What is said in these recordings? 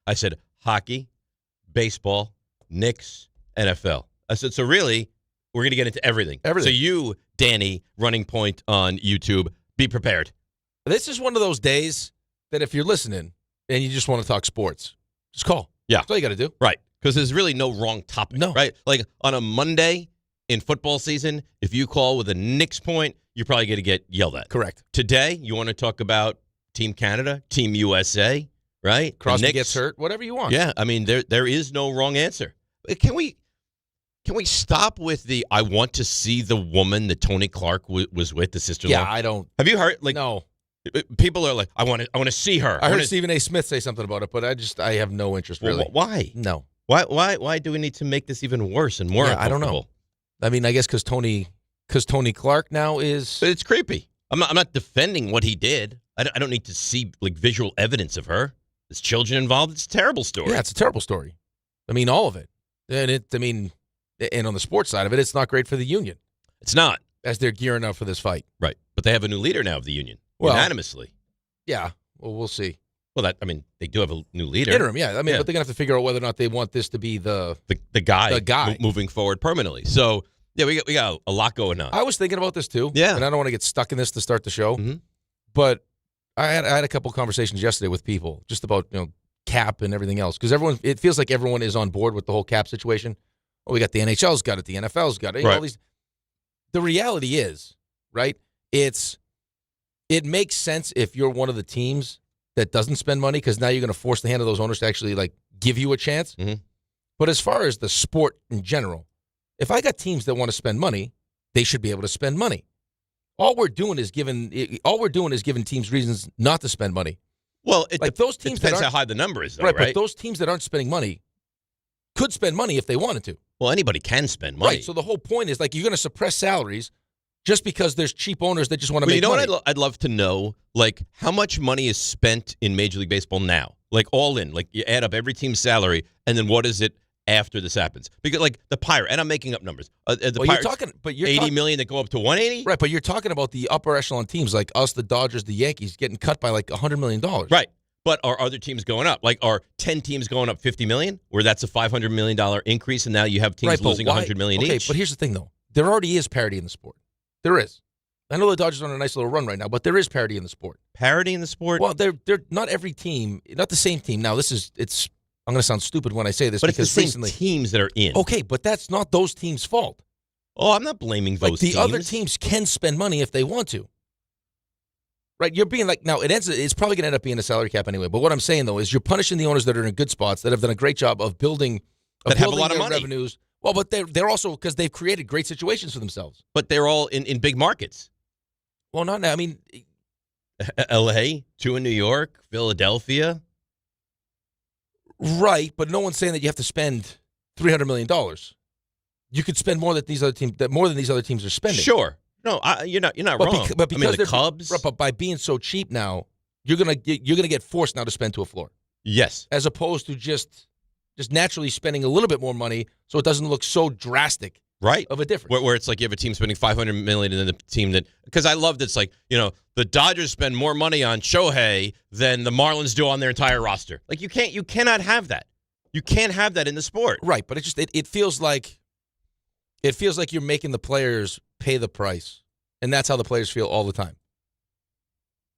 I said hockey, baseball, Knicks, NFL. I said, so really, we're going to get into everything. So you, Danny, running point on YouTube, be prepared. This is one of those days that if you're listening and you just want to talk sports, just call. Yeah. That's all you got to do. Right. Because there's really no wrong topic. No. Right? Like on a Monday in football season, if you call with a Knicks point, you're probably going to get yelled at. Correct. Today, you want to talk about Team Canada, Team USA, right? Crosby gets hurt, whatever you want. Yeah. I mean, there is no wrong answer. Can we stop with the I want to see the woman that Tony Clark was with, the sister-in-law? Yeah, I don't. Have you heard? Like, no. People are like, I want to see her. I heard Stephen A. Smith say something about it, but I have no interest really. Why? No. Why do we need to make this even worse and more uncomfortable? I don't know. I mean, I guess because Tony Clark now is. But it's creepy. I'm not defending what he did. I don't need to see like visual evidence of her. There's children involved. It's a terrible story. Yeah, it's a terrible story. I mean, all of it. And on the sports side of it, it's not great for the union. It's not. As they're gearing up for this fight. Right. But they have a new leader now of the union. Well, unanimously. Yeah. Well, we'll see. Well, they do have a new leader. Interim, yeah. I mean, but they're going to have to figure out whether or not they want this to be the guy moving forward permanently. So, yeah, we got a lot going on. I was thinking about this, too. Yeah. And I don't want to get stuck in this to start the show. Mm-hmm. But I had a couple conversations yesterday with people just about, cap and everything else. Because it feels like everyone is on board with the whole cap situation. Oh, we got the NHL's got it. The NFL's got it. Right. All these. The reality is, right, it makes sense if you're one of the teams that doesn't spend money because now you're going to force the hand of those owners to actually, give you a chance. Mm-hmm. But as far as the sport in general, if I got teams that want to spend money, they should be able to spend money. All we're doing is giving teams reasons not to spend money. Well, those teams depends how high the number is, though, right? But those teams that aren't spending money could spend money if they wanted to. Well, anybody can spend money. Right, so the whole point is, you're going to suppress salaries just because there's cheap owners that just want to make money. You know what I'd love to know? How much money is spent in Major League Baseball now? All in. You add up every team's salary, and then what is it after this happens? Because, the Pirate, and I'm making up numbers. The Pirates, you're $80 million that go up to $180? Right, but you're talking about the upper echelon teams like us, the Dodgers, the Yankees, getting cut by $100 million. Right. But are other teams going up? Are 10 teams going up $50 million, where that's a $500 million increase, and now you have teams losing $100 million each? Okay, but here's the thing, though. There already is parity in the sport. There is. I know the Dodgers are on a nice little run right now, but there is parity in the sport. Parity in the sport? Well, they're not every team, not the same team. Now, I'm going to sound stupid when I say this, but because it's the same teams that are in. Okay, but that's not those teams' fault. Oh, I'm not blaming those teams. The other teams can spend money if they want to. Right, you're being now it's probably going to end up being a salary cap anyway. But what I'm saying though is you're punishing the owners that are in good spots that have done a great job of building that have a lot of money. Revenues. Well, but they're also because they've created great situations for themselves. But they're all in big markets. Well, not now. I mean, L.A., 2 in New York, Philadelphia. Right, but no one's saying that you have to spend $300 million. You could spend more than these other teams are spending. Sure. No, you're not wrong. But because the Cubs. But by being so cheap now, you're gonna get forced now to spend to a floor. Yes. As opposed to just naturally spending a little bit more money, so it doesn't look so drastic. Right. Of a difference. Where it's you have a team spending $500 million, and then the team that because I love that's the Dodgers spend more money on Shohei than the Marlins do on their entire roster. You cannot have that. You can't have that in the sport. Right, but it feels like you're making the players pay the price, and that's how the players feel all the time.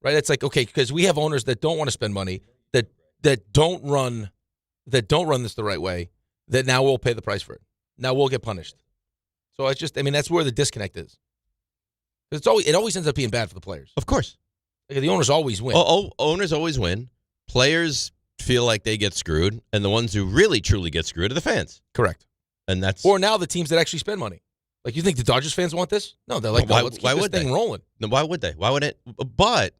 Right? It's okay, because we have owners that don't want to spend money, that don't run this the right way, that now we'll pay the price for it. Now we'll get punished. So it's that's where the disconnect is. It always ends up being bad for the players. Of course. The owners always win. Owners always win. Players feel like they get screwed, and the ones who really, truly get screwed are the fans. Correct. And that's or now the teams that actually spend money. You think the Dodgers fans want this? No, they're let's keep this thing rolling. No, why would they? Why would it? But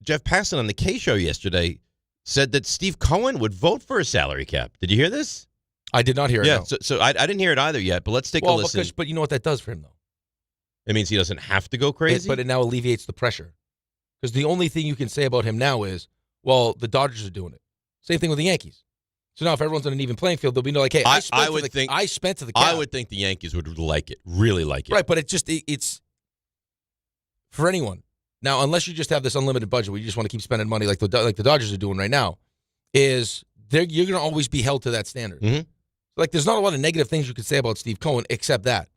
Jeff Passan on the K Show yesterday said that Steve Cohen would vote for a salary cap. Did you hear this? I did not hear it. Yeah, no. so I didn't hear it either yet, but let's take a listen. But you know what that does for him, though? It means he doesn't have to go crazy? But it now alleviates the pressure. Because the only thing you can say about him now is, well, the Dodgers are doing it. Same thing with the Yankees. So now if everyone's on an even playing field, they'll be hey, I spent to the cap. I would think the Yankees would like it, really like it. Right, but it's for anyone. Now, unless you just have this unlimited budget where you just want to keep spending money like the Dodgers are doing right now, is you're going to always be held to that standard. Mhm. Like, there's not a lot of negative things you could say about Steve Cohen except that.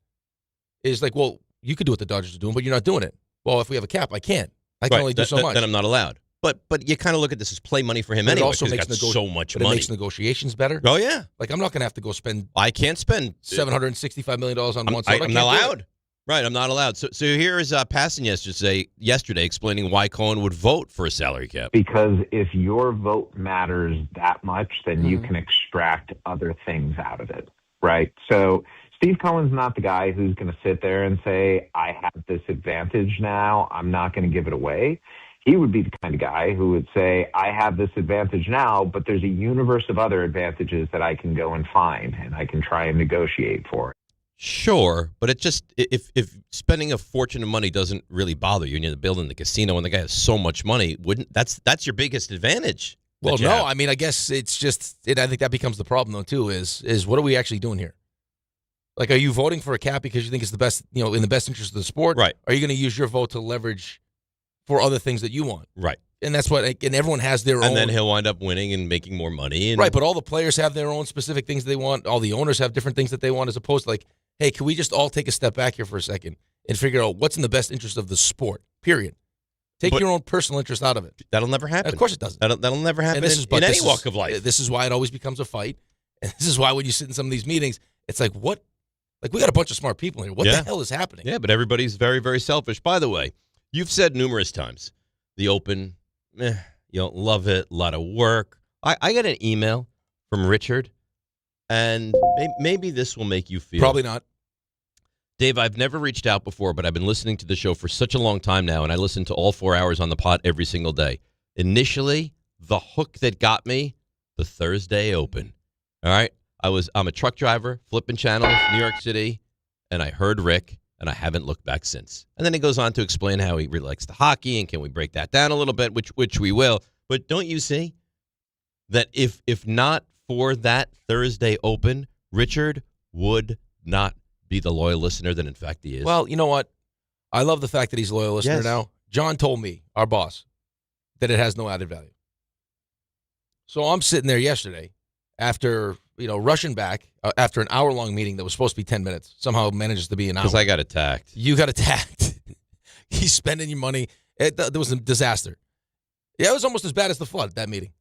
It's like, well, you could do what the Dodgers are doing, but you're not doing it. Well, if we have a cap, I can't. I can only do so much. Then I'm not allowed. But you kind of look at this as play money for him But anyway. it also because makes he's got so much but money. it makes negotiations better. Oh yeah. Like, I'm not going to have to go spend I can't spend $765 million on one side. I'm not allowed. Right, I'm not allowed. So here is Passan yesterday explaining why Cohen would vote for a salary cap. Because if your vote matters that much, then you can extract other things out of it, right? So Steve Cohen's not the guy who's going to sit there and say, I have this advantage now, I'm not going to give it away. He would be the kind of guy who would say, I have this advantage now, but there's a universe of other advantages that I can go and find, and I can try and negotiate for. Sure, but it just if spending a fortune of money doesn't really bother you, and you're building the casino, and the guy has so much money, that's your biggest advantage? Well, no, I mean, I guess it's just I think that becomes the problem though too. Is what are we actually doing here? Like, are you voting for a cap because you think it's the best, in the best interest of the sport? Right. Are you going to use your vote to leverage for other things that you want? Right. And that's what, and everyone has their own. And then he'll wind up winning and making more money. Right, but all the players have their own specific things they want. All the owners have different things that they want, as opposed to like, hey, can we just all take a step back here for a second and figure out what's in the best interest of the sport, period. Take your own personal interest out of it. That'll never happen. And of course it doesn't. That'll never happen in any walk of life. This is why it always becomes a fight. And this is why when you sit in some of these meetings, it's like, what? Like, we got a bunch of smart people here. What the hell is happening? Yeah, but everybody's very, very selfish. By the way, you've said numerous times, the Open, you don't love it, a lot of work. I got an email from Richard, and maybe this will make you feel. Probably not. Dave, I've never reached out before, but I've been listening to the show for such a long time now, and I listen to all 4 hours on the pod every single day. Initially, the hook that got me, the Thursday Open. All right? I'm a truck driver, flipping channels, New York City, and I heard Rick, and I haven't looked back since. And then he goes on to explain how he really likes the hockey, and can we break that down a little bit, which we will. But don't you see that if not for that Thursday Open, Richard would not be the loyal listener that in fact he is? Well, you know what? I love the fact that he's a loyal listener Yes. now. John told me, our boss, that it has no added value. So I'm sitting there yesterday after, rushing back after an hour-long meeting that was supposed to be 10 minutes. Somehow manages to be an hour. Because I got attacked. You got attacked. He's spending your money. There was a disaster. Yeah, it was almost as bad as the flood, that meeting.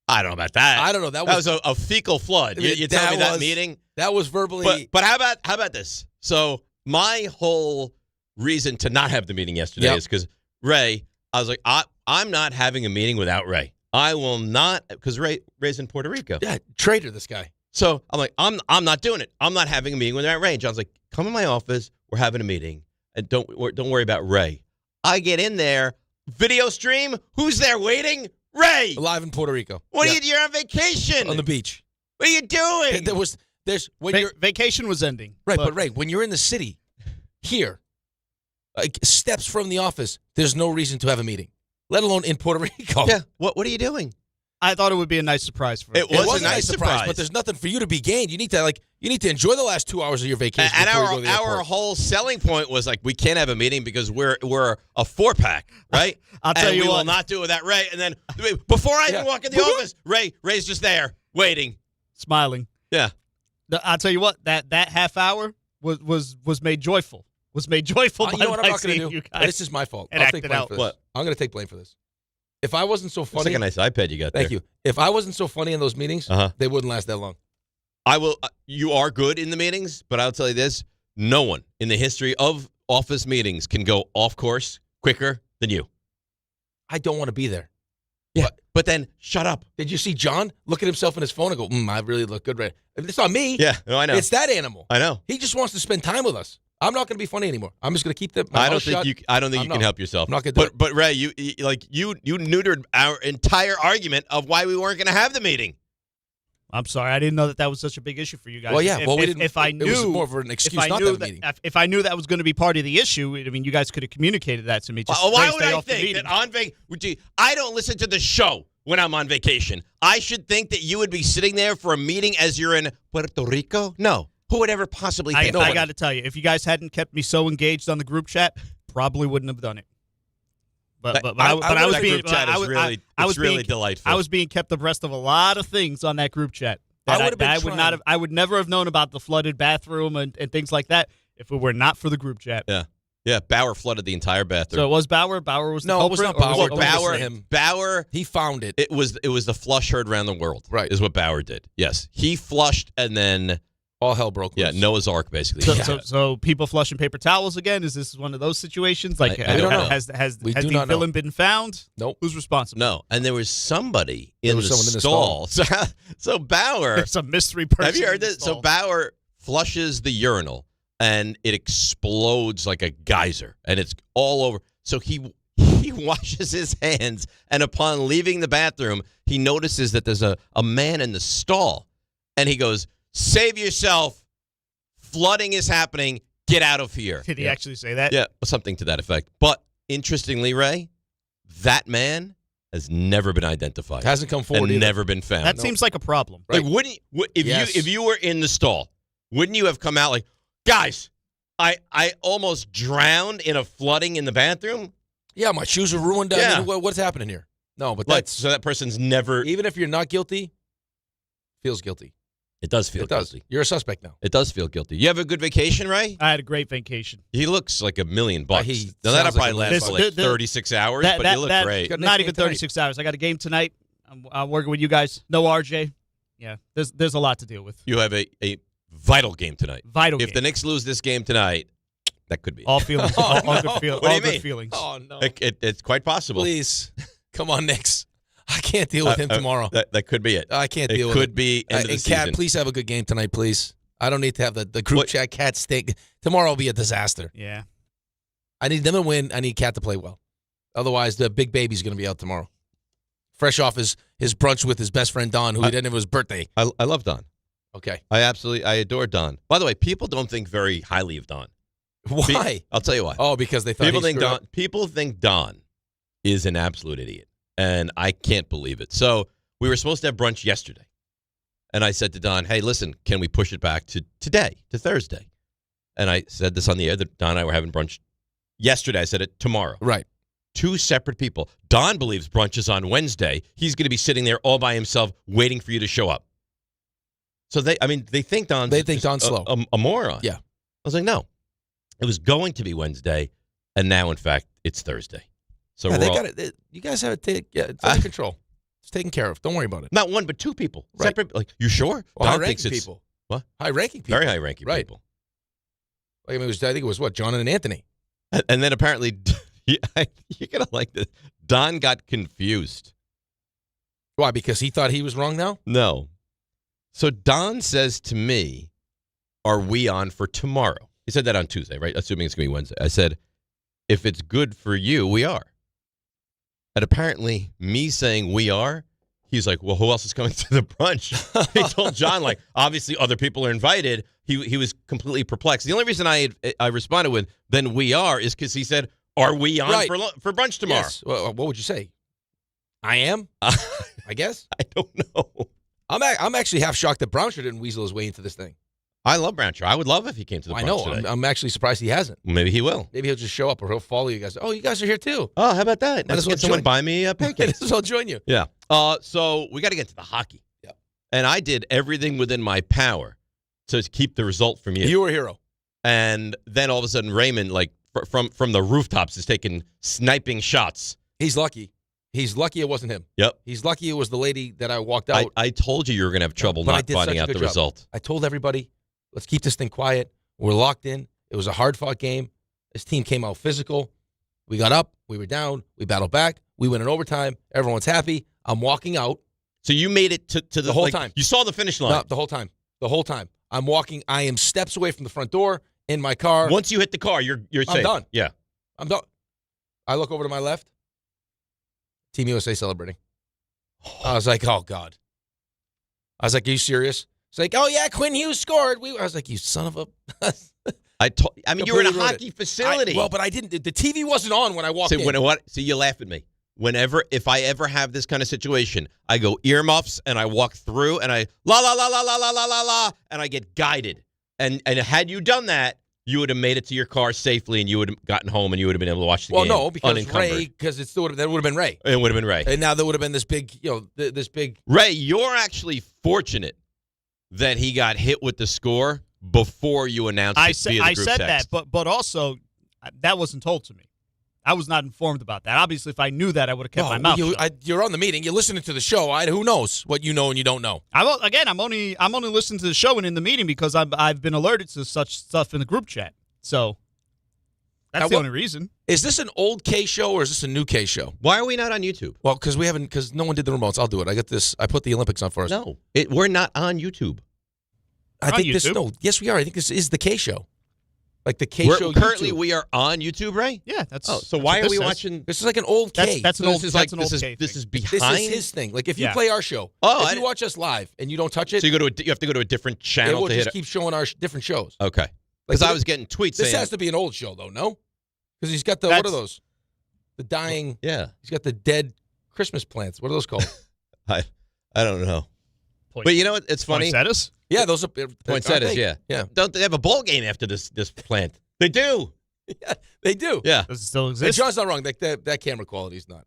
I don't know about that. I don't know. That was a fecal flood. You tell me that meeting? That was verbally. But how about this? So my whole reason to not have the meeting yesterday is because Ray, I was like, I'm not having a meeting without Ray. I will not, because Ray's in Puerto Rico. Yeah, traitor, this guy. So I'm like, I'm not doing it. I'm not having a meeting without Ray. And John's like, come in my office. We're having a meeting, and don't worry about Ray. I get in there, video stream. Who's there waiting? Ray. Live in Puerto Rico. You're on vacation. On the beach. What are you doing? Vacation was ending. Right, but Ray, when you're in the city, here, like steps from the office, there's no reason to have a meeting, let alone in Puerto Rico. Yeah. What are you doing? I thought it would be a nice surprise for him. It was a nice surprise, but there's nothing for you to be gained. You need to enjoy the last 2 hours of your vacation. And before you go to the our airport. whole selling point was like, we can't have a meeting because we're a 4-pack, right? I'll tell you we what. will not do it without Ray. And then before I even walk in the office, Ray's just there waiting, Smiling. Yeah. I'll tell you what, that half hour was made joyful. Was made joyful by You know what I'm not going seeing to do? you guys. This is my fault. and I'll act take it blame out. for this. What? I'm going to take blame for this. If I wasn't so It's funny, like a nice iPad you got there. thank you. If I wasn't so funny in those meetings, they wouldn't last that long. I will. You are good in the meetings, but I'll tell you this: no one in the history of office meetings can go off course quicker than you. I don't want to be there. Yeah, but then shut up. Did you see John look at himself in his phone and go, I really look good, Ray? It's not me. Yeah, no, I know. It's that animal. I know. He just wants to spend time with us. I'm not going to be funny anymore. I'm just going to keep the. I don't think you can help yourself. I'm not going to do it. But Ray, you neutered our entire argument of why we weren't going to have the meeting. I'm sorry, I didn't know that was such a big issue for you guys. Well, yeah. If I knew, it was more of an excuse not to have a meeting. If I knew that was going to be part of the issue, I mean, you guys could have communicated that to me. Just Why would stay I off the think meeting. that on vacation? I don't listen to the show when I'm on vacation. I should think that you would be sitting there for a meeting as you're in Puerto Rico. No. Who would ever possibly think I got to tell you, if you guys hadn't kept me so engaged on the group chat, probably wouldn't have done it. But I was that being group chat is really delightful. I was being kept abreast of a lot of things on that group chat. I would never have known about the flooded bathroom and things like that if it were not for the group chat. Yeah, Bauer flooded the entire bathroom. So it was Bauer. Bauer was the No, it was culprit, not or Bauer. Bauer, he found it. It was the flush heard around the world. Right. Is what Bauer did. Yes. He flushed and then all hell broke loose. Yeah, Noah's Ark basically. So people flushing paper towels again? Is this one of those situations? Like, I don't know. Has the villain been found? Nope. Who's responsible? No. And there was somebody in the stall. So Bauer. There's a mystery person. Have you heard this? So Bauer flushes the urinal and it explodes like a geyser and it's all over. So he washes his hands and upon leaving the bathroom, he notices that there's a man in the stall and he goes, "Save yourself. Flooding is happening. Get out of here." Did he actually say that? Yeah, something to that effect. But interestingly, Ray, that man has never been identified. Hasn't come forward and either. never been found. That seems like a problem. Like, wouldn't if you were in the stall, wouldn't you have come out like, "Guys, I almost drowned in a flooding in the bathroom"? Yeah, my shoes are ruined. Yeah. I mean, what's happening here? No, but Like, so that person's never. even if you're not guilty, feels guilty. It does feel guilty. You're a suspect now. It does feel guilty. You have a good vacation, Ray? I had a great vacation. He looks like $1 million. Now, that'll probably like last for like 36 hours, but you look great. Not even 36 hours. I got a game tonight. I'm working with you guys. No RJ. Yeah, there's a lot to deal with. You have a vital game tonight. Vital If game. the Knicks lose this game tonight, that could be. All feelings. all good feelings. What do you all good mean? feelings. Oh, no. It's quite possible. Please. Come on, Knicks. I can't deal with him tomorrow. That could be it. I can't deal with it. It could be end of the and season. Cat, please have a good game tonight, please. I don't need to have the group chat. Cat stink. Tomorrow will be a disaster. Yeah. I need them to win. I need Cat to play well. Otherwise, the big baby's going to be out tomorrow. Fresh off his brunch with his best friend, Don, who he didn't have his birthday. I love Don. Okay. I adore Don. By the way, people don't think very highly of Don. Why? I'll tell you why. Oh, because they thought People think Don is an absolute idiot, and I can't believe it. So we were supposed to have brunch yesterday, and I said to Don, "Hey, listen, can we push it back to today, to Thursday?" And I said this on the air that Don and I were having brunch yesterday. I said it tomorrow. Right. Two separate people. Don believes brunch is on Wednesday. He's going to be sitting there all by himself waiting for you to show up. So they think Don's slow. A moron. Yeah. I was like, no. It was going to be Wednesday, and now, in fact, it's Thursday. So yeah, you guys have it. It's under control. It's taken care of. Don't worry about it. Not one, but two people. Right. Separate. Like, you sure? Well, high-ranking people. What? High-ranking people. Very high-ranking people. Like, I think it was what? John and Anthony. And then apparently, you're going to like this. Don got confused. Why? Because he thought he was wrong now? No. So Don says to me, "Are we on for tomorrow?" He said that on Tuesday, right? Assuming it's going to be Wednesday. I said, "If it's good for you, we are." And apparently, me saying we are, he's like, "Well, who else is coming to the brunch?" He told John, like, obviously other people are invited. He was completely perplexed. The only reason I responded with, "Then we are," is because he said, "Are we on for brunch tomorrow?" Yes. Well, what would you say? I am? I guess? I don't know. I'm actually half shocked that Brownshire didn't weasel his way into this thing. I love Brownshire. I would love if he came to the brunch I know. today. I'm actually surprised he hasn't. Maybe he will. Maybe he'll just show up or he'll follow you guys. Oh, you guys are here too. Oh, how about that? Might as well Get someone join. buy me a pancake. I'll join you. Yeah. So we got to get to the hockey. Yep. And I did everything within my power to keep the result from you. You were a hero. And then all of a sudden, Raymond, like from the rooftops, is taking sniping shots. He's lucky. He's lucky it wasn't him. Yep. He's lucky it was the lady that I walked out. I told you were going to have trouble But I not did finding such a out the good job. result. I told everybody, let's keep this thing quiet. We're locked in. It was a hard-fought game. This team came out physical. We got up. We were down. We battled back. We went in overtime. Everyone's happy. I'm walking out. So you made it to the whole time. You saw the finish line. No, the whole time. The whole time. I'm walking. I am steps away from the front door in my car. Once you hit the car, you're safe. I'm done. Yeah. I'm done. I look over to my left. Team USA celebrating. I was like, oh, God. I was like, are you serious? It's like, oh, yeah, Quinn Hughes scored. I was like, you son of a... I mean, you were in a hockey facility. But I didn't... The TV wasn't on when I walked in. See, you laugh at me. If I ever have this kind of situation, I go earmuffs and I walk through and I la la la la la la la la la and I get guided. And had you done that, you would have made it to your car safely and you would have gotten home and you would have been able to watch the game. Well, no, because unencumbered. that would have been Ray. It would have been Ray. And now there would have been this big, this big. Ray, you're actually fortunate that he got hit with the score before you announced it via the group said text. that, but also that wasn't told to me. I was not informed about that. Obviously, if I knew that, I would have kept my mouth shut. You're on the meeting. You're listening to the show. Who knows what you know and you don't know? I'm only listening to the show and in the meeting because I've been alerted to such stuff in the group chat. So that's the only reason. Is this an old K show or is this a new K show? Why are we not on YouTube? Well, because no one did the remotes. I'll do it. I got this. I put the Olympics on for us. No, we're not on YouTube. I think this. No, yes, we are. I think this is the K show. Like the K show. Currently, YouTube. we are on YouTube, Ray? Yeah, that's. So why are we watching? This is like an old K. That's an old K. This is behind. This is his thing. Like if you play our show, if you watch us live and you don't touch it, so you have to go to a different channel it will to just hit keep showing our different shows. Okay. Because I was getting tweets saying this has to be an old show though, no? Because he's got the what are those? The dying. Yeah. He's got the dead Christmas plants. What are those called? I don't know. But you know what? It's funny. Poinsettias? Yeah, those are poinsettias. Yeah. Don't they have a bowl game after this plant? They do. Yeah, they do. Yeah. Does it still And exist? John's not wrong. That camera quality is not.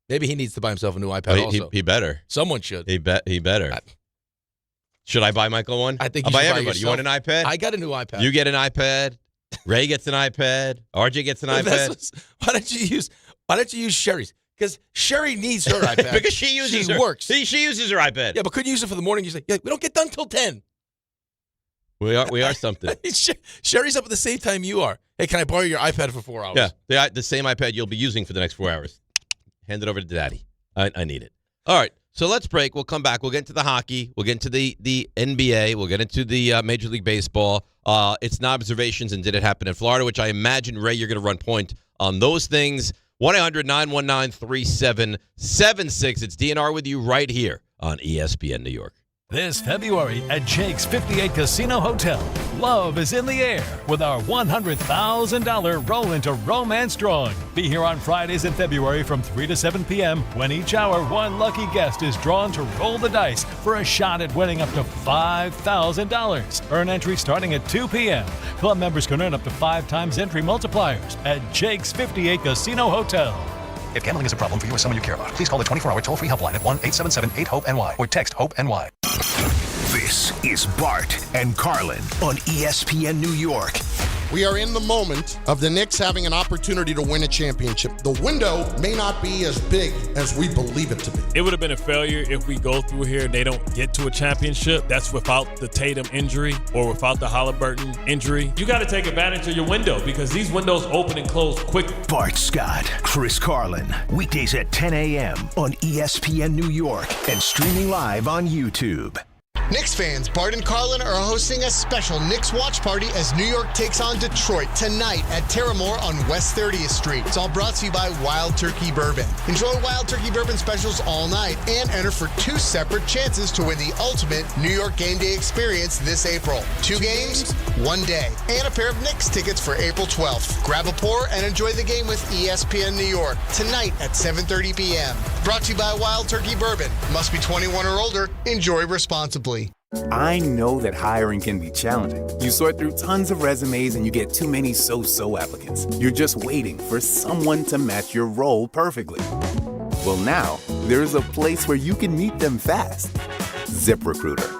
Maybe he needs to buy himself a new iPad. Also, he better. Someone should. He better. Should I buy Michael one? I think I'll you buy should everybody. You want an iPad? I got a new iPad. You get an iPad. Ray gets an iPad. RJ gets an iPad. Why don't you use Sherry's? Because Sherry needs her iPad. Because she uses her. Works. She uses her iPad. Yeah, but couldn't use it for the morning. You say, we don't get done till 10. We are something. Sherry's up at the same time you are. Hey, can I borrow your iPad for 4 hours? Yeah, the same iPad you'll be using for the next 4 hours. Hand it over to Daddy. I need it. All right, so let's break. We'll come back. We'll get into the hockey. We'll get into the NBA. We'll get into the Major League Baseball. It's not observations and did it happen in Florida, which I imagine, Ray, you're going to run point on those things. 1-800-919-3776. It's DNR with you right here on ESPN New York. This February at Jake's 58 Casino Hotel, love is in the air with our $100,000 Roll into Romance drawing. Be here on Fridays in February from 3 to 7 p.m. when each hour one lucky guest is drawn to roll the dice for a shot at winning up to $5,000. Earn entry starting at 2 p.m. Club members can earn up to 5 times entry multipliers at Jake's 58 Casino Hotel. If gambling is a problem for you or someone you care about, please call the 24-hour toll-free helpline at 1-877-8-HOPE-NY or text HOPE-NY. This is Bart and Carlin on ESPN New York. We are in the moment of the Knicks having an opportunity to win a championship. The window may not be as big as we believe it to be. It would have been a failure if we go through here and they don't get to a championship. That's without the Tatum injury or without the Halliburton injury. You got to take advantage of your window because these windows open and close quickly. Bart Scott, Chris Carlin, weekdays at 10 a.m. on ESPN New York and streaming live on YouTube. Knicks fans, Bart and Carlin are hosting a special Knicks watch party as New York takes on Detroit tonight at Terramore on West 30th Street. It's all brought to you by Wild Turkey Bourbon. Enjoy Wild Turkey Bourbon specials all night and enter for 2 separate chances to win the ultimate New York game day experience this April. 2 games, 1 day, and a pair of Knicks tickets for April 12th. Grab a pour and enjoy the game with ESPN New York tonight at 7:30 p.m. Brought to you by Wild Turkey Bourbon. Must be 21 or older. Enjoy responsibly. I know that hiring can be challenging. You sort through tons of resumes and you get too many so-so applicants. You're just waiting for someone to match your role perfectly. Well, now, there's a place where you can meet them fast. ZipRecruiter.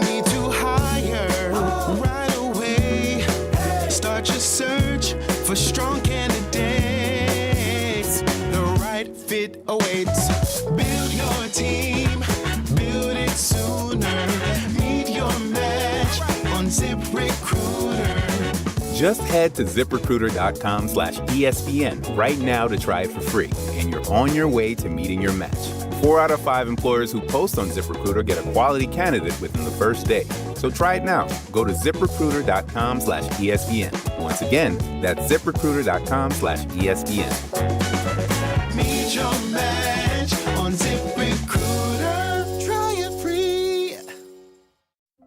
Need to hire right away. Start your search for strong candidates. The right fit awaits. Build your team. Build it sooner. Meet your match on ZipRecruiter. Just head to ZipRecruiter.com/ESPN right now to try it for free, and you're on your way to meeting your match. 4 out of 5 employers who post on ZipRecruiter get a quality candidate within the first day. So try it now. Go to ZipRecruiter.com/ESPN. Once again, that's ZipRecruiter.com/ESPN. Meet your match on ZipRecruiter. Try it free.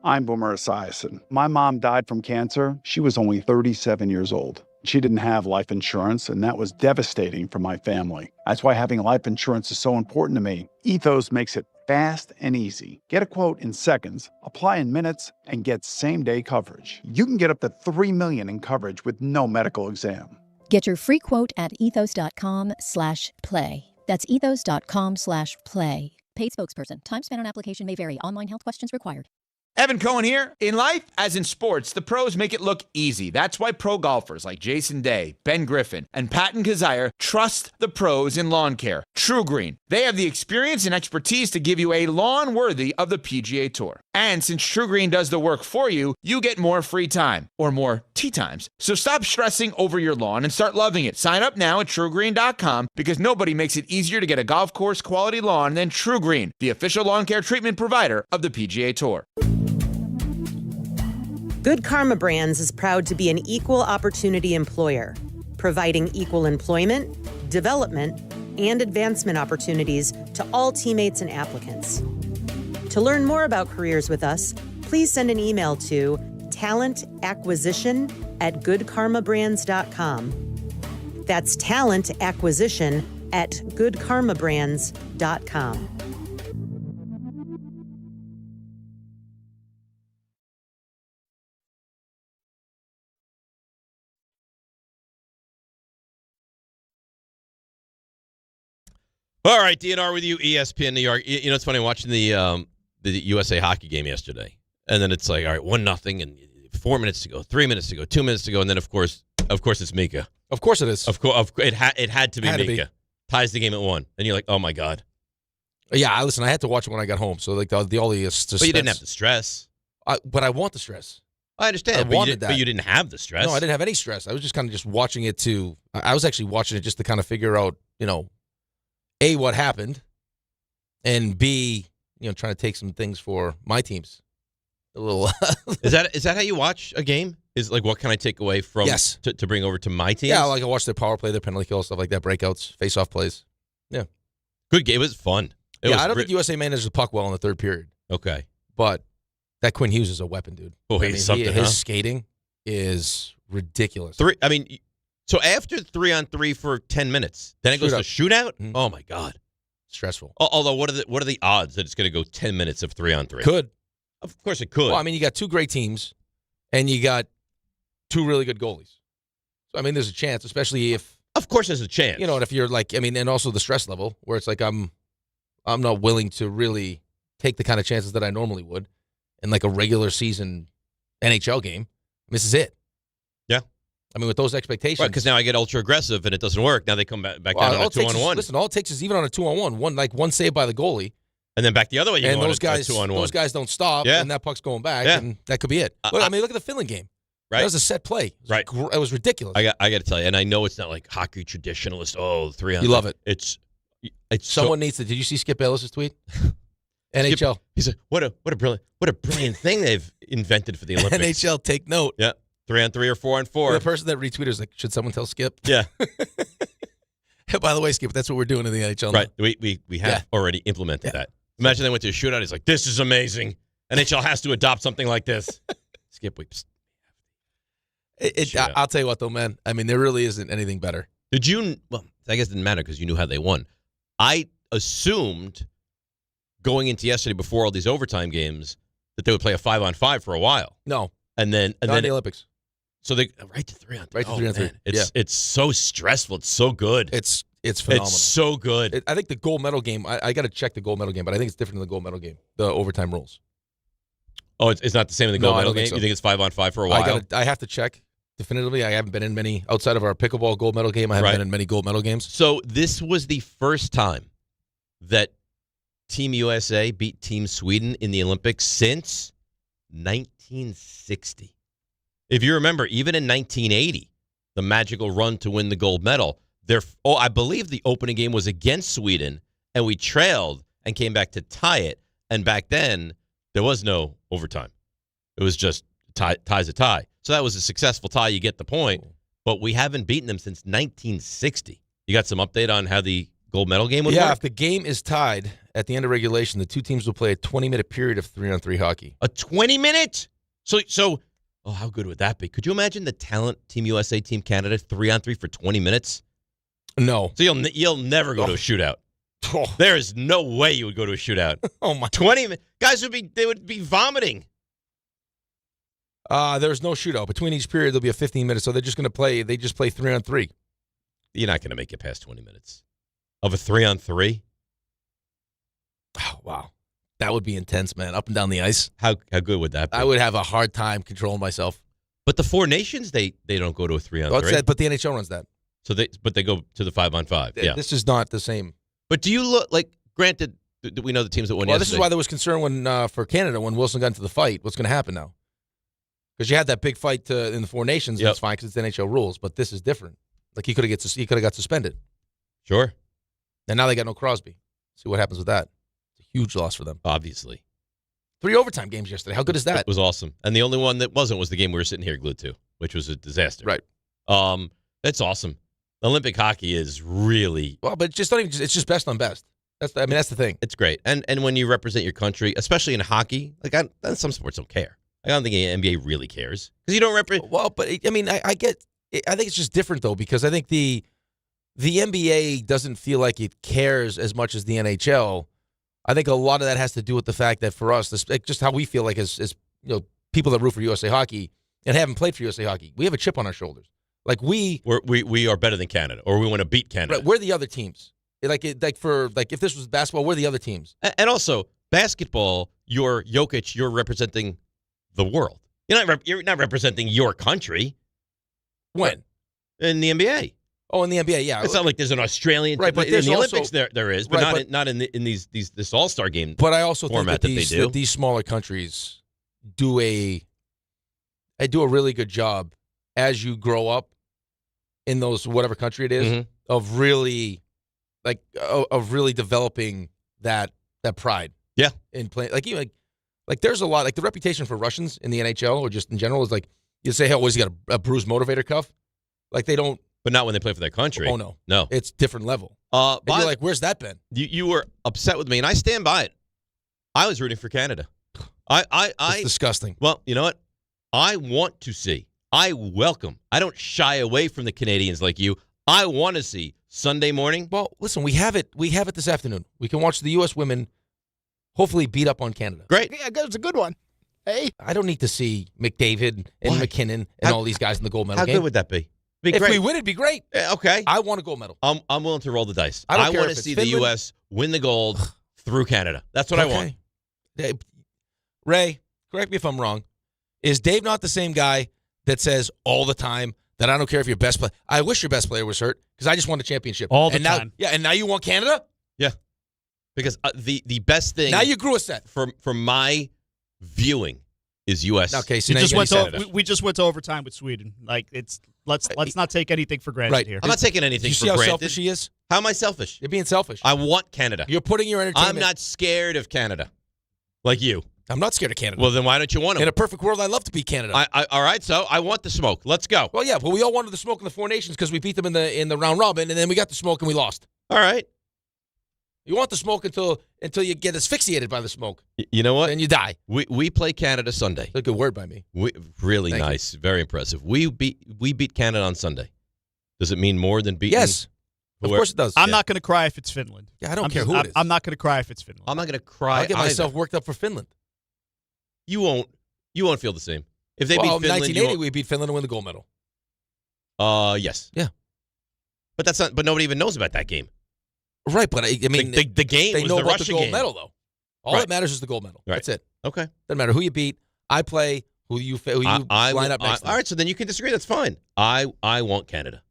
I'm Boomer Esiason. My mom died from cancer. She was only 37 years old. She didn't have life insurance, and that was devastating for my family. That's why having life insurance is so important to me. Ethos makes it Fast and easy. Get a quote in seconds, apply in minutes, and get same-day coverage. You can get up to $3 million in coverage with no medical exam. Get your free quote at ethos.com/play. That's ethos.com/play. Paid spokesperson. Time spent on application may vary. Online health questions required. Evan Cohen here. In life, as in sports, the pros make it look easy. That's why pro golfers like Jason Day, Ben Griffin, and Patton Kazire trust the pros in lawn care. True Green. They have the experience and expertise to give you a lawn worthy of the PGA Tour. And since True Green does the work for you, you get more free time, or more tee times. So stop stressing over your lawn and start loving it. Sign up now at TrueGreen.com because nobody makes it easier to get a golf course quality lawn than True Green, the official lawn care treatment provider of the PGA Tour. Good Karma Brands is proud to be an equal opportunity employer, providing equal employment, development, and advancement opportunities to all teammates and applicants. To learn more about careers with us, please send an email to talentacquisition@goodkarmabrands.com. That's talentacquisition@goodkarmabrands.com. All right, DNR with you, ESPN New York. You know, it's funny watching the USA hockey game yesterday, and then it's like, all right, 1-0, and 4 minutes to go, 3 minutes to go, 2 minutes to go, and then of course it's Mika. Of course it is. It had to be Mika. Ties the game at 1, and you're like, oh my god. Yeah, listen, I had to watch it when I got home, so like all the But you didn't have the stress. But I want the stress. I understand. But you didn't have the stress. No, I didn't have any stress. I was just kind of just watching it I was actually watching it just to kind of figure out, A, what happened, and B, trying to take some things for my teams. A little. Is that how you watch a game? Is like, what can I take away from to bring over to my team? Yeah, like I watched their power play, their penalty kill, stuff like that, breakouts, face-off plays. Yeah. Good game. It was fun. I don't think USA managed the puck well in the third period. Okay. But that Quinn Hughes is a weapon, dude. Oh, he's something, his skating is ridiculous. So after 3-on-3 for 10 minutes, then it goes to shootout? Mm-hmm. Oh, my God. Stressful. Although, what are the odds that it's going to go 10 minutes of 3-on-3? Could. Of course it could. Well, I mean, you got two great teams, and you got two really good goalies. So, I mean, there's a chance, especially if... Of course there's a chance. And if you're like, and also the stress level, where it's like I'm not willing to really take the kind of chances that I normally would in like a regular season NHL game. This is it. Yeah. I mean, with those expectations. Right, because now I get ultra aggressive and it doesn't work. Now they come back down on a 2-on-1. Listen, all it takes is even on a 2-on-1, one save by the goalie. And then back the other way, and those guys 2-on-1. Those guys don't stop, and that puck's going back, and that could be it. Look, look at the Finland game. Right. That was a set play. It was ridiculous. I got to tell you, and I know it's not like hockey traditionalist. 3-on-3. You love it. It's someone needs to. Did you see Skip Bayless's tweet? NHL. He said, "What a brilliant thing they've invented for the Olympics." NHL, take note. Yeah, 3-on-3 or 4-on-4. The person that retweeted is like, should someone tell Skip? Yeah. By the way, Skip, that's what we're doing in the NHL. Right. We have already implemented that. Imagine they went to a shootout. He's like, "This is amazing." NHL has to adopt something like this. Skip, I'll tell you what, though, man. I mean, there really isn't anything better. Did you? Well, I guess it didn't matter because you knew how they won. I assumed going into yesterday before all these overtime games that they would play a 5-on-5 for a while. No, and then the Olympics. So they right to 3-on-3. Right to 3-on-3. It's so stressful. It's so good. It's phenomenal. It's so good. I think the gold medal game. I got to check the gold medal game, but I think it's different than the gold medal game. The overtime rules. Oh, it's not the same in the gold medal game? So. You think it's 5-on-5 for a while? I have to check definitively. I haven't been in many, outside of our pickleball gold medal game, I haven't been in many gold medal games. So this was the first time that Team USA beat Team Sweden in the Olympics since 1960. If you remember, even in 1980, the magical run to win the gold medal, I believe the opening game was against Sweden, and we trailed and came back to tie it. And back then, there was no overtime. It was just tie's a tie. So that was a successful tie. You get the point. But we haven't beaten them since 1960. You got some update on how the gold medal game would work? Yeah, if the game is tied at the end of regulation, the two teams will play a 20-minute period of 3-on-3 hockey. A 20-minute? So, how good would that be? Could you imagine the talent Team USA, Team Canada, 3-on-3 for 20 minutes? No. So you'll never go to a shootout. There is no way you would go to a shootout. Oh my! 20 guys would be vomiting. There's no shootout between each period. There'll be a 15 minutes, so they're just going to play. They just play 3-on-3. You're not going to make it past 20 minutes of a 3-on-3. Oh wow, that would be intense, man. Up and down the ice. How good would that be? I would have a hard time controlling myself. But the Four Nations, they don't go to a 3-on-3. But the NHL runs that. So they go to the 5-on-5. Yeah, this is not the same. But do you look like? Granted, we know the teams that won. Well, yesterday. this is why there was concern when for Canada when Wilson got into the fight. What's going to happen now? Because you had that big fight in the Four Nations. That's fine because it's NHL rules. But this is different. Like he could have got suspended. Sure. And now they got no Crosby. See what happens with that. It's a huge loss for them. Obviously. 3 overtime games yesterday. How good is that? It was awesome. And the only one that wasn't was the game we were sitting here glued to, which was a disaster. Right. That's awesome. Olympic hockey is really well, but it's just best on best. That's the thing. It's great. And when you represent your country, especially in hockey, some sports don't care. I don't think the NBA really cares because you don't represent. Well, but I get. I think it's just different though because I think the NBA doesn't feel like it cares as much as the NHL. I think a lot of that has to do with the fact that for us, just how we feel like as people that root for USA Hockey and haven't played for USA Hockey, we have a chip on our shoulders. Like we are better than Canada, or we want to beat Canada. Right, we're the other teams. Like if this was basketball, we're the other teams. And also basketball, you're Jokic, you're representing the world. You're not representing your country. When? In the NBA. Oh, in the NBA, yeah. It's not like there's an Australian right, but in the also, Olympics there is, but right, not in this All-Star game. But I also format think that these smaller countries do a really good job as you grow up in those whatever country it is of really developing that pride. Yeah. In playing like there's a lot like the reputation for Russians in the NHL or just in general is like you say, hey, always got a bruised motivator cuff. Like they don't. But not when they play for their country. Oh no, no, it's different level. But you're like, where's that been? You were upset with me, and I stand by it. I was rooting for Canada. It's disgusting. Well, you know what? I want to see. I welcome. I don't shy away from the Canadians like you. I want to see Sunday morning. Well, listen, we have it. We have it this afternoon. We can watch the U.S. women hopefully beat up on Canada. Great. Yeah, it's a good one. Hey, I don't need to see McDavid and McKinnon and all these guys in the gold medal game. How good would that be? If we win, it'd be great. Okay. I want a gold medal. I'm willing to roll the dice. I want to see the U.S. win the gold through Canada. That's what I want. Ray, correct me if I'm wrong. Is Dave not the same guy that says all the time that I don't care if your best player? I wish your best player was hurt because I just won a championship. All the time. Yeah, and now you want Canada? Yeah. Because the best thing. Now you grew a set. From my viewing is U.S. Okay, so we just went to overtime with Sweden. Like let's not take anything for granted here. I'm not taking anything for granted. You see how selfish he is? How am I selfish? You're being selfish. I want Canada. You're putting your entertainment. I'm not scared of Canada, like you. I'm not scared of Canada. Well, then why don't you want them? In a perfect world, I'd love to beat Canada. All right, so I want the smoke. Let's go. Well, yeah, but we all wanted the smoke in the Four Nations because we beat them in the round robin, and then we got the smoke and we lost. All right. You want the smoke until you get asphyxiated by the smoke. You know what? Then you die. We play Canada Sunday. That's a good word by me. Really Thank nice. You. Very impressive. We beat Canada on Sunday. Does it mean more than beating? Yes. Of course it does. I'm not going to cry if it's Finland. Yeah, I don't care who it is. I'm not going to cry if it's Finland. I'm not going to cry. I'll get myself worked up for Finland. You won't feel the same. If they beat Finland, 1980 we beat Finland and win the gold medal. Yes. Yeah. But that's not. But nobody even knows about that game. Right, but I mean, the game they was know the about Russian the gold game. medal, though. All that matters is the gold medal. Right. That's it. Okay. Doesn't matter who you beat. I play who you line up next. All right, so then you can disagree. That's fine. I want Canada.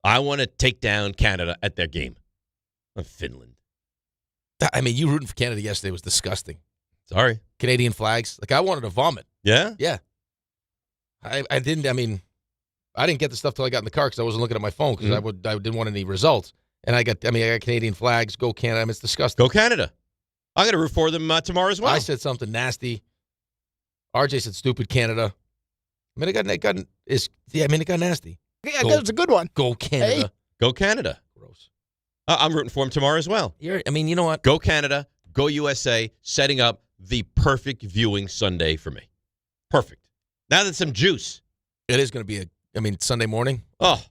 I want to take down Canada at their game. Finland. I mean, you rooting for Canada yesterday was disgusting. Sorry. Canadian flags. Like, I wanted to vomit. Yeah? Yeah. I didn't get the stuff till I got in the car because I wasn't looking at my phone because I didn't want any results. And I got Canadian flags. Go Canada. I mean, it's disgusting. Go Canada. I'm going to root for them tomorrow as well. I said something nasty. RJ said stupid Canada. I mean, it got nasty. Yeah, that's a good one. Go Canada. Hey. Go Canada. Gross. I'm rooting for them tomorrow as well. You know what? Go Canada. Go USA. Setting up the perfect viewing Sunday for me. Perfect. Now that's some juice. It is going to be Sunday morning. Oh.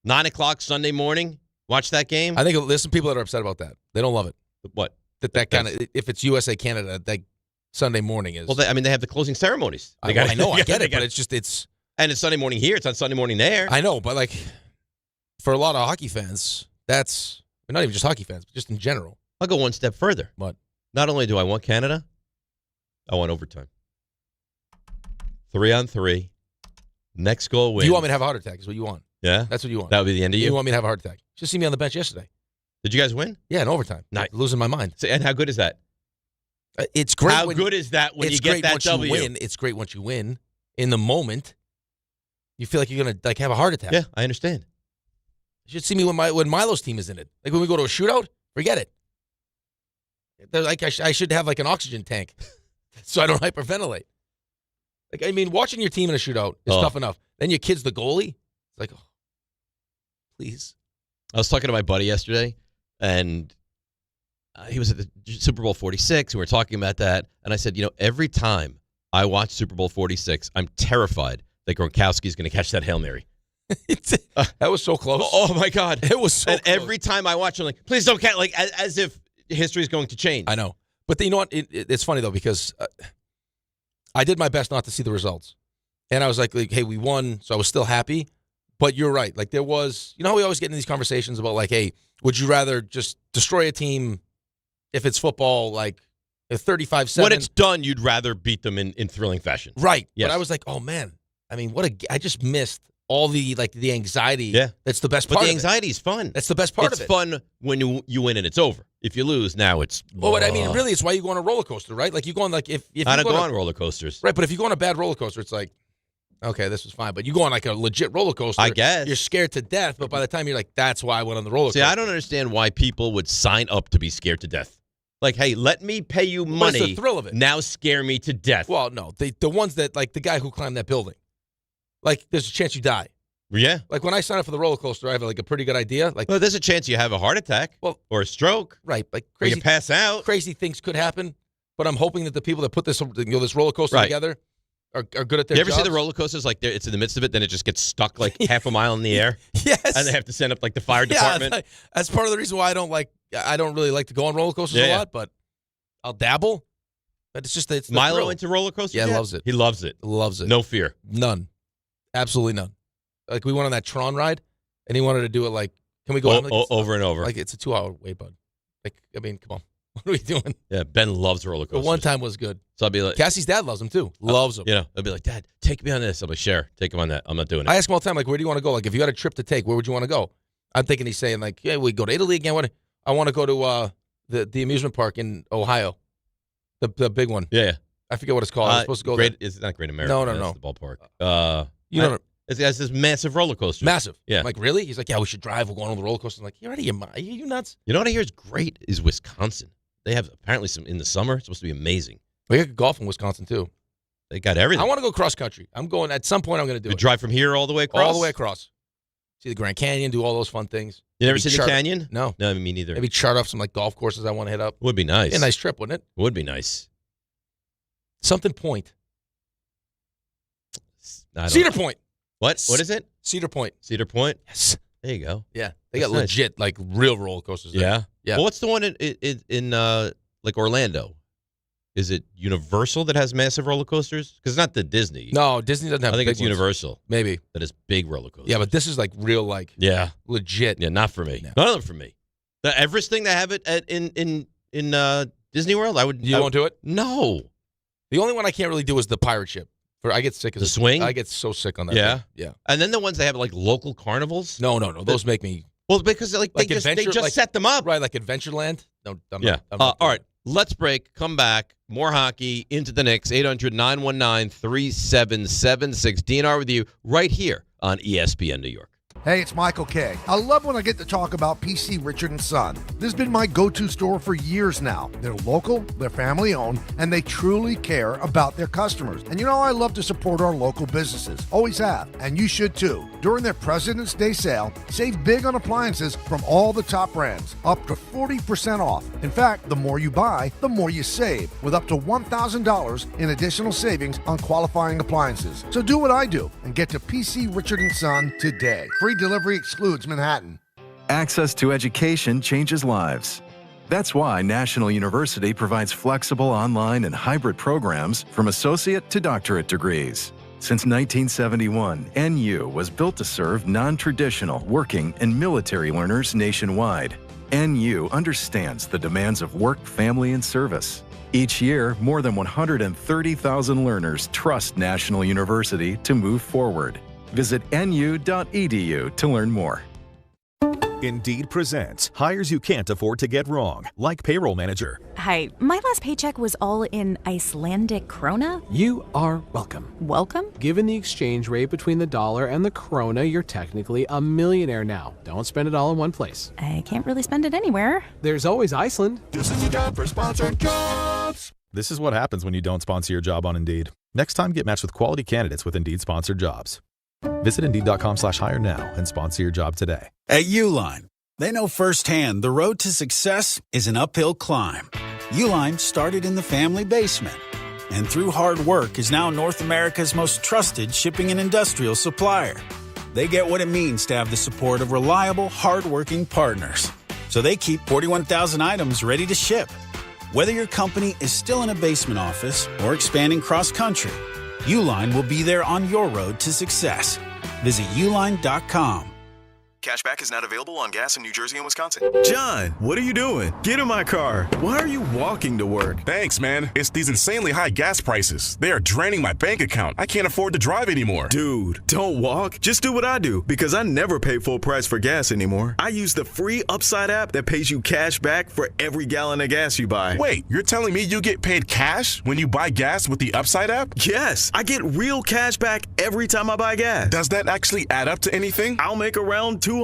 9 o'clock Sunday morning. Watch that game. I think there's some people that are upset about that. They don't love it. What? That kind of, if it's USA Canada, that Sunday morning is. Well, they have the closing ceremonies. I know, I get it, but it's. And it's Sunday morning here. It's on Sunday morning there. I know, but for a lot of hockey fans, that's not even just hockey fans, but just in general. I'll go one step further. What? Not only do I want Canada, I want overtime. 3-on-3. Next goal wins. You want me to have a heart attack is what you want. Yeah? That's what you want. That would be the end of you? You want me to have a heart attack. Just see me on the bench yesterday. Did you guys win? Yeah, in overtime. Nice. Losing my mind. And how good is that? It's great. How good is that when you get that W? Win. It's great once you win. In the moment, you feel like you're going to have a heart attack. Yeah, I understand. You should see me when Milo's team is in it. Like when we go to a shootout, forget it. I should have an oxygen tank so I don't hyperventilate. Watching your team in a shootout is tough enough. Then your kid's the goalie. It's please. I was talking to my buddy yesterday, and he was at the Super Bowl 46, and we were talking about that. And I said, every time I watch Super Bowl 46, I'm terrified that Gronkowski's going to catch that Hail Mary. That was so close. Oh, my God. It was so close. Every time I watch, I'm like, please don't catch, as if history is going to change. I know. But you know what? It's funny, though, because I did my best not to see the results. And I was like, hey, we won, so I was still happy. But you're right. There was, how we always get in these conversations about, hey, would you rather just destroy a team if it's football, a 35-7? When it's done, you'd rather beat them in thrilling fashion. Right. Yes. But I was like, oh, man. I just missed all the anxiety. Yeah. That's the best part of it. But the anxiety is fun. That's the best part of it. It's fun when you win and it's over. If you lose, now it's... Well, really, it's why you go on a roller coaster, right? You go on, if you I don't go on roller coasters. Right, but if you go on a bad roller coaster, it's okay, this was fine. But you go on a legit roller coaster. I guess. You're scared to death, but by the time you're that's why I went on the roller coaster. See, I don't understand why people would sign up to be scared to death. Hey, let me pay you money. What's the thrill of it? Now scare me to death. Well, no. The ones that, the guy who climbed that building. There's a chance you die. Yeah. When I sign up for the roller coaster, I have a pretty good idea. Well, there's a chance you have a heart attack or a stroke. Right. Crazy, or you pass out. Crazy things could happen, but I'm hoping that the people that put this roller coaster together are good at their jobs. You ever see the roller coasters it's in the midst of it, then it just gets stuck half a mile in the air? Yes. And they have to send up the fire department. That's part of the reason why I don't really like to go on roller coasters a lot, but I'll dabble. But it's Milo thrill. Into roller coasters? Yeah, loves it. He loves it. Loves it. No fear. None. Absolutely none. We went on that Tron ride, and he wanted to do it can we go on? Over and over. It's a 2-hour wait, bud. Come on. What are we doing? Yeah, Ben loves roller coasters. The one time was good. So I'll be like... Cassie's dad loves them, too. Loves them. I'll be like, Dad, take me on this. I'll be sure. Take him on that. I'm not doing it. I ask him all the time, where do you want to go? If you had a trip to take, where would you want to go? I'm thinking he's saying, yeah, we go to Italy again. I want to go to the amusement park in Ohio. The big one. Yeah. I forget what it's called. I was supposed to go there. It's not Great America. No. That's the ballpark. It has this massive roller coaster. Massive. Yeah. I'm like, really? He's like, yeah, we should drive. We'll go on the roller coaster. I'm like, you're out of your mind. Are you nuts? You know what I hear is great is Wisconsin. They have apparently some in the summer. It's supposed to be amazing. We got golf in Wisconsin, too. They got everything. I want to go cross country. At some point, I'm going to do it. Drive from here all the way across? All the way across. See the Grand Canyon, do all those fun things. You never seen the canyon? No. No, me neither. Maybe chart off some golf courses I want to hit up. Would be nice. Be a nice trip, wouldn't it? Would be nice. Something Point. Cedar Point. What? What is it? Cedar Point. Cedar Point? Yes. There you go. Yeah. They got legit, real roller coasters there. Yeah? Yeah. Well, what's the one in Orlando? Is it Universal that has massive roller coasters? Because it's not the Disney. No, Disney doesn't have I think big it's ones. Disney. Maybe. That is big roller coasters. Yeah, but this is real, legit. Yeah, not for me. No. None of them for me. The Everest thing they have it in Disney World, I would. You won't do it? No. The only one I can't really do is the pirate ship. I get sick of the swing. I get so sick on that. Yeah, thing. Yeah. And then the ones they have local carnivals. No. Those make me. Well, because they just set them up right, like Adventureland. No, I'm yeah. not All right, let's break. Come back. More hockey into the Knicks. 800-919-3776. DNR with you right here on ESPN New York. Hey, it's Michael K. I love when I get to talk about PC Richard & Son. This has been my go-to store for years now. They're local, they're family-owned, and they truly care about their customers. And I love to support our local businesses. Always have, and you should too. During their President's Day sale, save big on appliances from all the top brands, up to 40% off. In fact, the more you buy, the more you save, with up to $1,000 in additional savings on qualifying appliances. So do what I do and get to PC Richard & Son today. Free delivery excludes Manhattan. access to education changes lives. That's why National University provides flexible online and hybrid programs from associate to doctorate degrees. Since 1971, NU was built to serve non-traditional working and military learners nationwide. NU understands the demands of work, family, and service. Each year, more than 130,000 learners trust National University to move forward. Visit nu.edu to learn more. Indeed presents hires you can't afford to get wrong, like payroll manager. Hi, my last paycheck was all in Icelandic krona. You are welcome. Welcome? Given the exchange rate between the dollar and the krona, you're technically a millionaire now. Don't spend it all in one place. I can't really spend it anywhere. There's always Iceland. This is your job for sponsored jobs. This is what happens when you don't sponsor your job on Indeed. Next time, get matched with quality candidates with Indeed sponsored jobs. Visit Indeed.com/hire now and sponsor your job today. At Uline, they know firsthand the road to success is an uphill climb. Uline started in the family basement and through hard work is now North America's most trusted shipping and industrial supplier. They get what it means to have the support of reliable, hardworking partners. So they keep 41,000 items ready to ship. Whether your company is still in a basement office or expanding cross-country, Uline will be there on your road to success. Visit uline.com. Cashback is not available on gas in New Jersey and Wisconsin. John, what are you doing? Get in my car. Why are you walking to work? Thanks, man. It's these insanely high gas prices. They are draining my bank account. I can't afford to drive anymore. Dude, don't walk. Just do what I do, because I never pay full price for gas anymore. I use the free Upside app that pays you cash back for every gallon of gas you buy. Wait, you're telling me you get paid cash when you buy gas with the Upside app? Yes, I get real cash back every time I buy gas. Does that actually add up to anything? I'll make around $200.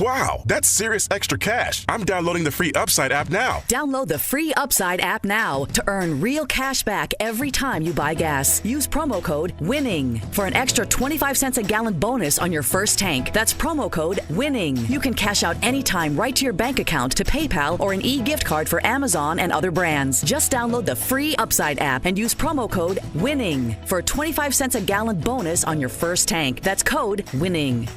Wow, that's serious extra cash. I'm downloading the free Upside app now. Download the free Upside app now to earn real cash back every time you buy gas. Use promo code WINNING for an extra 25 cents a gallon bonus on your first tank. That's promo code WINNING. You can cash out anytime right to your bank account, to PayPal, or an e-gift card for Amazon and other brands. Just download the free Upside app and use promo code WINNING for a 25 cents a gallon bonus on your first tank. That's code WINNING.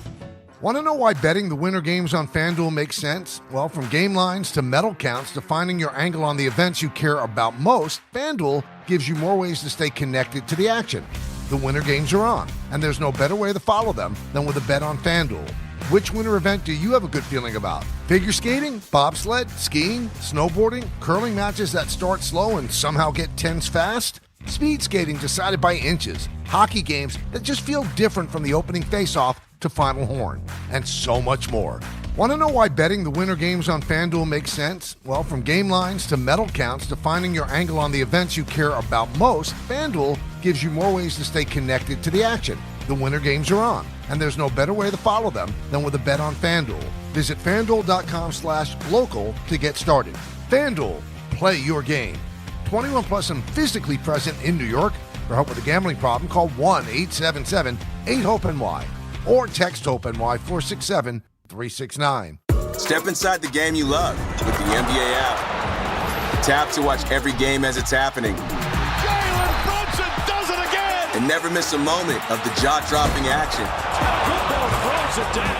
Want to know why betting the winter games on FanDuel makes sense? Well, from game lines to medal counts to finding your angle on the events you care about most, FanDuel gives you more ways to stay connected to the action. The winter games are on, and there's no better way to follow them than with a bet on FanDuel. Which winter event do you have a good feeling about? Figure skating, bobsled, skiing, snowboarding, curling matches that start slow and somehow get tense fast? Speed skating decided by inches, hockey games that just feel different from the opening face-off to final horn, and so much more. Want to know why betting the winter games on FanDuel makes sense? Well, from game lines to medal counts to finding your angle on the events you care about most, FanDuel gives you more ways to stay connected to the action. The winter games are on, and there's no better way to follow them than with a bet on FanDuel. Visit FanDuel.com/local to get started. FanDuel, play your game. 21 plus and physically present in New York. For help with a gambling problem, call 1-877-8-HOPE-NY or text HOPE-NY 467-369. Step inside the game you love with the NBA app. Tap to watch every game as it's happening. Jalen Brunson does it again! And never miss a moment of the jaw-dropping action.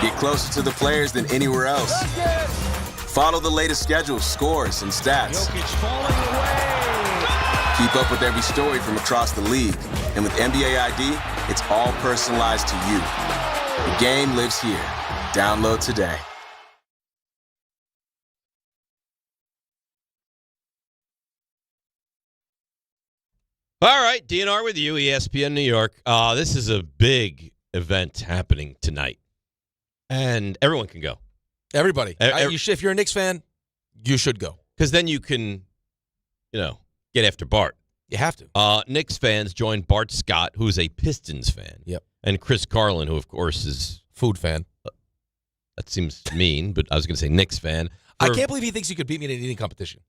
Get closer to the players than anywhere else. Follow the latest schedules, scores, and stats. Keep up with every story from across the league. And with NBA ID, it's all personalized to you. The game lives here. Download today. All right, DNR with you, ESPN New York. This is a big event happening tonight, and everyone can go. Everybody. If you're a Knicks fan, you should go. Because then you can, get after Bart. You have to. Knicks fans joined Bart Scott, who's a Pistons fan. Yep. And Chris Carlin, who, of course, is... Food fan. That seems mean, but I was going to say Knicks fan. I can't believe he thinks he could beat me in an eating competition.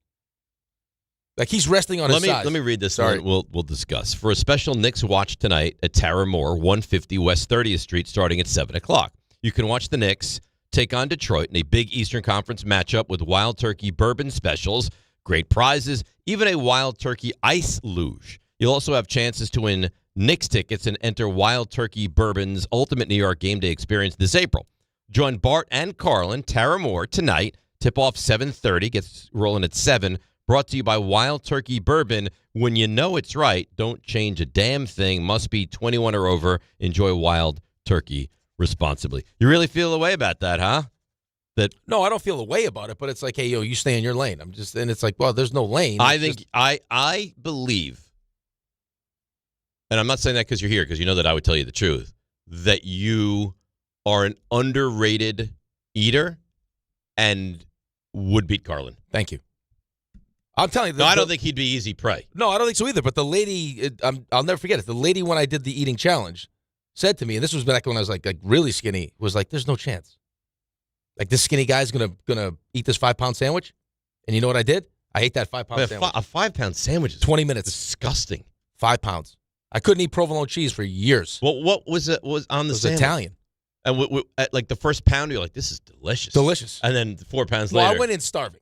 Like, he's resting on his size. Let me read this, and we'll discuss. For a special Knicks watch tonight at Tara Moore, 150 West 30th Street, starting at 7 o'clock. You can watch the Knicks take on Detroit in a big Eastern Conference matchup with Wild Turkey bourbon specials, great prizes, even a Wild Turkey ice luge. You'll also have chances to win Knicks tickets and enter Wild Turkey Bourbon's Ultimate New York Game Day experience this April. Join Bart and Carlin, Tara Moore, tonight. Tip-off 7:30, gets rolling at 7. Brought to you by Wild Turkey Bourbon. When you know it's right, don't change a damn thing. Must be 21 or over. Enjoy Wild Turkey responsibly. You really feel the way about that, huh? No, I don't feel a way about it, but it's like, hey, you stay in your lane. And it's like, well, there's no lane. I believe, and I'm not saying that because you're here, because you know that I would tell you the truth, that you are an underrated eater and would beat Carlin. Thank you. I'm telling you. I don't think he'd be easy prey. No, I don't think so either. But the lady, I'll never forget it. The lady, when I did the eating challenge, said to me, and this was back when I was like really skinny, was like, "There's no chance. Like this skinny guy's gonna eat this 5-pound sandwich." And you know what I did? I ate that 5-pound sandwich. A 5-pound sandwich is 20 minutes. Disgusting. 5 pounds. I couldn't eat provolone cheese for years. Well, what was it? Was on the It was sandwich? Italian. And at like the first pound, you're like, "This is delicious." Delicious. And then 4 pounds Well, later, I went in starving.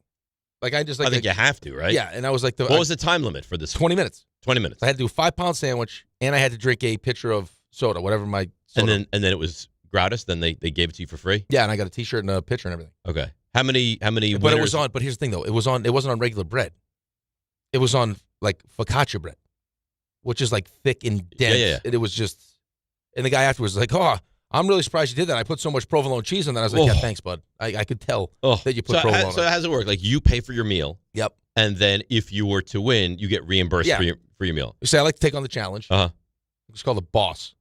Like I think you have to, right? Yeah, and I was like, what was the time limit for this? 20 minutes. 20 minutes. I had to do a 5-pound sandwich, and I had to drink a pitcher of soda, whatever my soda. And then it was gratis. Then they gave it to you for free. Yeah, and I got a T-shirt and a pitcher and everything. Okay. How many? But winners? it was on. But here's the thing, though. It wasn't on regular bread. It was on like focaccia bread, which is like thick and dense. Yeah. And it was just. And the guy afterwards was like, "Oh, I'm really surprised you did that. I put so much provolone cheese on that." I was like, "Yeah, thanks, bud. I could tell that you put provolone." So how does it work? Like you pay for your meal. Yep. And then if you were to win, you get reimbursed for your meal. You say I like to take on the challenge. It's called the boss.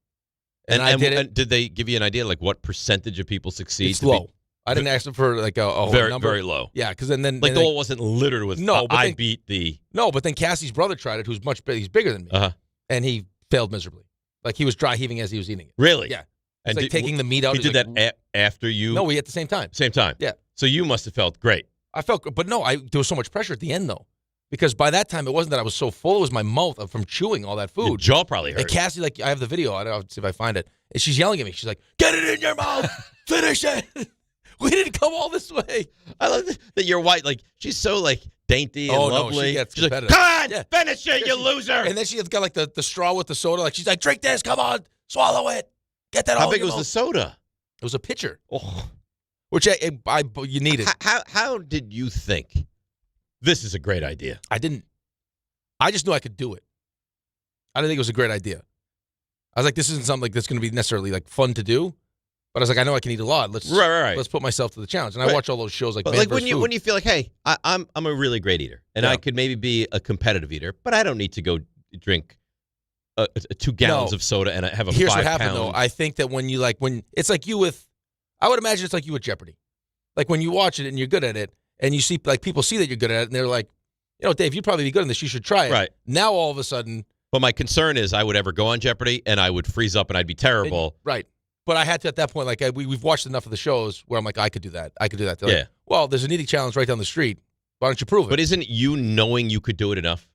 And I did it. And did they give you an idea like what percentage of people succeed? It's low. I didn't ask them for like a whole very, number. very low. Yeah, because then like the whole wasn't littered with. No, but I beat the. No, but then Cassie's brother tried it, who's much bigger. He's bigger than me, and he failed miserably. Like he was dry heaving as he was eating it. Really? Yeah. It's like taking the meat out. He did that after you. No, we at the same time. Same time. Yeah. So you must have felt great. I felt, but no, there was so much pressure at the end though. Because by that time, it wasn't that I was so full. It was my mouth from chewing all that food. Your jaw probably hurt. And Cassie, like, I have the video. I'll see if I find it. And she's yelling at me. She's like, "Get it in your mouth. Finish it. We didn't come all this way." I love that you're white. Like, she's so, like, dainty and lovely. No, she gets she's competitive. Like, come on, finish it, you loser. And then she's got, like, the straw with the soda. Like, she's like, "Drink this. Come on. Swallow it. Get that all How big in your was mouth." the soda? It was a pitcher. Oh. Which you needed. How did you think this is a great idea? I didn't. I just knew I could do it. I didn't think it was a great idea. I was like, this isn't something that's going to be necessarily like fun to do. But I was like, I know I can eat a lot. Let's put myself to the challenge. And I watch all those shows like. But Man like vs. when you feel like, hey, I'm a really great eater, and I could maybe be a competitive eater, but I don't need to go drink 2 gallons of soda and have a. Here's 5 what happened pound. though. I think that when it's like you with, I would imagine it's like you with Jeopardy. Like when you watch it and you're good at it, and you see like people see that you're good at it, and they're like, you know, Dave, you'd probably be good in this. You should try it. Right. Now, all of a sudden. But my concern is I would ever go on Jeopardy and I would freeze up and I'd be terrible. Right. But I had to, at that point, like, we've watched enough of the shows where I'm like, I could do that. I could do that. They're like, well, there's an eating challenge right down the street. Why don't you prove it? But isn't you knowing you could do it enough?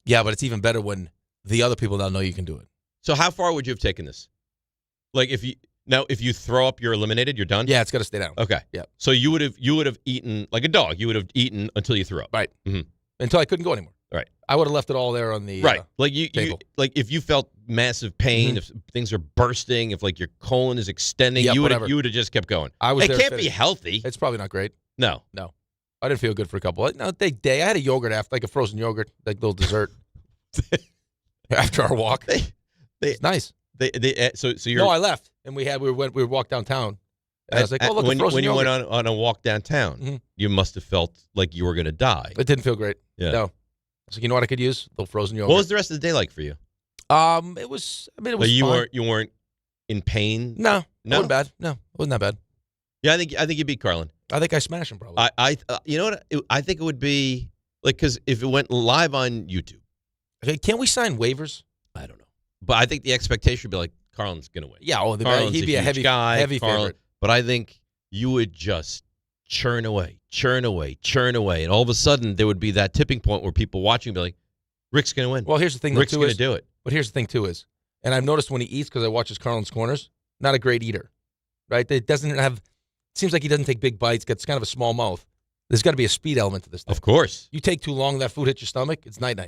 Yeah, but it's even better when the other people now know you can do it. So how far would you have taken this? Like if you throw up, you're eliminated. You're done. Yeah, it's got to stay down. Okay. Yeah. So you would have eaten like a dog. You would have eaten until you threw up. Right. Mm-hmm. Until I couldn't go anymore. Right. I would have left it all there on the like you like if you felt massive pain, if things are bursting, if like your colon is extending, you would have just kept going. It can't be healthy. It's probably not great. No. I didn't feel good for a couple. No, day. I had a yogurt after, like a frozen yogurt, like little dessert after our walk. It's nice. So you're. No, I left and we walked downtown. And I was like, oh look, when you went on a walk downtown, you must have felt like you were going to die. It didn't feel great. Yeah. No. I was like, you know what I could use? A little frozen yogurt. What was the rest of the day like for you? It was. I mean, it was. Like you weren't in pain. No, it wasn't bad. No, it wasn't that bad. Yeah, I think you beat Carlin. I think I smashed him probably. You know what? I think it would be like because if it went live on YouTube. Okay, can't we sign waivers? I don't know, but I think the expectation would be like Carlin's going to win. Yeah, he'd be a heavy guy, heavy favorite. But I think you would just churn away, and all of a sudden there would be that tipping point where people watching would be like, "Rick's going to win." Well, here's the thing. Rick's going to do it. But here's the thing too is, and I've noticed when he eats because I watch his Carlin's Corners, not a great eater, right? It doesn't have. Seems like he doesn't take big bites. Gets kind of a small mouth. There's got to be a speed element to this thing. Of course. You take too long, that food hits your stomach. It's night.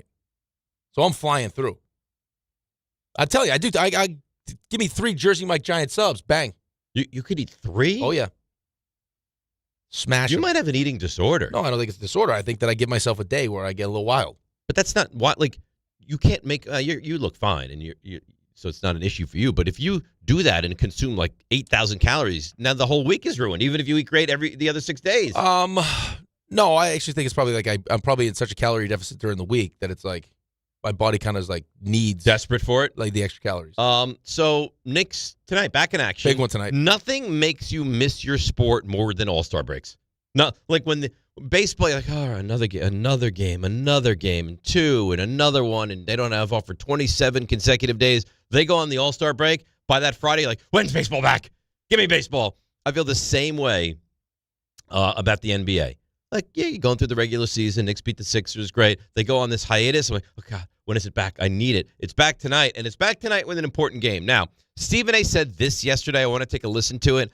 So I'm flying through. I tell you, I do. I give me 3 Jersey Mike Giant subs. Bang. You could eat 3? Oh, yeah. Smash You them. might have an eating disorder. No, I don't think it's a disorder. I think that I give myself a day where I get a little wild. But that's not what, like, you can't make, you look fine, and you so it's not an issue for you. But if you do that and consume like 8,000 calories, now the whole week is ruined, even if you eat great the other 6 days. No, I actually think it's probably like I'm probably in such a calorie deficit during the week that it's like my body kind of like needs. Desperate for it? Like the extra calories. So Knicks tonight, back in action. Big one tonight. Nothing makes you miss your sport more than All-Star breaks. Not like when the baseball, you're like, oh, another game, and 2, and another one, and they don't have off for 27 consecutive days. They go on the All-Star break. By that Friday, like, when's baseball back? Give me baseball. I feel the same way about the NBA. Like, yeah, you're going through the regular season. Knicks beat the Sixers, great. They go on this hiatus. I'm like, oh, God, when is it back? I need it. It's back tonight, and it's back tonight with an important game. Now, Stephen A. said this yesterday. I want to take a listen to it.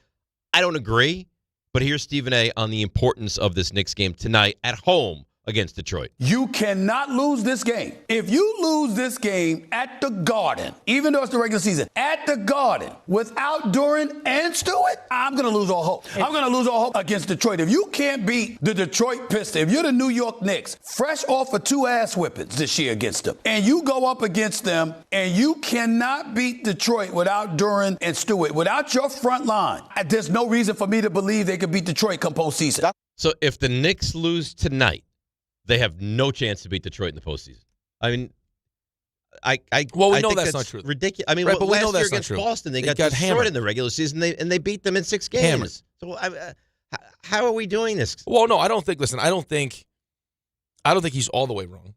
I don't agree, but here's Stephen A. on the importance of this Knicks game tonight at home against Detroit. You cannot lose this game. If you lose this game at the Garden, even though it's the regular season, at the Garden, without Duran and Stewart, I'm going to lose all hope. I'm going to lose all hope against Detroit. If you can't beat the Detroit Pistons, if you're the New York Knicks, fresh off of 2 ass whippings this year against them, and you go up against them, and you cannot beat Detroit without Duran and Stewart, without your front line, there's no reason for me to believe they could beat Detroit come postseason. So if the Knicks lose tonight, they have no chance to beat Detroit in the postseason. I mean, I know think that's not true. Ridiculous. I mean, right, but we know last that's year against not true. Boston, they got destroyed hammered in the regular season, and they beat them in 6 games. Hammered. So how are we doing this? Well, no, I don't think. Listen, I don't think he's all the way wrong.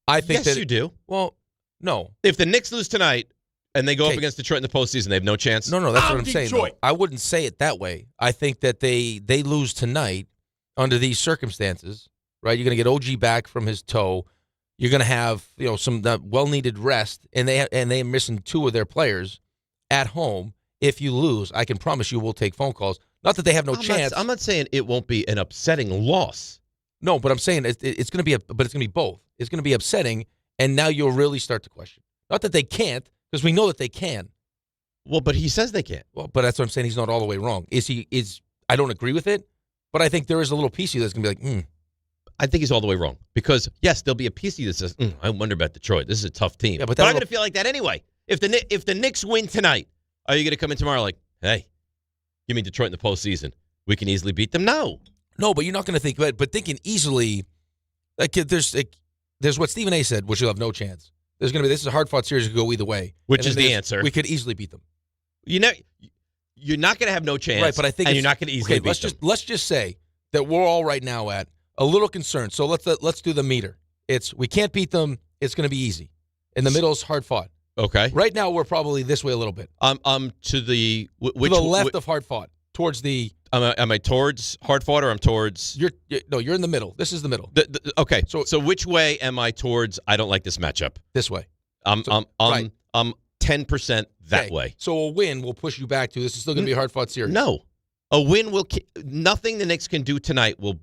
I think yes, you do. Well, no. If the Knicks lose tonight and they go up against Detroit in the postseason, they have no chance. No, that's what I'm saying. Though. I wouldn't say it that way. I think that they lose tonight under these circumstances. Right, you're going to get OG back from his toe. You're going to have some well-needed rest, and they're missing 2 of their players at home. If you lose, I can promise you we'll take phone calls. Not that they have no chance. I'm not saying it won't be an upsetting loss. No, but I'm saying it's going to be but it's going to be both. It's going to be upsetting, and now you'll really start to question. Not that they can't, because we know that they can. Well, but he says they can't. Well, but that's what I'm saying. He's not all the way wrong. I don't agree with it, but I think there is a little piece of you that's going to be like, I think he's all the way wrong because, yes, there'll be a piece of you that says, I wonder about Detroit. This is a tough team. Yeah, but I'm going to feel like that anyway. If the Knicks win tonight, are you going to come in tomorrow like, hey, give me Detroit in the postseason? We can easily beat them? No, but you're not going to think about it. But thinking easily, there's what Stephen A. said, which you'll have no chance. This is a hard-fought series that could go either way. Which is the answer. We could easily beat them. You're not going to have no chance, right? But I think you're not going to easily beat them. Let's just say that we're all right now at a little concerned. So let's do the meter. We can't beat them. It's going to be easy. In the middle is hard fought. Okay. Right now we're probably this way a little bit. To the to the left of hard fought, towards the. Am I towards hard fought or I'm towards? You're in the middle. This is the middle. Okay. So which way am I towards? I don't like this matchup. This way. I'm 10% that way. So a win will push you back to this is still going to be a hard fought series. No, a win will. Nothing the Knicks can do tonight will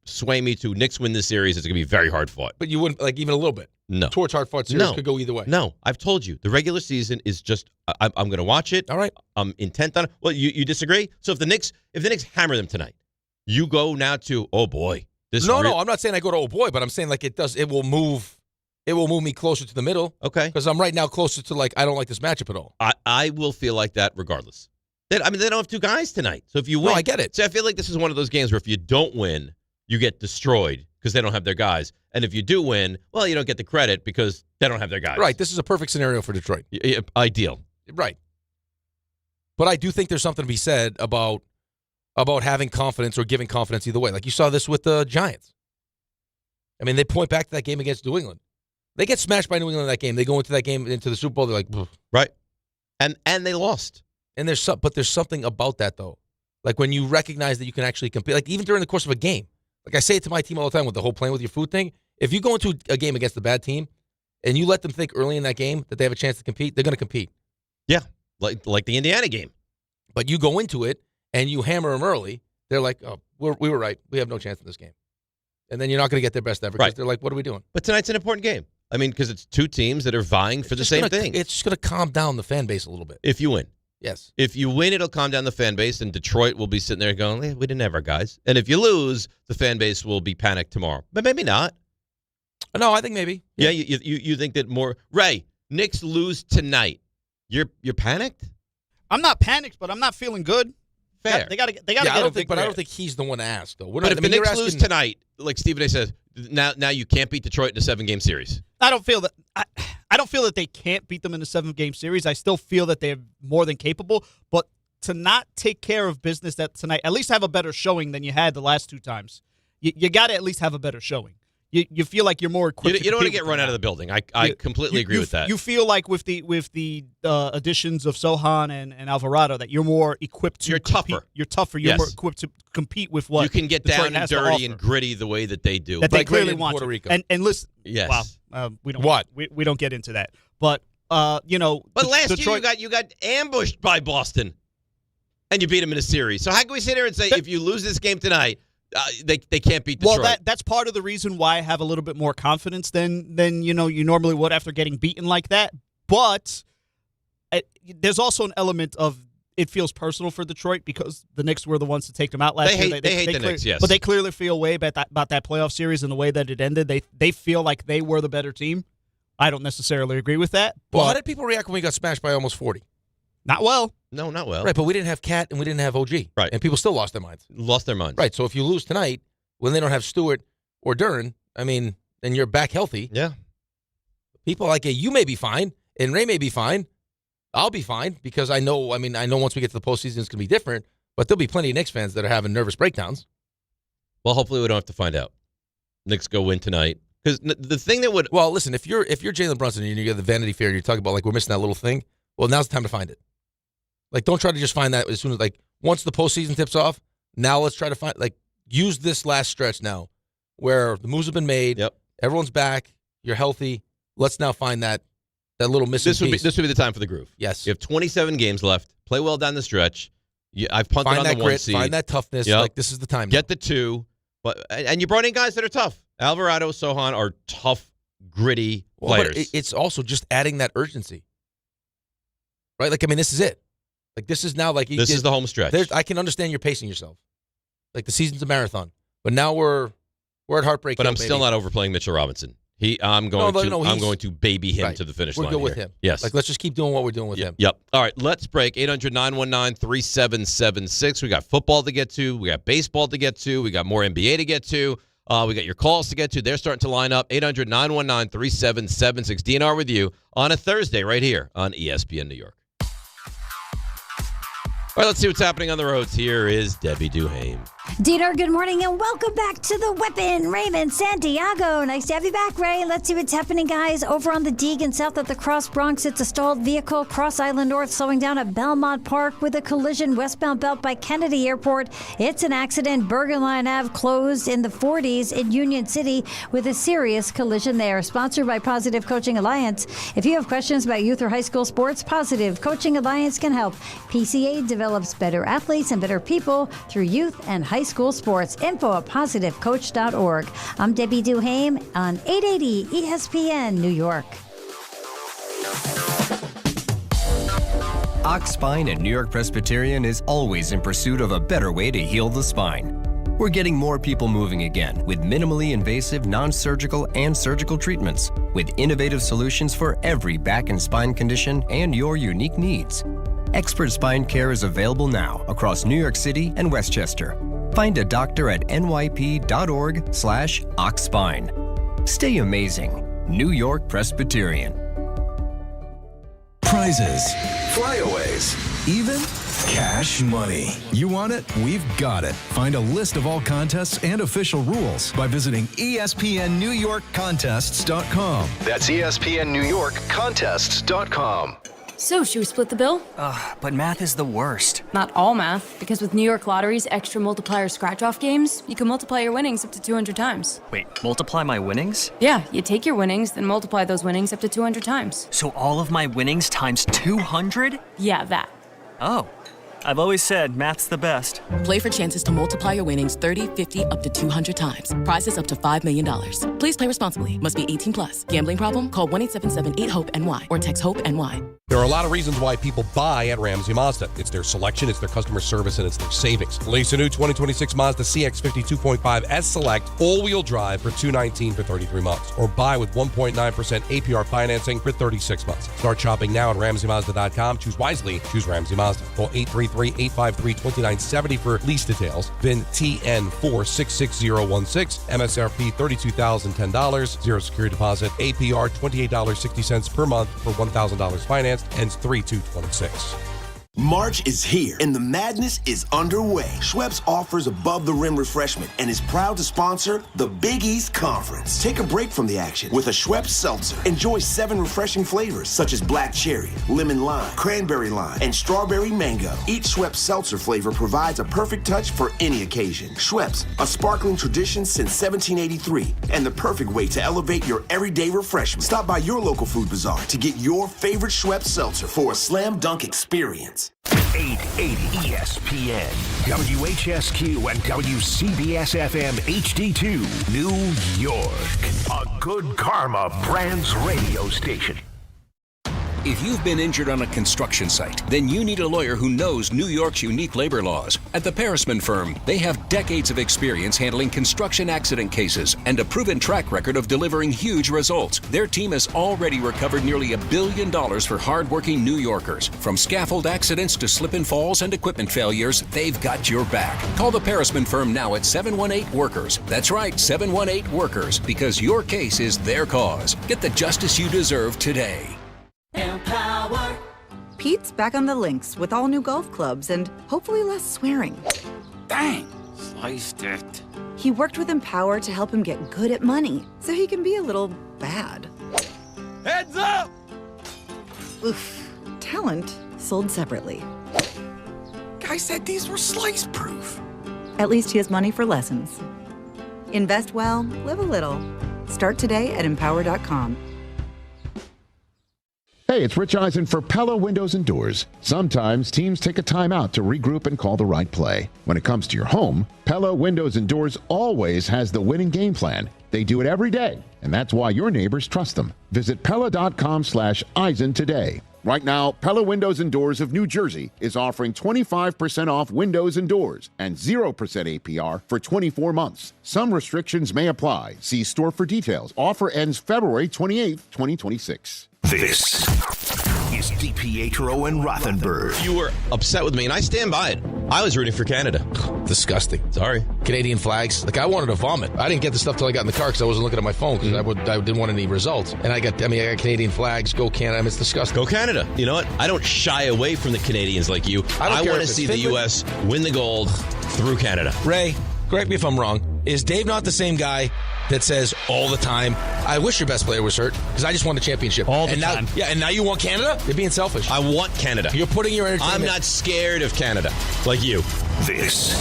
sway me to Knicks win this series. It's going to be very hard fought. But you wouldn't like even a little bit. No. Towards hard fought series could go either way. No, I've told you the regular season is just. I'm going to watch it. All right. I'm intent on it. Well, you disagree? So if the Knicks hammer them tonight, you go now to oh boy. No, I'm not saying I go to oh boy, but I'm saying like it will move. It will move me closer to the middle. Okay. Because I'm right now closer to like I don't like this matchup at all. I will feel like that regardless. They don't have 2 guys tonight. So if you win, no, I get it. So I feel like this is one of those games where if you don't win, you get destroyed because they don't have their guys. And if you do win, well, you don't get the credit because they don't have their guys. Right. This is a perfect scenario for Detroit. Ideal. Right. But I do think there's something to be said about having confidence or giving confidence either way. Like you saw this with the Giants. I mean, they point back to that game against New England. They get smashed by New England in that game. They go into that game, into the Super Bowl, they're like, "Pfft." Right. And they lost. And there's something about that, though. Like when you recognize that you can actually compete, like even during the course of a game. Like I say it to my team all the time with the whole playing with your food thing. If you go into a game against a bad team and you let them think early in that game that they have a chance to compete, they're going to compete. Yeah, like the Indiana game. But you go into it and you hammer them early, they're like, oh, we were right. We have no chance in this game. And then you're not going to get their best effort because they're like, what are we doing? But tonight's an important game. I mean, because it's 2 teams that are vying for the same thing. It's just going to calm down the fan base a little bit. If you win. Yes. If you win, it'll calm down the fan base, and Detroit will be sitting there going, we didn't have our guys. And if you lose, the fan base will be panicked tomorrow. But maybe not. No, I think maybe. Yeah, you think that more. Ray, Knicks lose tonight. You're panicked? I'm not panicked, but I'm not feeling good. Fair. They got to get I don't a think he's the one to ask, though. But if the Knicks lose tonight, like Stephen A. says, now you can't beat Detroit in a 7-game series. I don't feel that. I don't feel that they can't beat them in a 7-game series. I still feel that they're more than capable. But to not take care of business that tonight, at least have a better showing than you had the last 2 times. You got to at least have a better showing. You feel like you're more equipped. You don't want to get run out of the building. I completely agree with that. You feel like with the additions of Sohan and Alvarado that you're more equipped to. You're compete. tougher. You're tougher. You're more equipped to compete with what you can get Detroit down and dirty and gritty the way that they do. That they clearly want Puerto to. Rico. And listen. Yes. Well, we don't. What? We don't get into that. But But last Detroit, year you got ambushed by Boston, and you beat them in a series. So how can we sit here and say if you lose this game tonight? They can't beat Detroit. Well, that's part of the reason why I have a little bit more confidence than you normally would after getting beaten like that. But there's also an element of it feels personal for Detroit because the Knicks were the ones to take them out last year. They hate the Knicks, yes. But they clearly feel way about that playoff series and the way that it ended. They feel like they were the better team. I don't necessarily agree with that. Well, how did people react when we got smashed by almost 40? Not well. No, not well. Right, but we didn't have Cat and we didn't have OG. Right. And people still lost their minds. Right, so if you lose tonight, when they don't have Stewart or Duren, then you're back healthy. Yeah. People like you may be fine, and Ray may be fine. I'll be fine because I know once we get to the postseason it's going to be different, but there'll be plenty of Knicks fans that are having nervous breakdowns. Well, hopefully we don't have to find out. Knicks go win tonight. Because the thing that would... Well, listen, if you're Jalen Brunson and you get the Vanity Fair and you're talking about, we're missing that little thing, well, now's the time to find it. Don't try to just find that as soon as, once the postseason tips off, now let's try to find, use this last stretch now where the moves have been made, everyone's back, you're healthy. Let's now find that little missing piece. This would be the time for the groove. Yes. You have 27 games left. Play well down the stretch. I've punted on the 1 seed. Find that toughness. This is the time. Get the 2. And you brought in guys that are tough. Alvarado, Sohan are tough, gritty players. But it's also just adding that urgency. Right? This is it. This is now this is the home stretch. I can understand you're pacing yourself. The season's a marathon. But now we're at heartbreak. But I'm still not overplaying Mitchell Robinson. I'm going to baby him to the finish line. We're good with him. Yes. Let's just keep doing what we're doing with him. Yep. All right, let's break. 800-919-3776. We got football to get to. We got baseball to get to. We got more NBA to get to. We got your calls to get to. They're starting to line up. 800-919-3776. DNR with you on a Thursday right here on ESPN New York. All right, let's see what's happening on the roads. Here is Debbie Duhame. Dieter, good morning and welcome back to the Weapon. Raymond Santiago. Nice to have you back, Ray. Let's see what's happening, guys. Over on the Deegan south of the Cross Bronx, it's a stalled vehicle. Cross Island North slowing down at Belmont Park with a collision westbound belt by Kennedy Airport. It's an accident. Bergen Line Ave closed in the 40s in Union City with a serious collision there. Sponsored by Positive Coaching Alliance. If you have questions about youth or high school sports, Positive Coaching Alliance can help. PCA develops better athletes and better people through youth and high school sports. Info at positivecoach.org. I'm Debbie Duhame on 880 ESPN New York. Ox Spine at New York Presbyterian is always in pursuit of a better way to heal the spine. We're getting more people moving again with minimally invasive, non-surgical, and surgical treatments with innovative solutions for every back and spine condition and your unique needs. Expert spine care is available now across New York City and Westchester. Find a doctor at nyp.org/oxspine. Stay amazing. New York Presbyterian. Prizes, flyaways, even cash money. You want it? We've got it. Find a list of all contests and official rules by visiting ESPNNewYorkContests.com. That's ESPNNewYorkContests.com. So, should we split the bill? But math is the worst. Not all math, because with New York Lottery's extra multiplier scratch-off games, you can multiply your winnings up to 200 times. Wait, multiply my winnings? Yeah, you take your winnings, then multiply those winnings up to 200 times. So all of my winnings times 200? Yeah, that. Oh. I've always said math's the best. Play for chances to multiply your winnings 30, 50, up to 200 times. Prizes up to $5 million. Please play responsibly. Must be 18 plus. Gambling problem? Call 1-877-8-HOPE-NY or text HOPE-NY. There are a lot of reasons why people buy at Ramsey Mazda. It's their selection, it's their customer service, and it's their savings. Lease a new 2026 Mazda CX-50 2.5 S Select all-wheel drive for $219 for 33 months. Or buy with 1.9% APR financing for 36 months. Start shopping now at RamseyMazda.com. Choose wisely. Choose Ramsey Mazda. Call 833-853-2970 for lease details. VIN TN466016. MSRP $32,010. Zero security deposit. APR $28.60 per month for $1,000 finance. Ends 3/2/26. March is here and the madness is underway. Schweppes offers above-the-rim refreshment and is proud to sponsor the Big East Conference. Take a break from the action with a Schweppes seltzer. Enjoy 7 refreshing flavors such as black cherry, lemon lime, cranberry lime, and strawberry mango. Each Schweppes seltzer flavor provides a perfect touch for any occasion. Schweppes, a sparkling tradition since 1783 and the perfect way to elevate your everyday refreshment. Stop by your local food bazaar to get your favorite Schweppes seltzer for a slam dunk experience. 880 ESPN, WHSQ, and WCBS-FM HD2, New York. A Good Karma Brands radio station. If you've been injured on a construction site, then you need a lawyer who knows New York's unique labor laws. At the Parisman Firm, they have decades of experience handling construction accident cases and a proven track record of delivering huge results. Their team has already recovered nearly $1 billion for hardworking New Yorkers. From scaffold accidents to slip and falls and equipment failures, they've got your back. Call the Parisman Firm now at 718-WORKERS. That's right, 718-WORKERS, because your case is their cause. Get the justice you deserve today. Empower. Pete's back on the links with all new golf clubs and hopefully less swearing. Dang, sliced it. He worked with Empower to help him get good at money so he can be a little bad. Heads up! Oof. Talent sold separately. Guy said these were slice proof. At least he has money for lessons. Invest well, live a little. Start today at empower.com. Hey, it's Rich Eisen for Pella Windows and Doors. Sometimes teams take a time out to regroup and call the right play. When it comes to your home, Pella Windows and Doors always has the winning game plan. They do it every day, and that's why your neighbors trust them. Visit Pella.com/Eisen today. Right now, Pella Windows and Doors of New Jersey is offering 25% off windows and doors and 0% APR for 24 months. Some restrictions may apply. See store for details. Offer ends February 28th, 2026. This is DiPietro and Rothenberg. You were upset with me, and I stand by it. I was rooting for Canada. Disgusting. Sorry. Canadian flags. Like, I wanted to vomit. I didn't get the stuff till I got in the car because I wasn't looking at my phone because I didn't want any results. And I got Canadian flags. Go Canada. I mean, it's disgusting. Go Canada. You know what? I don't shy away from the Canadians like you. I want to see the U.S. win the gold through Canada. Ray, correct me if I'm wrong. Is Dave not the same guy that says all the time, I wish your best player was hurt because I just won a championship? All the time. Yeah, and now you want Canada? You're being selfish. I want Canada. You're putting your energy. I'm not scared of Canada like you. This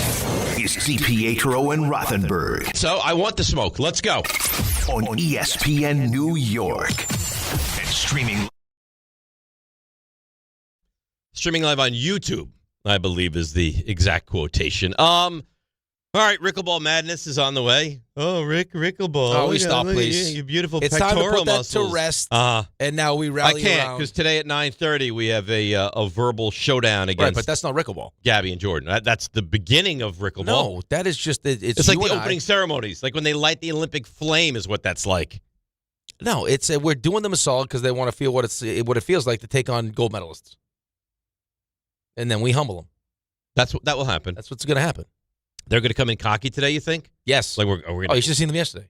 is DiPietro and Rothenberg. So I want the smoke. Let's go. On ESPN New York. And streaming live on YouTube, I believe is the exact quotation. All right, Rickleball Madness is on the way. Oh, Rickleball. Oh, stop, please. Your beautiful it's pectoral time to put that muscles. to rest, and now we rally I can't, around. because today at 9:30 we have a verbal showdown against Right, but that's not Rickleball. Gabby and Jordan. That's the beginning of Rickleball. No, that is just... It's like the opening ceremonies. Like when they light the Olympic flame is what that's like. No, it's we're doing them a solid because they want to feel what it feels like to take on gold medalists. And then we humble them. That will happen. That's what's going to happen. They're going to come in cocky today, you think? Yes. Like we're gonna... Oh, you should have seen them yesterday.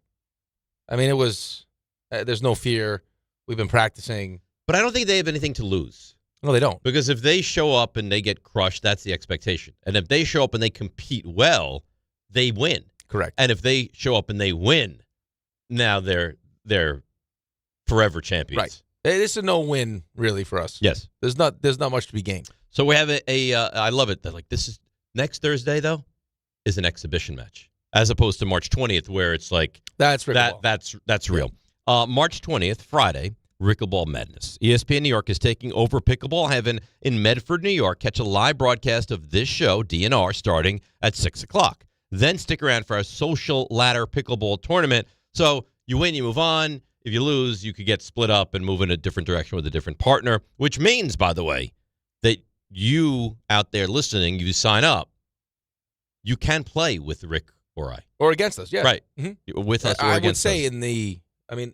I mean, it was... there's no fear. We've been practicing. But I don't think they have anything to lose. No, they don't. Because if they show up and they get crushed, that's the expectation. And if they show up and they compete well, they win. Correct. And if they show up and they win, now they're forever champions. Right. It's a no-win, really, for us. Yes. There's not much to be gained. So we have I love it. Like, this is next Thursday, though, is an exhibition match, as opposed to March 20th, where it's like that's Rickleball. That's real. March 20th, Friday, Rickleball Madness. ESPN New York is taking over pickleball heaven in Medford, New York. Catch a live broadcast of this show, DNR, starting at 6 o'clock. Then stick around for our social ladder pickleball tournament. So you win, you move on. if you lose, you could get split up and move in a different direction with a different partner, which means, by the way, that you out there listening, you sign up, you can play with Rick or I. Or against us, yeah. Right. Mm-hmm. With us or I against would say us.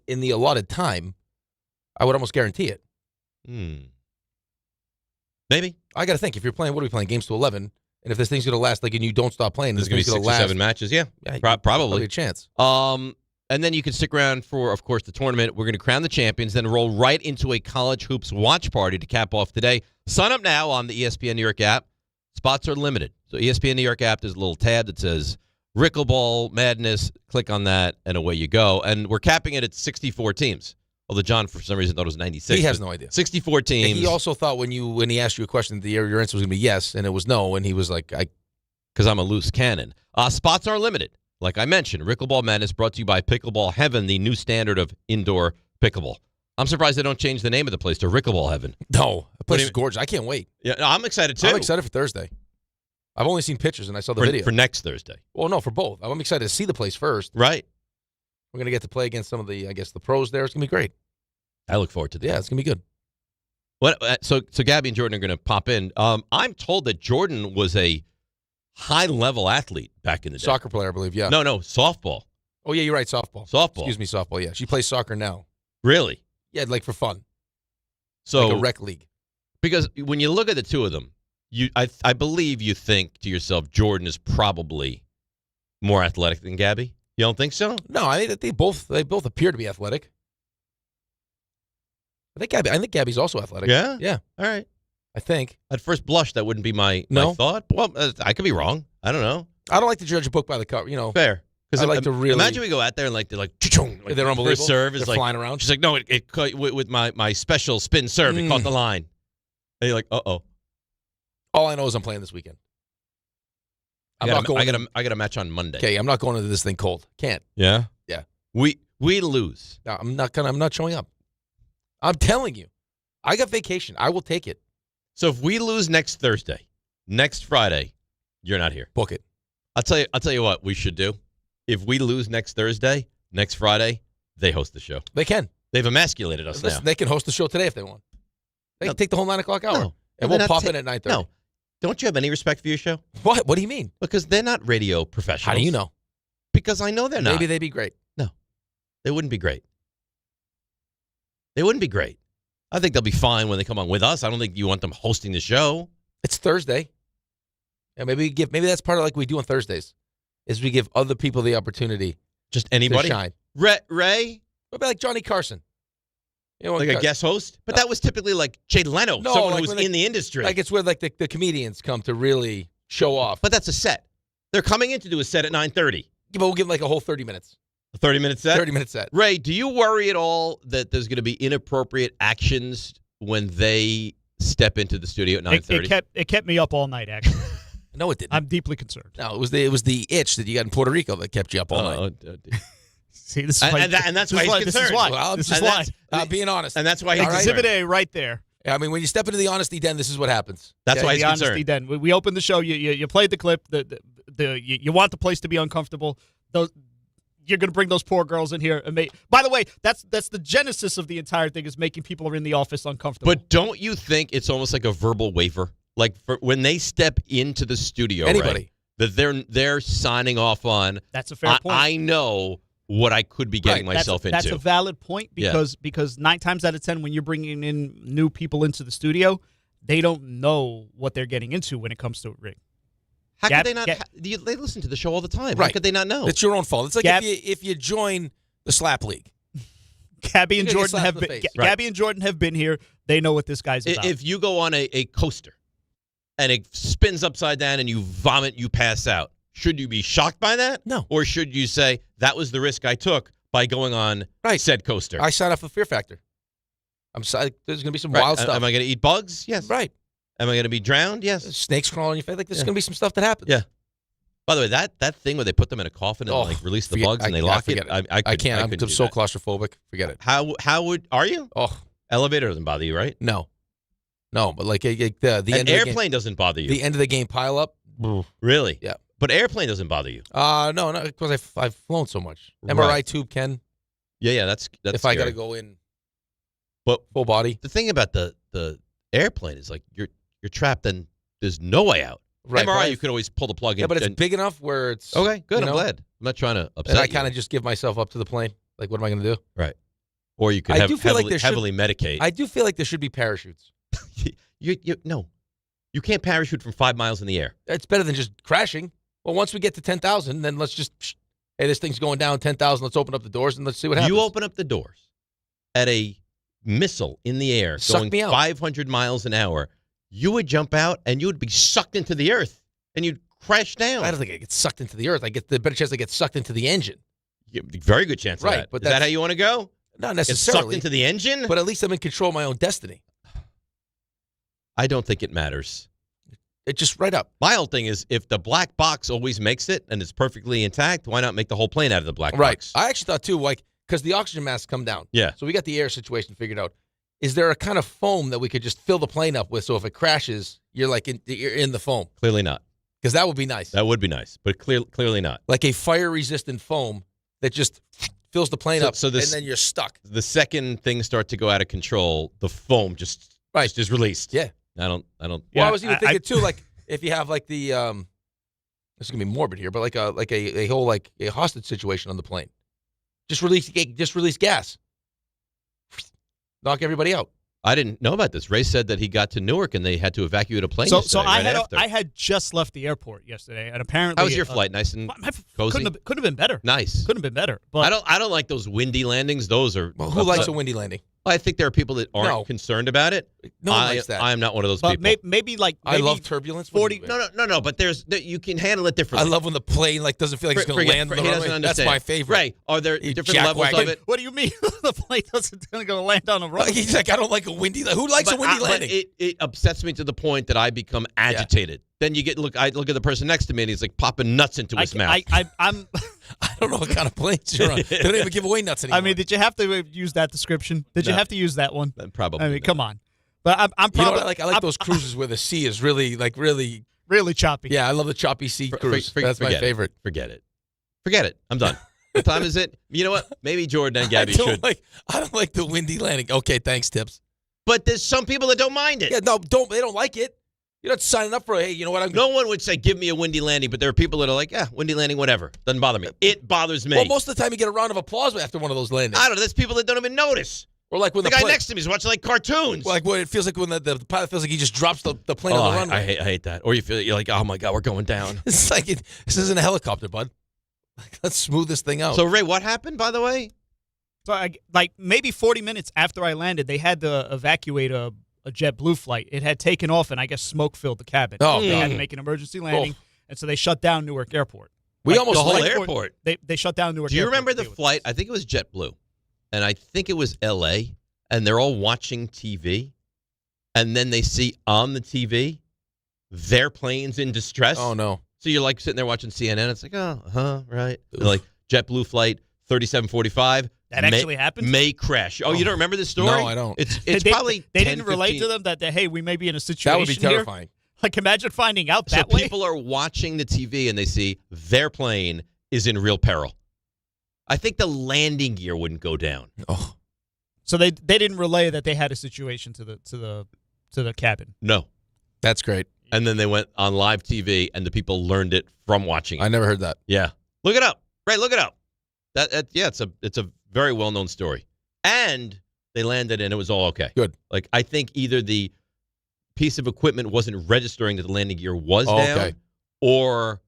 in the allotted time, I would almost guarantee it. Maybe. I got to think, if you're playing, what are we playing? Games to 11. And if this thing's going to last, like, and you don't stop playing, There's going to be 6 or 7 matches. Yeah, probably. Probably a chance. And then you can stick around for, of course, the tournament. We're going to crown the champions, then roll right into a college hoops watch party to cap off today. Sign up now on the ESPN New York app. Spots are limited. So ESPN New York app, there's a little tab that says Rickleball Madness. Click on that, and away you go. And we're capping it at 64 teams. Although John, for some reason, thought it was 96. He has no idea. 64 teams. And he also thought when he asked you a question, your answer was going to be yes, and it was no, and he was like, because I'm a loose cannon. Spots are limited. Like I mentioned, Rickleball Madness brought to you by Pickleball Heaven, the new standard of indoor pickleball. I'm surprised they don't change the name of the place to Rickleball Heaven. No, the place is gorgeous. I can't wait. Yeah, no, I'm excited too. I'm excited for Thursday. I've only seen pictures, and I saw the video. For next Thursday. Well, no, for both. I'm excited to see the place first. Right. We're going to get to play against some of the, the pros there. It's going to be great. I look forward to that. Yeah, it's going to be good. What? So Gabby and Jordan are going to pop in. I'm told that Jordan was a high-level athlete back in the day. Soccer player, I believe, yeah. No, softball. Oh, yeah, you're right, softball. Excuse me, softball, yeah. She plays soccer now. Really? Yeah, like for fun. So like a rec league. Because when you look at the two of them, I believe you think to yourself, Jordan is probably more athletic than Gabby. You don't think so? No, I think they both appear to be athletic. I think Gabby's also athletic. Yeah? Yeah. All right. I think. At first blush, that wouldn't be my thought. Well, I could be wrong. I don't know. I don't like to judge a book by the cover, Fair. Because I like to really... Imagine we go out there and they're unbelievable. First serve is they're like... flying around. She's like, no, it caught, with my special spin serve, it caught the line. And you're like, uh-oh. All I know is I'm playing this weekend. I got a match on Monday. Okay, I'm not going into this thing cold. Can't. Yeah? Yeah. We lose. No, I'm not showing up. I'm telling you. I got vacation. I will take it. So if we lose next Thursday, next Friday, you're not here. Book it. I'll tell you what we should do. If we lose next Thursday, next Friday, they host the show. They can. They've emasculated us now. They can host the show today if they want. They can take the whole 9 o'clock hour. No. And we'll pop in at 9:30. No. Don't you have any respect for your show? What? What do you mean? Because they're not radio professionals. How do you know? Because I know they're not. Maybe they'd be great. No. They wouldn't be great. They wouldn't be great. I think they'll be fine when they come on with us. I don't think you want them hosting the show. It's Thursday. And maybe that's part of like we do on Thursdays, is we give other people the opportunity. Just anybody? To shine. Ray? What about like Johnny Carson? Like a guest host? But that was typically like Jay Leno, someone who was in the industry. Like it's where like the comedians come to really show off. But that's a set. They're coming in to do a set at 9:30. Yeah, but we'll give them like a whole 30 minutes. A 30-minute set? 30-minute set. Ray, do you worry at all that there's going to be inappropriate actions when they step into the studio at 9:30? It kept me up all night, actually. No, it didn't. I'm deeply concerned. No, it was the itch that you got in Puerto Rico that kept you up all night. See, this is why, and that's why he's concerned. This is why. Well, this is why. Being honest. And that's why he's Exhibit concerned. A right there. Yeah, I mean, when you step into the honesty den, this is what happens. That's why he's the concerned. Honesty den. We opened the show. You played the clip. You want the place to be uncomfortable. You're going to bring those poor girls in here and make. By the way, that's the genesis of the entire thing, is making people in the office uncomfortable. But don't you think it's almost like a verbal waiver? Like when they step into the studio, anybody right, that they're signing off on. That's a fair point. I know what I could be getting myself into. That's a valid point because 9 times out of 10, when you're bringing in new people into the studio, they don't know what they're getting into when it comes to a rig. How could they not? They listen to the show all the time. Right. How could they not know? It's your own fault. It's like if you join the slap league. Gabby and Jordan have been. Gabby and Jordan have been here. They know what this guy's about. If you go on a coaster and it spins upside down and you vomit, you pass out. Should you be shocked by that? No. Or should you say, that was the risk I took by going on said coaster? I signed up for Fear Factor. There's going to be some wild stuff. Am I going to eat bugs? Yes. Right. Am I going to be drowned? Yes. Snakes crawling on your face? Like, there's going to be some stuff that happens. Yeah. By the way, that thing where they put them in a coffin and release the bugs and they lock it, I can't. I'm so claustrophobic. Forget it. How are you? Oh. Elevator doesn't bother you, right? No, but like the end of the airplane doesn't bother you. The end of the game pile up. Really? Yeah. But airplane doesn't bother you. No, because I've flown so much. MRI tube can. Yeah, that's if scary. I got to go in but full body. The thing about the airplane is like you're trapped, and there's no way out. Right, MRI, right. you could always pull the plug in. Yeah, but it's big enough where it's okay. Good, you I'm know? glad. I'm not trying to upset And I you. kind of just give myself up to the plane. Like, what am I going to do? Right. Or you could heavily medicate. I do feel like there should be parachutes. No. You can't parachute from 5 miles in the air. It's better than just crashing. Well, once we get to 10,000, then let's just, hey, this thing's going down 10,000. Let's open up the doors and let's see what happens. You open up the doors at a missile in the air going 500 miles an hour, you would jump out and you would be sucked into the earth and you'd crash down. I don't think I get sucked into the earth. I get the better chance I get sucked into the engine. Very good chance of right, that. But is that how you want to go? Not Get necessarily. sucked into the engine? But at least I'm in control of my own destiny. I don't think it matters. It just right up. My whole thing is if the black box always makes it and it's perfectly intact, why not make the whole plane out of the black box? I actually thought, too, like, because the oxygen masks come down. Yeah. So we got the air situation figured out. Is there a kind of foam that we could just fill the plane up with so if it crashes, you're in the foam? Clearly not. Because that would be nice. That would be nice, but clearly not. Like a fire-resistant foam that just fills the plane up, and then you're stuck. The second things start to go out of control, the foam just is released. Yeah. I don't. Well, I was even thinking too, like if you have like the this is gonna be morbid here, but like a whole like a hostage situation on the plane, just release gas, knock everybody out. I didn't know about this. Ray said that he got to Newark and they had to evacuate a plane. So yesterday, I had just left the airport yesterday, and apparently how was your flight? Nice and cozy. Couldn't have been better. Nice. Couldn't have been better. But I don't like those windy landings. Those are who likes a windy landing? I think there are people that aren't concerned about it. No one likes that. I am not one of those but people. Maybe I love turbulence. 40. No. But you can handle it differently. I love when the plane doesn't feel like it's going to land on the he doesn't runway. understand. That's my favorite. Right? Are there different levels of it? What do you mean the plane doesn't going to land on the runway? He's like, I don't like a windy. Who likes a windy landing? It upsets me to the point that I become agitated. Then you I look at the person next to me and he's like popping nuts into his mouth. I don't know what kind of planes you're on. They don't even give away nuts anymore. I mean, did you have to use that description? Did you have to use that one? Probably. I mean, come on. But I'm probably. You know what I like those cruises where the sea is really choppy. Yeah, I love the choppy sea cruise. That's my favorite. Forget it. I'm done. What time is it? You know what? Maybe Jordan and Gabby should. I don't like the windy landing. Okay, thanks, Tips. But there's some people that don't mind it. Yeah, they don't like it. You're not signing up for, hey, you know what? No one would say, give me a windy landing, but there are people that are like, yeah, windy landing, whatever. Doesn't bother me. It bothers me. Well, most of the time you get a round of applause after one of those landings. I don't know. There's people that don't even notice. Or like when the guy next to me is watching like cartoons. Like what it feels like when the pilot feels like he just drops the plane on the runway. I hate that. Or you're like, oh my God, we're going down. It's like this isn't a helicopter, bud. Let's smooth this thing out. So Ray, what happened, by the way? So maybe 40 minutes after I landed, they had to evacuate a JetBlue flight. It had taken off, and I guess smoke filled the cabin. They had to make an emergency landing, and so they shut down Newark Airport. The whole airport. They shut down Newark. Do you Airport remember the flight? I think it was JetBlue, and I think it was L.A. And they're all watching TV, and then they see on the TV their plane's in distress. Oh no! So you're like sitting there watching CNN. It's like, right? Like JetBlue flight 3745. That actually happened? May crash. Oh, you don't remember this story? No, I don't. It's probably they 10, didn't relate 15. to them that hey, we may be in a situation. That would be terrifying. Here. Like imagine finding out that way. So people are watching the TV and they see their plane is in real peril. I think the landing gear wouldn't go down. Oh, so they didn't relay that they had a situation to the cabin. No, that's great. And then they went on live TV and the people learned it from watching it. I never heard that. Yeah, look it up. Right, look it up. It's a very well-known story. And they landed and it was all okay. Good. Like, I think either the piece of equipment wasn't registering that the landing gear was down, or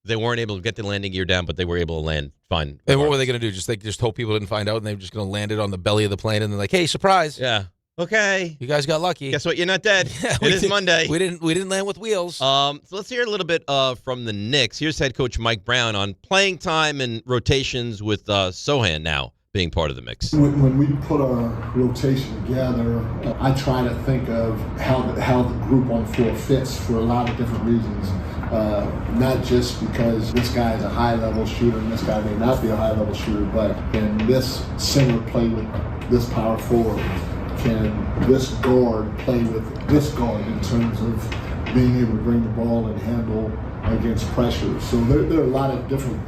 they weren't able to get the landing gear down, but they were able to land fine. And what were they going to do? Just hope people didn't find out and they were just going to land it on the belly of the plane and they're like, hey, surprise. Yeah. Okay. You guys got lucky. Guess what? You're not dead. Yeah, it is Monday. We didn't land with wheels. So let's hear a little bit from the Knicks. Here's head coach Mike Brown on playing time and rotations with Sohan now being part of the mix. When we put our rotation together, I try to think of how the group on the floor fits for a lot of different reasons. Not just because this guy is a high-level shooter and this guy may not be a high-level shooter, but can this center play with this power forward? Can this guard play with this guard in terms of being able to bring the ball and handle against pressure? So there are a lot of different,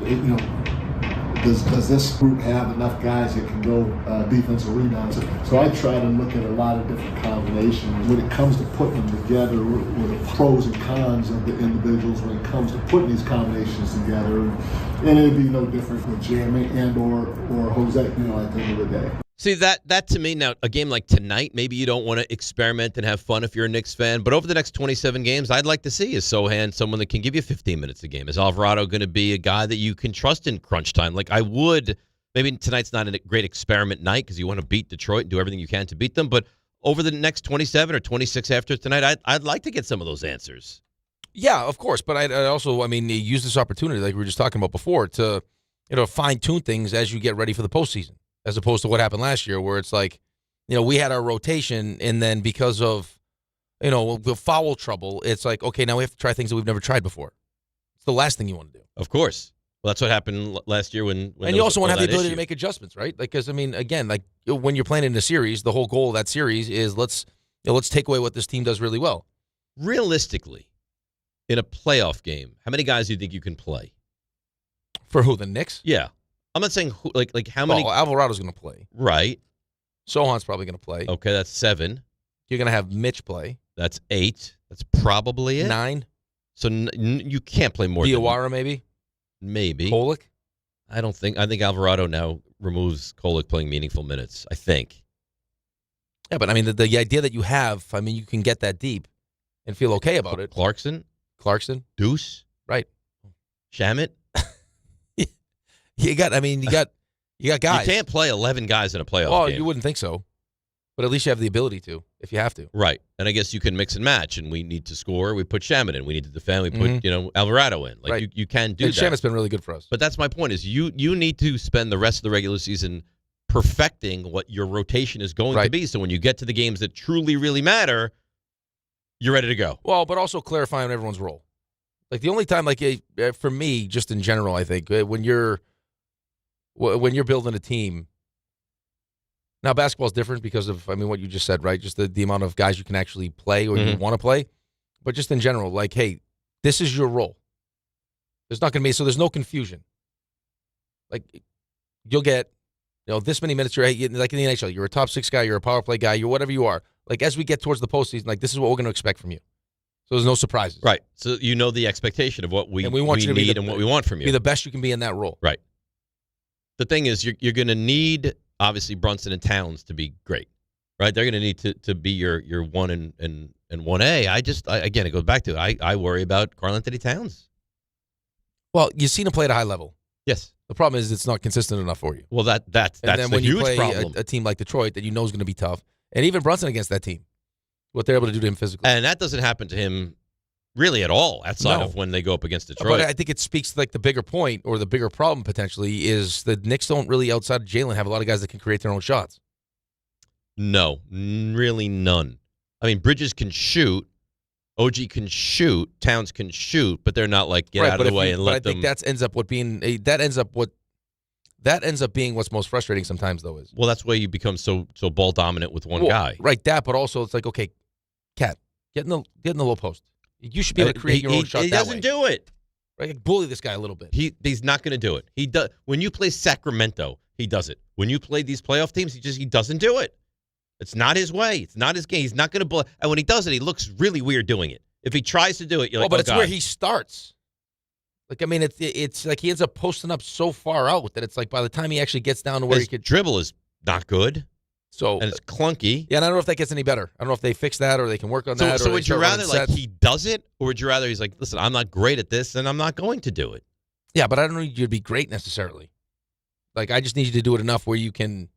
does this group have enough guys that can go defensive rebounds? So I try to look at a lot of different combinations. When it comes to putting them together, with the pros and cons of the individuals, when it comes to putting these combinations together, and it'd be no different with Jeremy and or Jose, at the end of the day. See, that to me, now, a game like tonight, maybe you don't want to experiment and have fun if you're a Knicks fan, but over the next 27 games, I'd like to see is Sohan someone that can give you 15 minutes a game? Is Alvarado going to be a guy that you can trust in crunch time? Like I would, maybe tonight's not a great experiment night because you want to beat Detroit and do everything you can to beat them, but over the next 27 or 26 after tonight, I'd like to get some of those answers. Yeah, of course, but I also, use this opportunity, like we were just talking about before, to fine-tune things as you get ready for the postseason. As opposed to what happened last year where it's like, we had our rotation and then because of, the foul trouble, it's like, okay, now we have to try things that we've never tried before. It's the last thing you want to do. Of course. Well, that's what happened last year when and you also want to have the ability to make adjustments, right? Like, because, again, like when you're playing in a series, the whole goal of that series is let's take away what this team does really well. Realistically, in a playoff game, how many guys do you think you can play? For who, the Knicks? Yeah. I'm not saying who, like how many. Well, Alvarado's going to play. Right. Sohan's probably going to play. Okay, that's 7. You're going to have Mitch play. That's 8. That's probably it. 9. So you can't play more. Diawara maybe. Maybe. Kolek? I think Alvarado now removes Kolek playing meaningful minutes. I think. Yeah, but the idea that you have, you can get that deep and feel okay about it. Clarkson. Deuce. Right. Shamet. You got guys. You can't play 11 guys in a playoff game. Well, you wouldn't think so. But at least you have the ability to, if you have to. Right. And I guess you can mix and match. And we need to score. We put Shamet in. We need to defend. We put, Alvarado in. Like, right. you can do and that. Shamet's been really good for us. But that's my point is you need to spend the rest of the regular season perfecting what your rotation is going to be. So when you get to the games that truly, really matter, you're ready to go. Well, but also clarifying everyone's role. Like the only time, for me, just in general, I think, when you're building a team. Now, basketball is different because of, what you just said, right? Just the amount of guys you can actually play or you want to play. But just in general, like, hey, this is your role. There's not going to be, so there's no confusion. Like, you'll get, this many minutes. You're like in the NHL, you're a top 6 guy, you're a power play guy, you're whatever you are. Like, as we get towards the postseason, like, this is what we're going to expect from you. So there's no surprises. Right. So the expectation of what we need and what we want from you. Be the best you can be in that role. Right. The thing is, you're going to need, obviously, Brunson and Towns to be great, right? They're going to need to be your 1 and 1A. Again, it goes back to I worry about Karl-Anthony Towns. Well, you've seen him play at a high level. Yes. The problem is it's not consistent enough for you. Well, that's and then the when huge you play problem. A team like Detroit that you know is going to be tough, and even Brunson against that team, what they're able to do to him physically. And that doesn't happen to him really at all outside of when they go up against Detroit. But I think it speaks to the bigger point or the bigger problem potentially is the Knicks don't really, outside of Jalen, have a lot of guys that can create their own shots. No, really none. Bridges can shoot. OG can shoot. Towns can shoot, but they're not like get out of the way and let them. I think that ends up being what's most frustrating sometimes, though. Is well, that's why you become so ball dominant with one guy. Right, that. But also, it's like, okay, Cat, get in the low post. You should be able to create your own shot. He that doesn't way. do it. Right, bully this guy a little bit. He's not going to do it. He does when you play Sacramento. He does it. When you play these playoff teams, he doesn't do it. It's not his way. It's not his game. He's not going to bully. And when he does it, he looks really weird doing it. If he tries to do it, you're like, but it's God. where he starts. Like, it's like he ends up posting up so far out with it. It's like by the time he actually gets down to where his he could dribble is not good. So and it's clunky. Yeah, and I don't know if that gets any better. I don't know if they fix that or they can work on that. So would you rather he does it, or would you rather he's like, listen, I'm not great at this, and I'm not going to do it? Yeah, but I don't need you to be great necessarily. Like, I just need you to do it enough where you can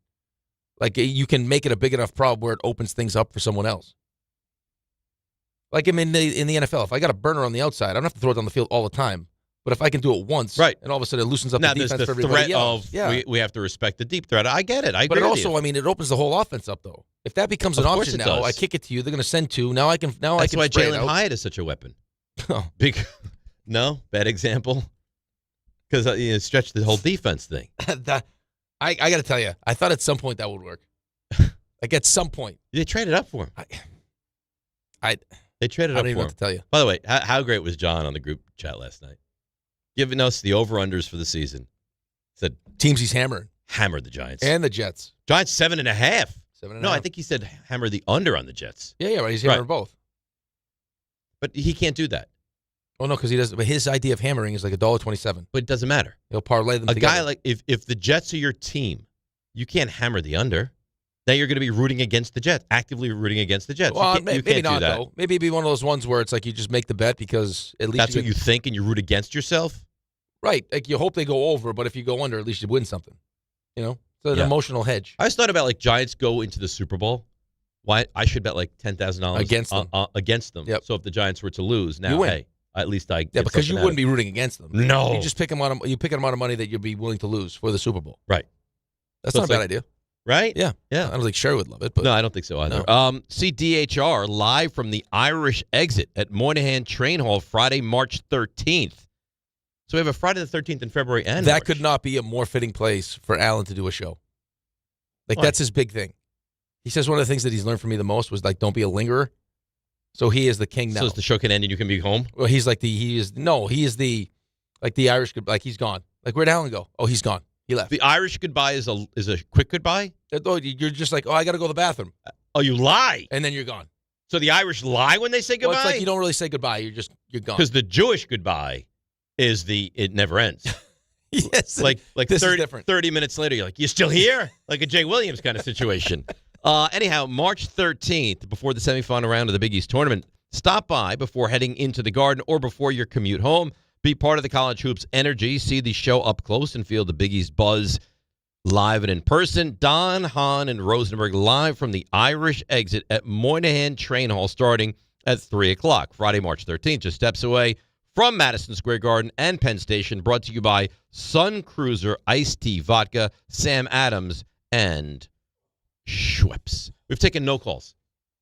make it a big enough problem where it opens things up for someone else. Like in the NFL, if I got a burner on the outside, I don't have to throw it down the field all the time. But if I can do it once, right, and all of a sudden it loosens up now, the defense there's the for everybody threat else. Of we have to respect the deep threat. I get it. I agree. But it with also, you. it opens the whole offense up though. If that becomes an option now, I kick it to you. They're going to send 2. Now I can. That's why Jalen Hyatt is such a weapon. No, bad example. Because stretch the whole defense thing. I got to tell you, I thought at some point that would work. Like at some point, they traded up for him. They traded up for him. I don't even know what to tell you. By the way, how great was John on the group chat last night? Giving us the over-unders for the season. Said teams he's hammering. Hammered the Giants. And the Jets. Giants 7.5. 7.5. No, I think he said hammer the under on the Jets. Yeah, right. He's hammering both. But he can't do that. Oh, no, because he doesn't. But his idea of hammering is like $1.27. But it doesn't matter. He'll parlay them A together. guy like, if the Jets are your team, you can't hammer the under. Then you're going to be rooting against the Jets, actively rooting against the Jets. Well, you maybe can't not, do that. though. Maybe it'd be one of those ones where it's like you just make the bet because at least That's what you think and you root against yourself? Right. Like you hope they go over, but if you go under, at least you win something. You know? It's an emotional hedge. I always thought about, like, Giants go into the Super Bowl. Why I should bet, like, $10,000 against them. Yep. So if the Giants were to lose, now, You win. hey, at least I Yeah, because you wouldn't be rooting against them. No. You just pick an amount of money that you'd be willing to lose for the Super Bowl. Right. That's So not a it's bad like- idea. Right? Yeah. Yeah. I don't think Sherry would love it. But No, I don't think so either. See DHR live from the Irish exit at Moynihan Train Hall Friday, March 13th. So we have a Friday the 13th in February and that March. could not be a more fitting place for Alan to do a show. Like, Why? that's his big thing. He says one of the things that he's learned from me the most was, like, don't be a lingerer. So he is the king now. So the show can end and you can be home? Well, he's like he is the Irish, like, he's gone. Like, where'd Alan go? Oh, he's gone. He left. The Irish goodbye is a quick goodbye? Oh, you're just like, oh, I got to go to the bathroom. Oh, you lie. And then you're gone. So the Irish lie when they say goodbye? Well, it's like you don't really say goodbye. You're gone. Because the Jewish goodbye is it never ends. Yes. Like this 30, is different. 30 minutes later, you're like, you still here? Like a Jay Williams kind of situation. Anyhow, March 13th, before the semifinal round of the Big East tournament, stop by before heading into the Garden or before your commute home. Be part of the College Hoops energy. See the show up close and feel the Big East buzz live and in person. Don, Hahn, and Rosenberg live from the Irish exit at Moynihan Train Hall starting at 3 o'clock. Friday, March 13th, just steps away from Madison Square Garden and Penn Station. Brought to you by Sun Cruiser Iced Tea Vodka, Sam Adams, and Schweppes. We've taken no calls,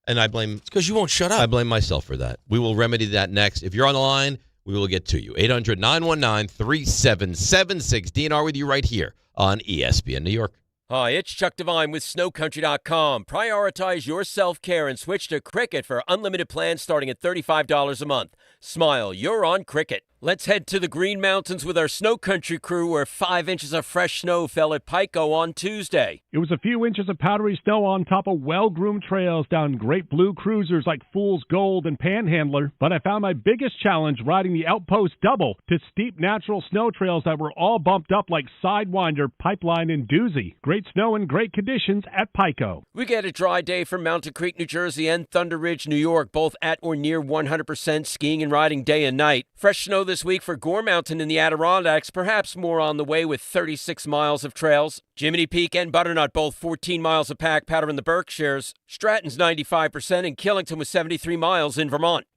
and I blame... It's because you won't shut up. I blame myself for that. We will remedy that next. If you're on the line, we will get to you. 800-919-3776. DNR with you right here on ESPN New York. Hi, it's Chuck Devine with SnowCountry.com. Prioritize your self-care and switch to Cricket for unlimited plans starting at $35 a month. Smile, you're on Cricket. Let's head to the Green Mountains with our Snow Country crew where 5 inches of fresh snow fell at Pico on Tuesday. It was a few inches of powdery snow on top of well-groomed trails down great blue cruisers like Fool's Gold and Panhandler, but I found my biggest challenge riding the Outpost Double to steep natural snow trails that were all bumped up like Sidewinder, Pipeline, and Doozy. Great snow and great conditions at Pico. We get a dry day from Mountain Creek, New Jersey and Thunder Ridge, New York, both at or near 100% skiing and riding day and night. Fresh snow this week for Gore Mountain in the Adirondacks, perhaps more on the way with 36 miles of trails. Jiminy Peak and Butternut both 14 miles of pack powder in the Berkshires. Stratton's 95% and Killington with 73 miles in Vermont.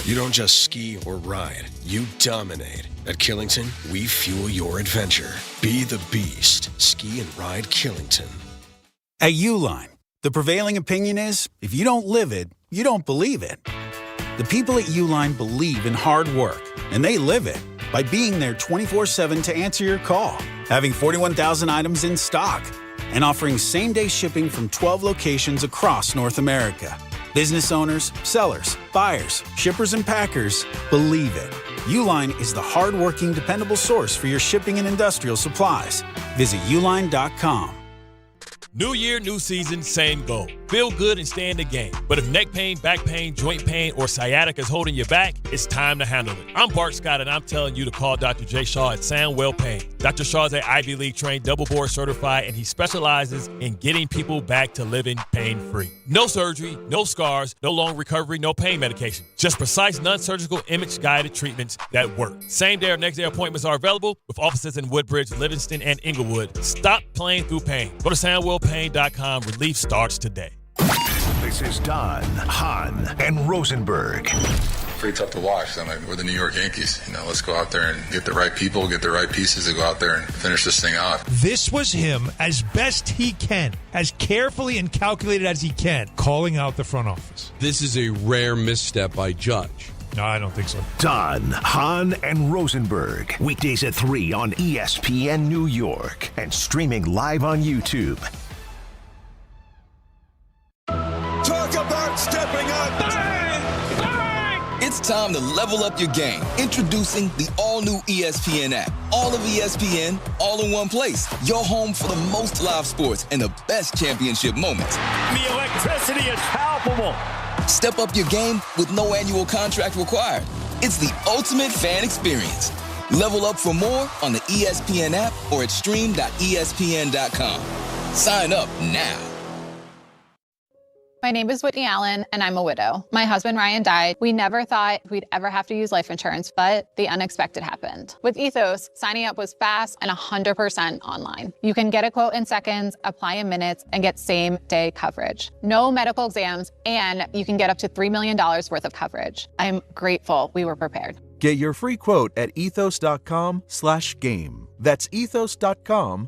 You don't just ski or ride, you dominate. At Killington, we fuel your adventure. Be the beast. Ski and ride Killington. At Uline, the prevailing opinion is, if you don't live it, you don't believe it. The people at Uline believe in hard work, and they live it by being there 24/7 to answer your call, having 41,000 items in stock, and offering same-day shipping from 12 locations across North America. Business owners, sellers, buyers, shippers, and packers believe it. Uline is the hard-working, dependable source for your shipping and industrial supplies. Visit uline.com. New year, new season, same goal. Feel good and stay in the game. But if neck pain, back pain, joint pain, or sciatica is holding you back, it's time to handle it. I'm Bart Scott, and I'm telling you to call Dr. J. Shaw at Soundwell Pain. Dr. Shaw is an Ivy League trained, double board certified, and he specializes in getting people back to living pain-free. No surgery, no scars, no long recovery, no pain medication. Just precise, non-surgical, image-guided treatments that work. Same day or next day appointments are available with offices in Woodbridge, Livingston, and Inglewood. Stop playing through pain. Go to SoundwellPain.com. Relief starts today. This is Don, Hahn, and Rosenberg. Pretty tough to watch. I mean, we're the New York Yankees. Let's go out there and get the right people, get the right pieces to go out there and finish this thing off. This was him, as best he can, as carefully and calculated as he can, calling out the front office. This is a rare misstep by Judge. No, I don't think so. Don, Hahn, and Rosenberg. Weekdays at 3 on ESPN New York and streaming live on YouTube. Talk about stepping up. Bang! Bang! It's time to level up your game. Introducing the all-new ESPN app. All of ESPN, all in one place. Your home for the most live sports and the best championship moments. The electricity is palpable. Step up your game with no annual contract required. It's the ultimate fan experience. Level up for more on the ESPN app or at stream.espn.com. Sign up now. My name is Whitney Allen, and I'm a widow. My husband, Ryan, died. We never thought we'd ever have to use life insurance, but the unexpected happened. With Ethos, signing up was fast and 100% online. You can get a quote in seconds, apply in minutes, and get same-day coverage. No medical exams, and you can get up to $3 million worth of coverage. I'm grateful we were prepared. Get your free quote at ethos.com/game. That's ethos.com/game.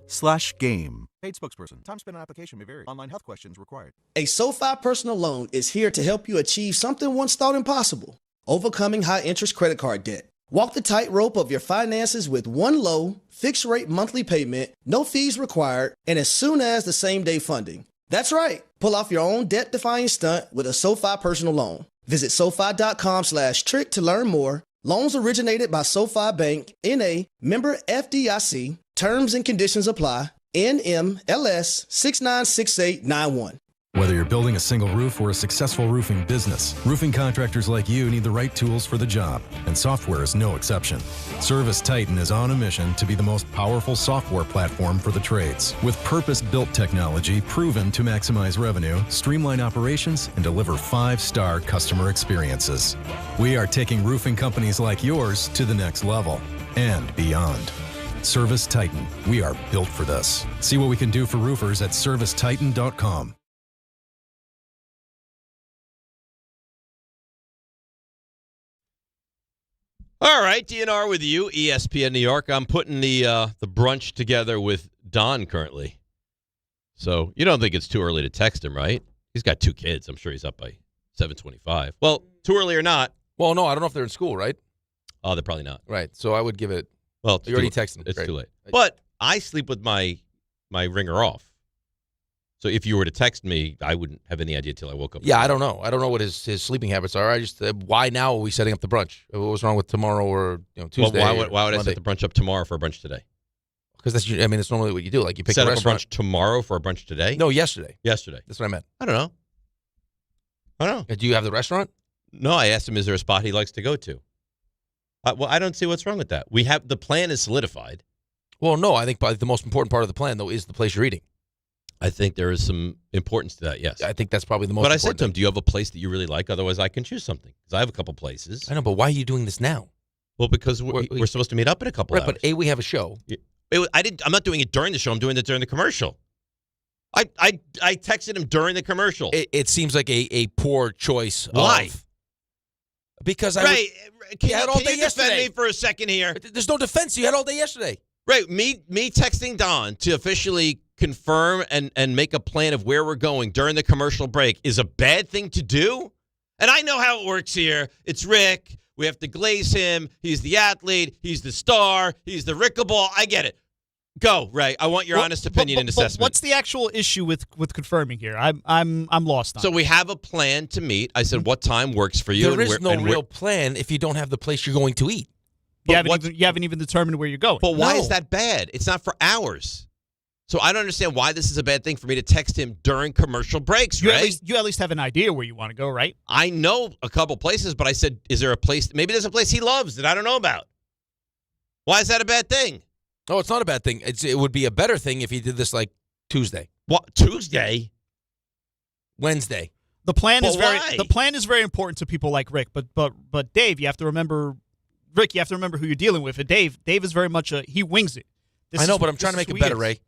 Paid spokesperson. Time spent on application may vary. Online health questions required. A SoFi personal loan is here to help you achieve something once thought impossible: overcoming high-interest credit card debt. Walk the tightrope of your finances with one low, fixed-rate monthly payment, no fees required, and as soon as the same-day funding. That's right. Pull off your own debt-defying stunt with a SoFi personal loan. Visit SoFi.com/trick to learn more. Loans originated by SoFi Bank, N.A., member FDIC. Terms and conditions apply. NMLS 696891. Whether you're building a single roof or a successful roofing business, roofing contractors like you need the right tools for the job, and software is no exception. Service Titan is on a mission to be the most powerful software platform for the trades, with purpose-built technology proven to maximize revenue, streamline operations, and deliver 5-star customer experiences. We are taking roofing companies like yours to the next level and beyond. Service Titan. We are built for this. See what we can do for roofers at servicetitan.com. All right, DNR with you, ESPN New York. I'm putting the brunch together with Don currently. So you don't think it's too early to text him, right? He's got 2 kids. I'm sure he's up by 7:25. Well, too early or not. Well, no, I don't know if they're in school, right? Oh, they're probably not. Right. So I would give it. Well, you already texted him. It's Great. too late. But I sleep with my ringer off. So if you were to text me, I wouldn't have any idea till I woke up. Yeah, I don't know. I don't know what his sleeping habits are. I just why now are we setting up the brunch? What was wrong with tomorrow or Tuesday? Well, why would I set the brunch up tomorrow for a brunch today? Because that's it's normally what you do. Like you pick set a up restaurant. a brunch tomorrow for a brunch today? No, yesterday. Yesterday. That's what I meant. I don't know. Do you have the restaurant? No, I asked him, is there a spot he likes to go to? Well, I don't see what's wrong with that. We have the plan is solidified. Well, no, I think probably the most important part of the plan, though, is the place you're eating. I think there is some importance to that, yes. I think that's probably the most important. But I important said to him, do you have a place that you really like? Otherwise, I can choose something. Because I have a couple places. I know, but why are you doing this now? Well, because we're supposed to meet up in a couple hours. But we have a show. I'm not doing it during the show. I'm doing it during the commercial. I texted him during the commercial. It seems like a poor choice. Why? Because you had all day yesterday. Defend me for a second here? There's no defense. You had all day yesterday. Right. Me texting Don to officially confirm and make a plan of where we're going during the commercial break is a bad thing to do. And I know how it works here. It's Rick. We have to glaze him. He's the athlete. He's the star. He's the Rickleball. I get it. Go, Ray. I want your honest opinion and assessment. What's the actual issue with confirming here? I'm lost on. So we have a plan to meet. I said, what time works for you? There is no real plan if you don't have the place you're going to eat. You haven't even determined where you're going. But why is that bad? It's not for hours. So I don't understand why this is a bad thing for me to text him during commercial breaks, Ray. You at least have an idea where you want to go, right? I know a couple places, but I said, is there a place? Maybe there's a place he loves that I don't know about. Why is that a bad thing? No, it's not a bad thing. It would be a better thing if he did this like Tuesday. What? Tuesday? Wednesday. The plan is very important to people like Rick, but Dave, you have to remember Rick, you have to remember who you're dealing with. And Dave is very much he wings it. I know, but I'm trying to make it better, Ray.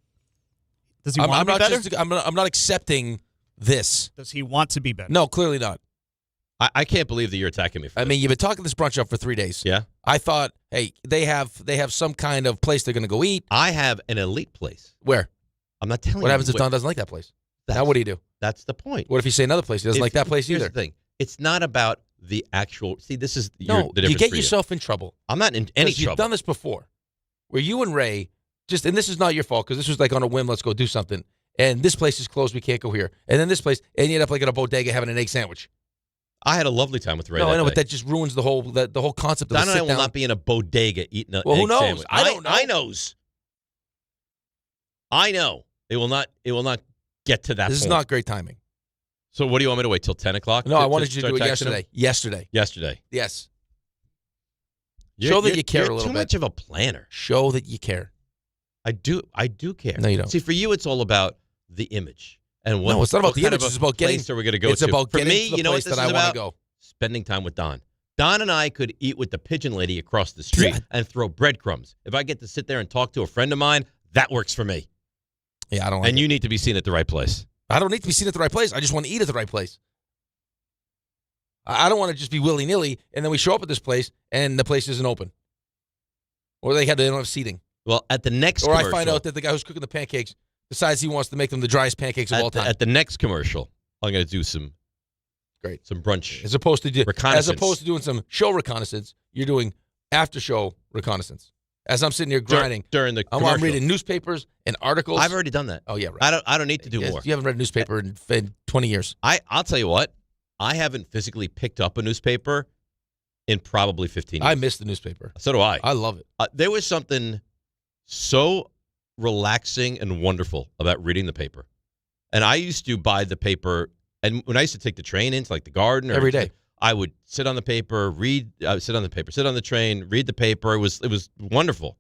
Does he want to be better? I'm not accepting this. Does he want to be better? No, clearly not. I can't believe that you're attacking me for this. I mean, you've been talking this brunch up for 3 days. Yeah. I thought, hey, they have some kind of place they're going to go eat. I have an elite place. Where? I'm not telling you. What happens if Don doesn't like that place? Now what do you do? That's the point. What if you say another place? He doesn't like that place either. Here's the thing. It's not about the actual. See, this is the difference. You get yourself in trouble. I'm not in any trouble. You've done this before, where you and Ray and this is not your fault because this was like on a whim. Let's go do something. And this place is closed. We can't go here. And then this place, and you end up like at a bodega having an egg sandwich. I had a lovely time with Ray. No, I know, day. but that just ruins the whole concept of Don a and I will sit-down. not be in a bodega eating a Well, who egg knows? sandwich. I don't know. I know. It will not get to that This point. is not great timing. So what do you want me to wait till 10 o'clock? No, I wanted you to start do it texting him? yesterday. Yesterday. Yes. Show that you care a little bit. You're too much of a planner. Show that you care. I do care. No, you don't. See, for you, it's all about the image. And what, No, it's not about the what kind image. of a It's about getting. place are we going to go It's to? about for getting me, to the you know what place this that is I want about? to go. Spending time with Don. Don and I could eat with the pigeon lady across the street and throw breadcrumbs. If I get to sit there and talk to a friend of mine, that works for me. Yeah, I don't like And you need to be seen at the right place. I don't need to be seen at the right place. I just want to eat at the right place. I don't want to just be willy-nilly, and then we show up at this place, and the place isn't open. Or they don't have seating. Well, at the next Or commercial, I find out that the guy who's cooking the pancakes decides he wants to make them the driest pancakes of all time. At the next commercial, I'm going to do some brunch. As opposed to reconnaissance. doing some show reconnaissance, you're doing after-show reconnaissance. As I'm sitting here grinding. During the I'm commercial. reading newspapers and articles. I've already done that. Oh, yeah, right. I don't need to do more. You haven't read a newspaper in 20 years. I'll tell you what. I haven't physically picked up a newspaper in probably 15 years. I miss the newspaper. So do I. I love it. There was something so relaxing and wonderful about reading the paper. And I used to buy the paper, and when I used to take the train into like the garden Every day. I would sit on the paper, sit on the train, read the paper. It was wonderful.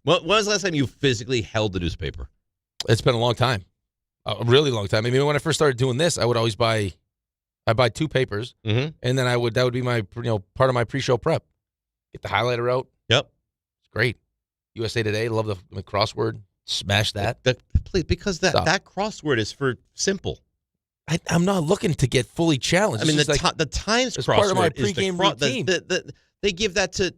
When was the last time you physically held the newspaper? It's been a long time. A really long time. I mean, when I first started doing this, I would always buy 2 papers, and then that would be my part of my pre-show prep. Get the highlighter out. Yep, it's great. USA Today, love the crossword. Smash that. Please, because that crossword is for simple. I'm not looking to get fully challenged. I mean, the the Times crossword part of my is pregame routine. They give that to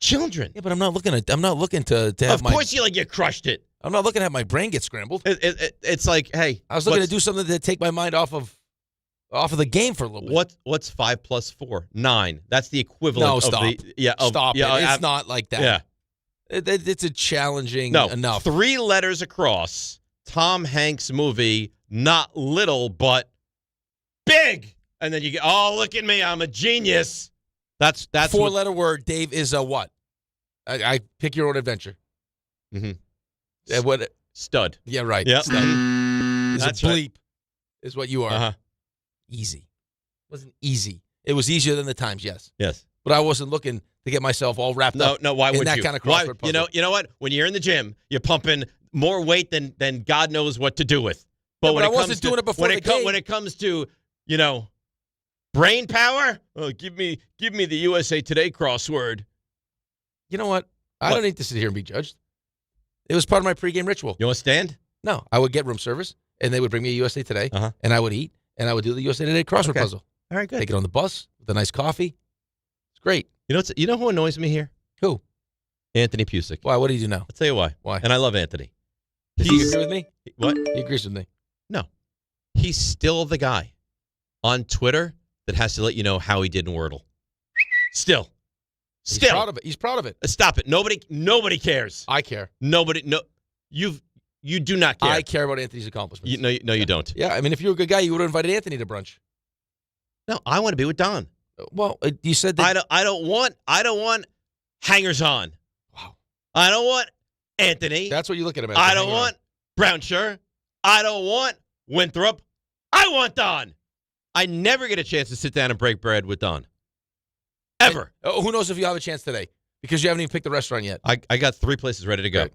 children. Yeah, but I'm not looking to have Of course, you crushed it. I'm not looking to have my brain get scrambled. It's like, hey, I was looking to do something to take my mind off of the game for a little bit. What's 5 + 4? 9. That's the equivalent. No, of stop. Stop it. It's not like that. Yeah, it's a challenging enough. 3 letters across. Tom Hanks movie, not little but big, and then you get, oh, look at me, I'm a genius. That's 4-letter word. Dave is a what? I pick your own adventure. Mm-hmm. What? Stud. Yeah, right. Yep. Stud. That's a bleep. right. Is what you are. Uh-huh. Easy. It wasn't easy. It was easier than the Times, yes. Yes. But I wasn't looking to get myself all wrapped up. No, why in would that you? kind of crossword puzzle. You know what? When you're in the gym, you're pumping more weight than God knows what to do with. But when I it wasn't comes to, doing it before the game. When it comes to, brain power, give me the USA Today crossword. You know what? I don't need to sit here and be judged. It was part of my pregame ritual. You want to stand? No. I would get room service, and they would bring me a USA Today, and I would eat, and I would do the USA Today crossword puzzle. All right, good. Take it on the bus with a nice coffee. It's great. You know who annoys me here? Who? Anthony Pusick. Why? What do you do now? I'll tell you why. Why? And I love Anthony. Does he agree with me? What? He agrees with me. No. He's still the guy on Twitter that has to let you know how he did in Wordle. Still. He's proud of it. He's proud of it. Stop it. Nobody cares. I care. You do not care. I care about Anthony's accomplishments. No, you don't. Yeah, I mean, if you were a good guy, you would have invited Anthony to brunch. No, I want to be with Don. Well, you said that. I don't want hangers on. Wow. I don't want Anthony. That's what you look at him as. I don't want Brownshire. I don't want Winthrop. I want Don. I never get a chance to sit down and break bread with Don. Ever. Who knows if you have a chance today? Because you haven't even picked the restaurant yet. I got 3 places ready to go. Right.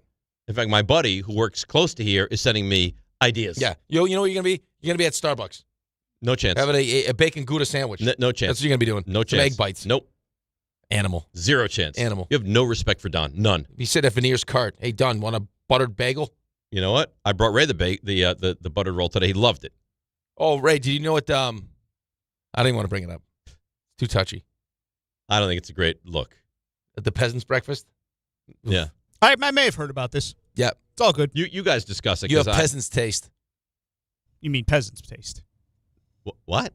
In fact, my buddy who works close to here is sending me ideas. Yeah. You know what you're going to be? You're going to be at Starbucks. No chance. Having a bacon Gouda sandwich. No chance. That's what you're going to be doing. No Some chance. egg bites. Nope. Animal. 0 chance. Animal. You have no respect for Don. None. You sit at Veneer's cart. Hey, Don, want a buttered bagel? You know what? I brought Ray the buttered roll today. He loved it. Oh, Ray, do you know what? I don't even want to bring it up. It's too touchy. I don't think it's a great look. At the peasant's breakfast? Yeah. I may have heard about this. Yeah. It's all good. You guys discuss it. You have peasant's taste. You mean peasant's taste? What?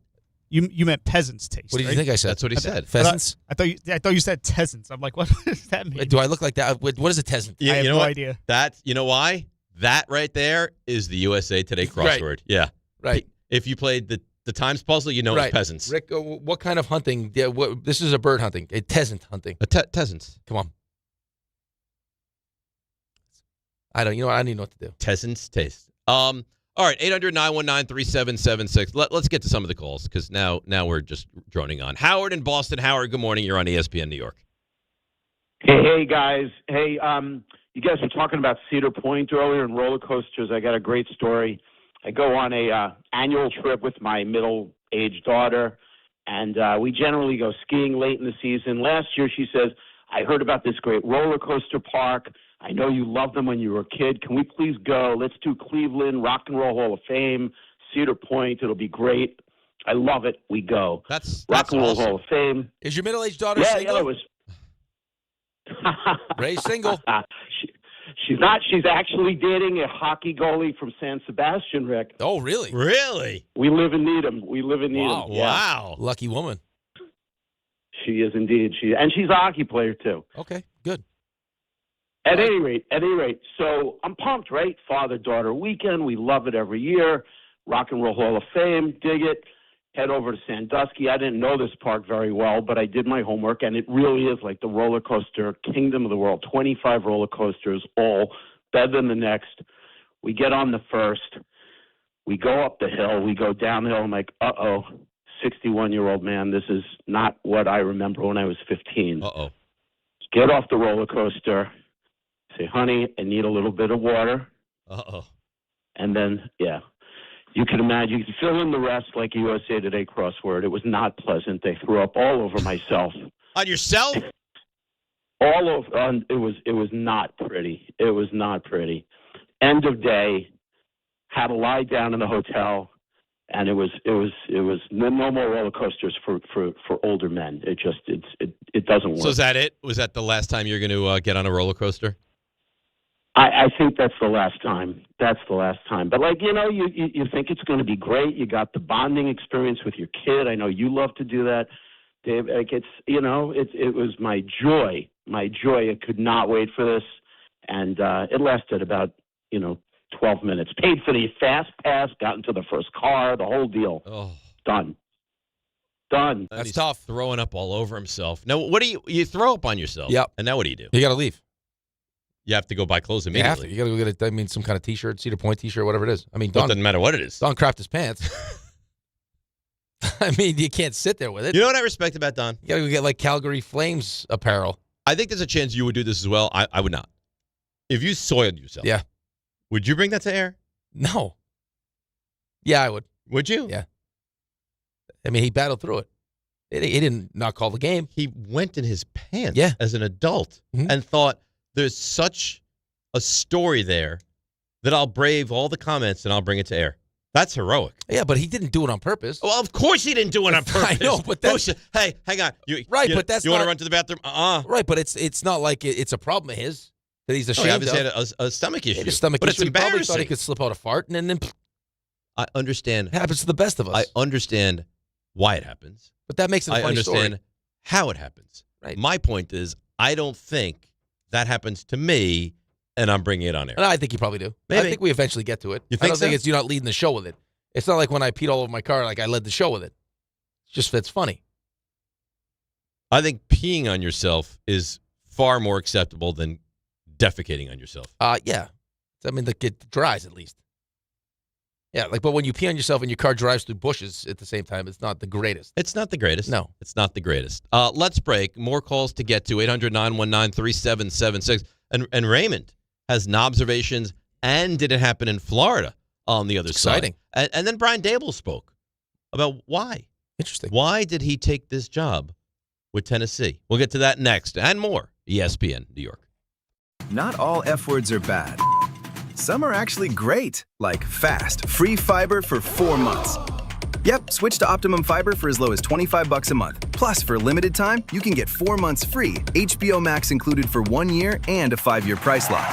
You meant peasant's taste. What did you right? think I said? That's what he said. Pheasants? I thought you said peasants. I'm like, what does that mean? Do I look like that? What is a peasant? Yeah, I have you know no what? idea. You know why? That right there is the USA Today crossword. Right. Yeah. Right. If you played the the times puzzle, you know, right. it's peasants. Rick, what kind of hunting? Yeah, this is a bird hunting, a peasant hunting. Peasants. Come on. I don't even know what to do. Peasants taste. All right, 800-919-3776. Let's get to some of the calls because now we're just droning on. Howard in Boston. Howard, good morning. You're on ESPN New York. Hey, guys. Hey, you guys were talking about Cedar Point earlier and roller coasters. I got a great story. I go on a annual trip with my middle-aged daughter, and we generally go skiing late in the season. Last year, she says, I heard about this great roller coaster park. I know you loved them when you were a kid. Can we please go? Let's do Cleveland, Rock and Roll Hall of Fame, Cedar Point. It'll be great. I love it. We go. That's Rock and Roll awesome. Hall of Fame. Is your middle-aged daughter single? Yeah, it was. Ray's single. She's not. She's actually dating a hockey goalie from San Sebastian, Rick. Oh, really? Really? We live in Needham. Wow. Yeah. Wow. Lucky woman. She is indeed. She's a hockey player, too. Okay, good. At any rate, so I'm pumped, right? Father-daughter weekend. We love it every year. Rock and Roll Hall of Fame. Dig it. Head over to Sandusky. I didn't know this park very well, but I did my homework, and it really is like the roller coaster kingdom of the world. 25 roller coasters, all better than the next. We get on the first. We go up the hill. We go down the hill. I'm like, 61-year-old man, this is not what I remember when I was 15. Uh-oh. Get off the roller coaster. Say, honey, I need a little bit of water. Uh-oh. And then, yeah. You can imagine, you can fill in the rest like a USA Today crossword. It was not pleasant. They threw up all over myself. On yourself? All over. It was not pretty. It was not pretty. End of day. Had to lie down in the hotel, and it was no more roller coasters for older men. It doesn't work. So is that it? Was that the last time you're going to get on a roller coaster? I think that's the last time. That's the last time. But, you think it's going to be great. You got the bonding experience with your kid. I know you love to do that, Dave. Like it was my joy. My joy. I could not wait for this. And it lasted about, 12 minutes. Paid for the fast pass, got into the first car, the whole deal. Oh. Done. That's tough. Throwing up all over himself. Now, what do you throw up on yourself? Yep. And now what do you do? You got to leave. You have to go buy clothes immediately. You got to go get some kind of T-shirt, Cedar Point T-shirt, whatever it is. I mean, It doesn't matter what it is. Don crapped his pants. I mean, you can't sit there with it. You know what I respect about Don? You got to go get like Calgary Flames apparel. I think there's a chance you would do this as well. I would not. If you soiled yourself. Yeah. Would you bring that to air? No. Yeah, I would. Would you? Yeah. I mean, he battled through it. He didn't not call the game. He went in his pants Yeah. as an adult and thought there's such a story there that I'll brave all the comments and I'll bring it to air. That's heroic. Yeah, but he didn't do it on purpose. Well, of course he didn't do it on purpose. I know, but that's... Hey, hang on. But that's you want not... to run to the bathroom? Right, but it's not like it's a problem of his that he's ashamed he of. obviously had a stomach issue. He had a stomach but issue. it's embarrassing. He probably thought he could slip out a fart, and then I understand. It happens to the best of us. I understand why it happens. But that makes it a funny story. I understand how it happens. Right. My point is, I don't think that happens to me, and I'm bringing it on air. And I think you probably do. Maybe. I think we eventually get to it. You I think don't think so? it's you not leading the show with it. It's not like when I peed all over my car, like I led the show with it. It's just it's funny. I think peeing on yourself is far more acceptable than defecating on yourself. Yeah. I mean, it dries at least. Yeah, but when you pee on yourself and your car drives through bushes at the same time, it's not the greatest. It's not the greatest. No. It's not the greatest. Let's break. More calls to get to. 800-919-3776. And Raymond has an observations and did it happen in Florida on the other Exciting. side. And then Brian Daboll spoke about why. Interesting. Why did he take this job with Tennessee? We'll get to that next and more. ESPN New York. Not all F words are bad. Some are actually great, like fast, free fiber for 4 months. Yep, switch to Optimum Fiber for as low as $25 a month. Plus, for a limited time, you can get 4 months free, HBO Max included for 1 year, and a 5-year price lock.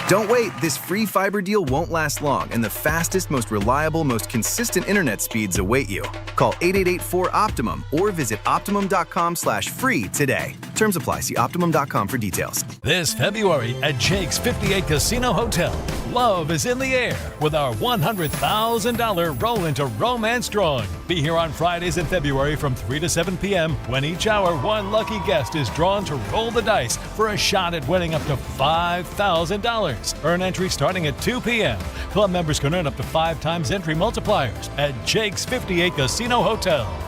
Don't wait, this free fiber deal won't last long, and the fastest, most reliable, most consistent internet speeds await you. Call 888-4-OPTIMUM or visit Optimum.com/free today. Terms apply. See Optimum.com for details. This February at Jake's 58 Casino Hotel, love is in the air with our $100,000 Roll into Romance drawing. Be here on Fridays in February from 3 to 7 p.m. when each hour one lucky guest is drawn to roll the dice for a shot at winning up to $5,000. Earn entry starting at 2 p.m. Club members can earn up to 5 times entry multipliers at Jake's 58 Casino Hotel.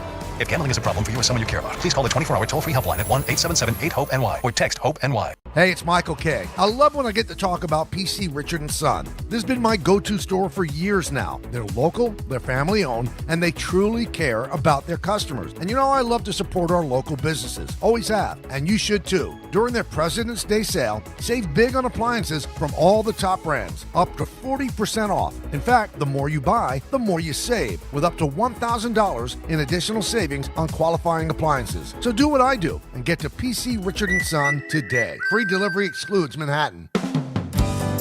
If gambling is a problem for you or someone you care about, please call the 24-hour toll-free helpline at 1-877-8-HOPE-NY or text HOPE-NY. Hey, it's Michael K. I love when I get to talk about PC Richard & Son. This has been my go-to store for years now. They're local, they're family-owned, and they truly care about their customers. And you know, I love to support our local businesses. Always have, and you should too. During their President's Day sale, save big on appliances from all the top brands, up to 40% off. In fact, the more you buy, the more you save, with up to $1,000 in additional savings on qualifying appliances. So do what I do and get to PC Richard & Son today. Free delivery excludes Manhattan.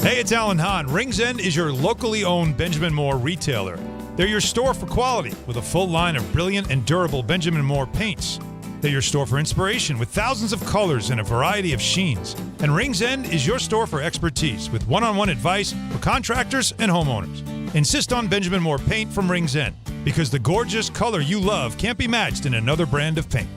Hey, it's Alan Hahn. Rings End is your locally owned Benjamin Moore retailer. They're your store for quality with a full line of brilliant and durable Benjamin Moore paints. They're your store for inspiration with thousands of colors and a variety of sheens. And Rings End is your store for expertise with one-on-one advice for contractors and homeowners. Insist on Benjamin Moore paint from Rings End because the gorgeous color you love can't be matched in another brand of paint.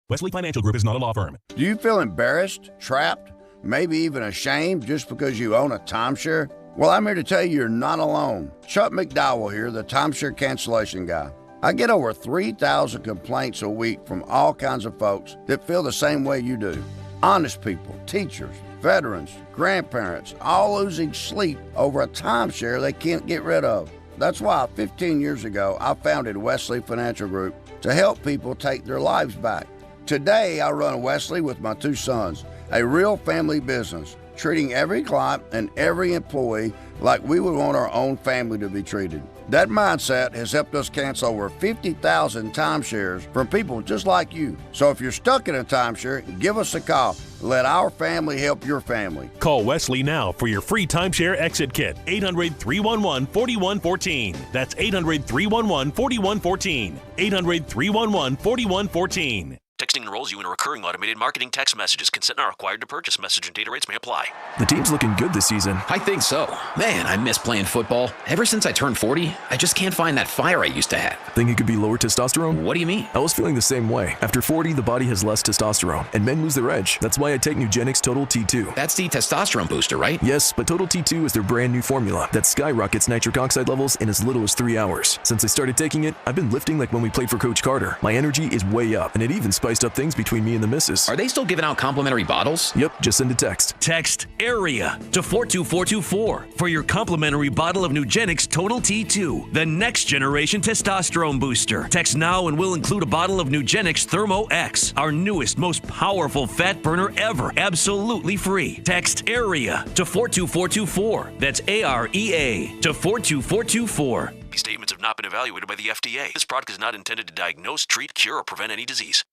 Wesley Financial Group is not a law firm. Do you feel embarrassed, trapped, maybe even ashamed just because you own a timeshare? Well, I'm here to tell you you're not alone. Chuck McDowell here, the timeshare cancellation guy. I get over 3,000 complaints a week from all kinds of folks that feel the same way you do. Honest people, teachers, veterans, grandparents, all losing sleep over a timeshare they can't get rid of. That's why 15 years ago, I founded Wesley Financial Group to help people take their lives back. Today, I run Wesley with my 2 sons, a real family business, treating every client and every employee like we would want our own family to be treated. That mindset has helped us cancel over 50,000 timeshares from people just like you. So if you're stuck in a timeshare, give us a call. Let our family help your family. Call Wesley now for your free timeshare exit kit. 800-311-4114. That's 800-311-4114. 800-311-4114. Texting enrolls you in a recurring automated marketing text messages. Consent not required to purchase. Message and data rates may apply. The team's looking good this season. I think so. Man, I miss playing football. Ever since I turned 40, I just can't find that fire I used to have. Think it could be lower testosterone? What do you mean? I was feeling the same way. After 40, the body has less testosterone, and men lose their edge. That's why I take Nugenix Total T2. That's the testosterone booster, right? Yes, but Total T2 is their brand new formula that skyrockets nitric oxide levels in as little as 3 hours. Since I started taking it, I've been lifting like when we played for Coach Carter. My energy is way up, and it even spiced up things between me and the missus. Are they still giving out complimentary bottles? Yep, just send a text. Text AREA to 42424 for your complimentary bottle of Nugenix Total T2, the next generation testosterone booster. Text now and we'll include a bottle of Nugenix Thermo X, our newest, most powerful fat burner ever, absolutely free. Text AREA to 42424. That's AREA to 42424. These statements have not been evaluated by the FDA. This product is not intended to diagnose, treat, cure, or prevent any disease.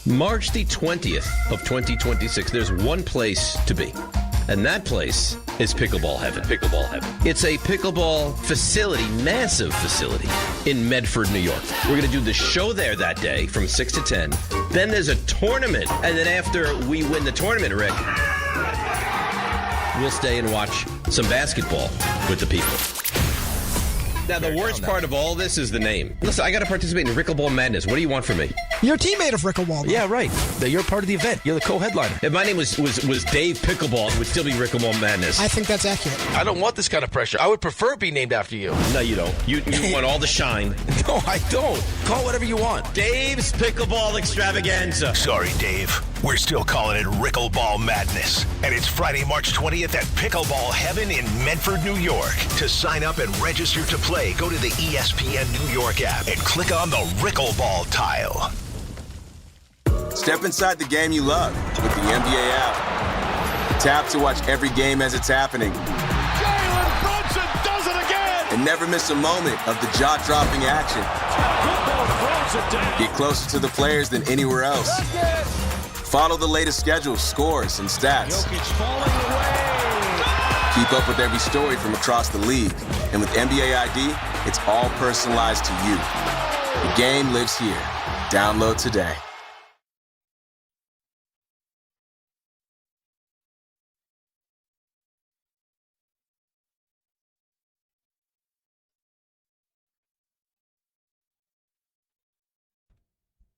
March the 20th of 2026, there's one place to be. And that place is Pickleball Heaven. Pickleball Heaven. It's a pickleball facility, massive facility in Medford, New York. We're going to do the show there that day from 6 to 10. Then there's a tournament. And then after we win the tournament, Rick, we'll stay and watch some basketball with the people. Now, the worst part of all this is the name. Listen, I got to participate in Rickleball Madness. What do you want from me? You're a teammate of Rickleball. Though. Yeah, right. You're part of the event. You're the co-headliner. If my name was Dave Pickleball, it would still be Rickleball Madness. I think that's accurate. I don't want this kind of pressure. I would prefer it be named after you. No, you don't. You want all the shine. No, I don't. Call whatever you want. Dave's Pickleball Extravaganza. Sorry, Dave. We're still calling it Rickleball Madness. And it's Friday, March 20th at Pickleball Heaven in Medford, New York. To sign up and register to play, go to the ESPN New York app and click on the Rickleball tile. Step inside the game you love with the NBA app. Tap to watch every game as it's happening. Jalen Brunson does it again! And never miss a moment of the jaw-dropping action. Get closer to the players than anywhere else. Follow the latest schedules, scores, and stats. Keep up with every story from across the league. And with NBA ID, it's all personalized to you. The game lives here. Download today.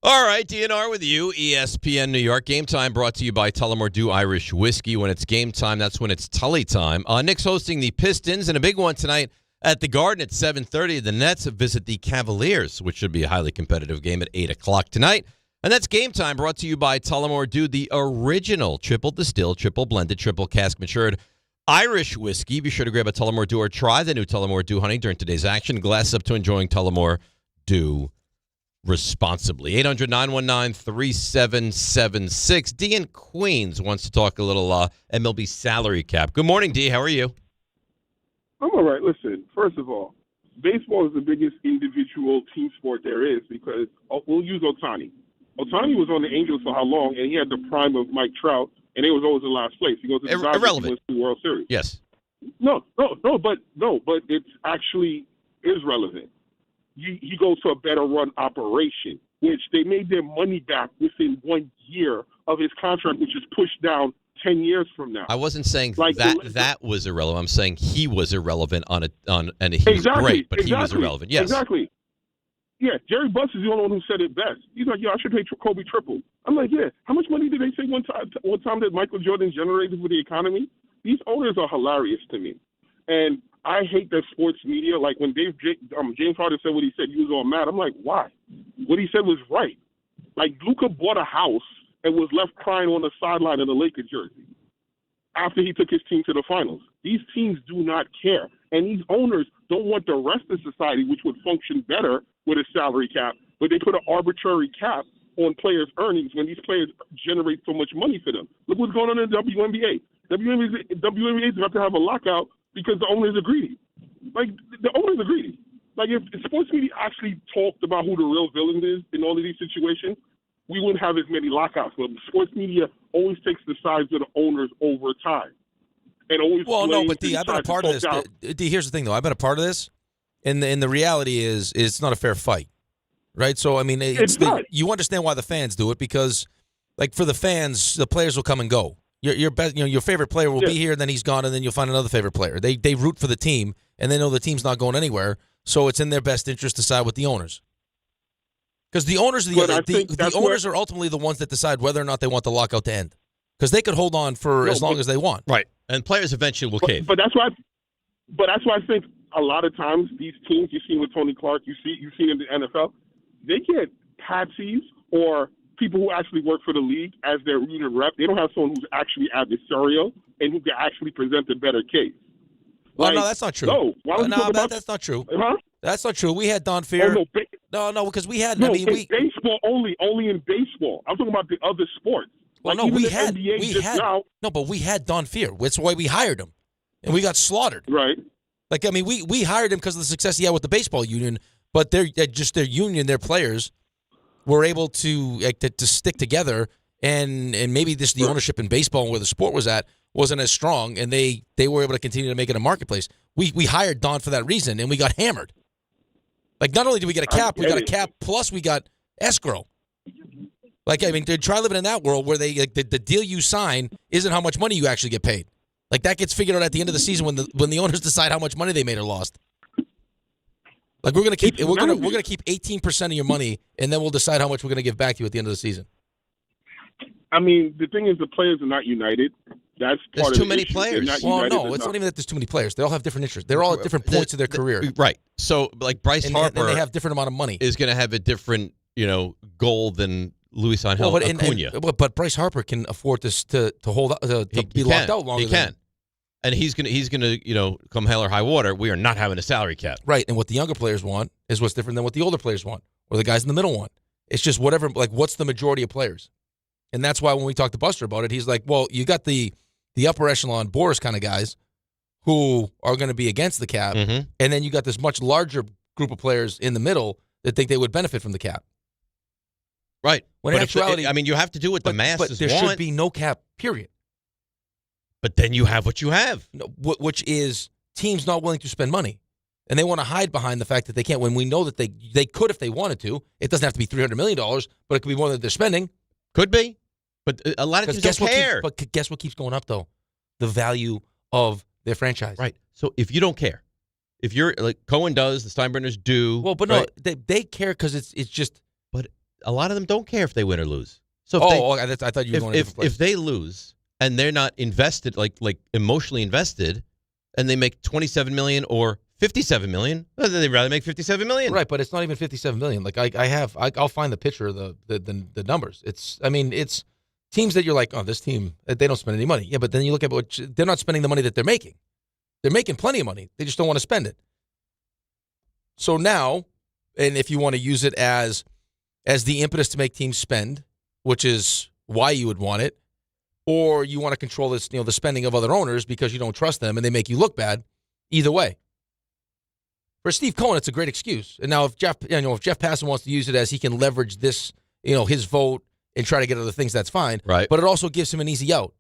All right, DNR with you, ESPN New York. Game time brought to you by Tullamore Dew Irish Whiskey. When it's game time, that's when it's Tully time. Knicks hosting the Pistons, and a big one tonight at the Garden at 7:30. The Nets visit the Cavaliers, which should be a highly competitive game at 8 o'clock tonight. And that's game time brought to you by Tullamore Dew, the original triple distilled, triple blended, triple cask matured Irish whiskey. Be sure to grab a Tullamore Dew or try the new Tullamore Dew honey during today's action. Glass up to enjoying Tullamore Dew responsibly. 800-919-3776. D in Queens wants to talk a little MLB salary cap. Good morning, D. How are you? I'm all right. Listen, first of all, baseball is the biggest individual team sport there is because we'll use Ohtani. Ohtani was on the Angels for how long, and he had the prime of Mike Trout, and they was always in last place. He goes to the Dodgers, he wins the World Series. Yes. No, but it's actually is relevant. He goes to a better run operation, which they made their money back within 1 year of his contract, which is pushed down 10 years from now. I wasn't saying Like that was irrelevant. I'm saying he was irrelevant and he was great, but he was irrelevant. Yes. Exactly. Yeah, Jerry Buss is the only one who said it best. He's like, I should pay Kobe triple. I'm like, yeah, how much money did they say one time that Michael Jordan generated for the economy? These owners are hilarious to me. And I hate that sports media. Like when James Harden said what he said, he was all mad. I'm like, why? What he said was right. Like Luka bought a house and was left crying on the sideline in a Lakers jersey after he took his team to the finals. These teams do not care. And these owners don't want the rest of society, which would function better with a salary cap, but they put an arbitrary cap on players' earnings when these players generate so much money for them. Look what's going on in the WNBA. WNBA is about to have a lockout because the owners are greedy. Like, the owners are greedy. Like, if sports media actually talked about who the real villain is in all of these situations, we wouldn't have as many lockouts. But sports media always takes the sides of the owners over time. And always but D, I've been a part of this. D, here's the thing, though. I've been a part of this, and the reality is it's not a fair fight, right? So, I mean, you understand why the fans do it because, like, for the fans, the players will come and go. Your best, your favorite player will be here, then he's gone, and then you'll find another favorite player. They root for the team, and they know the team's not going anywhere, so it's in their best interest to side with the owners. Because the owners, the owners are ultimately the ones that decide whether or not they want the lockout to end. Because they could hold on for as long as they want. Right. And players eventually will cave. But that's why I think a lot of times these teams, you've seen with Tony Clark, you've seen in the NFL, they get patsies or people who actually work for the league as their union rep. They don't have someone who's actually adversarial and who can actually present a better case. Well, no, that's not true. That's not true. Huh? That's not true. We had Don Fear. No, because we had. I mean, baseball only in baseball. I'm talking about the other sports. Well, no, we had Don Fear. That's why we hired him, and we got slaughtered. Right. Like, I mean, we hired him because of the success he had with the baseball union, but their union, their players were able to stick together, and maybe the ownership in baseball and where the sport was at wasn't as strong, and they were able to continue to make it a marketplace. We hired Don for that reason, and we got hammered. Like, not only did we get a cap, we got a cap, plus we got escrow. Like, I mean, try living in that world where the deal you sign isn't how much money you actually get paid. Like, that gets figured out at the end of the season when the owners decide how much money they made or lost. Like, we're gonna keep 18% of your money, and then we'll decide how much we're gonna give back to you at the end of the season. I mean, the thing is, the players are not united. That's part there's of too many issue. players. Well, no, it's not even that there's too many players. They all have different interests. They're all at different points of their career. Right. So, like Bryce Harper, and they have different amount of money. Is going to have a different, goal than Luis Angel Acuna. But Bryce Harper can afford to hold to be locked out longer. He can. And he's gonna come hell or high water. We are not having a salary cap. Right. And what the younger players want is what's different than what the older players want, or the guys in the middle want. It's just whatever. Like, what's the majority of players? And that's why when we talked to Buster about it, he's like, well, you got the upper echelon Boris kind of guys who are going to be against the cap, and then you got this much larger group of players in the middle that think they would benefit from the cap. Right. When in actuality, you have to do what the masses but there want. should be no cap, period. But then you have what you have. Which is teams not willing to spend money. And they want to hide behind the fact that they can't when we know that they could if they wanted to. It doesn't have to be $300 million, but it could be more than they're spending. Could be. But a lot of teams don't care. But guess what keeps going up, though? The value of their franchise. Right. So if you don't care, if you're like Cohen does, the Steinbrenners do. Well, but right? no, they care because it's just. But a lot of them don't care if they win or lose. So I thought you were going to different place. If they lose and they're not invested, like emotionally invested, and they make $27 million or $57 million, then they'd rather make $57 million. Right, but it's not even $57 million. Like I'll find the picture of the numbers. It's teams that you're like, oh, this team, they don't spend any money. Yeah, but then you look at they're not spending the money that they're making. They're making plenty of money. They just don't want to spend it. So now, and if you want to use it as the impetus to make teams spend, which is why you would want it, or you want to control this, the spending of other owners because you don't trust them and they make you look bad, either way. For Steve Cohen, it's a great excuse. And now if Jeff Passan wants to use it as he can leverage this, his vote and try to get other things, that's fine. Right. But it also gives him an easy out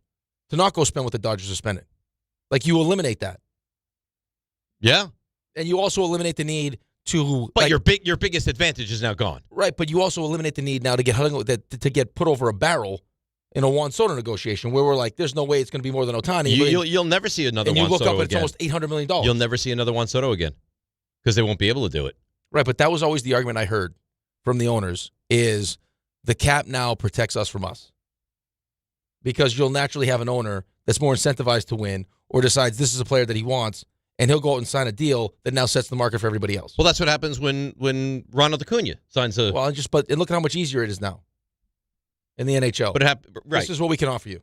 to not go spend what the Dodgers are spending. Like, you eliminate that. Yeah. And you also eliminate the need to. But your biggest advantage is now gone. Right, but you also eliminate the need now to get put over a barrel in a Juan Soto negotiation where we're like, there's no way it's going to be more than Ohtani. You'll never see another Juan Soto again. And you look up, it's almost $800 million. You'll never see another Juan Soto again because they won't be able to do it. Right, but that was always the argument I heard from the owners is the cap now protects us from us. Because you'll naturally have an owner that's more incentivized to win or decides this is a player that he wants, and he'll go out and sign a deal that now sets the market for everybody else. Well, that's what happens when Ronald Acuna signs a... Well, and look at how much easier it is now in the NHL. But right. This is what we can offer you.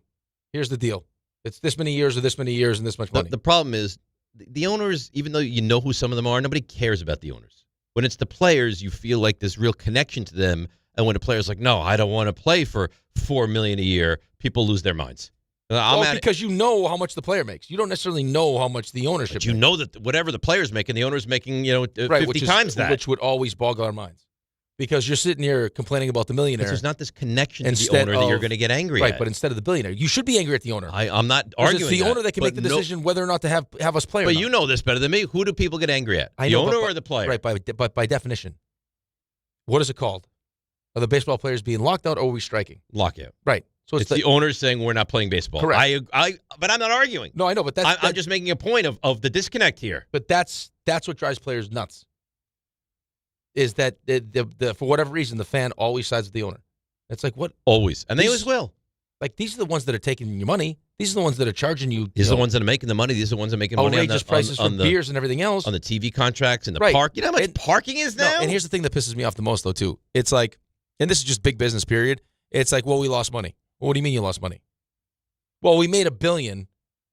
Here's the deal. It's this many years or this many years and this much money. The problem is the owners, even though you know who some of them are, nobody cares about the owners. When it's the players, you feel like there's real connection to them. And when the player's like, no, I don't want to play for $4 million a year, people lose their minds. Because you know how much the player makes. You don't necessarily know how much the ownership makes. You know that whatever the player's making, the owner's making 50 times that. Which would always boggle our minds. Because you're sitting here complaining about the millionaire. Because there's not this connection to the owner that you're going to get angry at. Right, but instead of the billionaire. You should be angry at the owner. I'm not arguing it's the owner that can make the decision whether or not to have us play or But not. you know this better than me. Who do people get angry at? The owner or the player? Right, but by definition. What is it called? Are the baseball players being locked out or are we striking? Lockout. Right. So it's the owners saying we're not playing baseball. Correct. But I'm not arguing. No, I know, but I'm just making a point of the disconnect here. But that's what drives players nuts. Is that for whatever reason the fan always sides with the owner? It's like what? Always, and they always will. Like these are the ones that are taking your money. These are the ones that are charging you. These are the ones that are making the money. These are the ones that are making money. Outrageous prices for beers and everything else on the TV contracts and the park. You know how much parking is now. No, and here's the thing that pisses me off the most, though, too. It's like, and this is just big business. Period. It's like, well, we lost money. Well, what do you mean you lost money? Well, we made $1 billion,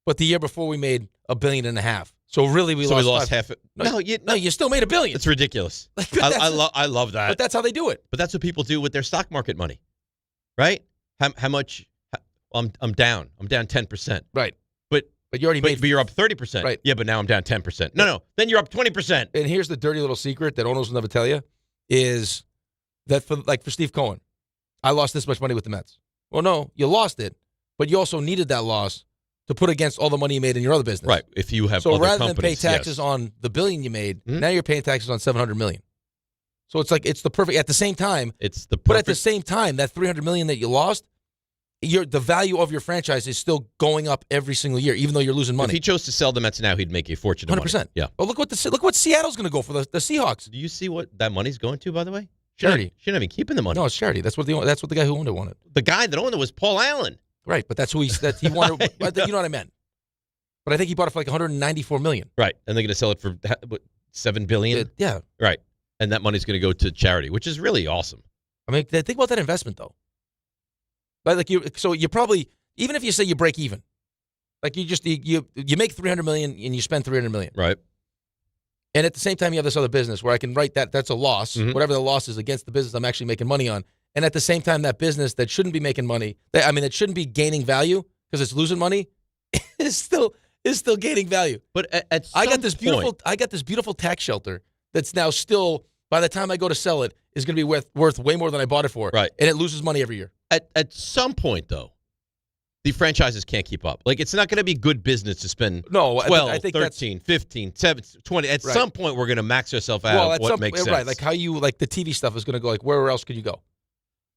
but the year before we made $1.5 billion. So really, we lost half. No, you still made $1 billion. It's ridiculous. I love that. But that's how they do it. But that's what people do with their stock market money, right? How much? I'm down. I'm down 10%. Right. But you already made. But you're up 30%. Right. Yeah, but now I'm down 10%. No. Then you're up 20%. And here's the dirty little secret that owners will never tell you is that for Steve Cohen, I lost this much money with the Mets. Well, no, you lost it, but you also needed that loss to put against all the money you made in your other business. Right. If you have so other rather than pay taxes on the $1 billion you made, now you're paying taxes on $700 million. So it's like it's the perfect. At the same time, But at the same time, that $300 million that you lost, the value of your franchise is still going up every single year, even though you're losing money. If he chose to sell the Mets now, he'd make a fortune of 100%. money. Yeah. Oh, look what Seattle's going to go for the Seahawks. Do you see what that money's going to, by the way? Charity. Shouldn't even keeping the money. No, it's charity. That's what the guy who owned it wanted. The guy that owned it was Paul Allen. Right, but that's who he wanted. You know what I meant. But I think he bought it for like $194 million. Right, and they're going to sell it for what, $7 billion. Yeah. Right, and that money's going to go to charity, which is really awesome. I mean, think about that investment though. But you probably, even if you say you break even, like you make $300 million and you spend $300 million. Right. And at the same time, you have this other business where I can write that's a loss. Mm-hmm. Whatever the loss is against the business I'm actually making money on. And at the same time, that business that shouldn't be making money, that shouldn't be gaining value because it's losing money, is still gaining value. But at some I got this beautiful tax shelter that's now still, by the time I go to sell it, is going to be worth way more than I bought it for. Right. And it loses money every year. At some point, though, the franchises can't keep up. Like, it's not going to be good business to spend 12, I think 13, 15, 17, 20. At some point, we're going to max ourselves out of what makes sense. Right, like how you, like the TV stuff is going to go, like where else could you go?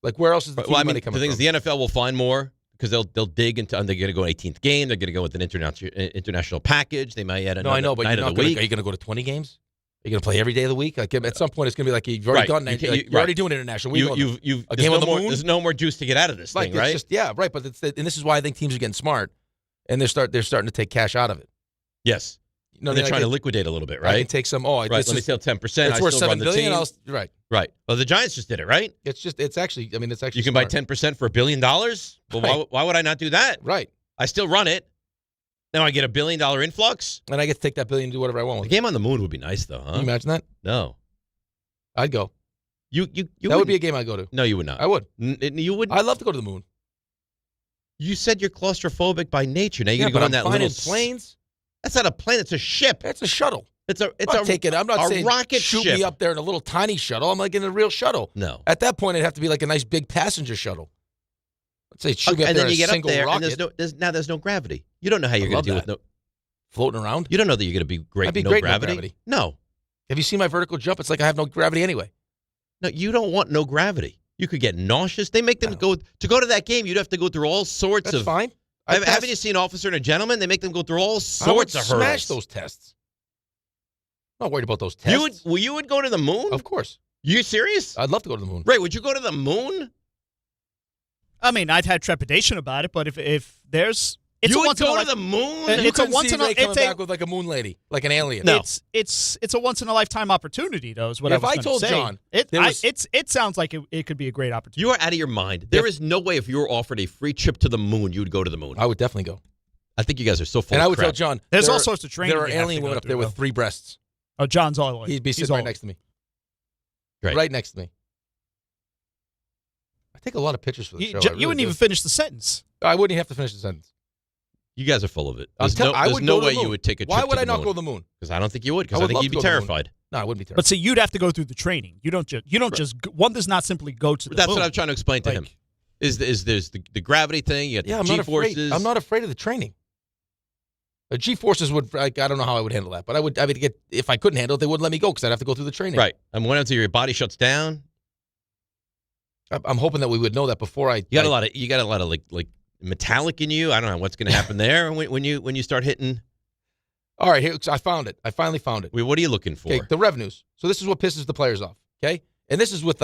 Like where else is the TV money coming from? The thing is, the NFL will find more because they'll dig into, and they're going to go 18th game. They're going to go with an international package. They might add another but night you're of the week. Are you going to go to 20 games? Are you going to play every day of the week? Like at some point, it's going to be like you've already done. You're already doing international. You've a game on the moon. There's no more juice to get out of this thing, right? Right. But and this is why I think teams are getting smart, and they're starting to take cash out of it. Yes. They're trying to liquidate a little bit, right? I can take some. Let me sell 10%. It's worth $7 billion. Right. Well, the Giants just did it, right? It's actually. You can buy 10% for $1 billion. Well, why would I not do that? Right. I still run it. Now I get $1 billion influx, and I get to take that billion and do whatever I want with it. The game on the moon would be nice, though, huh? Can you imagine that? No. I'd go. You that would be a game I'd go to. No, you would not. I would. You wouldn't. I'd love to go to the moon. You said you're claustrophobic by nature. Now you're going to go on that little planes. That's not a plane. It's a ship. It's a shuttle. I'm not saying rocket shoot ship. me up there in a little tiny shuttle. I'm like in a real shuttle. No. At that point, it'd have to be like a nice big passenger shuttle. Let's say shoot me up and there then you in a get up there, rocket. and there's no gravity. You don't know how you're going to deal with floating around. You don't know that you're going to be great. I'd be no great gravity. No gravity. No. Have you seen my vertical jump? It's like I have no gravity anyway. No, you don't want no gravity. You could get nauseous. They make them go to that game. You'd have to go through all sorts That's of. Fine. Haven't you seen Officer and a Gentleman? They make them go through all sorts of hurdles. Smash those tests. I'm not worried about those tests. You would go to the moon? Of course. You serious? I'd love to go to the moon. Ray, would you go to the moon? I mean, I'd had trepidation about it, but if there's, you would go to the moon. It's a once in a coming back with like a moon lady, like an alien. No, it's a once in a lifetime opportunity, though. Is what I was going to say. If I told John, it sounds like it could be a great opportunity. You are out of your mind. There is no way if you were offered a free trip to the moon, you would go to the moon. I would definitely go. I think you guys are so full. And of I would crap. tell John, there's all sorts of training. There are alien women up there with 3 breasts. Oh, John's all the way. He'd be sitting right next to me. Great. Right next to me. I take a lot of pictures for the show. You wouldn't even finish the sentence. I wouldn't even have to finish the sentence. You guys are full of it. There's no way you would take a trip. Why would to I the not moon. go to the moon? Because I don't think you would. Because I think you'd be terrified. No, I wouldn't be terrified. But see, you'd have to go through the training. You don't just one does not simply go to the That's moon. what I'm trying to explain to him. Is there's the gravity thing? You got the G-forces. I'm not afraid of the training. The G-forces would. I don't know how I would handle that, but I would get if I couldn't handle it, they wouldn't let me go because I'd have to go through the training. Right. And when until your body shuts down. I'm hoping that we would know that before I. You got a lot of like metallic in you. I don't know what's going to happen there when you start hitting. All right, here I found it. I finally found it. Wait, what are you looking for? Okay, the revenues. So this is what pisses the players off. Okay, and this is with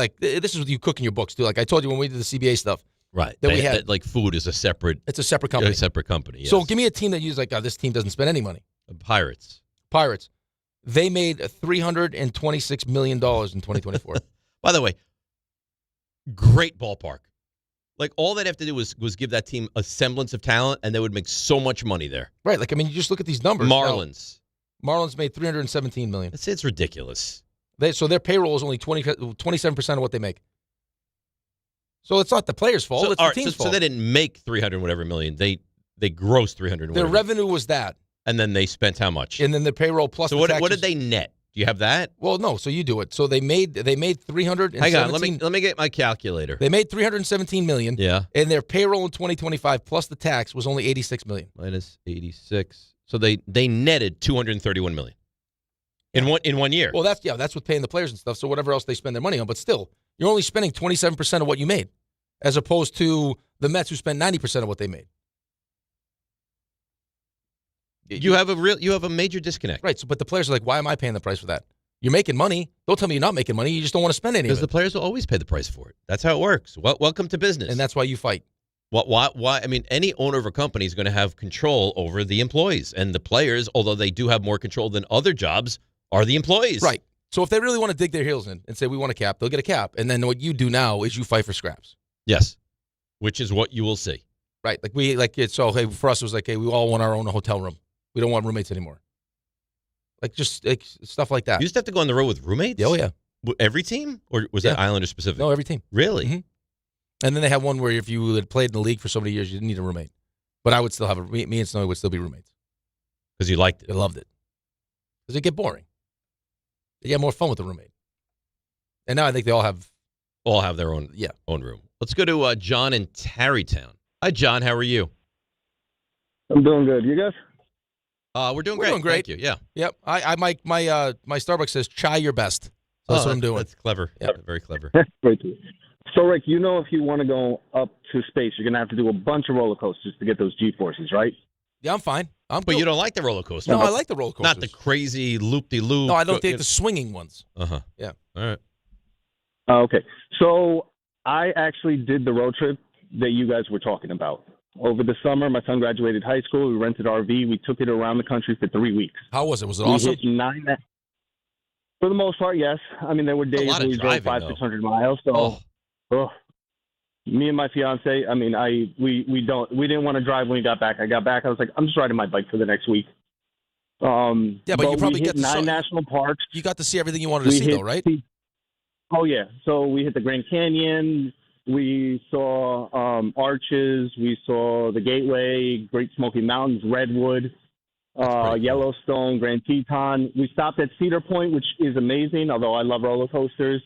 you cooking your books too. Like I told you when we did the CBA stuff. Right. That we had like food is a separate. It's a separate company. A separate company. Yes. So give me a team that uses like this team doesn't spend any money. Pirates. They made $326 million in 2024. By the way, great ballpark. Like all they'd have to do was give that team a semblance of talent, and they would make so much money there. Right. Like I mean, you just look at these numbers. Marlins. Marlins made $317 million. It's ridiculous. So their payroll is only 27% of what they make. So it's not the players' fault. It's the team's fault. So they didn't make 300 whatever million. They grossed 300. Their revenue was that. And then they spent how much? And then the payroll plus. So the taxes. What did they net? Do you have that? Well, no. So you do it. So they made 317. Hang on. Let me get my calculator. They made $317 million. Yeah. And their payroll in 2025 plus the tax was only $86 million. Minus 86. So they netted $231 million in 1 year. Well, that's with paying the players and stuff. So whatever else they spend their money on, but still, you're only spending 27% of what you made, as opposed to the Mets who spent 90% of what they made. You have a major disconnect, right? So, but the players are like, "Why am I paying the price for that? You're making money. Don't tell me you're not making money. You just don't want to spend any of it." Because the players will always pay the price for it. That's how it works. Welcome to business, and that's why you fight. Why? I mean, any owner of a company is going to have control over the employees, and the players, although they do have more control than other jobs, are the employees. Right. So if they really want to dig their heels in and say we want a cap, they'll get a cap, and then what you do now is you fight for scraps. Yes, which is what you will see. Right. So hey, for us it was like, hey, we all want our own hotel room. We don't want roommates anymore. Just stuff like that. You used to have to go on the road with roommates? Oh, yeah. Every team? Or was that Islander specific? No, every team. Really? Mm-hmm. And then they had one where if you had played in the league for so many years, you didn't need a roommate. But I would still have me and Snowy would still be roommates. Because you liked it? I loved it. Because it get boring. You have more fun with a roommate. And now I think they all have their own room. Let's go to John in Tarrytown. Hi, John. How are you? I'm doing good. You guys? We're doing We're great. doing great. Thank you. Yeah. Yep. My Starbucks says chai your best. So that's what I'm doing. That's clever. Yep. Yeah, very clever. Great. So, Rick, if you want to go up to space, you're going to have to do a bunch of roller coasters to get those G-forces, right? Yeah, I'm fine. But you don't like the roller coaster. No, I like the roller coasters. Not the crazy loop-de-loop. No, I don't think the swinging ones. Uh-huh. Yeah. All right. Okay. So I actually did the road trip that you guys were talking about. Over the summer, my son graduated high school. We rented an RV. We took it around the country for 3 weeks. How was it? Was it awesome? For the most part, yes. I mean, there were days where we drove 500-600 miles. So, me and my fiance. I mean, we didn't want to drive when we got back. I got back. I was like, I'm just riding my bike for the next week. Yeah, but you probably hit get 9 national parks. You got to see everything you wanted to see, though, right? Oh yeah. So we hit the Grand Canyon. We saw Arches. We saw the Gateway, Great Smoky Mountains, Redwood, Yellowstone, Grand Teton. We stopped at Cedar Point, which is amazing, although I love roller coasters.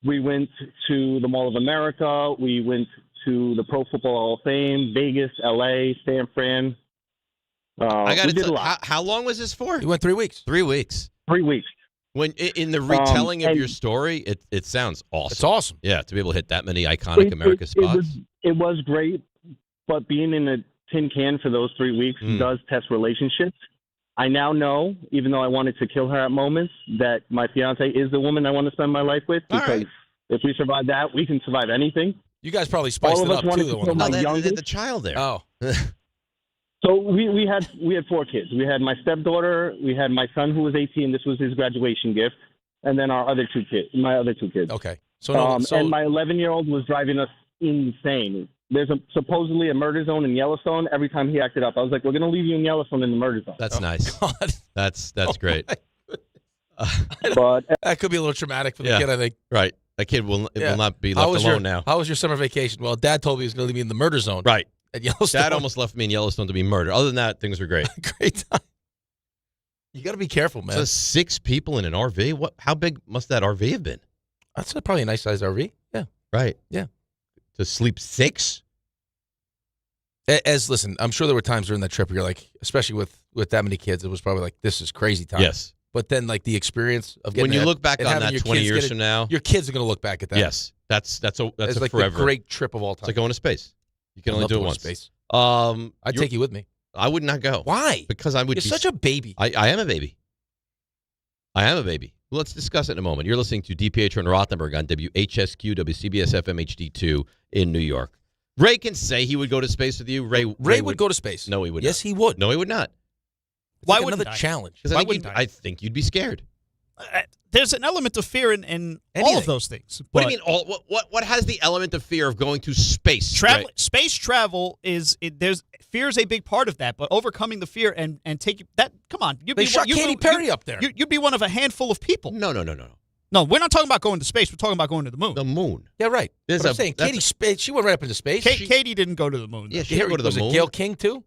We went to the Mall of America. We went to the Pro Football Hall of Fame, Vegas, L.A., San Fran. I got to how long was this for? You went 3 weeks. 3 weeks. 3 weeks. When in the retelling of your story, it sounds awesome. It's awesome. Yeah, to be able to hit that many iconic America spots. It was great, but being in a tin can for those 3 weeks does test relationships. I now know, even though I wanted to kill her at moments, that my fiance is the woman I want to spend my life with. Because if we survive that, we can survive anything. You guys probably spiced it up too. The child there. Oh. So we had 4 kids. We had my stepdaughter, we had my son who was 18. This was his graduation gift, and then my other 2 kids. Okay. And my 11-year-old was driving us insane. There's supposedly a murder zone in Yellowstone. Every time he acted up, I was like, "We're going to leave you in Yellowstone in the murder zone." That's nice. God. That's great. But that could be a little traumatic for the kid, I think. Right. That kid will not be left alone now. How was your summer vacation? Well, Dad told me he was going to leave me in the murder zone. Right. At Yellowstone. Dad almost left me in Yellowstone to be murdered. Other than that, things were great. Great time. You got to be careful, man. So 6 people in an RV? How big must that RV have been? That's probably a nice sized RV. Yeah. Right. Yeah. To sleep 6? Listen, I'm sure there were times during that trip where you're like, especially with that many kids, it was probably like, this is crazy time. Yes. But then, like, the experience of getting when you look back on that 20 years from now, your kids are going to look back at that. Yes, that's like forever. the great trip of all time. It's like going to space. You can only do it once. Space. I'd take you with me. I would not go. Why? Because I would. You're such a baby. I am a baby. I am a baby. Let's discuss it in a moment. You're listening to DiPietro and Rothenberg on WHSQ, WCBS FM HD2 in New York. Ray can say he would go to space with you. Ray would go to space. No, he would. Yes, not. he would. No, he would not. Why would another challenge? Because I think you'd be scared. There's an element of fear in all of those things. What do you mean? What has the element of fear of going to space? Space travel there's fear is a big part of that, but overcoming the fear and take that. Come on, they shot Katy Perry up there. You'd be one of a handful of people. No. No, we're not talking about going to space. We're talking about going to the moon. The moon. Yeah, right. But I'm saying Katie, she went right up into space. Katie didn't go to the moon. Yeah, she didn't go to the moon. Was it Gail King too?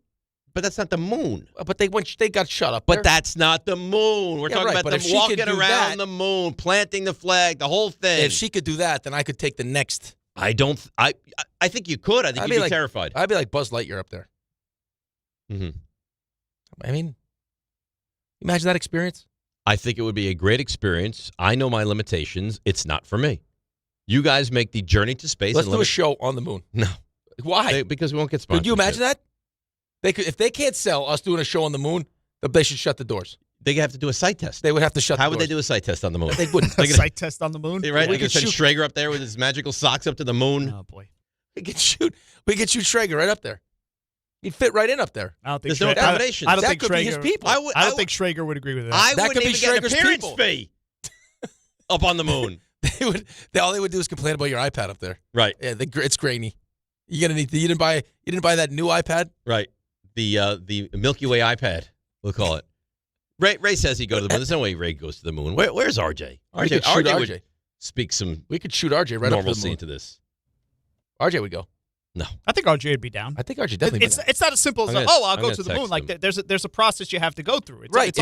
But that's not the moon. But they got shut up. But that's not the moon. We're talking about them walking around the moon, planting the flag, the whole thing. If she could do that, then I could take the next. I think you could. I think you'd be terrified. I'd be like Buzz Lightyear up there. Mm-hmm. I mean, imagine that experience. I think it would be a great experience. I know my limitations. It's not for me. You guys make the journey to space. Let's do a show on the moon. No. Why? Because we won't get sponsored. Could you imagine that? If they can't sell us doing a show on the moon, they should shut the doors. They have to do a sight test. They would have to shut the doors. How would they do a sight test on the moon? They wouldn't. A sight test on the moon? Right? We could send Schrager up there with his magical socks up to the moon. Oh, boy. We could shoot Schrager right up there. He'd fit right in up there. I don't think There's no accommodations. I don't that think could be his people. I don't think Schrager would agree with that. I that wouldn't could even be get an Schrager's appearance people. fee up on the moon. All they would do is complain about your iPad up there. Right. Yeah, it's grainy. You didn't buy that new iPad? Right. The Milky Way iPad, we'll call it. Ray says he'd go to the moon. There's no way Ray goes to the moon. Where's RJ? RJ would speak some. We could shoot RJ right up to the moon. Normalcy into this. RJ would go. No, I think RJ would be down. I think RJ definitely. It's not as simple as I'll go to the moon. Like there's a process you have to go through. Right.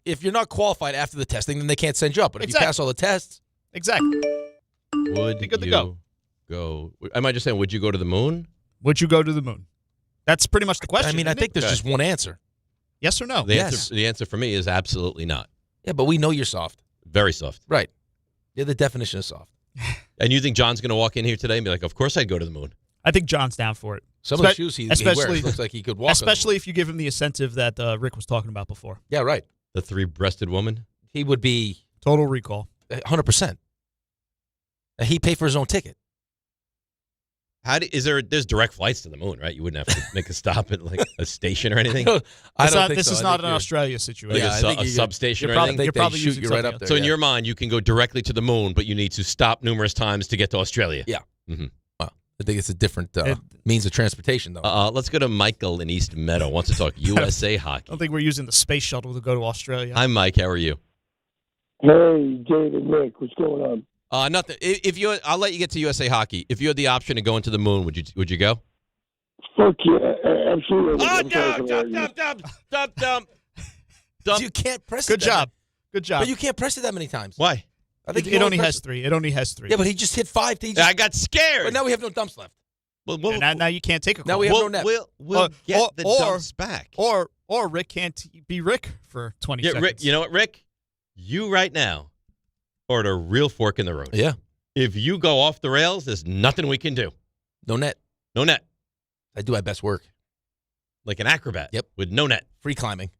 If you're not qualified after the testing, then they can't send you up. But if you pass all the tests, exactly. Would be good to go? Am I just saying? Would you go to the moon? Would you go to the moon? That's pretty much the question. I mean, I think there's just one answer. Yes or no? The answer for me is absolutely not. Yeah, but we know you're soft. Very soft. Right. You're the definition of soft. And you think John's going to walk in here today and be like, of course I'd go to the moon? I think John's down for it. Some of the shoes he wears looks like he could walk. Especially if you give him the incentive that Rick was talking about before. Yeah, right. The three-breasted woman? He would be... Total recall. 100%. He'd pay for his own ticket. There's direct flights to the moon, right? You wouldn't have to make a stop at like a station or anything? I don't think this so. is not an Australia situation. Like a substation or anything? You're probably shoot you right up there. So in your mind, you can go directly to the moon, but you need to stop numerous times to get to Australia. Yeah. Mm-hmm. Well, I think it's a different means of transportation, though. Let's go to Michael in East Meadow. Wants to talk USA hockey. I don't think we're using the space shuttle to go to Australia. Hi, Mike. How are you? Hey, Jade and Rick. What's going on? Nothing. I'll let you get to USA hockey. If you had the option to go into the moon, would you go? Fuck yeah, absolutely. Dump. You can't press Good it. job. Good job. But you can't press it that many times. Why? I think it only has 3. It only has 3. Yeah, but he just hit 5. I got scared. But now we have no dumps left. Well, now you can't take a call. Now we have no net. We'll get the dumps back. Or Rick can't be Rick for 20 seconds. Rick, you know what, Rick? You right now are at a real fork in the road. Yeah. If you go off the rails, there's nothing we can do. No net. No net. I do my best work. Like an acrobat. Yep. With no net. Free climbing.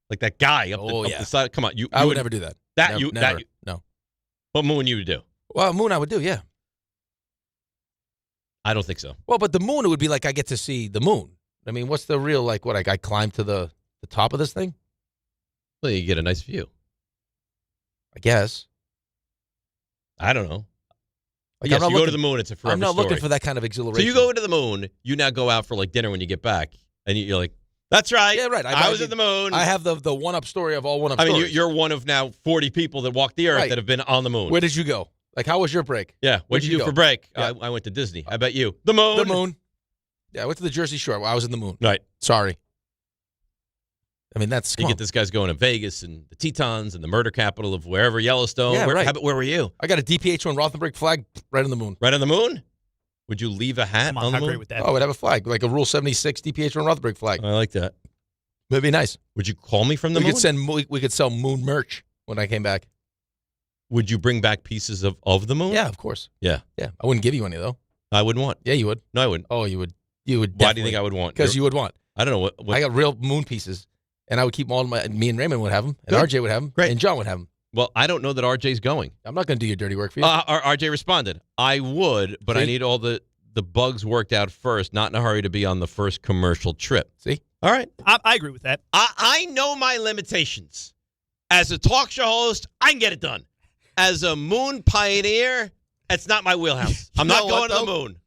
Like that guy up the side. Come on. I would never do that. Never. No. What moon you would do? Well, moon I would do, yeah. I don't think so. Well, but the moon, it would be like I get to see the moon. I mean, what's the real, like, what, I climb to the top of this thing? Well, you get a nice view. I guess. I don't know. Like, yes, you go to the moon, it's a forever I'm not story. looking for that kind of exhilaration. So you go to the moon, you now go out for like dinner when you get back, and you're like, that's right. Yeah, right. I was at the moon. I have the one-up story of all one-up stories. stories. You're one of now 40 people that walk the earth that have been on the moon. Where did you go? Like, how was your break? Yeah, what'd you do for break? Yeah. I went to Disney. How about you? The moon. The moon. Yeah, I went to the Jersey Shore. I was in the moon. Right. Sorry. I mean, that's you get this guy's going to Vegas and the Tetons and the murder capital of wherever, Yellowstone. Yeah, right. Where were you? I got a DiPietro and Rothenberg flag right on the moon. Right on the moon? Would you leave a hat on the moon? Great with that. Oh, I would have a flag, like a Rule 76 DiPietro and Rothenberg flag. I like that. It'd be nice. Would you call me from the moon? We could sell moon merch when I came back. Would you bring back pieces of the moon? Yeah, of course. Yeah. Yeah. I wouldn't give you any, though. I wouldn't want. Yeah, you would. No, I wouldn't. Oh, you would. You would. Why do you think I would want? Because you would want. I don't know what. I got real moon pieces, and I would keep them all in me and Raymond would have them, and Good. RJ would have them, Great. and John would have them. Well, I don't know that RJ's going. I'm not going to do your dirty work for you. RJ responded, I would, but See? I need all the bugs worked out first, not in a hurry to be on the first commercial trip. See? All right. I agree with that. I know my limitations. As a talk show host, I can get it done. As a moon pioneer, that's not my wheelhouse. I'm not going to the moon.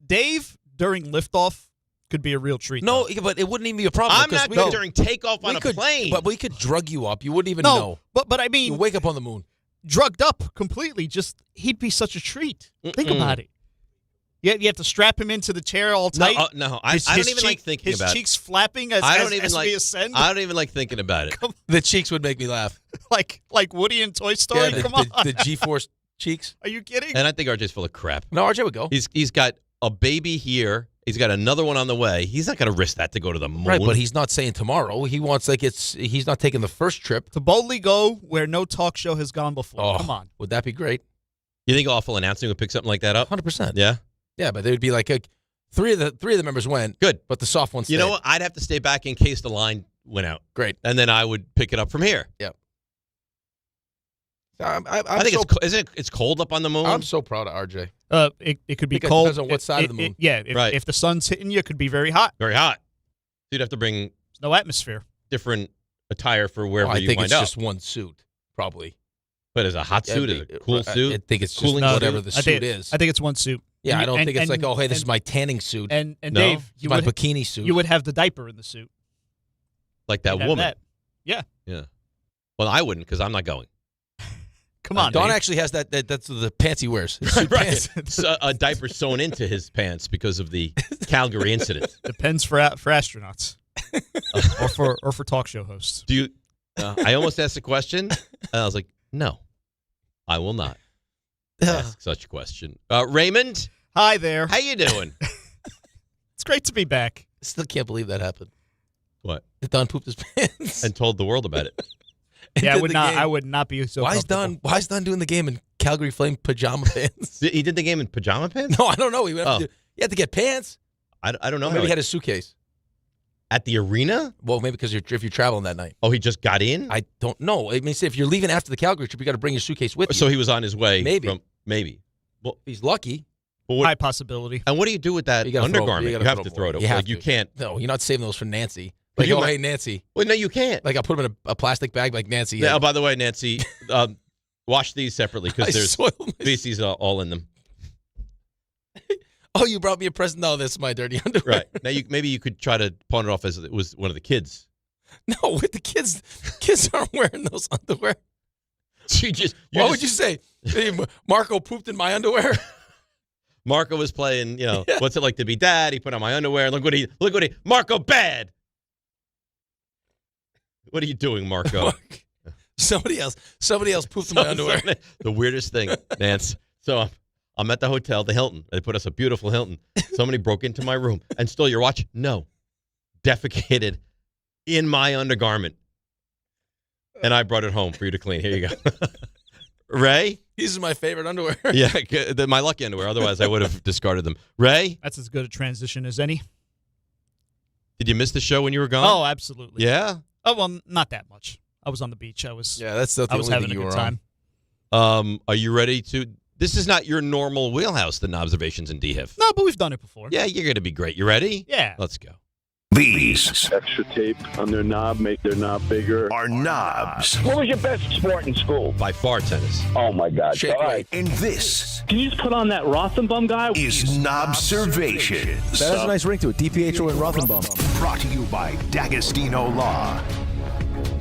Dave, during liftoff, could be a real treat. No, but it wouldn't even be a problem. I'm not going during takeoff on a plane. But we could drug you up. You wouldn't even know. But I mean, you wake up on the moon. Drugged up completely. Just, he'd be such a treat. Think about it. You have to strap him into the chair all tight. No, I don't even like thinking about it. His cheeks flapping as we ascend. I don't even like thinking about it. The cheeks would make me laugh. like Woody in Toy Story? Yeah, Come on. The G-Force cheeks. Are you kidding? And I think RJ's full of crap. No, RJ would go. He's got a baby here. He's got another one on the way. He's not going to risk that to go to the moon. Right, but he's not saying tomorrow. He wants he's not taking the first trip. To boldly go where no talk show has gone before. Oh, come on. Would that be great? You think Awful Announcing would pick something like that up? 100%. Yeah? Yeah, but they would be like three of the members went. Good. But the soft ones stayed. You know what? I'd have to stay back in case the line went out. Great. And then I would pick it up from here. Yeah. I think it's cold up on the moon. I'm so proud of RJ. It could be Because cold. It depends on what side of the moon. If the sun's hitting you, it could be very hot. Very hot. So you'd have to bring There's no atmosphere. different attire for wherever you I think wind it's up. just one suit, probably. But is a hot suit? Is a cool suit? I think it's just Cooling whatever suit? the suit is. I think it's one suit. Yeah, I don't think it's like, oh, hey, this is my tanning suit. And No? Dave, It's my bikini suit. You would have the diaper in the suit. Like that You'd have woman. that. Yeah. Yeah. Well, I wouldn't because I'm not going. Come on, Don Dave. actually has that's the pants he wears. His suit Right. pants. So a diaper sewn into his pants because of the Calgary incident. Depends for astronauts or for talk show hosts. Do you? I almost asked a question, and I was like, no, I will not ask such a question. Raymond, hi there. How you doing? It's great to be back. I still can't believe that happened. What? That Don pooped his pants and told the world about it. Yeah, I would not be so. Why is Don doing the game in Calgary Flame pajama pants? He did the game in pajama pants? No, I don't know. He had to get pants. I don't know. Maybe he had his suitcase at the arena. Well, maybe because if you're traveling that night. Oh, he just got in. I don't know. I mean, if you're leaving after the Calgary trip, you got to bring your suitcase with you. So he was on his way. Maybe. Well, he's lucky. High possibility. And what do you do with that undergarment? You have to throw it away. You can't. No, you're not saving those for Nancy. Like, hey, Nancy. Well, no, you can't. Like, I'll put them in a plastic bag like Nancy. Yeah, by the way, Nancy, wash these separately because there's feces all in them. Oh, you brought me a present? No, that's my dirty underwear. Right. Now, maybe you could try to pawn it off as it was one of the kids. No, with the kids aren't wearing those underwear. What would you say? Hey, Marco pooped in my underwear? Marco was playing, what's it like to be dad? He put on my underwear. Look what he, Marco bad. What are you doing, Marco? Somebody else pooped in my underwear. The weirdest thing, Nance. So I'm at the hotel, the Hilton. They put us a beautiful Hilton. Somebody broke into my room and stole your watch? No. Defecated in my undergarment. And I brought it home for you to clean. Here you go. Ray? These are my favorite underwear. Yeah, my lucky underwear. Otherwise, I would have discarded them. Ray? That's as good a transition as any. Did you miss the show when you were gone? Oh, absolutely. Yeah? Oh, well, not that much. I was on the beach. I was only having thing a you good were time. Are you ready to... This is not your normal wheelhouse, the observations in DIHIF. No, but we've done it before. Yeah, you're going to be great. You ready? Yeah. Let's go. These extra tape on their knob make their knob bigger. Are knobs. What was your best sport in school? By far, tennis. Oh my God! All right. And this Can you just put on that Rothenberg guy? is Knobservations. That has a nice ring to it. DiPietro and Rothenberg. Brought to you by D'Agostino Law.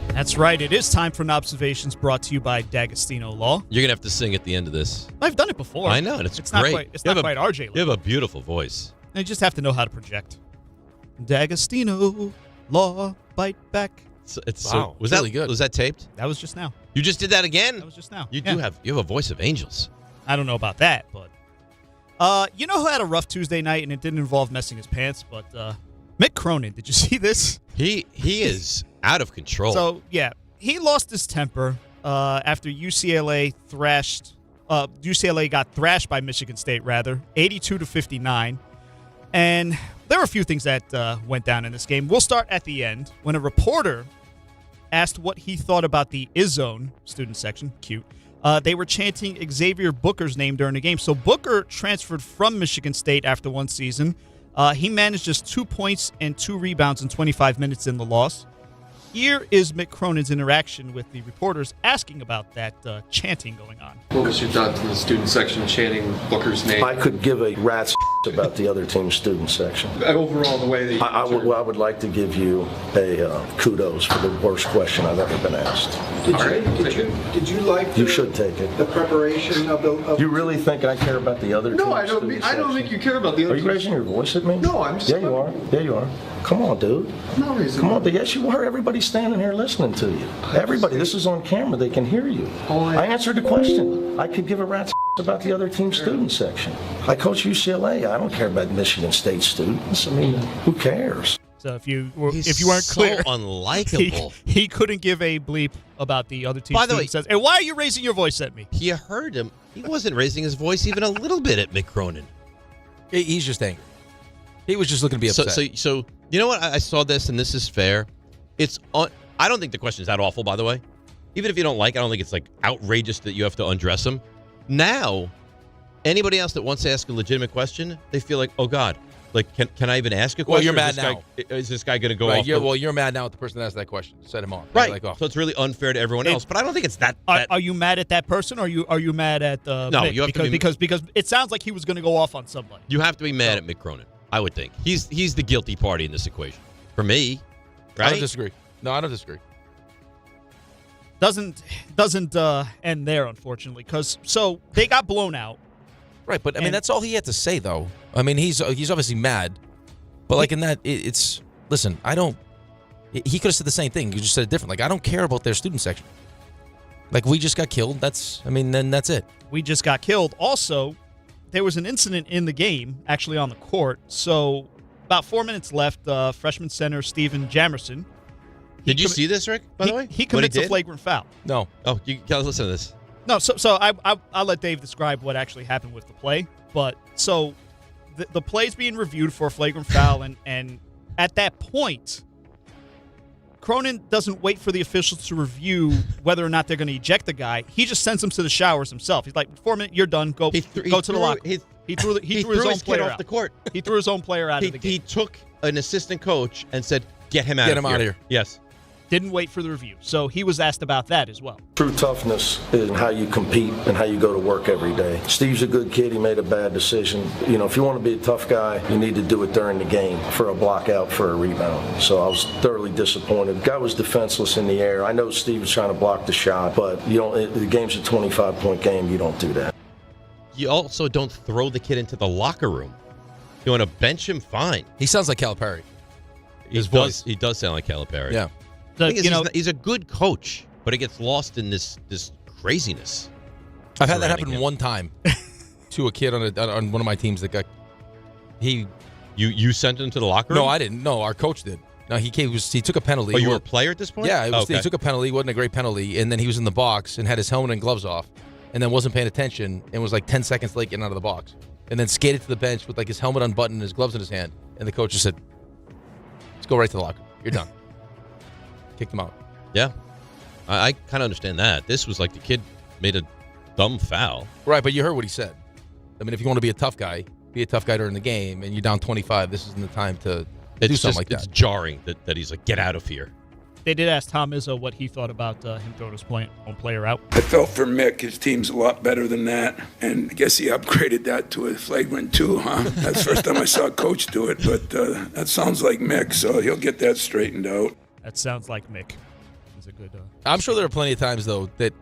That's right. It is time for an observations brought to you by D'Agostino Law. You're going to have to sing at the end of this. I've done it before. I know, and it's not great. Quite, it's not quite RJ. You have a beautiful voice. And you just have to know how to project. D'Agostino Law, bite back. Wow, was really good. Was that taped? That was just now. You just did that again? That was just now. You have a voice of angels. I don't know about that, but you know who had a rough Tuesday night and it didn't involve messing his pants, but Mick Cronin. Did you see this? He is out of control. So yeah, he lost his temper after UCLA got thrashed by Michigan State, 82-59, and there were a few things that went down in this game. We'll start at the end when a reporter asked what he thought about the Izzone student section. Cute. They were chanting Xavier Booker's name during the game. So Booker transferred from Michigan State after one season. He managed just 2 points and 2 rebounds in 25 minutes in the loss. Here is Mick Cronin's interaction with the reporters asking about that chanting going on. What was your thoughts on the student section chanting Booker's name? I could give a rat's about the other team's student section. Overall, the way that I would like to give you a kudos for the worst question I've ever been asked. Did you like You should take it. the preparation of the... You really think I care about the other team's No, I don't think you care about the other Are you raising your voice at me? No, I'm just... Yeah, you are. Yeah, you are. Come on, dude. I'm not raising Come on, dude. Yes, you are. Everybody's standing here listening to you. Everybody. This is on camera. They can hear you. I answered the question. I could give a rat's about the other team's student section. I coach UCLA. I don't care about Michigan State students. I mean, who cares? So if you weren't clear, so unlikable. He couldn't give a bleep about the other team's student section. And why are you raising your voice at me? You heard him. He wasn't raising his voice even a little bit at Mick Cronin. He's just angry. He was just looking to be upset. So you know what? I saw this, and this is fair. I don't think the question is that awful, by the way. Even if you don't like it, I don't think it's like outrageous that you have to undress him. Now, anybody else that wants to ask a legitimate question, they feel like, oh, God, like, can I even ask a question? Well, you're mad now. Is this guy going to go off? You're mad now at the person that asked that question. Set him off. Right. Like, oh. So it's really unfair to everyone else. But I don't think it's that. Are you mad at that person, or are you mad at No, Mick? you have to be, because it sounds like he was going to go off on somebody. You have to be mad at Mick Cronin, I would think. He's the guilty party in this equation. For me, right? I don't disagree. No, I don't disagree. Doesn't end there, unfortunately, because they got blown out. Right, but I mean that's all he had to say, though. I mean he's obviously mad, but like in that it's listen. I don't. He could have said the same thing. You just said it different. Like I don't care about their student section. Like we just got killed. Then that's it. We just got killed. Also, there was an incident in the game, actually on the court. So about 4 minutes left. Freshman center Steven Jamerson. Did you see this, Rick, by the way? He commits a flagrant foul. No. Oh, you gotta listen to this. No, so I'll let Dave describe what actually happened with the play. But so the play's being reviewed for a flagrant foul, and at that point, Cronin doesn't wait for the officials to review whether or not they're going to eject the guy. He just sends him to the showers himself. He's like, 4 minutes, you're done. Go to the locker. He threw his own player off the court. He threw his own player out of the game. He took an assistant coach and said, "Get him out of here." Yes. Didn't wait for the review. So he was asked about that as well. True toughness is how you compete and how you go to work every day. Steve's a good kid. He made a bad decision. You know, if you want to be a tough guy, you need to do it during the game for a block out, for a rebound. So I was thoroughly disappointed. The guy was defenseless in the air. I know Steve was trying to block the shot, but the game's a 25-point game. You don't do that. You also don't throw the kid into the locker room. You want to bench him? Fine. He sounds like Calipari. His voice. He does sound like Calipari. Yeah. He's a good coach, but he gets lost in this craziness. I've had that happen one time to a kid on one of my teams that got You sent him to the locker room? No, I didn't. No, our coach did. No, he took a penalty. Oh, you were a player at this point? Yeah, he took a penalty. It wasn't a great penalty, and then he was in the box and had his helmet and gloves off, and then wasn't paying attention and was like 10 seconds late getting out of the box, and then skated to the bench with like his helmet unbuttoned and his gloves in his hand, and the coach just said, "Let's go right to the locker. You're done." Kicked him out. Yeah. I kind of understand that. This was like the kid made a dumb foul. Right, but you heard what he said. I mean, if you want to be a tough guy during the game, and you're down 25, this isn't the time to do something like that. It's jarring that he's like, get out of here. They did ask Tom Izzo what he thought about him throwing his own player out. I felt for Mick. His team's a lot better than that. And I guess he upgraded that to a flagrant 2, huh? That's the first time I saw a coach do it, but that sounds like Mick, so he'll get that straightened out. That sounds like Mick. He's a good. I'm sure there are plenty of times though that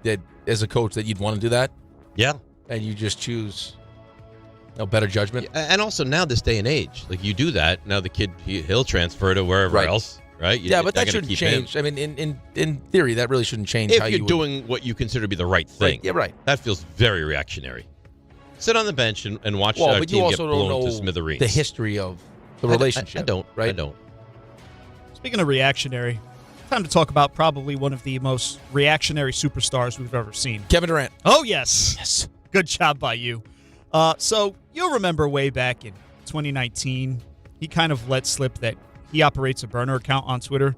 as a coach that you'd want to do that. Yeah. And you just choose better judgment. And also now this day and age, like you do that, now the kid he'll transfer to wherever else, right? Yeah, but that shouldn't change. I mean, in theory, that really shouldn't change if how you're doing what you consider to be the right thing. Right. Yeah, right. That feels very reactionary. Sit on the bench and watch our but team you also get don't blown know to smithereens. The history of the relationship. I don't. Right? I don't. Speaking of reactionary, time to talk about probably one of the most reactionary superstars we've ever seen. Kevin Durant. Oh, yes. Yes. Good job by you. So you'll remember way back in 2019, he kind of let slip that he operates a burner account on Twitter,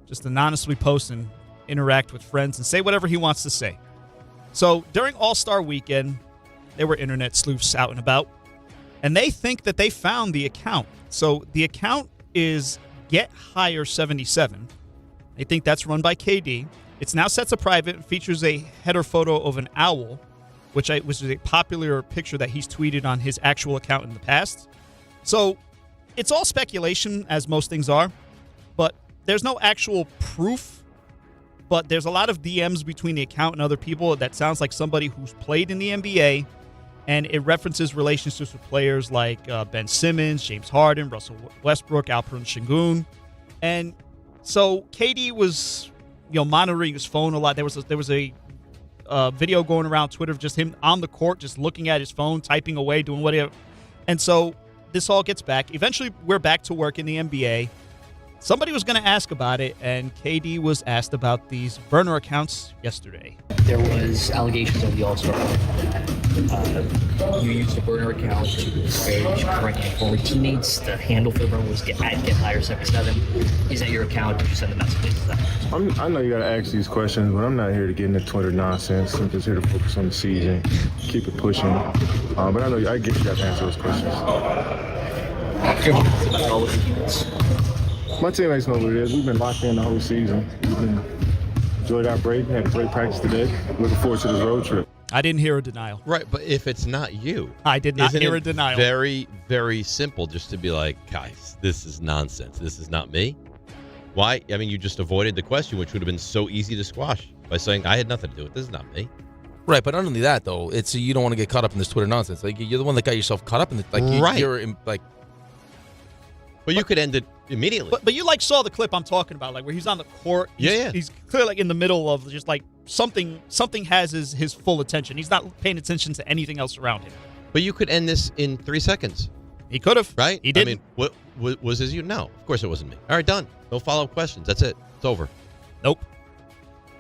just anonymously post and interact with friends and say whatever he wants to say. So during All-Star Weekend, there were internet sleuths out and about, and they think that they found the account. So the account is GetHigher77. They think that's run by KD. It's now set to private and features a header photo of an owl, which is a popular picture that he's tweeted on his actual account in the past. So it's all speculation, as most things are, but there's no actual proof. But there's a lot of DMs between the account and other people that sounds like somebody who's played in the NBA, and it references relationships with players like Ben Simmons, James Harden, Russell Westbrook, Alperen Sengun. And so KD was, monitoring his phone a lot. There was a video going around Twitter of just him on the court, just looking at his phone, typing away, doing whatever. And so this all gets back. Eventually, we're back to work in the NBA. Somebody was going to ask about it, and KD was asked about these burner accounts yesterday. There was allegations of the All-Star that you used a burner account to disparage current and former teammates. The handle for the burner was @GetHigher77. Is that your account? Did you send the messages? I know you got to ask these questions, but I'm not here to get into Twitter nonsense. I'm just here to focus on the season, keep it pushing. But I know I get you guys to answer those questions. My teammates know what it is. We've been locked in the whole season. We've enjoyed our break. Had a great practice today. Looking forward to this road trip. I didn't hear a denial. Right, but if it's not you. I did not hear a denial. Very, very simple just to be like, guys, this is nonsense. This is not me. Why? I mean, you just avoided the question, which would have been so easy to squash by saying, I had nothing to do with this. This is not me. Right, but not only that, though, it's you don't want to get caught up in this Twitter nonsense. Like, you're the one that got yourself caught up in it. Like, you're like... But you could end it immediately. But you saw the clip I'm talking about, like where he's on the court. He's clearly like in the middle of just like something has his full attention. He's not paying attention to anything else around him. But you could end this in 3 seconds. He could have. Right? He didn't. I mean, what was his? No, of course it wasn't me. All right, done. No follow-up questions. That's it. It's over. Nope.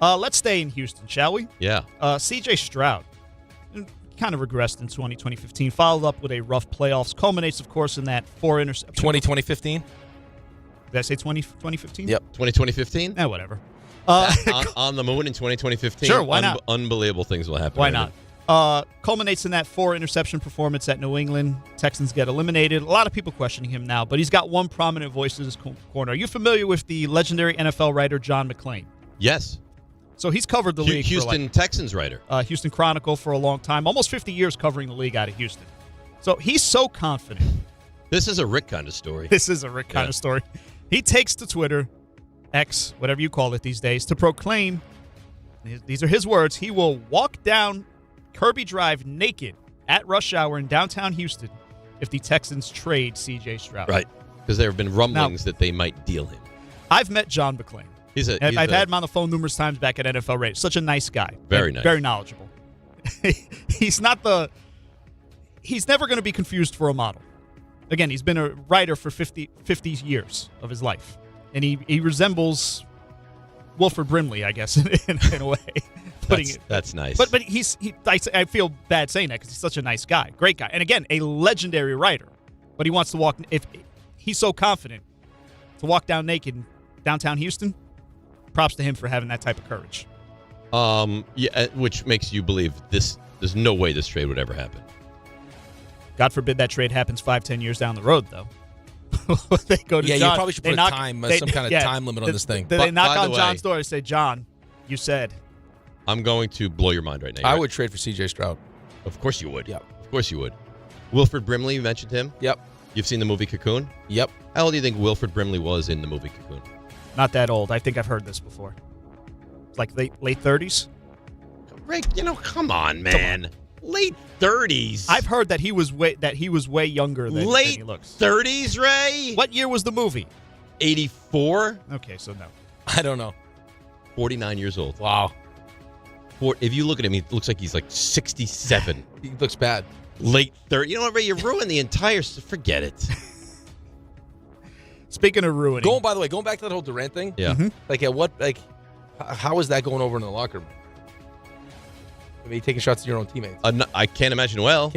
Let's stay in Houston, shall we? Yeah. C.J. Stroud kind of regressed in 2015, followed up with a rough playoffs, culminates, of course, in that 4 interception. 2015? Did I say 2015? Yep. 2015? Whatever. On the moon in 2015? Sure, why not? Unbelievable things will happen. Why not? Culminates in that 4 interception performance at New England. Texans get eliminated. A lot of people questioning him now, but he's got one prominent voice in his corner. Are you familiar with the legendary NFL writer John McClain? Yes. So he's covered the league. Houston Texans writer. Houston Chronicle for a long time, almost 50 years covering the league out of Houston. So he's so confident. This is a Rick kind of story. This is a Rick kind of story. He takes to Twitter, X, whatever you call it these days, to proclaim, these are his words, he will walk down Kirby Drive naked at rush hour in downtown Houston if the Texans trade C.J. Stroud. Right, because there have been rumblings that they might deal him. I've met John McClain. I've had him on the phone numerous times back at NFL Radio. Such a nice guy. Very nice. Very knowledgeable. He's never going to be confused for a model. Again, he's been a writer for 50 years of his life. And he resembles Wilford Brimley, I guess, in a way. That's nice. But I feel bad saying that because he's such a nice guy. Great guy. And again, a legendary writer. But he wants to walk, if he's so confident to walk down naked in downtown Houston, props to him for having that type of courage. Yeah, which makes you believe there's no way this trade would ever happen. God forbid that trade happens 5-10 years down the road, though. They go to John. You probably should put some kind of time limit on this thing. They knock on John's door and say, John, you said. I'm going to blow your mind right now. I would trade for C.J. Stroud. Of course you would. Yeah. Of course you would. Wilford Brimley, you mentioned him? Yep. You've seen the movie Cocoon? Yep. How old do you think Wilford Brimley was in the movie Cocoon? Not that old. I think I've heard this before. It's like late 30s? Rick, come on, man. Come on. Late 30s. I've heard that he was way younger than he looks. Late 30s, Ray? What year was the movie? 84. Okay, so no. I don't know. 49 years old. Wow. If you look at him, he looks like he's like 67. He looks bad. Late 30. You know what, Ray? You ruined the entire... Forget it. Speaking of ruining... Going back to that whole Durant thing. Yeah. Mm-hmm. How is that going over in the locker room? I mean, taking shots at your own teammates. I can't imagine well.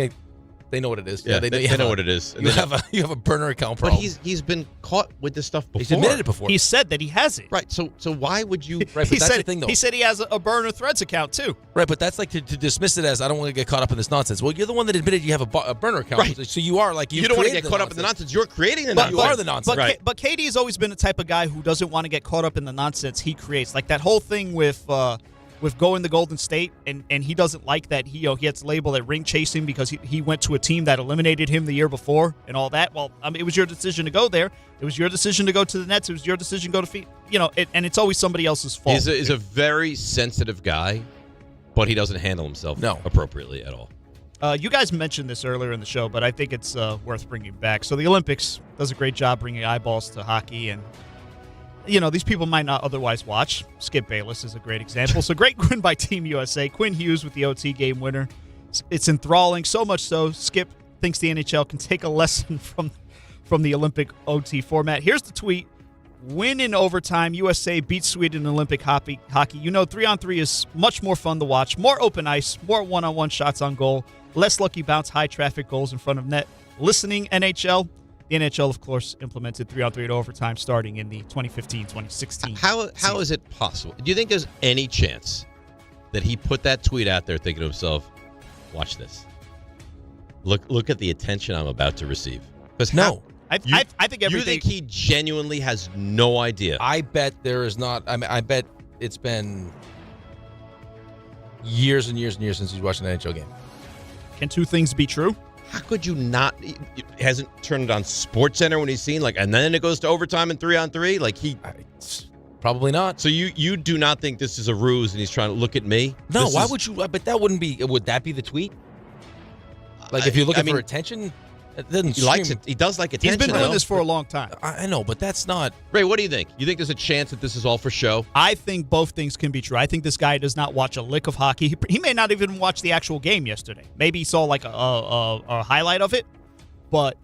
They know what it is. Yeah, they know what it is. You have a burner account problem. But he's been caught with this stuff before. He's admitted it before. He said that he has it. Right. So why would you? Right. But that's the thing, though. He said he has a burner Threads account too. Right. But that's like to dismiss it as I don't want to get caught up in this nonsense. Well, you're the one that admitted you have a burner account. Right. So you are like you don't want to get caught up in the nonsense. You're creating the nonsense. You are the nonsense. But KD has always been the type of guy who doesn't want to get caught up in the nonsense he creates. Like that whole thing with going to Golden State, and he doesn't like that he gets labeled at ring chasing because he went to a team that eliminated him the year before and all that. Well, I mean, it was your decision to go there. It was your decision to go to the Nets. It was your decision to go to and it's always somebody else's fault. He's a very sensitive guy, but he doesn't handle himself appropriately at all. You guys mentioned this earlier in the show, but I think it's worth bringing back. So the Olympics does a great job bringing eyeballs to hockey, and these people might not otherwise watch. Skip Bayless is a great example. So great win by Team USA. Quinn Hughes with the OT game winner. It's enthralling, so much so Skip thinks the NHL can take a lesson from the Olympic OT format. Here's the tweet. Win in overtime. USA beats Sweden in Olympic hockey. 3-on-3 is much more fun to watch. More open ice, more one-on-one shots on goal, less lucky bounce, high traffic goals in front of net. Listening NHL. The NHL, of course, implemented 3-on-3 to overtime starting in the 2015-2016 How is it possible? Do you think there's any chance that he put that tweet out there thinking to himself, watch this. Look at the attention I'm about to receive. I think everything... You think he genuinely has no idea? I bet there is not. I mean, I bet it's been years and years and years since he's watched an NHL game. Can two things be true? How could you not? He hasn't turned it on SportsCenter when he's seen and then it goes to overtime and 3-on-3. Probably not. So you do not think this is a ruse and he's trying to look at me? No. Why would you? But that wouldn't be. Would that be the tweet? If you're looking for attention, it doesn't. He likes it. He does like attention. He's been doing this for a long time. I know, but that's not. Ray, what do you think? You think there's a chance that this is all for show? I think both things can be true. I think this guy does not watch a lick of hockey. He may not even watch the actual game yesterday. Maybe he saw a highlight of it, but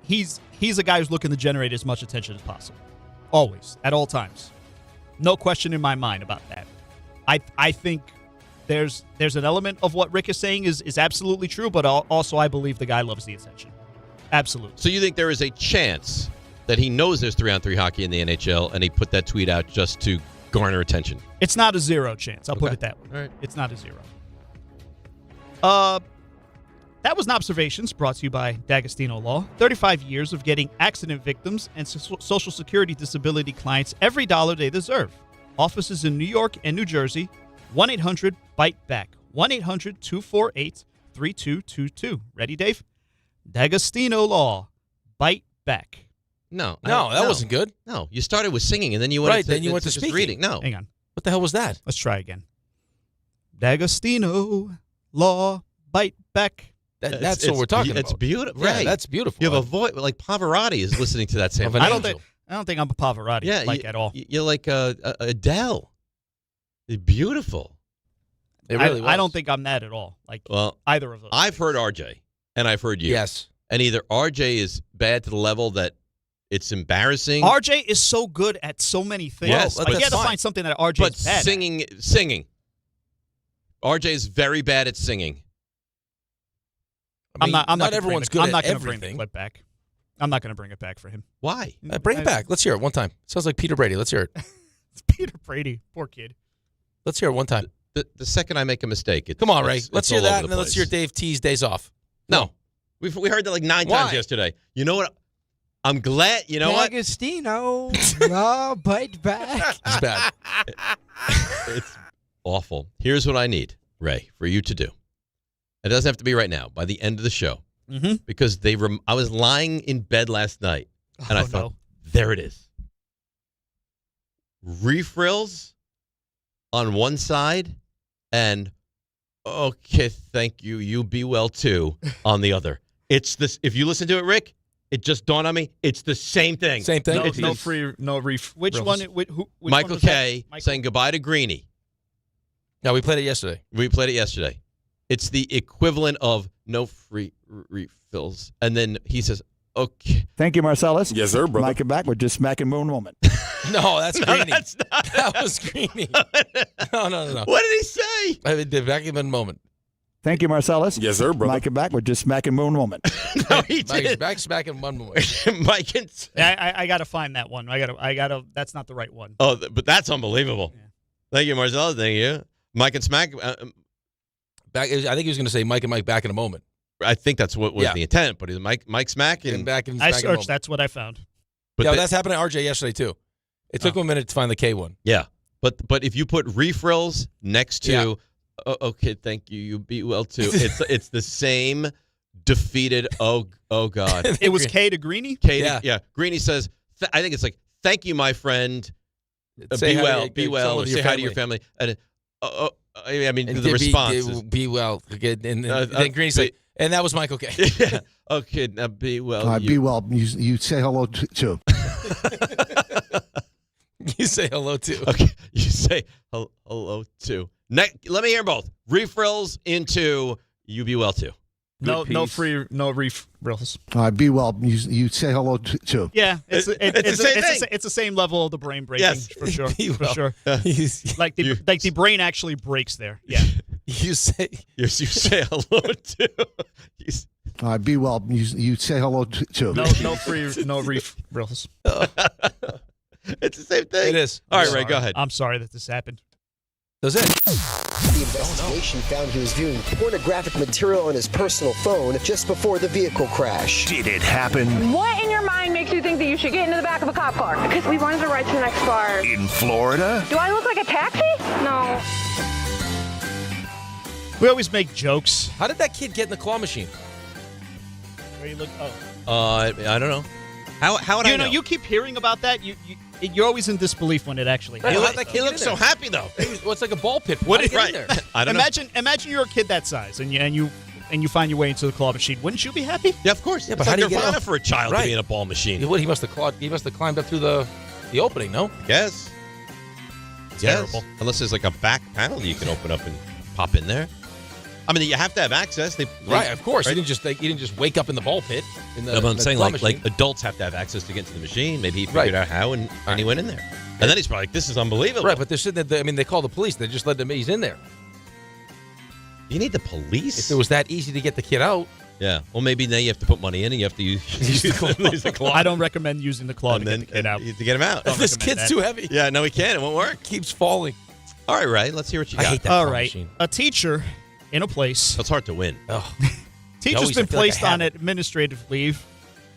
he's a guy who's looking to generate as much attention as possible. Always, at all times. No question in my mind about that. I think there's an element of what Rick is saying is absolutely true, but also I believe the guy loves the attention. Absolutely. So you think there is a chance that he knows there's 3-on-3 hockey in the NHL and he put that tweet out just to garner attention? It's not a zero chance. I'll put it that way. All right. It's not a zero. That was an Observations brought to you by D'Agostino Law. 35 years of getting accident victims and Social Security disability clients every dollar they deserve. Offices in New York and New Jersey. 1-800-BITE-BACK. 1-800-248-3222. Ready, Dave? D'Agostino Law. Bite back. No, that wasn't good. No, you started with singing and then you went then you went to just speaking. reading. No. Hang on. What the hell was that? Let's try again. D'Agostino Law. Bite back. That's what we're talking about. It's beautiful. Yeah, Right. that's beautiful. You have a voice like Pavarotti is listening to that sample. I don't think I'm a Pavarotti at all. You're like Adele. It's beautiful. It really was. I don't think I'm that at all. Like either of those. I've heard RJ and I've heard you. Yes. And either RJ is bad to the level that it's embarrassing. RJ is so good at so many things. Yes, but but you got to fine. find something that RJ But is bad singing. RJ is very bad at singing. I'm not everyone's good I'm not at going to bring the everything. clip back. I'm not going to bring it back for him. Why? Bring it back. Let's hear it one time. Sounds like Peter Brady. Let's hear it. It's Peter Brady. Poor kid. Let's hear it one time. The second I make a mistake, Come on, Ray. it's Let's hear all over that, the and then let's place. hear Dave T's Days Off. No. We heard that like 9 Why? times yesterday. You know what? I'm glad. You know what? D'Agostino Law. Bite back. It's bad. It's awful. Here's what I need, Ray, for you to do. It doesn't have to be right now. By the end of the show. Mm-hmm. Because I was lying in bed last night, and I thought, there it is. Refrills on one side, and okay, thank you. You be well too on the other. It's this. If you listen to it, Rick, it just dawned on me. It's the same thing. Same thing. No reef. Which one? Which Michael one was K. that? saying goodbye to Greeny. No, we played it yesterday. It's the equivalent of no free refills. And then he says, okay. Thank you, Marcellus. Yes, sir, brother. Mike and back. We're just smacking Moon Woman. No, that's Greeny. That's not. That was Greeny. No. What did he say? I mean, back in a moment. Thank you, Marcellus. Yes, sir, brother. Mike and back. We're just smacking Moon Woman. No, he Mike's did. back smacking one moment. Mike and I got to find that one. I got to. That's not the right one. Oh, but that's unbelievable. Yeah. Thank you, Marcellus. Thank you. Mike and Smack. Back. I think he was going to say Mike and Mike back in a moment. I think that's what was the intent. But is Mike Smack and back in. I searched. That's what I found. But yeah, that's happened to RJ yesterday too. It took him a minute to find the K one. Yeah, but if you put refrills next to, okay, thank you. You be well too. It's the same defeated. Oh God. It was K to Greeny. Greeny says, I think it's like, thank you, my friend. Say be hi well. to Be well. Say hi to your family. And I mean, the response is be well. And then Greeny's like, and that was Michael K. Yeah. Okay, now be well. Be well. You say hello to. You say hello to. Okay, you say hello to. Let me hear both. Refrills into you be well too. No refrills. Be well. You say hello to. Yeah, it's the same thing. It's the same level of the brain breaking. Yes, for sure. For sure. Like the brain actually breaks there. Yeah. You say hello to. Be well. You say hello to. No refrills. It's the same thing. It is. All right, Ray, go ahead. I'm sorry that this happened. Does it? The investigation found he was viewing pornographic material on his personal phone just before the vehicle crash. Did it happen What in your mind makes you think that you should get into the back of a cop car? Because we wanted to ride to the next bar. in Florida? Do I look like a taxi? No. We always make jokes. How did that kid get in the claw machine? Where you look? I don't know. How would I know? You keep hearing about that. You're always in disbelief when it actually happens. He looks so happy though. Well, it's like a ball pit. What is right there? I don't know. Imagine you're a kid that size and you find your way into the claw machine. Wouldn't you be happy? Yeah, of course. Yeah, It's but how like do you get Nirvana off? for a child to be in a ball machine? He must have climbed up through the opening. No. Yes. Terrible. Unless there's like a back panel that you can open up and pop in there. I mean, you have to have access. Right, of course. Right? You didn't just wake up in the ball pit. No, but I'm saying like adults have to have access to get into the machine. Maybe he figured out how, and he went in there. And then he's probably like, "This is unbelievable." Right, but they're sitting there. I mean, they call the police. They just let him. He's in there. You need the police. If it was that easy to get the kid out. Yeah. Well, maybe now you have to put money in, and you have to use the claw. I don't recommend using the claw to get the kid out. To get him out. This kid's too heavy. Yeah, no, he can't. It won't work. Keeps falling. All right, Ray. Let's hear what you got. I hate that All claw right. machine. A teacher in a place. It's hard to win. Oh. Teacher's been placed on administrative leave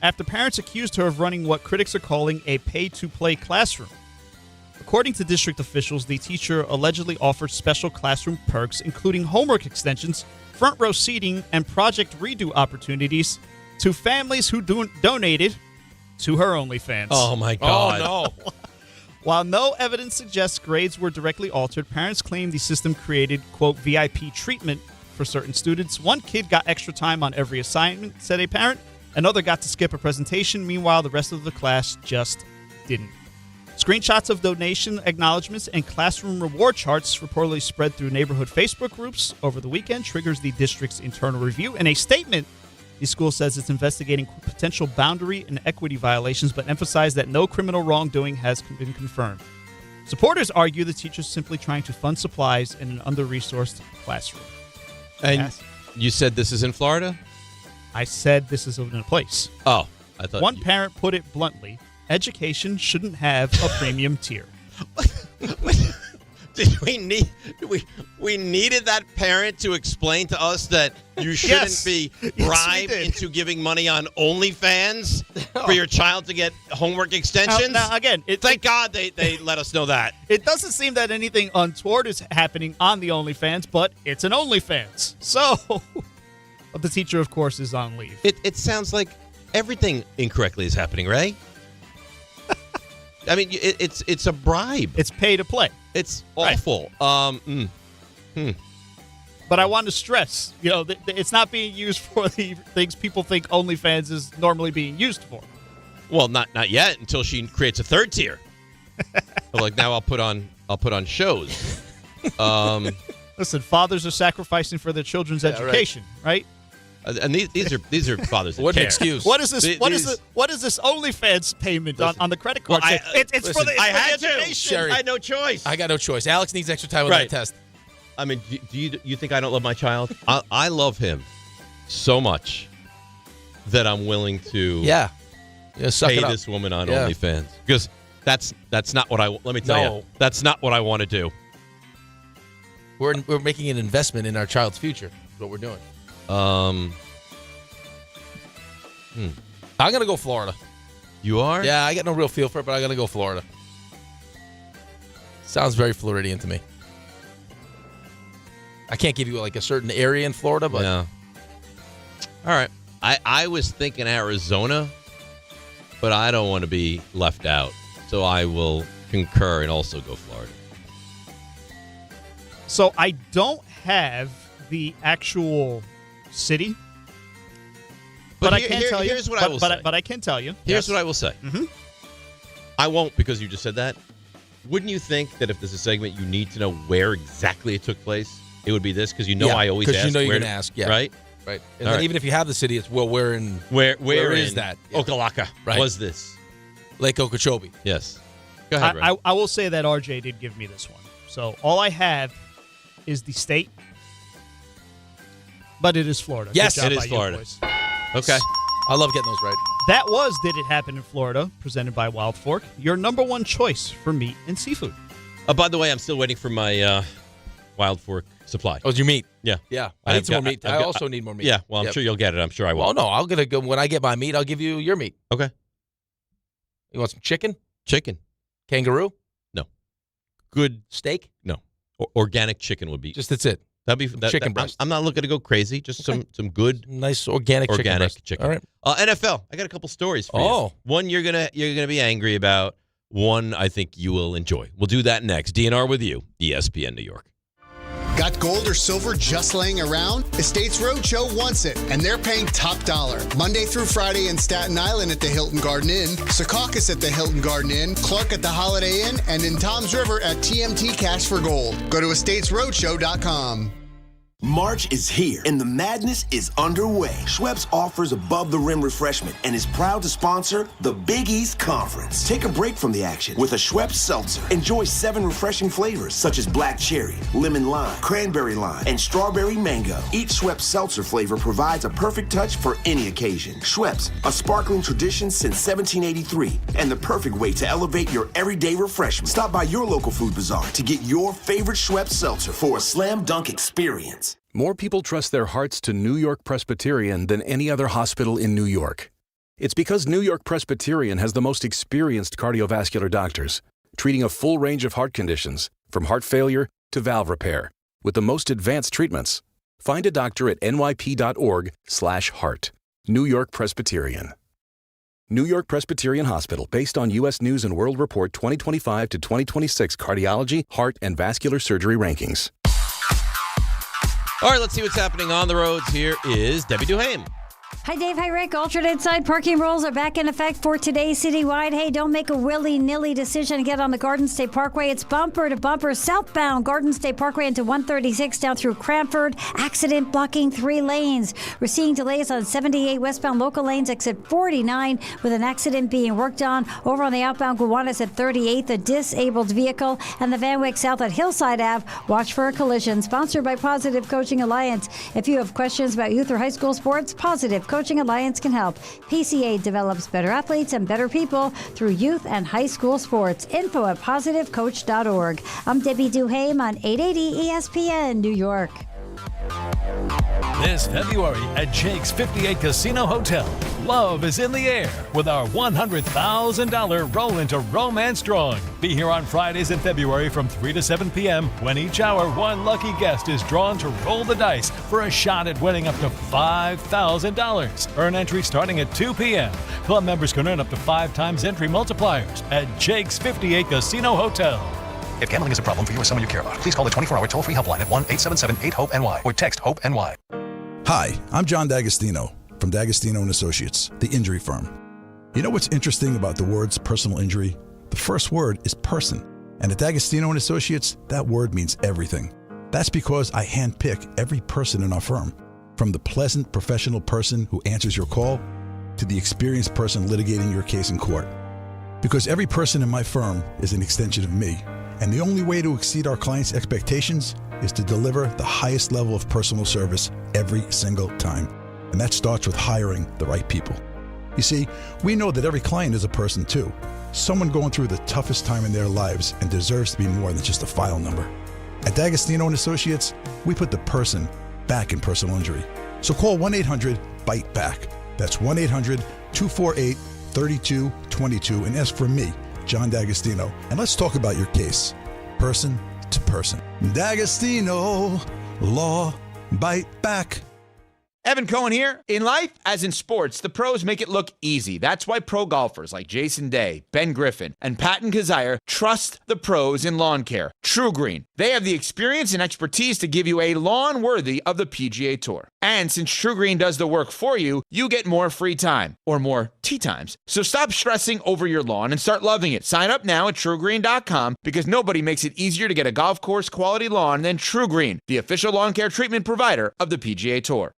after parents accused her of running what critics are calling a pay-to-play classroom. According to district officials, the teacher allegedly offered special classroom perks, including homework extensions, front row seating, and project redo opportunities to families who donated to her OnlyFans. Oh, my God. Oh, no. While no evidence suggests grades were directly altered, parents claim the system created, quote, VIP treatment for certain students. One kid got extra time on every assignment, said a parent. Another got to skip a presentation. Meanwhile, the rest of the class just didn't. Screenshots of donation acknowledgments and classroom reward charts reportedly spread through neighborhood Facebook groups over the weekend triggers the district's internal review. In a statement, the school says it's investigating potential boundary and equity violations, but emphasized that no criminal wrongdoing has been confirmed. Supporters argue the teacher's simply trying to fund supplies in an under-resourced classroom. And you said this is in Florida? I said this is in a place. Oh, I thought one parent put it bluntly: education shouldn't have a premium tier. Did we needed that parent to explain to us that you shouldn't be bribed into giving money on OnlyFans for your child to get homework extensions? Now again, thank God they let us know that. It doesn't seem that anything untoward is happening on the OnlyFans, but it's an OnlyFans. So the teacher, of course, is on leave. It sounds like everything incorrectly is happening, Ray. I mean, it's a bribe. It's pay to play. It's awful. But I want to stress, it's not being used for the things people think OnlyFans is normally being used for. Well, not yet until she creates a third tier. Like now, I'll put on shows. Listen, fathers are sacrificing for their children's education, right? And these are fathers that What care. an excuse. What is this? What is this OnlyFans payment on the credit card? Well, it's for the education. Sherry, I had no choice. I got no choice. Alex needs extra time with that test. I mean, do you think I don't love my child? I love him so much that I'm willing to suck pay it up. this woman on OnlyFans because that's not what I. Let me tell you, that's not what I want to do. We're making an investment in our child's future. Is what we're doing. I'm gonna go Florida. You are? Yeah, I got no real feel for it, but I'm gonna go Florida. Sounds very Floridian to me. I can't give you like a certain area in Florida, but yeah. All right. I was thinking Arizona, but I don't want to be left out, so I will concur and also go Florida. So I don't have the actual city, but I can tell you. Here's what I will say. But I can tell you. Here's what I will say. Mm-hmm. I won't because you just said that. Wouldn't you think that if there's a segment you need to know where exactly it took place, it would be this? Because I always ask. Because you know you're going to ask, right? Right. And then even if you have the city, it's where in where is that? Okalaka was this? Lake Okeechobee. Yes. Go ahead, Ray. I will say that RJ did give me this one. So all I have is the state, but it is Florida. Yes, Good job it is by you Florida. boys. Okay. I love getting those right. That was Did It Happen in Florida, presented by Wild Fork, your number one choice for meat and seafood. By the way, I'm still waiting for my Wild Fork supply. Oh, your meat? Yeah. Yeah. I need some more meat. I also need more meat. Yeah, well, I'm sure you'll get it. I'm sure I will. Well, no, I'll get go when I get my meat, I'll give you your meat. Okay. You want some chicken? Chicken. Kangaroo? No. Good steak? No. Organic chicken would be. Just that's it. That'd be chicken breast. I'm not looking to go crazy. Just some good, nice organic chicken. All right. NFL. I got a couple stories for you. One you're gonna be angry about. One I think you will enjoy. We'll do that next. DNR with you, ESPN New York. Got gold or silver just laying around? Estates Roadshow wants it, and they're paying top dollar. Monday through Friday in Staten Island at the Hilton Garden Inn, Secaucus at the Hilton Garden Inn, Clark at the Holiday Inn, and in Toms River at TMT Cash for Gold. Go to estatesroadshow.com. March is here, and the madness is underway. Schweppes offers above-the-rim refreshment and is proud to sponsor the Big East Conference. Take a break from the action with a Schweppes Seltzer. Enjoy 7 refreshing flavors, such as black cherry, lemon lime, cranberry lime, and strawberry mango. Each Schweppes Seltzer flavor provides a perfect touch for any occasion. Schweppes, a sparkling tradition since 1783, and the perfect way to elevate your everyday refreshment. Stop by your local food bazaar to get your favorite Schweppes Seltzer for a slam dunk experience. More people trust their hearts to New York Presbyterian than any other hospital in New York. It's because New York Presbyterian has the most experienced cardiovascular doctors, treating a full range of heart conditions, from heart failure to valve repair, with the most advanced treatments. Find a doctor at nyp.org/heart. New York Presbyterian. New York Presbyterian Hospital, based on U.S. News & World Report 2025 to 2026 cardiology, heart, and vascular surgery rankings. All right, let's see what's happening on the roads. Here is Debbie Duhame. Hi, Dave. Hi, Rick. Alternate side parking rules are back in effect for today citywide. Hey, don't make a willy-nilly decision to get on the Garden State Parkway. It's bumper to bumper southbound Garden State Parkway into 136 down through Cranford. Accident blocking 3 lanes. We're seeing delays on 78 westbound local lanes, exit 49, with an accident being worked on. Over on the outbound Gowanus at 38th, a disabled vehicle, and the Van Wyck South at Hillside Ave. Watch for a collision. Sponsored by Positive Coaching Alliance. If you have questions about youth or high school sports, Positive Coaching Alliance can help. PCA develops better athletes and better people through youth and high school sports. Info at positivecoach.org. I'm Debbie Duhame on 880 ESPN, New York. This February at Jake's 58 Casino Hotel, love is in the air with our $100,000 Roll into Romance drawing. Be here on Fridays in February from 3 to 7 p.m. when each hour one lucky guest is drawn to roll the dice for a shot at winning up to $5,000. Earn entry starting at 2 p.m. Club members can earn up to 5 times entry multipliers at Jake's 58 Casino Hotel. If gambling is a problem for you or someone you care about, please call the 24-hour toll-free helpline at 1-877-8-HOPE-NY or text HOPE-NY. Hi, I'm John D'Agostino from D'Agostino & Associates, the injury firm. You know what's interesting about the words personal injury? The first word is person. And at D'Agostino & Associates, that word means everything. That's because I handpick every person in our firm, from the pleasant professional person who answers your call to the experienced person litigating your case in court. Because every person in my firm is an extension of me. And the only way to exceed our clients' expectations is to deliver the highest level of personal service every single time. And that starts with hiring the right people. You see, we know that every client is a person too. Someone going through the toughest time in their lives and deserves to be more than just a file number. At D'Agostino & Associates, we put the person back in personal injury. So call 1-800-BITE-BACK. That's 1-800-248-3222 and ask for me, John D'Agostino, and let's talk about your case, person to person. D'Agostino, law, bite back. Evan Cohen here. In life, as in sports, the pros make it look easy. That's why pro golfers like Jason Day, Ben Griffin, and Patton Kazire trust the pros in lawn care. True Green. They have the experience and expertise to give you a lawn worthy of the PGA Tour. And since True Green does the work for you, you get more free time, or more tee times. So stop stressing over your lawn and start loving it. Sign up now at TrueGreen.com because nobody makes it easier to get a golf course quality lawn than True Green, the official lawn care treatment provider of the PGA Tour.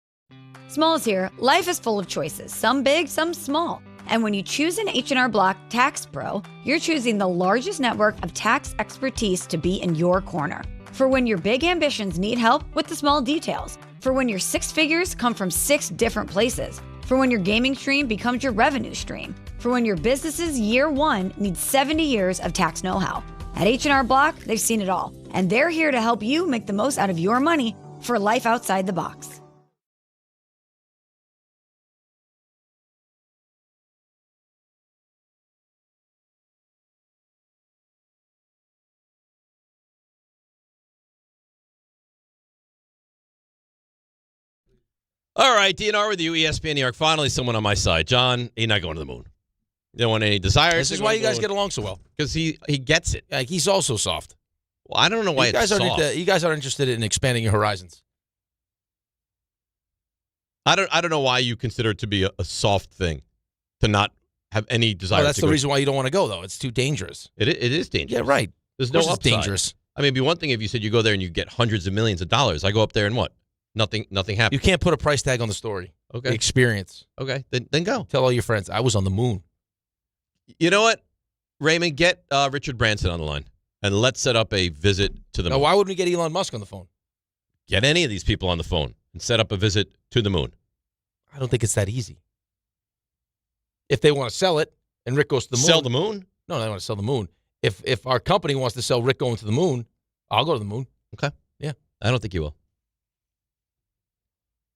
Smalls here. Life is full of choices, some big, some small. And when you choose an H&R Block Tax Pro, you're choosing the largest network of tax expertise to be in your corner. For when your big ambitions need help with the small details. For when your 6 figures come from 6 different places. For when your gaming stream becomes your revenue stream. For when your business's year 1 needs 70 years of tax know-how. At H&R Block, they've seen it all. And they're here to help you make the most out of your money for life outside the box. All right, DNR with you, ESPN New York. Finally, someone on my side. John, he's not going to the moon. You don't want any desires. This is why you guys get along so well. Because he gets it. Like, he's also soft. Well, I don't know why it's soft. You guys aren't interested in expanding your horizons. I don't know why you consider it to be a soft thing, to not have any desire. That's the reason why you don't want to go, though. It's too dangerous. It is dangerous. Yeah, right. There's no upside. It's dangerous. I mean, it'd be one thing if you said you go there and you get hundreds of millions of dollars. I go up there and what? Nothing happened. You can't put a price tag on the story. Okay. The experience. Okay, then go. Tell all your friends, I was on the moon. You know what, Raymond? Get Richard Branson on the line, and let's set up a visit to the moon. Now, why wouldn't we get Elon Musk on the phone? Get any of these people on the phone and set up a visit to the moon. I don't think it's that easy. If they want to sell it, and Rick goes to the moon. Sell the moon? No, they want to sell the moon. If our company wants to sell Rick going to the moon, I'll go to the moon. Okay. Yeah. I don't think you will.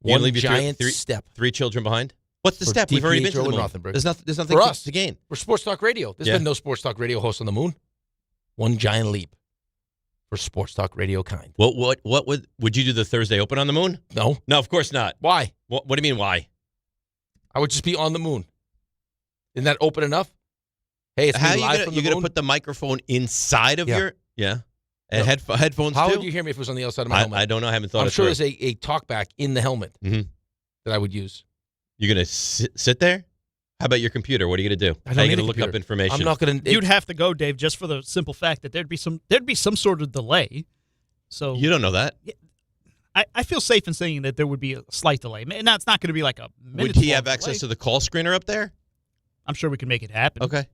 One leave your giant step. 3 children behind? What's the For step? We've already been to DiPietro the moon. and Rothenberg. There's nothing For us. to gain. We're Sports Talk Radio. There's been no Sports Talk Radio host on the moon. One giant leap for Sports Talk Radio kind. What would you do the Thursday Open on the moon? No. No, of course not. Why? What do you mean why? I would just be on the moon. Isn't that open enough? Hey, it's How me live from the you're moon. gonna put the microphone inside of your and No. headphones How too? would you hear me if it was on the outside of my helmet? I don't know. I haven't thought I'm it sure through. there's a talkback in the helmet that I would use. You're gonna sit there? How about your computer? What are you gonna do? I don't How are you need a gonna look up computer. information? I'm not gonna. You'd have to go, Dave, just for the simple fact that there'd be some sort of delay. So You don't know that. I feel safe in saying that there would be a slight delay. And that's not going to be like a minute. Would he have access to the call screener up there? I'm sure we can make it happen. Okay.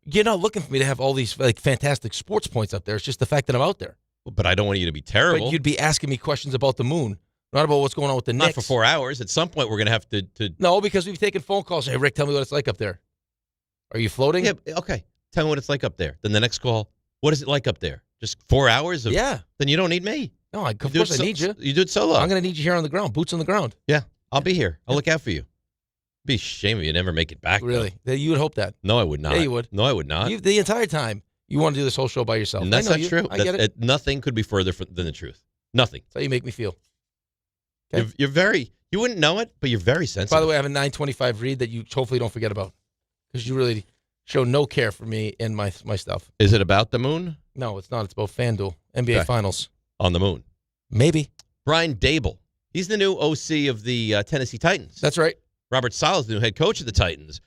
You're not looking for me to have all these like fantastic sports points up there. It's just the fact that I'm out there. But I don't want you to be terrible. But you'd be asking me questions about the moon, not about what's going on with the Not Knicks. for 4 hours. At some point, we're gonna have to. No, because we've taken phone calls. Hey, Rick, tell me what it's like up there. Are you floating? Yeah. Okay. Tell me what it's like up there. Then the next call. What is it like up there? Just 4 hours of. Yeah. Then you don't need me. No, of course I need you. You do it solo. I'm going to need you here on the ground, boots on the ground. Yeah, I'll be here. I'll look out for you. Be a shame if you never make it back. Really? You would hope that. No, I would not. Yeah, you would. No, I would not. The entire time, you want to do this whole show by yourself. And that's I know not you. true. I get it. Nothing could be further than the truth. Nothing. That's how you make me feel. Okay. You're very. You wouldn't know it, but you're very sensitive. By the way, I have a 925 read that you hopefully don't forget about because you really show no care for me and my stuff. Is it about the moon? No, it's not. It's about FanDuel NBA Finals On the moon. Maybe. Brian Daboll. He's the new OC of the Tennessee Titans. That's right. Robert Sala's the new head coach of the Titans.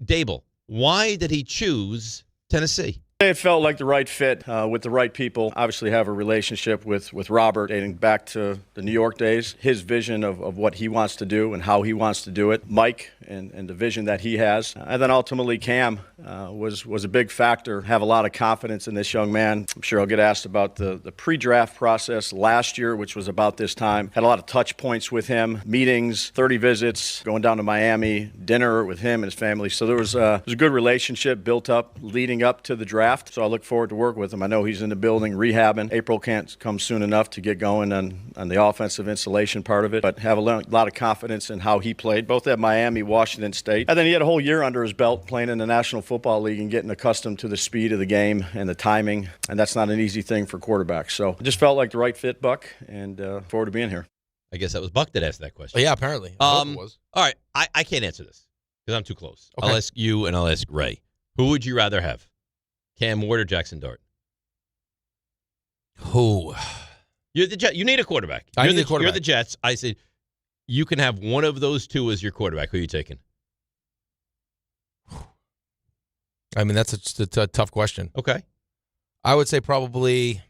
Daboll. Why did he choose Tennessee? It felt like the right fit with the right people. Obviously have a relationship with Robert dating back to the New York days. His vision of what he wants to do and how he wants to do it. Mike and the vision that he has. And then ultimately Cam was a big factor. Have a lot of confidence in this young man. I'm sure I'll get asked about the pre-draft process last year, which was about this time. Had a lot of touch points with him, meetings, 30 visits, going down to Miami, dinner with him and his family. So there was a good relationship built up leading up to the draft. So I look forward to work with him. I know he's in the building rehabbing. April can't come soon enough to get going on the offensive installation part of it, but have a lot of confidence in how he played, both at Miami, Washington State. And then he had a whole year under his belt playing in the National Football League and getting accustomed to the speed of the game and the timing, and that's not an easy thing for quarterbacks. So it just felt like the right fit, Buck, and forward to being here. I guess that was Buck that asked that question. Oh, yeah, apparently. I hope it was. All right. I can't answer this because I'm too close. Okay. I'll ask you and I'll ask Ray. Who would you rather have? Cam Ward or Jackson Dart? Who? You're the Jet. You need a quarterback. I You're need a quarterback. You're the Jets. I said you can have one of those two as your quarterback. Who are you taking? I mean, that's a tough question. Okay. I would say probably.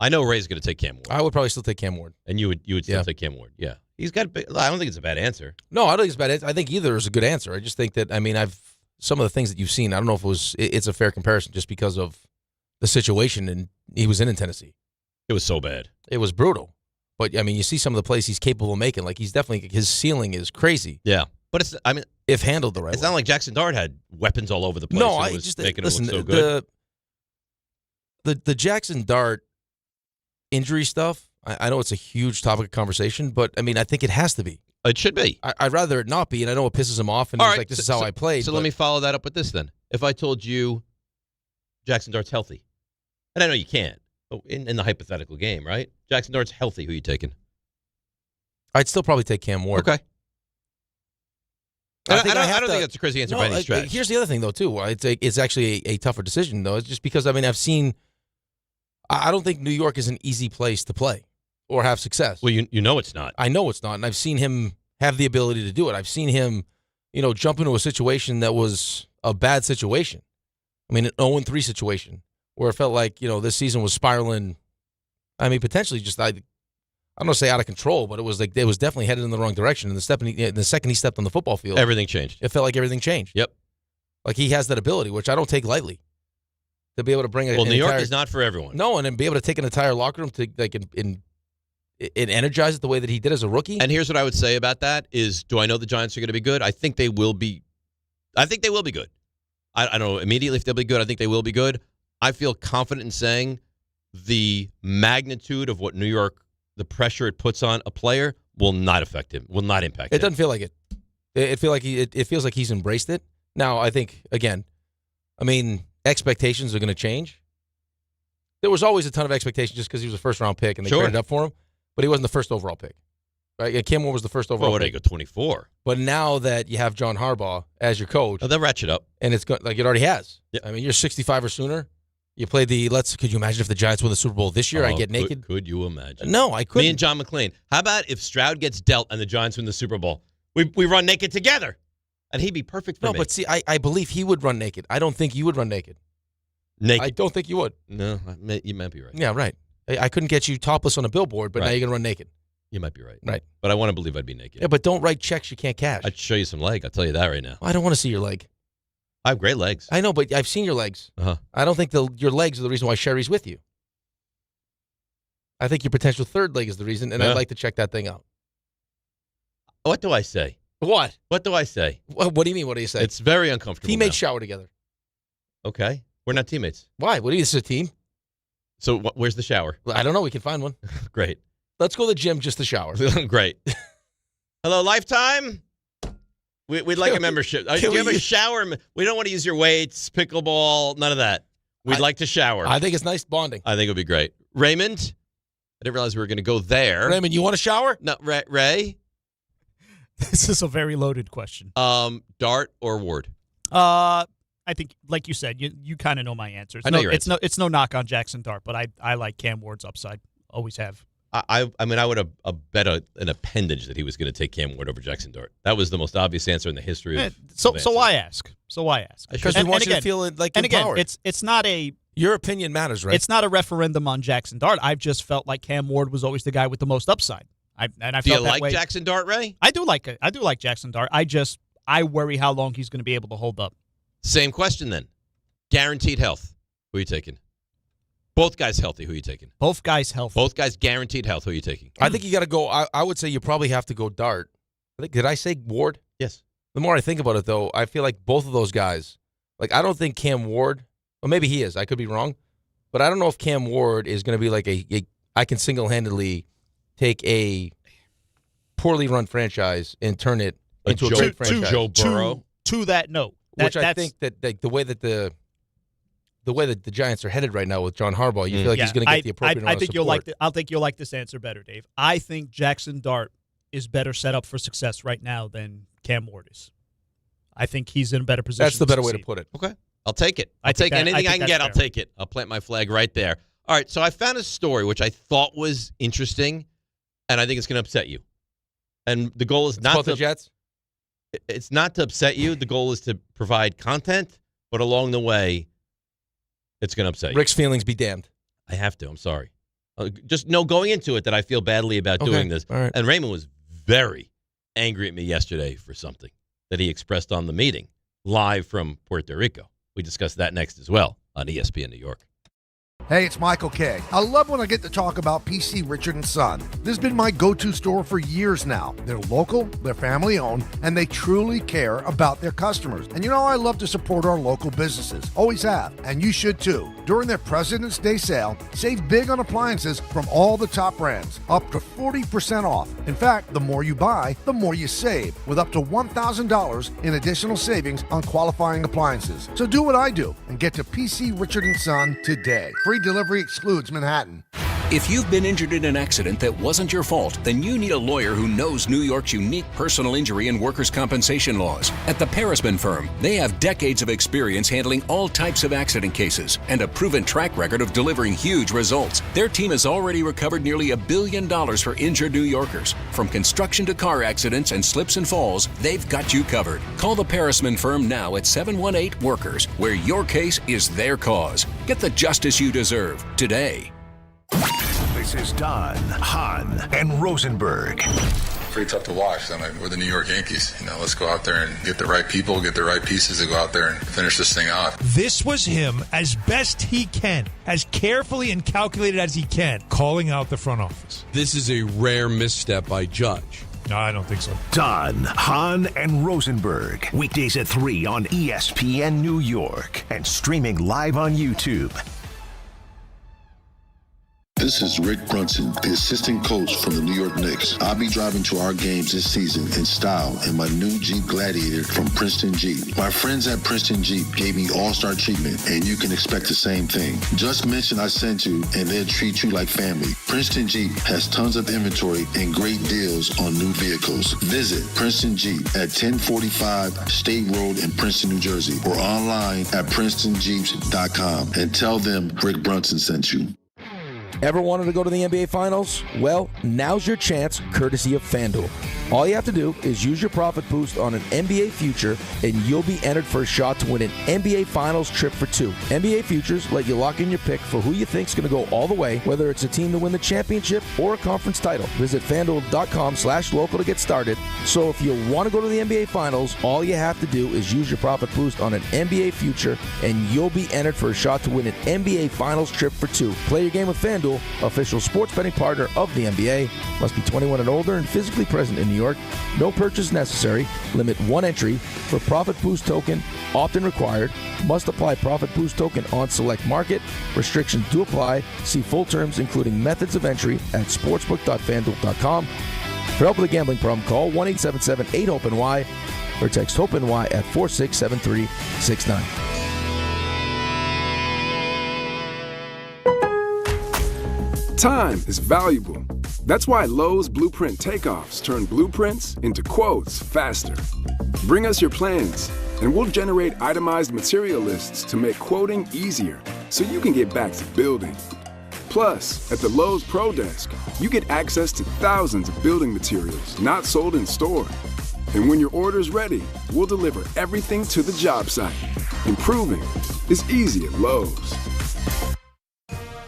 I know Ray's going to take Cam Ward. I would probably still take Cam Ward. And you would still take Cam Ward. Yeah. He's got. I don't think it's a bad answer. No, I don't think it's bad. I think either is a good answer. I just think that some of the things that you've seen. I don't know if it's a fair comparison just because of the situation and he was in Tennessee. It was so bad. It was brutal. But I mean, you see some of the plays he's capable of making. Like he's definitely his ceiling is crazy. Yeah. But it's. I mean, if handled the right way. It's not like Jackson Dart had weapons all over the place. No, and I was just making listen. it look so good. The Jackson Dart injury stuff. I know it's a huge topic of conversation, but I mean, I think it has to be. It should be. I'd rather it not be, and I know it pisses him off, and he's like, "This is how I played." So let me follow that up with this then. If I told you Jackson Dart's healthy, and I know you can't, but in the hypothetical game, right? Jackson Dart's healthy. Who are you taking? I'd still probably take Cam Ward. Okay. I don't to- think that's a crazy answer by any stretch. Here's the other thing, though, too. It's actually a tougher decision, though. It's just because, I mean, I've seen – I don't think New York is an easy place to play or have success. Well, you know it's not. I know it's not, and I've seen him have the ability to do it. I've seen him, jump into a situation that was a bad situation. I mean, an 0-3 situation where it felt like, this season was spiraling. I mean, potentially just I don't want to say out of control, but it was definitely headed in the wrong direction. And the second he stepped on the football field, everything changed. It felt like everything changed. Yep. Like he has that ability, which I don't take lightly, to be able to bring New York is not for everyone. No, and then be able to take an entire locker room to like and energize it the way that he did as a rookie. And here's what I would say about that is, do I know the Giants are going to be good? I think they will be. I think they will be good. I don't know immediately if they'll be good. I think they will be good. I feel confident in saying the magnitude of what New York, the pressure it puts on a player, will not affect him, will not impact him. It doesn't feel like it. It feels like he's embraced it. Now, I think, again, expectations are going to change. There was always a ton of expectations just because he was a first-round pick and they traded up for him, but he wasn't the first overall pick. Right? Cam Ward was the first overall pick. What did he go, 24? But now that you have John Harbaugh as your coach. They'll ratchet up. And it's like it already has. Yep. You're 65 or sooner. You play could you imagine if the Giants win the Super Bowl this year? I get naked. Could you imagine? No, I couldn't. Me and John McClain. How about if Stroud gets dealt and the Giants win the Super Bowl? We run naked together. And he'd be perfect for me. No, but see, I believe he would run naked. I don't think you would run naked. Naked? I don't think you would. No, you might be right. Yeah, right. I couldn't get you topless on a billboard, but now you're going to run naked. You might be right. Right. But I want to believe I'd be naked. Yeah, but don't write checks you can't cash. I'd show you some leg. I'll tell you that right now. I don't want to see your leg. I have great legs. I know, but I've seen your legs. Uh-huh. I don't think your legs are the reason why Sherry's with you. I think your potential third leg is the reason, and I'd like to check that thing out. What do I say? What? What do I say? What do you mean? What do you say? It's very uncomfortable. Teammates shower together. Okay. We're not teammates. Why? What do you This is a team? So where's the shower? I don't know. We can find one. Great. Let's go to the gym just to shower. Great. Hello, Lifetime? We'd like a membership. Do you have a shower? We don't want to use your weights, pickleball, none of that. We'd like to shower. I think it's nice bonding. I think it would be great. Raymond? I didn't realize we were going to go there. Raymond, you want a shower? No, Ray? This is a very loaded question. Dart or Ward? I think, like you said, you kind of know my answers. I know your answer. It's no knock on Jackson Dart, but I like Cam Ward's upside. Always have. I would have bet an appendage that he was going to take Cam Ward over Jackson Dart. That was the most obvious answer in the history of So why ask? Because we want you to feel like empowered. Again, it's not a... Your opinion matters, right? It's not a referendum on Jackson Dart. I've just felt like Cam Ward was always the guy with the most upside. Do you like Jackson Dart, Ray? I do like it. I do like Jackson Dart. I worry how long he's going to be able to hold up. Same question then. Guaranteed health. Who are you taking? Both guys healthy. Who are you taking? Both guys healthy. Both guys guaranteed health. Who are you taking? I think you got to go. I would say you probably have to go Dart. Did I say Ward? Yes. The more I think about it, though, I feel like both of those guys. Like I don't think Cam Ward. Well, maybe he is. I could be wrong, but I don't know if Cam Ward is going to be like I can single-handedly take a poorly run franchise and turn it into a great franchise. Joe Burrow. To that note, I think that the way that the Giants are headed right now with John Harbaugh, you feel like he's going to get the appropriate amount of support. I think you'll like this answer better, Dave. I think Jackson Dart is better set up for success right now than Cam Ward is. I think he's in a better position. That's the better way succeed. to put it. Okay. I'll take it. I'll take anything I can get. I'll take it. I'll plant my flag right there. All right. So I found a story which I thought was interesting, and I think it's going to upset you. And the goal is not the Jets. It's not to upset you. The goal is to provide content, but along the way, it's going to upset you. Rick's feelings be damned. I have to. I'm sorry. Just know going into it that I feel badly about doing this. All right. And Raymond was very angry at me yesterday for something that he expressed on the meeting live from Puerto Rico. We discussed that next as well on ESPN New York. Hey, it's Michael K. I love when I get to talk about PC Richard & Son. This has been my go-to store for years now. They're local, they're family-owned, and they truly care about their customers. And you know, I love to support our local businesses. Always have, and you should too. During their President's Day sale, save big on appliances from all the top brands, up to 40% off. In fact, the more you buy, the more you save, with up to $1,000 in additional savings on qualifying appliances. So do what I do and get to PC Richard & Son today. Free delivery excludes Manhattan. If you've been injured in an accident that wasn't your fault, then you need a lawyer who knows New York's unique personal injury and workers' compensation laws. At the Parisman Firm, they have decades of experience handling all types of accident cases and a proven track record of delivering huge results. Their team has already recovered nearly $1 billion for injured New Yorkers. From construction to car accidents and slips and falls, they've got you covered. Call the Parisman Firm now at 718-WORKERS, where your case is their cause. Get the justice you deserve today. The This is Don, Hahn, and Rosenberg. Pretty tough to watch. I mean, we're the New York Yankees. Let's go out there and get the right people, get the right pieces to go out there and finish this thing out. This was him, as best he can, as carefully and calculated as he can, calling out the front office. This is a rare misstep by Judge. No, I don't think so. Don, Hahn, and Rosenberg. Weekdays at 3 on ESPN New York and streaming live on YouTube. This is Rick Brunson, the assistant coach from the New York Knicks. I'll be driving to our games this season in style in my new Jeep Gladiator from Princeton Jeep. My friends at Princeton Jeep gave me all-star treatment, and you can expect the same thing. Just mention I sent you, and they'll treat you like family. Princeton Jeep has tons of inventory and great deals on new vehicles. Visit Princeton Jeep at 1045 State Road in Princeton, New Jersey, or online at PrincetonJeeps.com and tell them Rick Brunson sent you. Ever wanted to go to the NBA Finals? Well, now's your chance, courtesy of FanDuel. All you have to do is use your profit boost on an NBA future, and you'll be entered for a shot to win an NBA Finals trip for two. NBA futures let you lock in your pick for who you think's going to go all the way, whether it's a team to win the championship or a conference title. Visit FanDuel.com/local to get started. So if you want to go to the NBA Finals, all you have to do is use your profit boost on an NBA future, and you'll be entered for a shot to win an NBA Finals trip for two. Play your game with FanDuel, official sports betting partner of the NBA. Must be 21 and older and physically present in New York. No purchase necessary. Limit one entry for Profit Boost token. Opt-in required. Must apply Profit Boost token on select market. Restrictions do apply. See full terms, including methods of entry, at sportsbook.fanduel.com. For help with a gambling problem, call 1-877-8-HOPE-NY or text HOPE-NY at 467369. Time is valuable. That's why Lowe's Blueprint Takeoffs turn blueprints into quotes faster. Bring us your plans, and we'll generate itemized material lists to make quoting easier so you can get back to building. Plus, at the Lowe's Pro Desk, you get access to thousands of building materials not sold in store. And when your order's ready, we'll deliver everything to the job site. Improving is easy at Lowe's.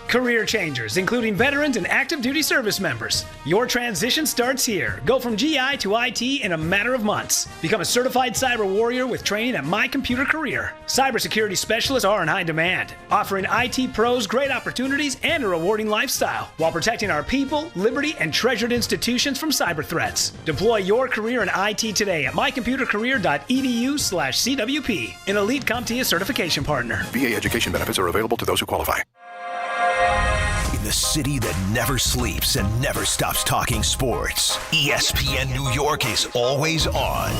Career changers, including veterans and active duty service members. Your transition starts here. Go from GI to IT in a matter of months. Become a certified cyber warrior with training at My Computer Career. Cybersecurity specialists are in high demand, offering IT pros great opportunities and a rewarding lifestyle while protecting our people, liberty, and treasured institutions from cyber threats. Deploy your career in IT today at mycomputercareer.edu/CWP, an elite CompTIA certification partner. VA education benefits are available to those who qualify. In the city that never sleeps and never stops talking sports, ESPN New York is always on.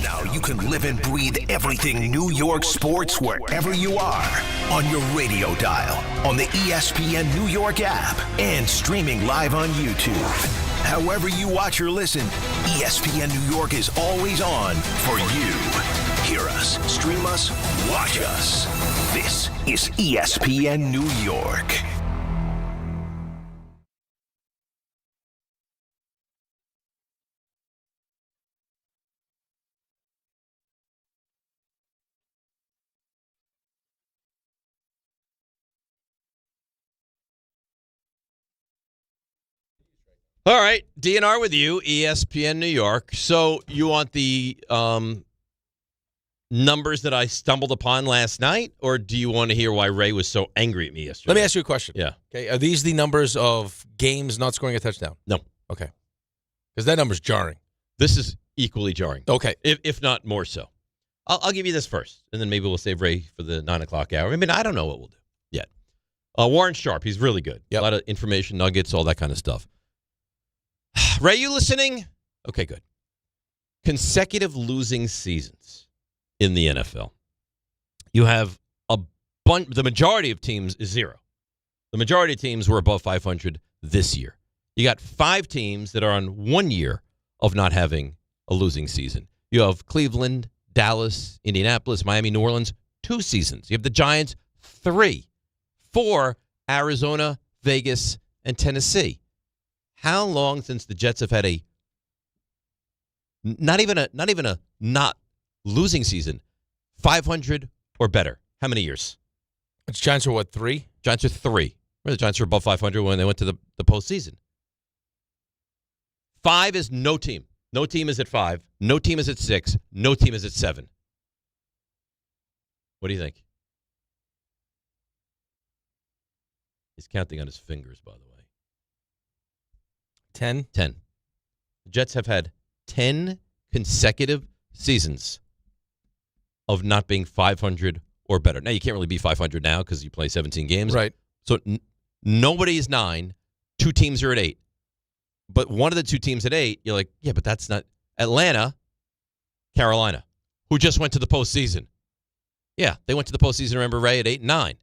Now you can live and breathe everything New York sports wherever you are. On your radio dial, on the ESPN New York app, and streaming live on YouTube. However you watch or listen, ESPN New York is always on for you. Hear us, stream us, watch us. This is ESPN New York. All right, DNR with you, ESPN New York. So you want the numbers that I stumbled upon last night, or do you want to hear why Ray was so angry at me yesterday? Let me ask you a question. Yeah. Okay. Are these the numbers of games not scoring a touchdown? No. Okay. Because that number's jarring. This is equally jarring. Okay. If not more so. I'll give you this first, and then maybe we'll save Ray for the 9 o'clock hour. I mean, I don't know what we'll do yet. Warren Sharp, he's really good. Yep. A lot of information, nuggets, all that kind of stuff. Ray, you listening? Okay, good. Consecutive losing seasons in the NFL. You have a bunch. The majority of teams is 0. The majority of teams were above 500 this year. You got 5 teams that are on 1 year of not having a losing season. You have Cleveland, Dallas, Indianapolis, Miami, New Orleans, 2 seasons. You have the Giants, 3. 4, Arizona, Vegas, and Tennessee. How long since the Jets have had a not even a not losing season, 500 or better? How many years? It's Giants are what, 3? Giants are 3. Where the Giants were above 500 when they went to the postseason. 5 is no team. No team is at 5. No team is at 6. No team is at 7. What do you think? He's counting on his fingers, by the way. 10? 10. The Jets have had 10 consecutive seasons of not being 500 or better. Now, you can't really be 500 now because you play 17 games. Right. So nobody is 9. 2 teams are at 8. But one of the 2 teams at 8, you're like, yeah, but that's not Atlanta, Carolina, who just went to the postseason. Yeah, they went to the postseason, remember, Ray, at 8 and 9.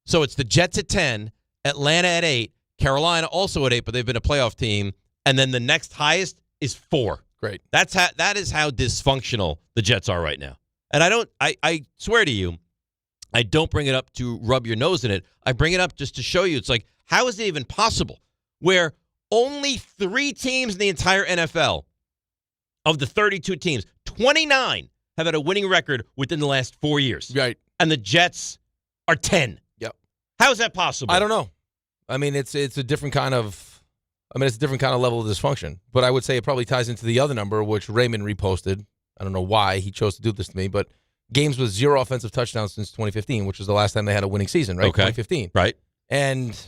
So it's the Jets at 10, Atlanta at 8, Carolina also at 8, but they've been a playoff team. And then the next highest is 4. Great. That is how dysfunctional the Jets are right now. And I swear to you, I don't bring it up to rub your nose in it. I bring it up just to show you. It's like, how is it even possible where only 3 teams in the entire NFL of the 32 teams, 29 have had a winning record within the last 4 years. Right. And the Jets are 10. Yep. How is that possible? I don't know. I mean, it's a different kind of level of dysfunction. But I would say it probably ties into the other number, which Raymond reposted. I don't know why he chose to do this to me, but games with 0 offensive touchdowns since 2015, which was the last time they had a winning season, right? Okay. 2015. Right. And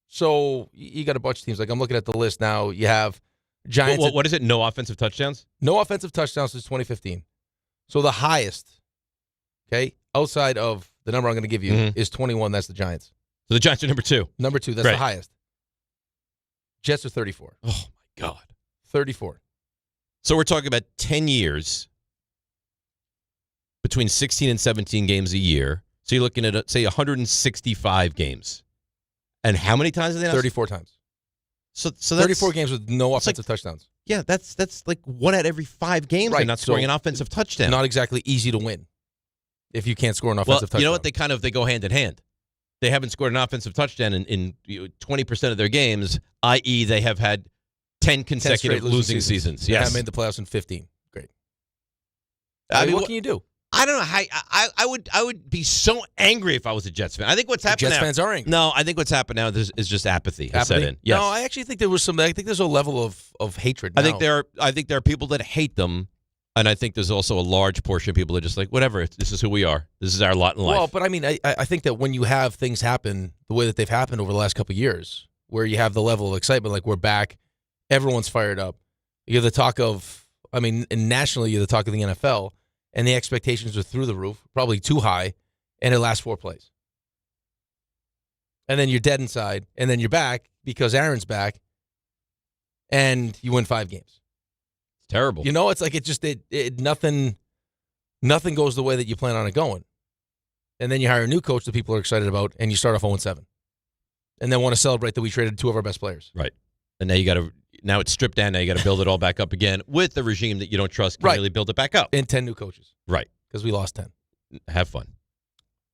so you got a bunch of teams. Like I'm looking at the list now. You have Giants. What is it? No offensive touchdowns? No offensive touchdowns since 2015. So the highest, okay, outside of the number I'm going to give you is 21. That's the Giants. So the Giants are number 2. Number 2. That's the highest. Jets are 34. Oh, my God. 34. So we're talking about 10 years between 16 and 17 games a year. So you're looking at, say, 165 games. And how many times did they? 34 times. So that's 34 games with no offensive touchdowns. Yeah, that's like 1 out of every 5 games. Right. They're not scoring an offensive touchdown. Not exactly easy to win if you can't score an offensive touchdown. You know what? They go hand in hand. They haven't scored an offensive touchdown in 20% of their games, i.e. they have had 10 consecutive losing seasons. Yes. They haven't made the playoffs in 15. Great. I mean, what can you do? I don't know how I would be so angry if I was a Jets fan. I think what's happened Jets now. fans are angry. No, I think what's happened now is just apathy has set in. Yes. No, I actually think I think there's a level of hatred now. I think there are people that hate them, and I think there's also a large portion of people that are just like, whatever, this is who we are. This is our lot in life. Well, but I mean, I think that when you have things happen the way that they've happened over the last couple of years, where you have the level of excitement, like we're back, everyone's fired up. You have the talk of, I mean, and nationally, you have the talk of the NFL. And the expectations are through the roof, probably too high, and it lasts 4 plays. And then you're dead inside, and then you're back because Aaron's back, and you win 5 games. It's terrible. You know, it's like nothing goes the way that you plan on it going. And then you hire a new coach that people are excited about, and you start off 0-7. And then want to celebrate that we traded 2 of our best players. Right. And now it's stripped down. Now you got to build it all back up again with the regime that you don't trust can really build it back up. And 10 new coaches. Right. Because we lost 10. Have fun.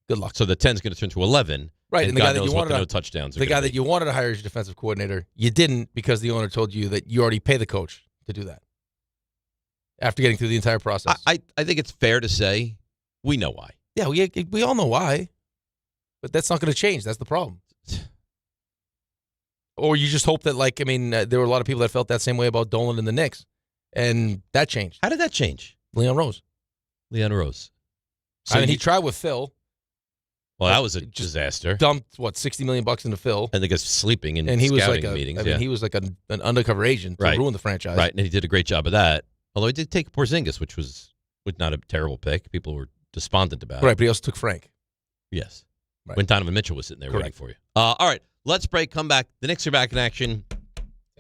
Good luck. So the 10 is going to turn to 11. Right. And the God guy that knows you what wanted the no touchdowns are the guy gonna that be. you wanted to hire as your defensive coordinator, you didn't because the owner told you that you already pay the coach to do that. After getting through the entire process. I think it's fair to say we know why. Yeah, we all know why. But that's not going to change. That's the problem. Or you just hope that, there were a lot of people that felt that same way about Dolan and the Knicks, and that changed. How did that change? Leon Rose. So he tried with Phil. Well, that was a disaster. Dumped, $60 million into Phil. And the guy's sleeping in and he was scouting like meetings. he was like an undercover agent to ruin the franchise. Right, and he did a great job of that. Although he did take Porzingis, which was not a terrible pick. People were despondent about it. Right, but he also took Frank. Yes. Right. When Donovan Mitchell was sitting there waiting for you. All right, let's break, come back. The Knicks are back in action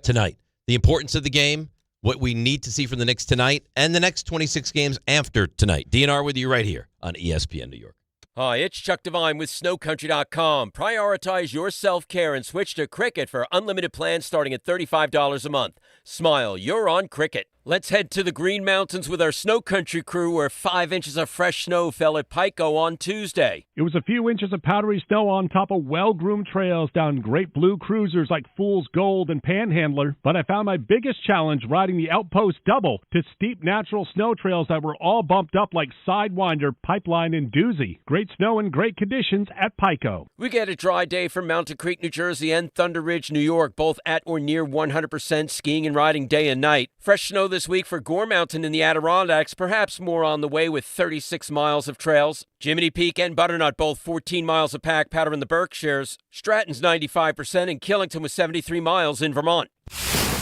tonight. The importance of the game, what we need to see from the Knicks tonight, and the next 26 games after tonight. DNR with you right here on ESPN New York. Hi, it's Chuck Devine with SnowCountry.com. Prioritize your self-care and switch to Cricket for unlimited plans starting at $35 a month. Smile, you're on Cricket. Let's head to the Green Mountains with our snow country crew where 5 inches of fresh snow fell at Pico on Tuesday. It was a few inches of powdery snow on top of well-groomed trails down great blue cruisers like Fool's Gold and Panhandler, but I found my biggest challenge riding the Outpost Daboll to steep natural snow trails that were all bumped up like Sidewinder, Pipeline, and Doozy. Great snow and great conditions at Pico. We get a dry day from Mountain Creek, New Jersey and Thunder Ridge, New York, both at or near 100% skiing and riding day and night. Fresh snow this week for Gore Mountain in the Adirondacks, perhaps more on the way with 36 miles of trails. Jiminy Peak and Butternut both 14 miles of pack powder in the Berkshires. Stratton's 95% and Killington with 73 miles in Vermont.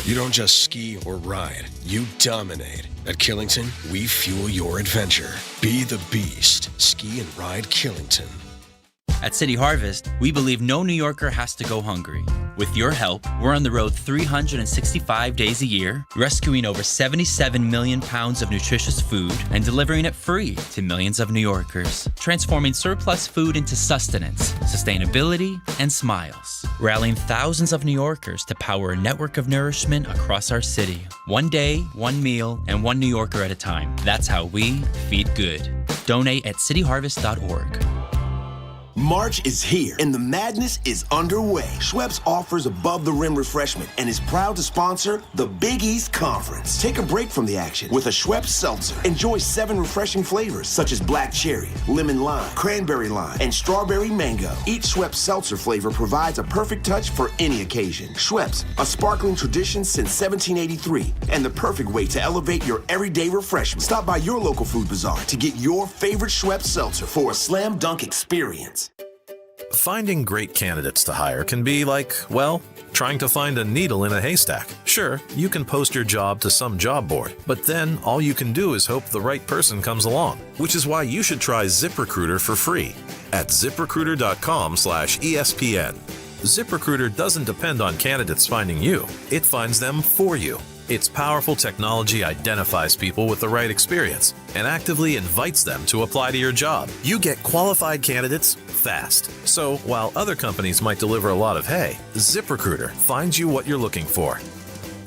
You don't just ski or ride, you dominate. At Killington, we fuel your adventure. Be the beast. Ski and ride Killington. At City Harvest, we believe no New Yorker has to go hungry. With your help, we're on the road 365 days a year, rescuing over 77 million pounds of nutritious food and delivering it free to millions of New Yorkers, transforming surplus food into sustenance, sustainability, and smiles, rallying thousands of New Yorkers to power a network of nourishment across our city. One day, one meal, and one New Yorker at a time. That's how we feed good. Donate at cityharvest.org. March is here and the madness is underway. Schweppes offers above-the-rim refreshment and is proud to sponsor the Big East Conference. Take a break from the action with a Schweppes seltzer. Enjoy 7 refreshing flavors such as black cherry, lemon lime, cranberry lime, and strawberry mango. Each Schweppes seltzer flavor provides a perfect touch for any occasion. Schweppes, a sparkling tradition since 1783 and the perfect way to elevate your everyday refreshment. Stop by your local food bazaar to get your favorite Schweppes seltzer for a slam dunk experience. Finding great candidates to hire can be like, well, trying to find a needle in a haystack. Sure, you can post your job to some job board, but then all you can do is hope the right person comes along, which is why you should try ZipRecruiter for free at ZipRecruiter.com/ESPN. ZipRecruiter doesn't depend on candidates finding you. It finds them for you. Its powerful technology identifies people with the right experience and actively invites them to apply to your job. You get qualified candidates fast. So while other companies might deliver a lot of hay, ZipRecruiter finds you what you're looking for.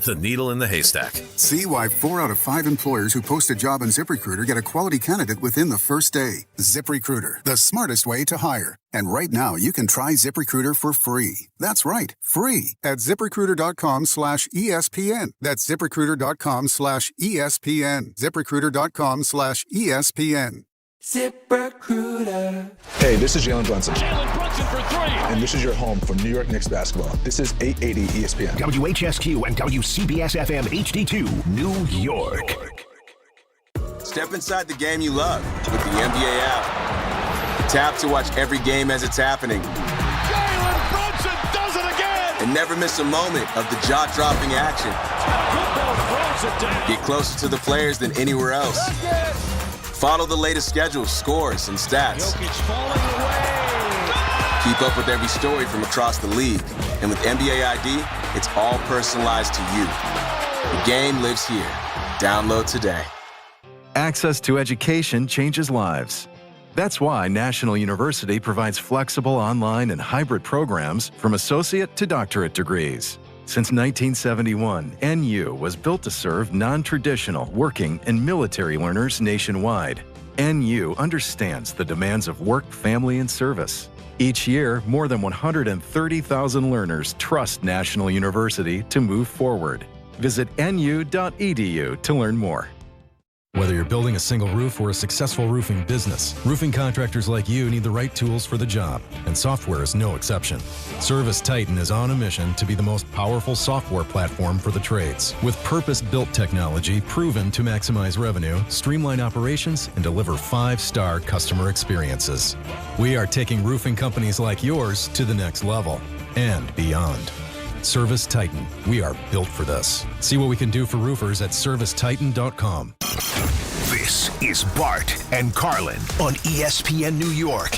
The needle in the haystack. See why 4 out of 5 employers who post a job on ZipRecruiter get a quality candidate within the first day. ZipRecruiter, the smartest way to hire. And right now, you can try ZipRecruiter for free. That's right, free at ZipRecruiter.com/ESPN. That's ZipRecruiter.com/ESPN. ZipRecruiter.com/ESPN. ZipRecruiter. Hey, this is Jalen Brunson. Jalen Brunson for 3. And this is your home for New York Knicks basketball. This is 880 ESPN. WHSQ and WCBS-FM HD2, New York. Step inside the game you love with the NBA app. Tap to watch every game as it's happening. Jalen Brunson does it again! And never miss a moment of the jaw-dropping action. Get closer to the players than anywhere else. Follow the latest schedules, scores, and stats. Keep up with every story from across the league. And with NBA ID, it's all personalized to you. The game lives here. Download today. Access to education changes lives. That's why National University provides flexible online and hybrid programs from associate to doctorate degrees. Since 1971, NU was built to serve non-traditional working and military learners nationwide. NU understands the demands of work, family, and service. Each year, more than 130,000 learners trust National University to move forward. Visit nu.edu to learn more. Whether you're building a single roof or a successful roofing business, roofing contractors like you need the right tools for the job, and software is no exception. Service Titan is on a mission to be the most powerful software platform for the trades, with purpose-built technology proven to maximize revenue, streamline operations, and deliver 5-star customer experiences. We are taking roofing companies like yours to the next level and beyond. Service Titan. We are built for this. See what we can do for roofers at servicetitan.com. This is Bart and Carlin on ESPN New York.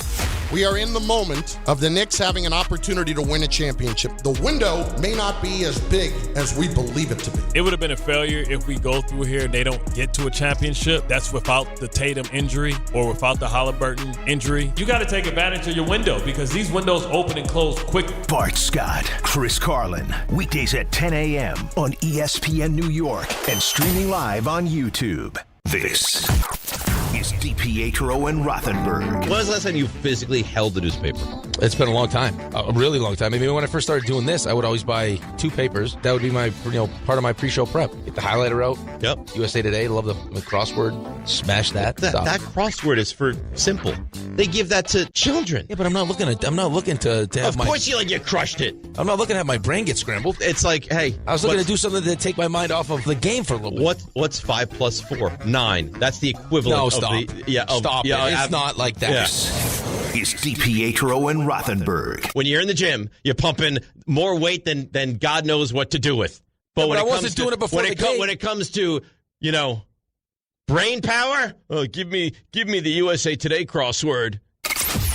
We are in the moment of the Knicks having an opportunity to win a championship. The window may not be as big as we believe it to be. It would have been a failure if we go through here and they don't get to a championship. That's without the Tatum injury or without the Halliburton injury. You got to take advantage of your window because these windows open and close quickly. Bart Scott, Chris Carlin, weekdays at 10 a.m. on ESPN New York and streaming live on YouTube. This is DiPietro and Rothenberg. When was the last time you physically held the newspaper? It's been a long time, a really long time. I mean, when I first started doing this, I would always buy 2 papers. That would be my, part of my pre-show prep. Get the highlighter out. Yep. USA Today, love the crossword. Smash that. That crossword is for simple. They give that to children. Yeah, but I'm not looking to have Of course you crushed it. I'm not looking to have my brain get scrambled. It's like, hey. I was looking to do something to take my mind off of the game for a little bit. What's 5 plus 4? 9. That's the equivalent No, of stop. Stop it. It's not like that. Yeah. It's DiPietro and Rothenberg. When you're in the gym, you're pumping more weight than God knows what to do with. But when I it wasn't comes doing it before the game. When it comes to, brain power, give me the USA Today crossword.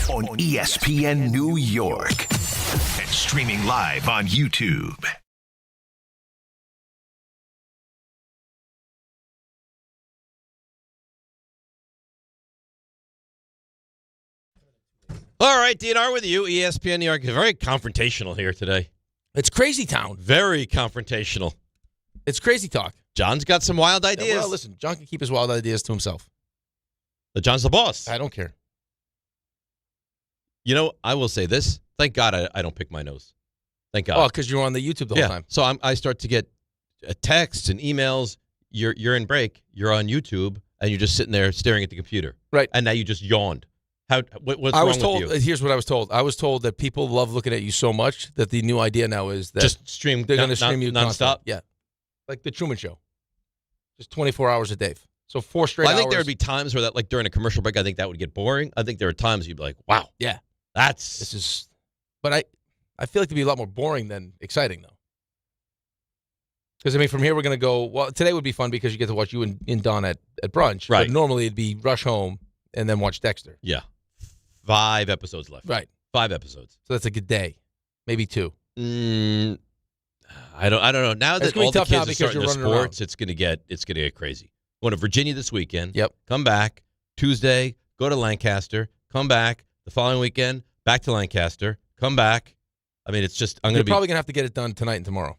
On ESPN New York and streaming live on YouTube. All right, DNR with you, ESPN New York. Very confrontational here today. It's crazy town. Very confrontational. It's crazy talk. John's got some wild ideas. Yeah, well, listen, John can keep his wild ideas to himself. But John's the boss. I don't care. I will say this. Thank God I don't pick my nose. Thank God. Oh, because you're on the YouTube the whole time. So I start to get texts and emails. You're in break. You're on YouTube, and you're just sitting there staring at the computer. Right. And now you just yawned. What's I wrong was told, with you? Here's what I was told. I was told that people love looking at you so much that the new idea now is that Just stream. they're going to stream you nonstop. Yeah. Like the Truman Show. Just 24 hours a day. So 4 straight hours. I think there would be times where that, during a commercial break, I think that would get boring. I think there are times you'd be like, wow. Yeah. This is. But I feel like it'd be a lot more boring than exciting, though. Because, from here we're going to go. Well, today would be fun because you get to watch you and Don at brunch. Right. But normally it'd be rush home and then watch Dexter. Yeah. 5 episodes left. Right. 5 episodes. So that's like a day. Maybe 2. I don't know. Now that all the kids are starting their sports, around. it's gonna get crazy. Going to Virginia this weekend. Yep. Come back Tuesday. Go to Lancaster. Come back the following weekend. Back to Lancaster. Come back. It's just You're probably gonna have to get it done tonight and tomorrow.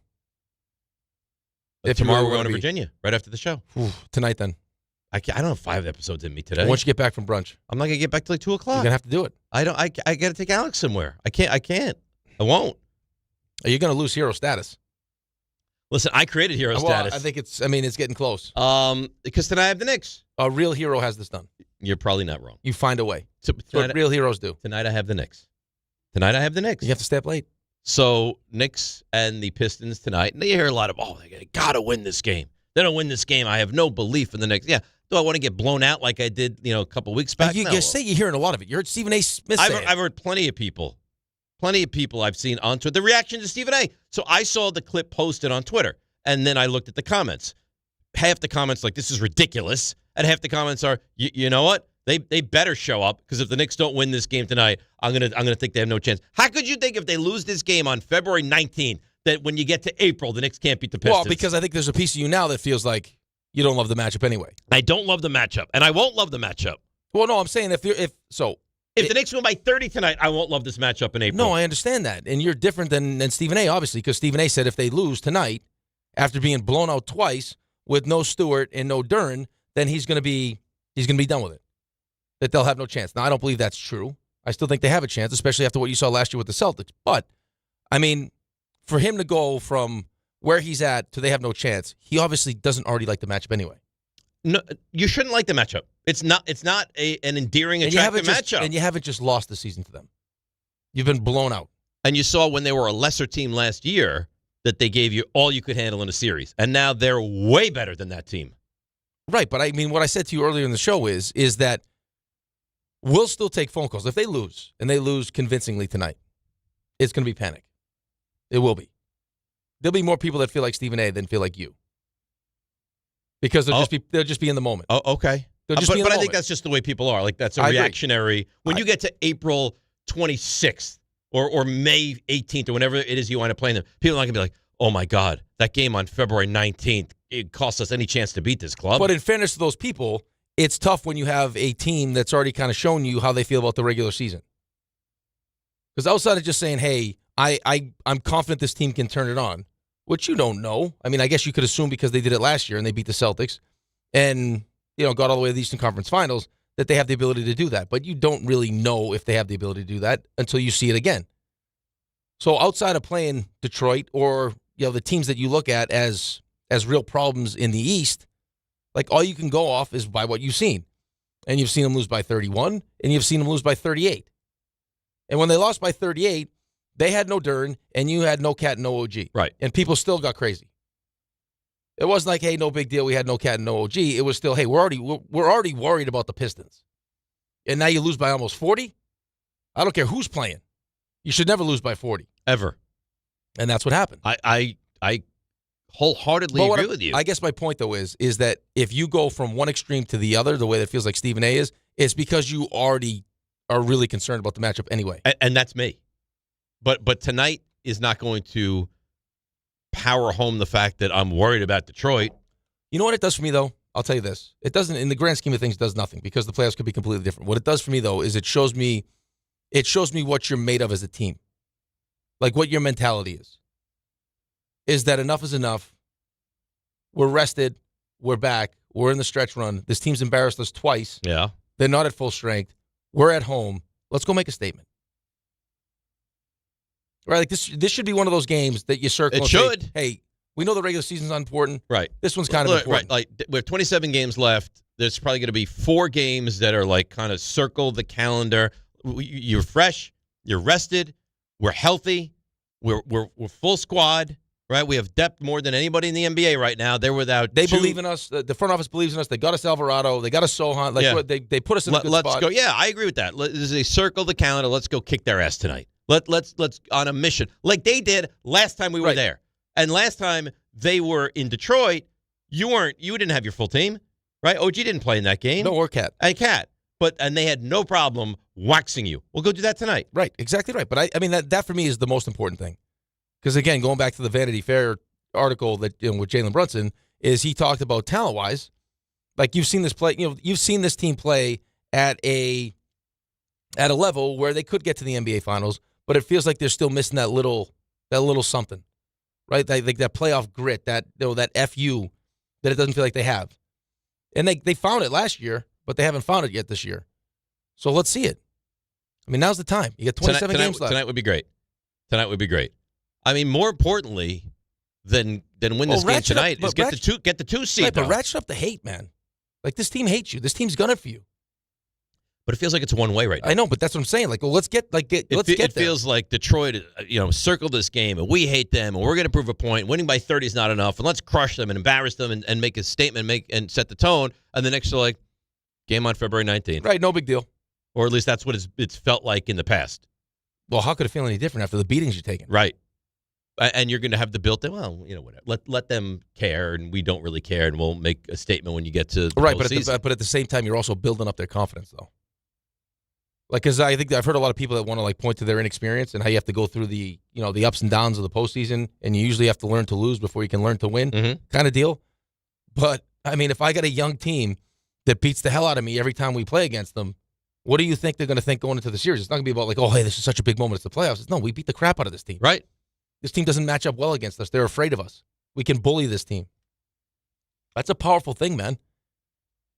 Tomorrow we're going to Virginia right after the show. Tonight then. I don't have 5 episodes in me today. Once you get back from brunch, I'm not gonna get back till 2 o'clock. You're gonna have to do it. I got to take Alex somewhere. I can't. I won't. Are you gonna lose hero status? Listen, I created hero status. I think it's getting close. Because tonight I have the Knicks. A real hero has this done. You're probably not wrong. You find a way. That's what real heroes do. Tonight I have the Knicks. You have to stay up late. So Knicks and the Pistons tonight. And you hear a lot of, they got to win this game. They don't win this game. I have no belief in the Knicks. Yeah. Do I want to get blown out like I did, a couple weeks back? You say you're hearing a lot of it. You heard Stephen A. Smith say it. I've heard plenty of people I've seen on Twitter. The reaction to Stephen A. So I saw the clip posted on Twitter, and then I looked at the comments. Half the comments like, this is ridiculous, and half the comments are, you know what? They better show up, because if the Knicks don't win this game tonight, I'm gonna think they have no chance. How could you think if they lose this game on February 19th that when you get to April, the Knicks can't beat the Pistons? Well, because I think there's a piece of you now that feels like you don't love the matchup anyway. I don't love the matchup, and I won't love the matchup. Well, no, I'm saying if the Knicks win by 30 tonight, I won't love this matchup in April. No, I understand that, and you're different than Stephen A. Obviously, because Stephen A. said if they lose tonight, after being blown out twice with no Stewart and no Duren, then he's going to be done with it. That they'll have no chance. Now, I don't believe that's true. I still think they have a chance, especially after what you saw last year with the Celtics. But for him to go from where he's at to they have no chance, he obviously doesn't already like the matchup anyway. No, you shouldn't like the matchup. It's not an endearing, attractive matchup. And you haven't just lost the season to them. You've been blown out. And you saw when they were a lesser team last year that they gave you all you could handle in a series. And now they're way better than that team. Right, but what I said to you earlier in the show is that we'll still take phone calls. If they lose, and they lose convincingly tonight, it's going to be panic. It will be. There'll be more people that feel like Stephen A. than feel like you. Because they'll just be in the moment. Oh, okay. They'll just but be in the I think moment. that's just the way people are. Like, that's a I agree. reactionary. When you get to April 26th or May 18th or whenever it is you wind up playing them, people are not going to be like, oh, my God, that game on February 19th, it cost us any chance to beat this club. But in fairness to those people, it's tough when you have a team that's already kind of shown you how they feel about the regular season. Because outside of just saying, hey, I'm confident this team can turn it on, which you don't know. I mean, I guess you could assume because they did it last year and they beat the Celtics and, got all the way to the Eastern Conference Finals that they have the ability to do that. But you don't really know if they have the ability to do that until you see it again. So outside of playing Detroit or, the teams that you look at as real problems in the East, like all you can go off is by what you've seen. And you've seen them lose by 31 and you've seen them lose by 38. And when they lost by 38, they had no Duren, and you had no Cat and no OG. Right. And people still got crazy. It wasn't like, hey, no big deal, we had no Cat and no OG. It was still, hey, we're already worried about the Pistons. And now you lose by almost 40? I don't care who's playing. You should never lose by 40. Ever. And that's what happened. I wholeheartedly agree with you. I guess my point, though, is that if you go from one extreme to the other, the way that feels like Stephen A. is, it's because you already are really concerned about the matchup anyway. And that's me. But tonight is not going to power home the fact that I'm worried about Detroit. You know what it does for me, though? I'll tell you this. It doesn't, in the grand scheme of things, it does nothing because the playoffs could be completely different. What it does for me, though, is it shows me what you're made of as a team. Like what your mentality is. Is that enough is enough? We're rested. We're back. We're in the stretch run. This team's embarrassed us twice. Yeah. They're not at full strength. We're at home. Let's go make a statement. Right? Like this should be one of those games that you circle. It should. Say, hey, we know the regular season's important. Right. This one's kind of important. Right. Like we have 27 games left. There's probably going to be 4 games that are like kind of circle the calendar. You're fresh. You're rested. We're healthy. We're full squad. Right, we have depth more than anybody in the NBA right now. They're without. They believe in us. The front office believes in us. They got us Alvarado. They got us Sohan. Like they put us in a good spot. Let's go. Yeah, I agree with that. This is a circle the calendar. Let's go kick their ass tonight. Let's on a mission like they did last time we were there. And last time they were in Detroit, you didn't have your full team, right? OG didn't play in that game. No, or Cat. And Cat. And they had no problem waxing you. We'll go do that tonight. Right, exactly right. But I mean that for me is the most important thing. Because, again, going back to the Vanity Fair article that with Jalen Brunson, is he talked about talent-wise. Like, you've seen this play, you've seen this team play at a level where they could get to the NBA Finals, but it feels like they're still missing that little something, right? Like that playoff grit, that FU that it doesn't feel like they have. And they found it last year, but they haven't found it yet this year. So let's see it. I mean, now's the time. You got 27 games left. Tonight would be great. I mean, more importantly than win this game tonight is get the 2 seed. Right, but ratchet up the hate, man. Like this team hates you. This team's gunning for you. But it feels like it's one way right now. I know, but that's what I'm saying. Like, well, let's get there. It feels like Detroit, circled this game, and we hate them, and we're going to prove a point. Winning by 30 is not enough, and let's crush them and embarrass them and make a statement, and set the tone. And the next, they're like, game on February 19th. Right, no big deal. Or at least that's what it's felt like in the past. Well, how could it feel any different after the beatings you're taking? Right. And you're going to have the built-in, whatever. Let them care, and we don't really care, and we'll make a statement when you get to the postseason. But at the same time, you're also building up their confidence, though. Like, because I think I've heard a lot of people that want to point to their inexperience and how you have to go through the ups and downs of the postseason, and you usually have to learn to lose before you can learn to win, kind of deal. But I mean, if I got a young team that beats the hell out of me every time we play against them, what do you think they're going to think going into the series? It's not going to be about like, oh, hey, this is such a big moment. It's the playoffs. No, we beat the crap out of this team. Right. This team doesn't match up well against us. They're afraid of us. We can bully this team. That's a powerful thing, man.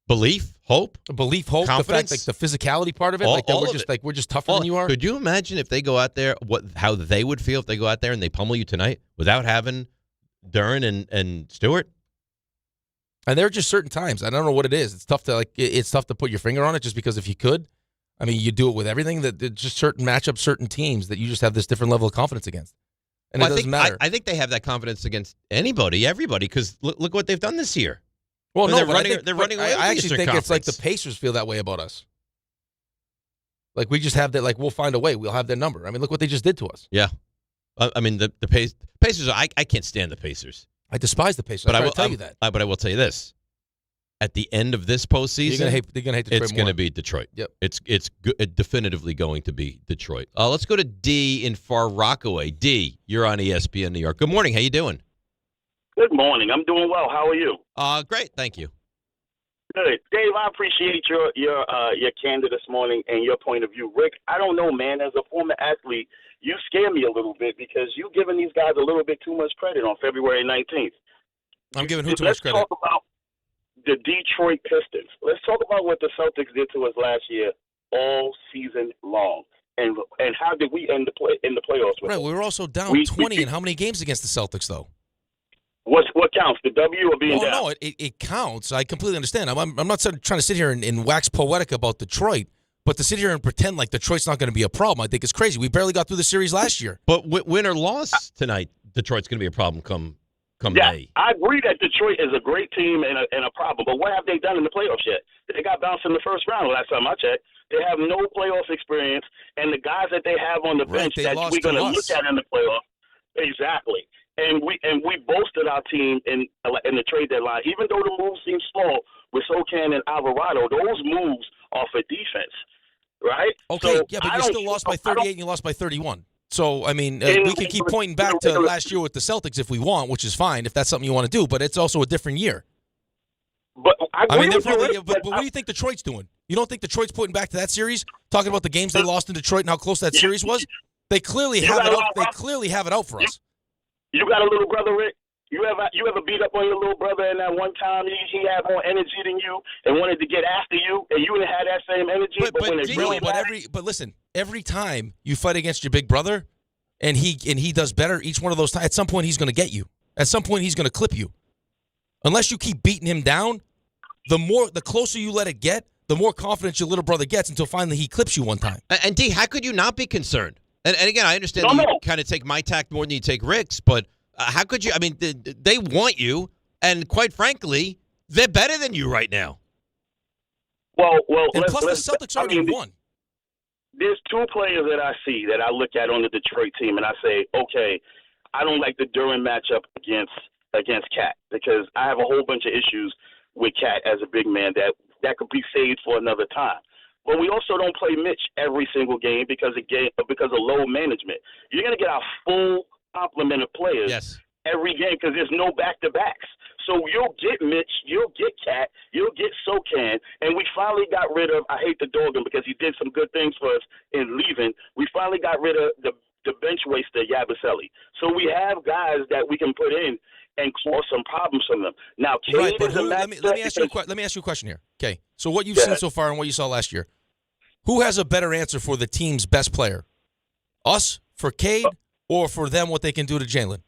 Belief, hope, confidence, the fact, like the physicality part of it, we're just tougher than you are. Could you imagine if they go out there, how they would feel if they go out there and they pummel you tonight without having Duren and Stewart? And there are just certain times. I don't know what it is. It's tough to put your finger on it. Just because if you could, I mean, you do it with everything. That just certain matchups, certain teams that you just have this different level of confidence against. And it doesn't matter. I think they have that confidence against everybody, because look what they've done this year. Well, no, they're running away. I actually think it's like the Pacers feel that way about us. Like we just have that. Like we'll find a way. We'll have their number. I mean, look what they just did to us. Yeah, I mean the Pacers. I can't stand the Pacers. I despise the Pacers. But I will tell you that. But I will tell you this: at the end of this postseason, they're gonna hate Detroit it's more. going to be Detroit. Yep. It's definitively going to be Detroit. Let's go to D in Far Rockaway. D, you're on ESPN New York. Good morning. How you doing? Good morning. I'm doing well. How are you? Great. Thank you. Good. Dave, I appreciate your candor this morning and your point of view. Rick, I don't know, man. As a former athlete, you scare me a little bit because you're giving these guys a little bit too much credit on February 19th. I'm giving who too much credit? Let's talk about the Detroit Pistons. Let's talk about what the Celtics did to us last year all season long. And how did we end in the playoffs with Right, them? we were also down 20 in how many games against the Celtics, though? What counts, the W or being down? No, it counts. I completely understand. I'm not trying to sit here and wax poetic about Detroit, but to sit here and pretend like Detroit's not going to be a problem, I think it's crazy. We barely got through the series last year. But win or loss tonight, Detroit's going to be a problem come May. I agree that Detroit is a great team and a problem, but what have they done in the playoffs yet? They got bounced in the first round last time I checked. They have no playoff experience, and the guys that they have on the bench that we're going to look at in the playoffs, exactly. And we boasted our team in the trade deadline, even though the moves seem small with Sokan and Alvarado. Those moves are for defense, right? Okay, so yeah, but you still lost by 38 and you lost by 31. So, I mean, we can keep pointing back to last year with the Celtics if we want, which is fine if that's something you want to do, but it's also a different year. But I mean, but what do you think Detroit's doing? You don't think Detroit's putting back to that series, talking about the games they lost in Detroit and how close that series was? They clearly have it out. They clearly have it out for us. You got a little brother, Rick? You ever beat up on your little brother and that one time he had more energy than you and wanted to get after you and you didn't have that same energy? But listen, every time you fight against your big brother and he does better each one of those times, at some point he's going to get you. At some point he's going to clip you. Unless you keep beating him down, the closer you let it get, the more confidence your little brother gets until finally he clips you one time. And D, how could you not be concerned? And again, I understand that you kind of take my tact more than you take Rick's, but how could you? I mean, they want you, and quite frankly, they're better than you right now. Well, and plus the Celtics already won. There's two players that I see that I look at on the Detroit team, and I say, okay, I don't like the Duran matchup against Cat because I have a whole bunch of issues with Cat as a big man that could be saved for another time. But we also don't play Mitch every single game because of load management. You're going to get our full complement of players every game because there's no back-to-backs. So you'll get Mitch, you'll get Cat, you'll get Sokan, and we finally got rid of, I hate to dog him because he did some good things for us in leaving, we finally got rid of the bench waster Yabusele. So we have guys that we can put in and cause some problems from them. Now, right, but let me ask you a question here. Okay, so what you've seen so far and what you saw last year, who has a better answer for the team's best player? Us for Cade or for them what they can do to Jalen?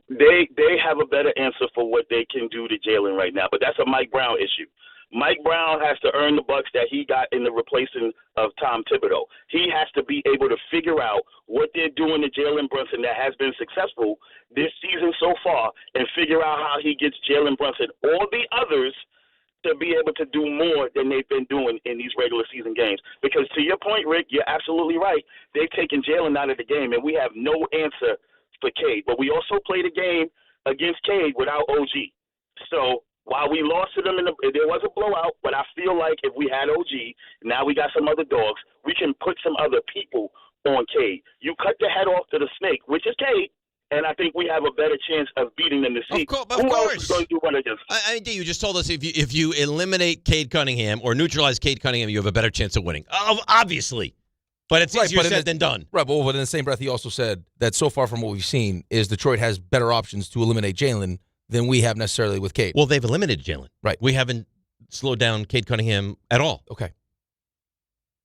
They have a better answer for what they can do to Jalen right now, but that's a Mike Brown issue. Mike Brown has to earn the bucks that he got in the replacing of Tom Thibodeau. He has to be able to figure out what they're doing to Jalen Brunson that has been successful this season so far and figure out how he gets Jalen Brunson or the others to be able to do more than they've been doing in these regular season games. Because to your point, Rick, you're absolutely right. They've taken Jalen out of the game, and we have no answer for Cade. But we also played a game against Cade without OG. So while we lost to them, there was a blowout, but I feel like if we had OG, now we got some other dogs, we can put some other people on Cade. You cut the head off to the snake, which is Cade, and I think we have a better chance of beating them this season. Of course. Else is going to do one against us? I mean, you just told us if you eliminate Cade Cunningham or neutralize Cade Cunningham, you have a better chance of winning. Obviously. But it's easier said than done. Right, but in the same breath, he also said that so far from what we've seen is Detroit has better options to eliminate Jalen than we have necessarily with Cade. Well, they've eliminated Jalen. Right. We haven't slowed down Cade Cunningham at all. Okay.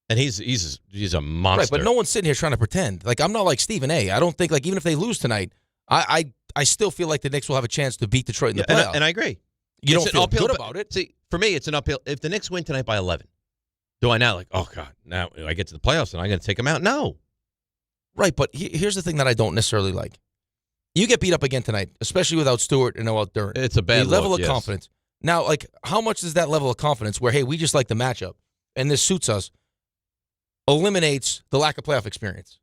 And he's a monster. Right, but no one's sitting here trying to pretend. Like, I'm not like Stephen A. I don't think, like, even if they lose tonight, I still feel like the Knicks will have a chance to beat Detroit in the playoffs. And I agree. You don't feel good about it. See, for me, it's an uphill. If the Knicks win tonight by 11, do I now like, oh, God, now I get to the playoffs and I'm going to take them out? No. Right, but here's the thing that I don't necessarily like. You get beat up again tonight, especially without Stewart and without Duran. It's a bad level look, of confidence. Now, like, how much is that level of confidence where, hey, we just like the matchup and this suits us, eliminates the lack of playoff experience?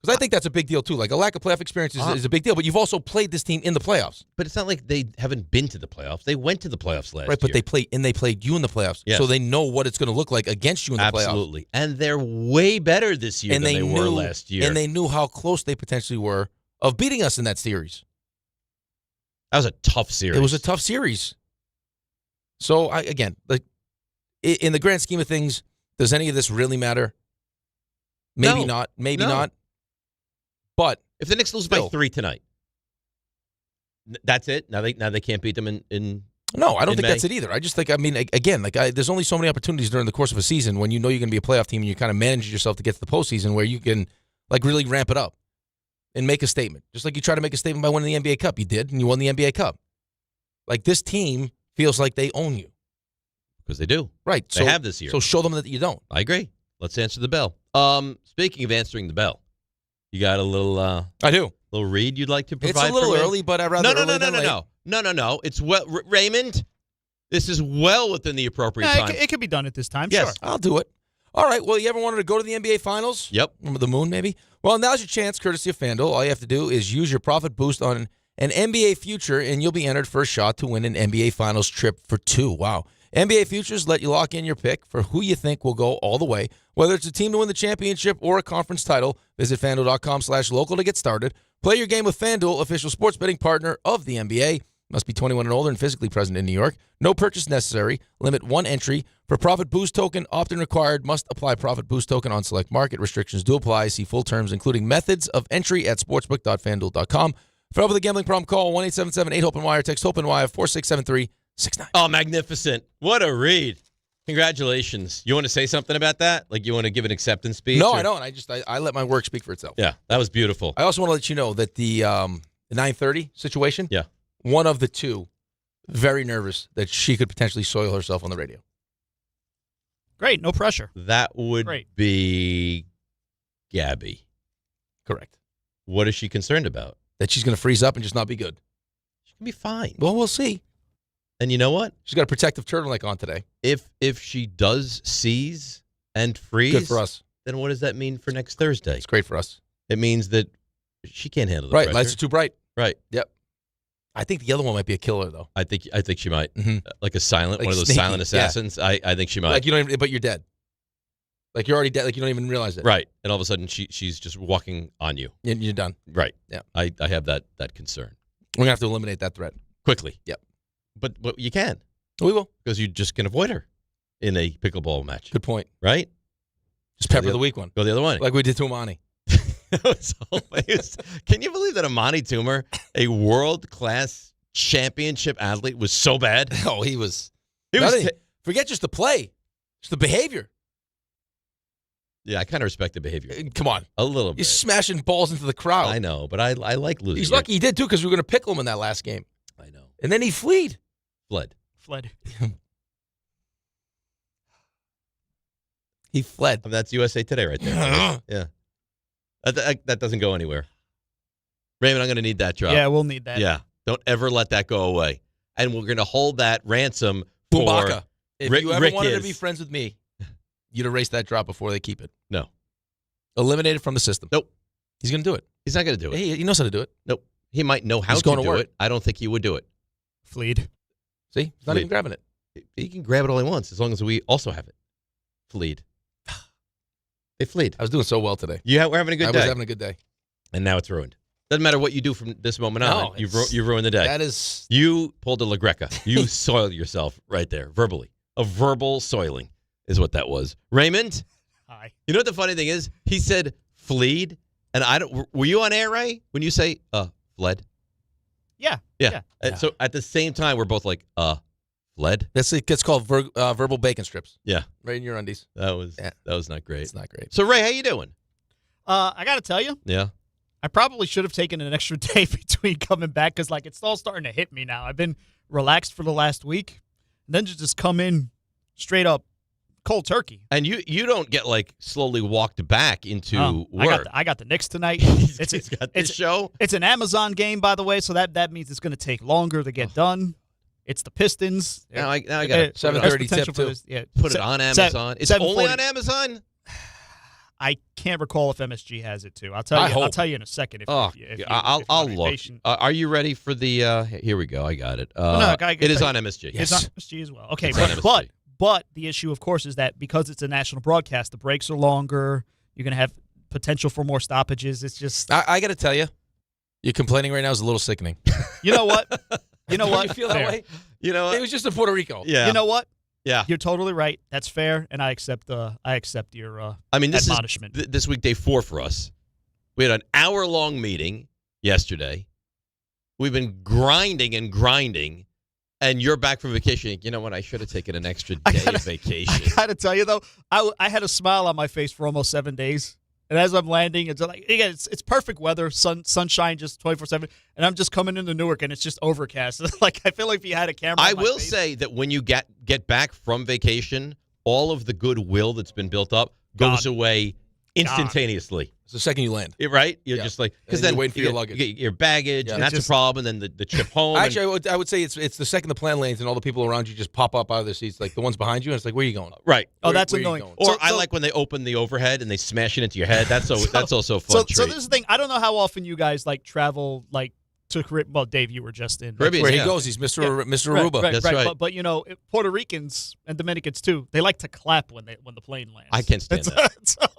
Because I think that's a big deal, too. Like, a lack of playoff experience is a big deal, but you've also played this team in the playoffs. But it's not like they haven't been to the playoffs. They went to the playoffs last year. Right, but they played you in the playoffs. Yes. So they know what it's going to look like against you in the playoffs. Absolutely. And they're way better this year than they were last year. And they knew how close they potentially were of beating us in that series. That was a tough series. It was a tough series. So, again, in the grand scheme of things, does any of this really matter? Maybe not. Maybe not. But if the Knicks lose by 3 tonight, that's it. Now they can't beat them in No, I don't think May. that's it either. I just think, there's only so many opportunities during the course of a season when you know you're going to be a playoff team and you kind of manage yourself to get to the postseason where you can really ramp it up and make a statement. Just like you try to make a statement by winning the NBA Cup. You did, and you won the NBA Cup. Like, this team feels like they own you. Because they do. Right. They have this year. So show them that you don't. I agree. Let's answer the bell. Speaking of answering the bell, you got a little I do. Little read you'd like to provide? It's a little for me? early, but I'd rather No. It's Raymond, this is well within the appropriate time. It could be done at this time. Yes, Sure. I'll do it. All right. Well, you ever wanted to go to the NBA Finals? Yep. Remember the moon, maybe? Well, now's your chance, courtesy of FanDuel. All you have to do is use your profit boost on an NBA future, and you'll be entered for a shot to win an NBA Finals trip for 2. Wow. NBA futures let you lock in your pick for who you think will go all the way. Whether it's a team to win the championship or a conference title, visit FanDuel.com/local to get started. Play your game with FanDuel, official sports betting partner of the NBA. Must be 21 and older and physically present in New York. No purchase necessary. Limit 1 entry. For Profit Boost token, opt-in required. Must apply Profit Boost token on select market. Restrictions do apply. See full terms, including methods of entry at sportsbook.fanduel.com. For help with a gambling problem, call 1-877-8-HOPE-NY or text HOPE-NY 467369. Oh, magnificent. What a read. Congratulations. You want to say something about that? Like, you want to give an acceptance speech? No, or? I don't. I let my work speak for itself. Yeah, that was beautiful. I also want to let you know that the 9:30 situation, one of the two, very nervous that she could potentially soil herself on the radio. Great. No pressure. That would be Gabby. Correct. What is she concerned about? That she's going to freeze up and just not be good. She can be fine. Well, we'll see. And you know what? She's got a protective turtleneck on today. If she does seize and freeze, good for us. Then what does that mean for next Thursday? It's great for us. It means that she can't handle the pressure. Right, lights are too bright. Right. Yep. I think the other one might be a killer, though. I think she might. Mm-hmm. Like a silent, like one of those sneaky, silent assassins. Yeah. I think she might. Like you don't even, but you're dead. Like you're already dead. Like you don't even realize it. Right. And all of a sudden she's just walking on you. And you're done. Right. Yeah. I have that concern. We're gonna have to eliminate that threat quickly. Yep. But you can. We will. Because you just can avoid her in a pickleball match. Good point. Right? Just pepper the weak one. Go the other way. Like we did to Amani. Can you believe that Amani Toomer, a world-class championship athlete, was so bad? Oh, he was forget just the play. Just the behavior. Yeah, I kind of respect the behavior. Come on. A little bit. He's smashing balls into the crowd. I know, but I like losing. He's lucky he did, too, because we were going to pickle him in that last game. I know. And then he fled. He fled. I mean, that's USA Today right there. Yeah. That doesn't go anywhere. Raymond, I'm going to need that drop. Yeah, we'll need that. Yeah. Don't ever let that go away. And we're going to hold that ransom for Boombaka. If you ever wanted to is. be friends with me, you'd erase that drop before they keep it. No. Eliminate it from the system. Nope. He's going to do it. He's not going to do it. He knows how to do it. Nope. He might know how He's to going to do work. it. I don't think he would do it. Fleed. See? He's not even grabbing it. He can grab it all he wants as long as we also have it. Fleed. They fleed. I was doing so well today. We're having a good day. I was having a good day. And now it's ruined. Doesn't matter what you do from this moment on. You've ruined the day. That is... You pulled a La Greca. You soiled yourself right there, verbally. A verbal soiling is what that was. Raymond? Hi. You know what the funny thing is? He said fleed, and I don't... Were you on air, Ray, when you say fled? Yeah. So at the same time, we're both like, fled? It's called verbal bacon strips. Yeah. Right in your undies. That was not great. It's not great. So, Ray, how you doing? I got to tell you. Yeah. I probably should have taken an extra day between coming back because, it's all starting to hit me now. I've been relaxed for the last week, and then just come in straight up cold turkey. And you don't get, slowly walked back into work. I got the Knicks tonight. He's got this show. It's an Amazon game, by the way, so that means it's going to take longer to get done. It's the Pistons. Now I got it. 7:30 tip, too. Put it on Amazon. It's only on Amazon? I can't recall if MSG has it too. I'll tell you in a second. I'll look. Are you ready for the? Here we go. I got it. It is on MSG. It's on MSG as well. Okay, but the issue, of course, is that because it's a national broadcast, the breaks are longer. You're going to have potential for more stoppages. It's just. I got to tell you, you're complaining right now is a little sickening. You know what? You know what? You feel that way? You know what? It was just in Puerto Rico. Yeah. You know what? Yeah, you're totally right. That's fair, and I accept your this admonishment. Is this week day 4 for us. We had an hour-long meeting yesterday. We've been grinding, and you're back from vacation. You know what? I should have taken an extra day of vacation. I got to tell you, though, I had a smile on my face for almost 7 days. And as I'm landing, it's like, again, it's perfect weather, sunshine just 24/7. And I'm just coming into Newark, and it's just overcast. Like, I feel like if you had a camera I on my will face, say that when you get back from vacation, all of the goodwill that's been built up goes away instantaneously. It's the second you land. Right? You're just like, because then you're waiting for your luggage. You get your baggage, and that's a problem, and then the trip home. Actually, I would say it's the second the plane lands and all the people around you just pop up out of their seats, like the ones behind you, and it's like, where are you going? Right. That's annoying. Or I like when they open the overhead and they smash it into your head. That's also a fun treat. So this is the thing. I don't know how often you guys travel to Caribbean. Well, Dave, you were just in Caribbean. Where he goes, he's Mr. Aruba. That's right. But Puerto Ricans and Dominicans too. They like to clap when the plane lands. I can't stand that.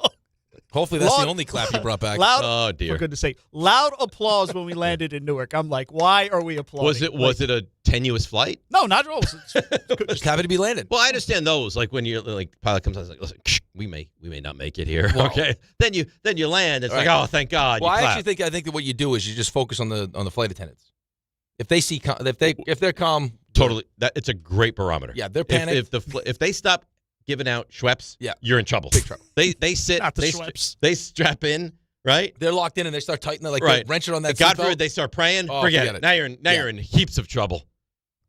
Hopefully that's the only clap you brought back. Oh dear! For goodness sake, loud applause when we landed in Newark. I'm like, why are we applauding? Was it a tenuous flight? No, not at all. Just happy to be landed. Well, I understand those. Like when you're pilot comes out, it's like, listen, we may not make it here. Well, okay, then you land. It's like, oh, thank God. Well, I think that what you do is you just focus on the flight attendants. If they see if they're calm, totally. It's a great barometer. Yeah, they're panicked. If they stop giving out Schweppes, you're in trouble. Big trouble. They sit. Not the Schweppes. They strap in. Right, they're locked in and they start tightening, they wrench it on that. God forbid they start praying. Forget it. Now you're in heaps of trouble.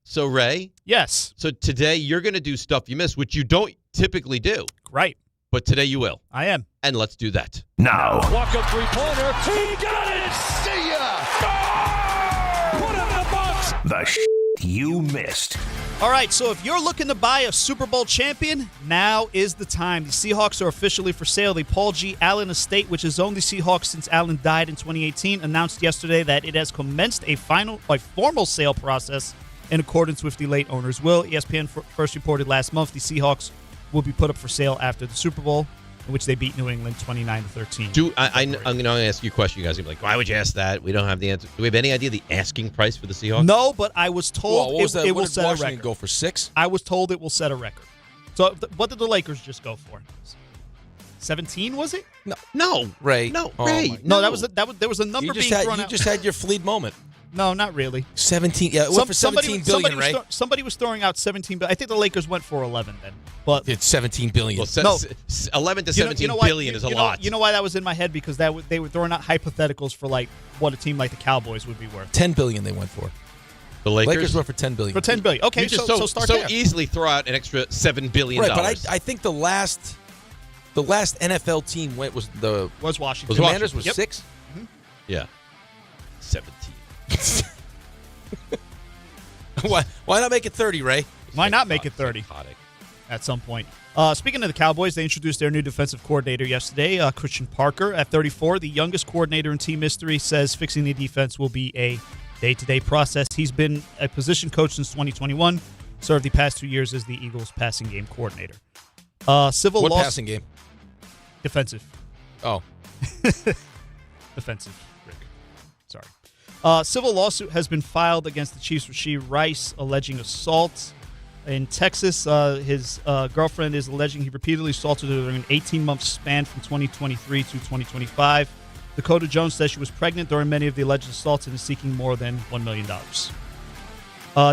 So Ray, yes. So today you're going to do stuff you miss, which you don't typically do. Right. But today you will. I am. And let's do that now. Walk-up three-pointer. He got it. See ya. Oh! Put in the box. The you missed. All right, so if you're looking to buy a Super Bowl champion, now is the time. The Seahawks are officially for sale. The Paul G. Allen estate, which has owned the Seahawks since Allen died in 2018, announced yesterday that it has commenced a formal sale process in accordance with the late owner's will. ESPN first reported last month the Seahawks will be put up for sale after the Super Bowl, in which they beat New England 29-13. I'm going to ask you a question. You guys are going to be like, why would you ask that? We don't have the answer. Do we have any idea the asking price for the Seahawks? No, but I was told it will set Washington a record. Go for 6? I was told it will set a record. So what did the Lakers just go for? 17, was it? No, Ray. No, Ray. No, there was a number being thrown out. You just had your fleet moment. No, not really. 17. Yeah, it went for 17 billion, right? Somebody was throwing out 17 billion. I think the Lakers went for 11 then. But it's 17 billion. Well, 11 to 17 billion is a lot. You know why that was in my head? Because they were throwing out hypotheticals for what a team like the Cowboys would be worth. 10 billion they went for. The Lakers went for 10 billion. For 10 billion. Okay, so start there. Easily throw out an extra $7 billion. Right, but I think the last NFL team was Washington. The Commanders was 6? Mm-hmm. Yeah. 17. Why not make it 30, Ray? Why not make it 30 at some point? Speaking of the Cowboys, they introduced their new defensive coordinator yesterday, Christian Parker. At 34, the youngest coordinator in team history, says fixing the defense will be a day-to-day process. He's been a position coach since 2021, served the past 2 years as the Eagles' passing game coordinator. What passing game? Defensive. Oh. Defensive, Rick. Sorry. Civil lawsuit has been filed against the Chiefs' Rashee Rice, alleging assault. In Texas, his girlfriend is alleging he repeatedly assaulted her during an 18-month span from 2023 to 2025. Dakota Jones says she was pregnant during many of the alleged assaults and is seeking more than $1 million.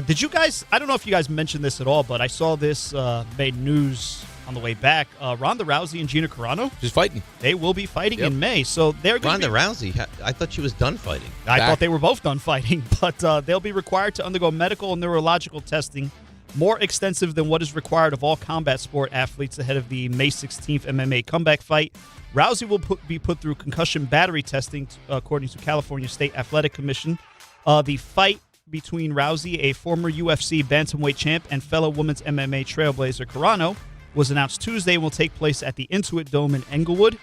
Did you guys, I don't know if you guys mentioned this at all, but I saw this made news on the way back. Ronda Rousey and Gina Carano. She's fighting. They will be fighting in May. So they're going Ronda Rousey, I thought she was done fighting. I thought they were both done fighting, but they'll be required to undergo medical and neurological testing more extensive than what is required of all combat sport athletes ahead of the May 16th MMA comeback fight. Rousey will be put through concussion battery testing, according to California State Athletic Commission. The fight between Rousey, a former UFC bantamweight champ, and fellow women's MMA trailblazer Carano was announced Tuesday and will take place at the Intuit Dome in Englewood.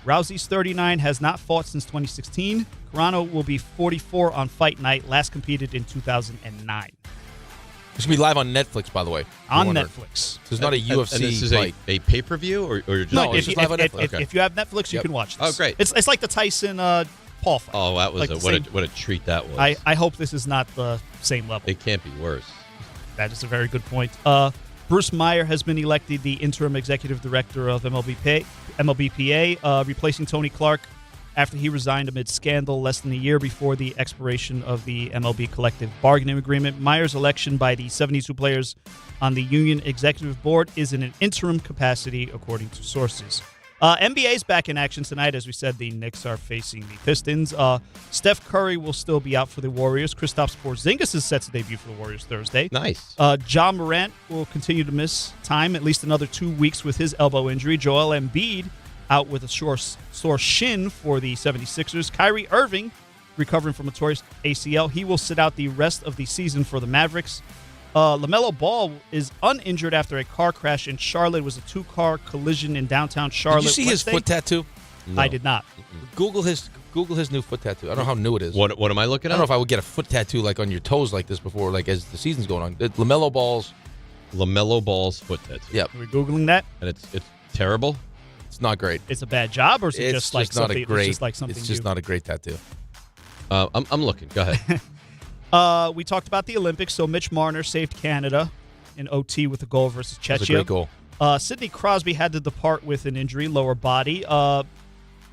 Rousey's 39, has not fought since 2016. Carano will be 44 on fight night, last competed in 2009. It's going to be live on Netflix, by the way. On Netflix. So it's not a UFC and this is fight. a pay-per-view? Or just No, it's just live on Netflix. If you have Netflix, you can watch this. Oh, great. It's like the Tyson Paul fight. Oh, that was Like what a treat that was. I hope this is not the same level. It can't be worse. That is a very good point. Bruce Meyer has been elected the interim executive director of MLBPA, replacing Tony Clark after he resigned amid scandal less than a year before the expiration of the MLB collective bargaining agreement. Meyer's election by the 72 players on the union executive board is in an interim capacity, according to sources. NBA's back in action tonight. As we said, the Knicks are facing the Pistons. Steph Curry will still be out for the Warriors. Kristaps Porzingis is set to debut for the Warriors Thursday. Nice. Ja Morant will continue to miss time, at least another 2 weeks with his elbow injury. Joel Embiid out with a sore shin for the 76ers. Kyrie Irving recovering from a torn ACL. He will sit out the rest of the season for the Mavericks. LaMelo Ball is uninjured after a car crash in Charlotte. It was a two-car collision in downtown Charlotte. Did you see his foot tattoo? No. I did not. Google his new foot tattoo. I don't know how new it is. What am I looking at? I don't know if I would get a foot tattoo like on your toes like this before, like as the season's going on. LaMelo Ball's foot tattoo. Yep. Are we Googling that? And it's terrible. It's not great. It's a bad job, or is it It's just like just not something? a great. It's just like something. It's just new? not a great tattoo. I'm looking. Go ahead. We talked about the Olympics. So Mitch Marner saved Canada in OT with a goal versus Czechia. That was a great goal. Sidney Crosby had to depart with an injury, lower body.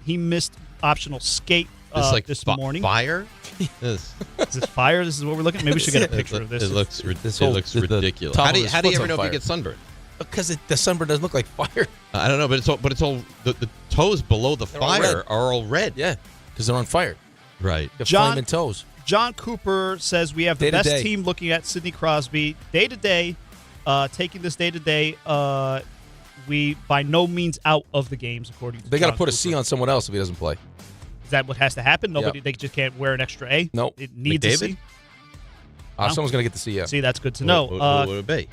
He missed optional skate this morning. Fire? Is this fire? This is what we're looking at? Maybe we should get a picture of this. It looks ridiculous. How do you ever know if you get sunburned? Because the sunburn doesn't look like fire. I don't know, but it's all the toes below the fire are all red. Yeah, because they're on fire. Right. Flaming toes. John Cooper says we have the best team looking at Sidney Crosby day to day, taking this day to day. We by no means out of the games, according to They got to John put a Cooper. C on someone else if he doesn't play. Is that what has to happen? Nobody, Yep. they just can't wear an extra A. Nope. It needs a C. Someone's gonna get the C. Yeah. See, that's good to know. What would it be?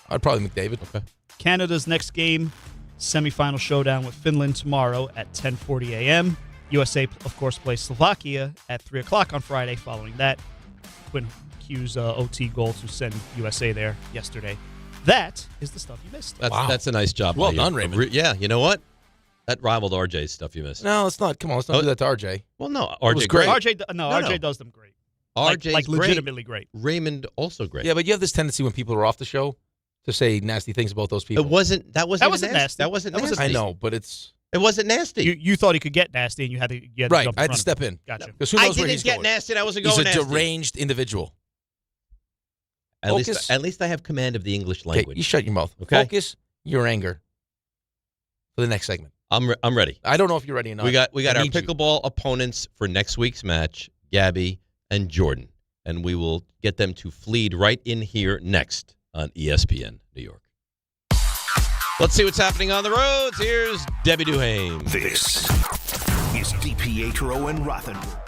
I'd probably McDavid. Okay. Canada's next game, semifinal showdown with Finland tomorrow at 10:40 a.m. USA, of course, plays Slovakia at 3 o'clock on Friday. Following that, Quinn Hughes' OT goal to send USA there yesterday. That is the stuff you missed. That's a nice job. Well by you. done, Raymond. Yeah, you know what? That rivaled RJ's stuff you missed. No, it's not. Come on, let's not do that to RJ. Well, no, It was RJ great. RJ does them great. RJ's like legitimately great. Raymond also great. Yeah, but you have this tendency when people are off the show to say nasty things about those people. That wasn't That wasn't nasty. That wasn't nasty. I know, but it wasn't nasty. You thought he could get nasty, and you had to right. jump I had to in front step of him. in. Gotcha. Because who I knows where didn't he's get going. nasty. I wasn't going He's nasty. a deranged individual. At least I have command of the English language. Okay, you shut your mouth. Okay. Focus your anger for the next segment. I'm ready. I don't know if you're ready or not. We got I our need you. pickleball opponents for next week's match, Gabby and Jordan, and we will get them to fleed right in here next on ESPN New York. Let's see what's happening on the roads. Here's Debbie Duhame. This is DiPietro and Rothenberg.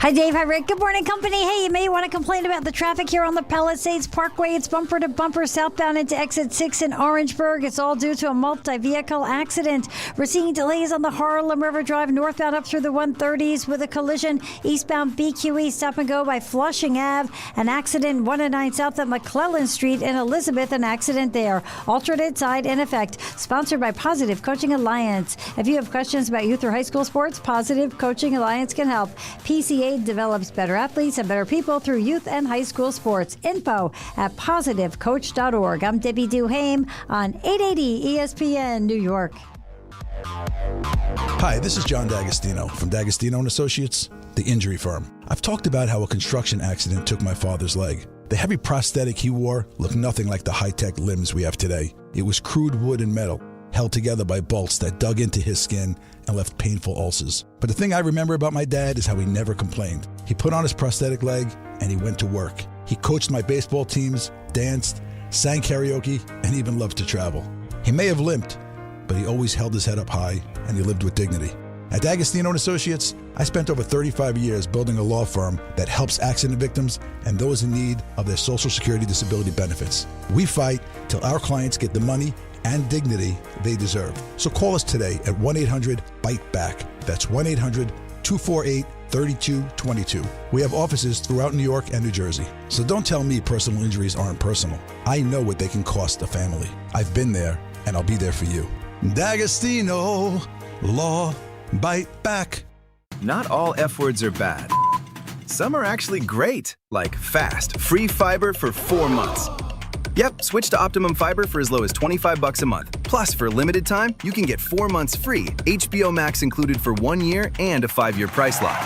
Hi, Dave. Hi, Rick. Good morning, company. Hey, you may want to complain about the traffic here on the Palisades Parkway. It's bumper to bumper southbound into exit 6 in Orangeburg. It's all due to a multi-vehicle accident. We're seeing delays on the Harlem River Drive northbound up through the 130s with a collision eastbound BQE stop and go by Flushing Ave. An accident 109 south at McClellan Street in Elizabeth. An accident there. Alternate side in effect. Sponsored by Positive Coaching Alliance. If you have questions about youth or high school sports, Positive Coaching Alliance can help. PCA develops better athletes and better people through youth and high school sports. Info at positivecoach.org. I'm Debbie Duhame on 880 ESPN New York. Hi, this is John D'Agostino from D'Agostino & Associates, the injury firm. I've talked about how a construction accident took my father's leg. The heavy prosthetic he wore looked nothing like the high-tech limbs we have today. It was crude wood and metal, held together by bolts that dug into his skin and left painful ulcers. But the thing I remember about my dad is how he never complained. He put on his prosthetic leg and he went to work. He coached my baseball teams, danced, sang karaoke, and even loved to travel. He may have limped, but he always held his head up high and he lived with dignity. At D'Agostino & Associates, I spent over 35 years building a law firm that helps accident victims and those in need of their Social Security disability benefits. We fight till our clients get the money and dignity they deserve. So call us today at 1-800-BITE-BACK. That's 1-800-248-3222. We have offices throughout New York and New Jersey. So don't tell me personal injuries aren't personal. I know what they can cost a family. I've been there, and I'll be there for you. D'Agostino Law. Bite back. Not all F words are bad. Some are actually great, like fast, free fiber for 4 months. Yep, switch to Optimum Fiber for as low as $25 a month. Plus, for a limited time, you can get 4 months free, HBO Max included for 1 year, and a 5-year price lock.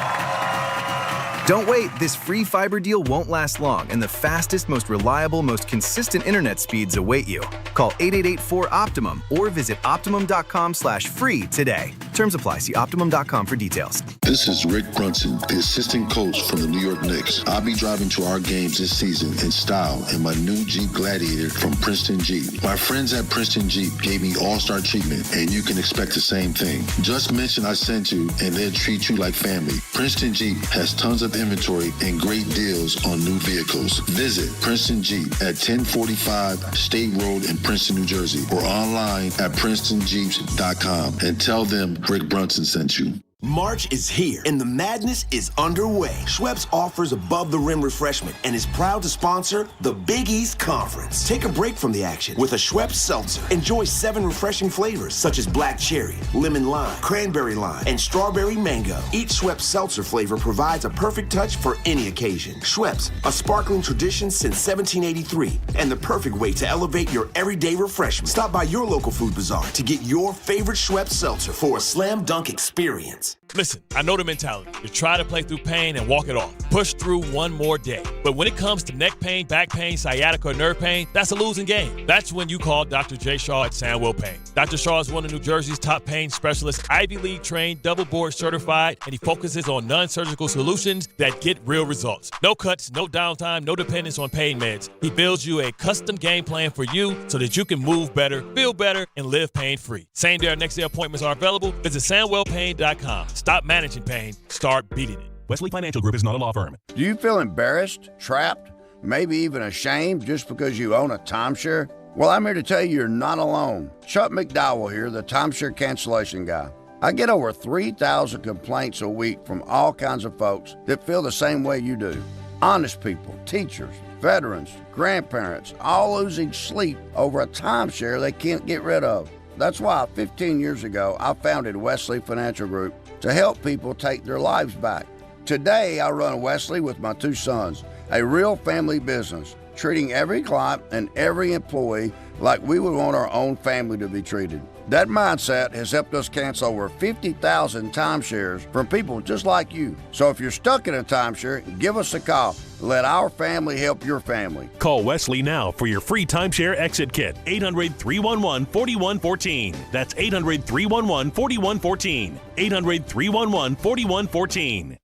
Don't wait, this free fiber deal won't last long, and the fastest, most reliable, most consistent internet speeds await you. Call 888-4-OPTIMUM or visit Optimum.com/free today. Terms apply. See Optimum.com for details. This is Rick Brunson, the assistant coach from the New York Knicks. I'll be driving to our games this season in style in my new Jeep Gladiator from Princeton Jeep. My friends at Princeton Jeep gave me all-star treatment, and you can expect the same thing. Just mention I sent you, and they'll treat you like family. Princeton Jeep has tons of inventory and great deals on new vehicles. Visit Princeton Jeep at 1045 State Road in Princeton, New Jersey, or online at PrincetonJeeps.com and tell them Rick Brunson sent you. March is here and the madness is underway. Schweppes offers above-the-rim refreshment and is proud to sponsor the Big East Conference. Take a break from the action with a Schweppes seltzer. Enjoy 7 refreshing flavors such as black cherry, lemon lime, cranberry lime, and strawberry mango. Each Schweppes seltzer flavor provides a perfect touch for any occasion. Schweppes, a sparkling tradition since 1783 and the perfect way to elevate your everyday refreshment. Stop by your local food bazaar to get your favorite Schweppes seltzer for a slam dunk experience. Listen, I know the mentality. You try to play through pain and walk it off. Push through one more day. But when it comes to neck pain, back pain, sciatica, or nerve pain, that's a losing game. That's when you call Dr. J. Shaw at Sandwell Pain. Dr. Shaw is one of New Jersey's top pain specialists, Ivy League trained, double board certified, and he focuses on non-surgical solutions that get real results. No cuts, no downtime, no dependence on pain meds. He builds you a custom game plan for you so that you can move better, feel better, and live pain-free. Same day or next day appointments are available. Visit SandwellPain.com. Stop managing pain. Start beating it. Wesley Financial Group is not a law firm. Do you feel embarrassed, trapped, maybe even ashamed just because you own a timeshare? Well, I'm here to tell you you're not alone. Chuck McDowell here, the timeshare cancellation guy. I get over 3,000 complaints a week from all kinds of folks that feel the same way you do. Honest people, teachers, veterans, grandparents, all losing sleep over a timeshare they can't get rid of. That's why 15 years ago, I founded Wesley Financial Group to help people take their lives back. Today, I run Wesley with my 2 sons, a real family business, treating every client and every employee like we would want our own family to be treated. That mindset has helped us cancel over 50,000 timeshares from people just like you. So if you're stuck in a timeshare, give us a call. Let our family help your family. Call Wesley now for your free timeshare exit kit. 800-311-4114. That's 800-311-4114. 800-311-4114.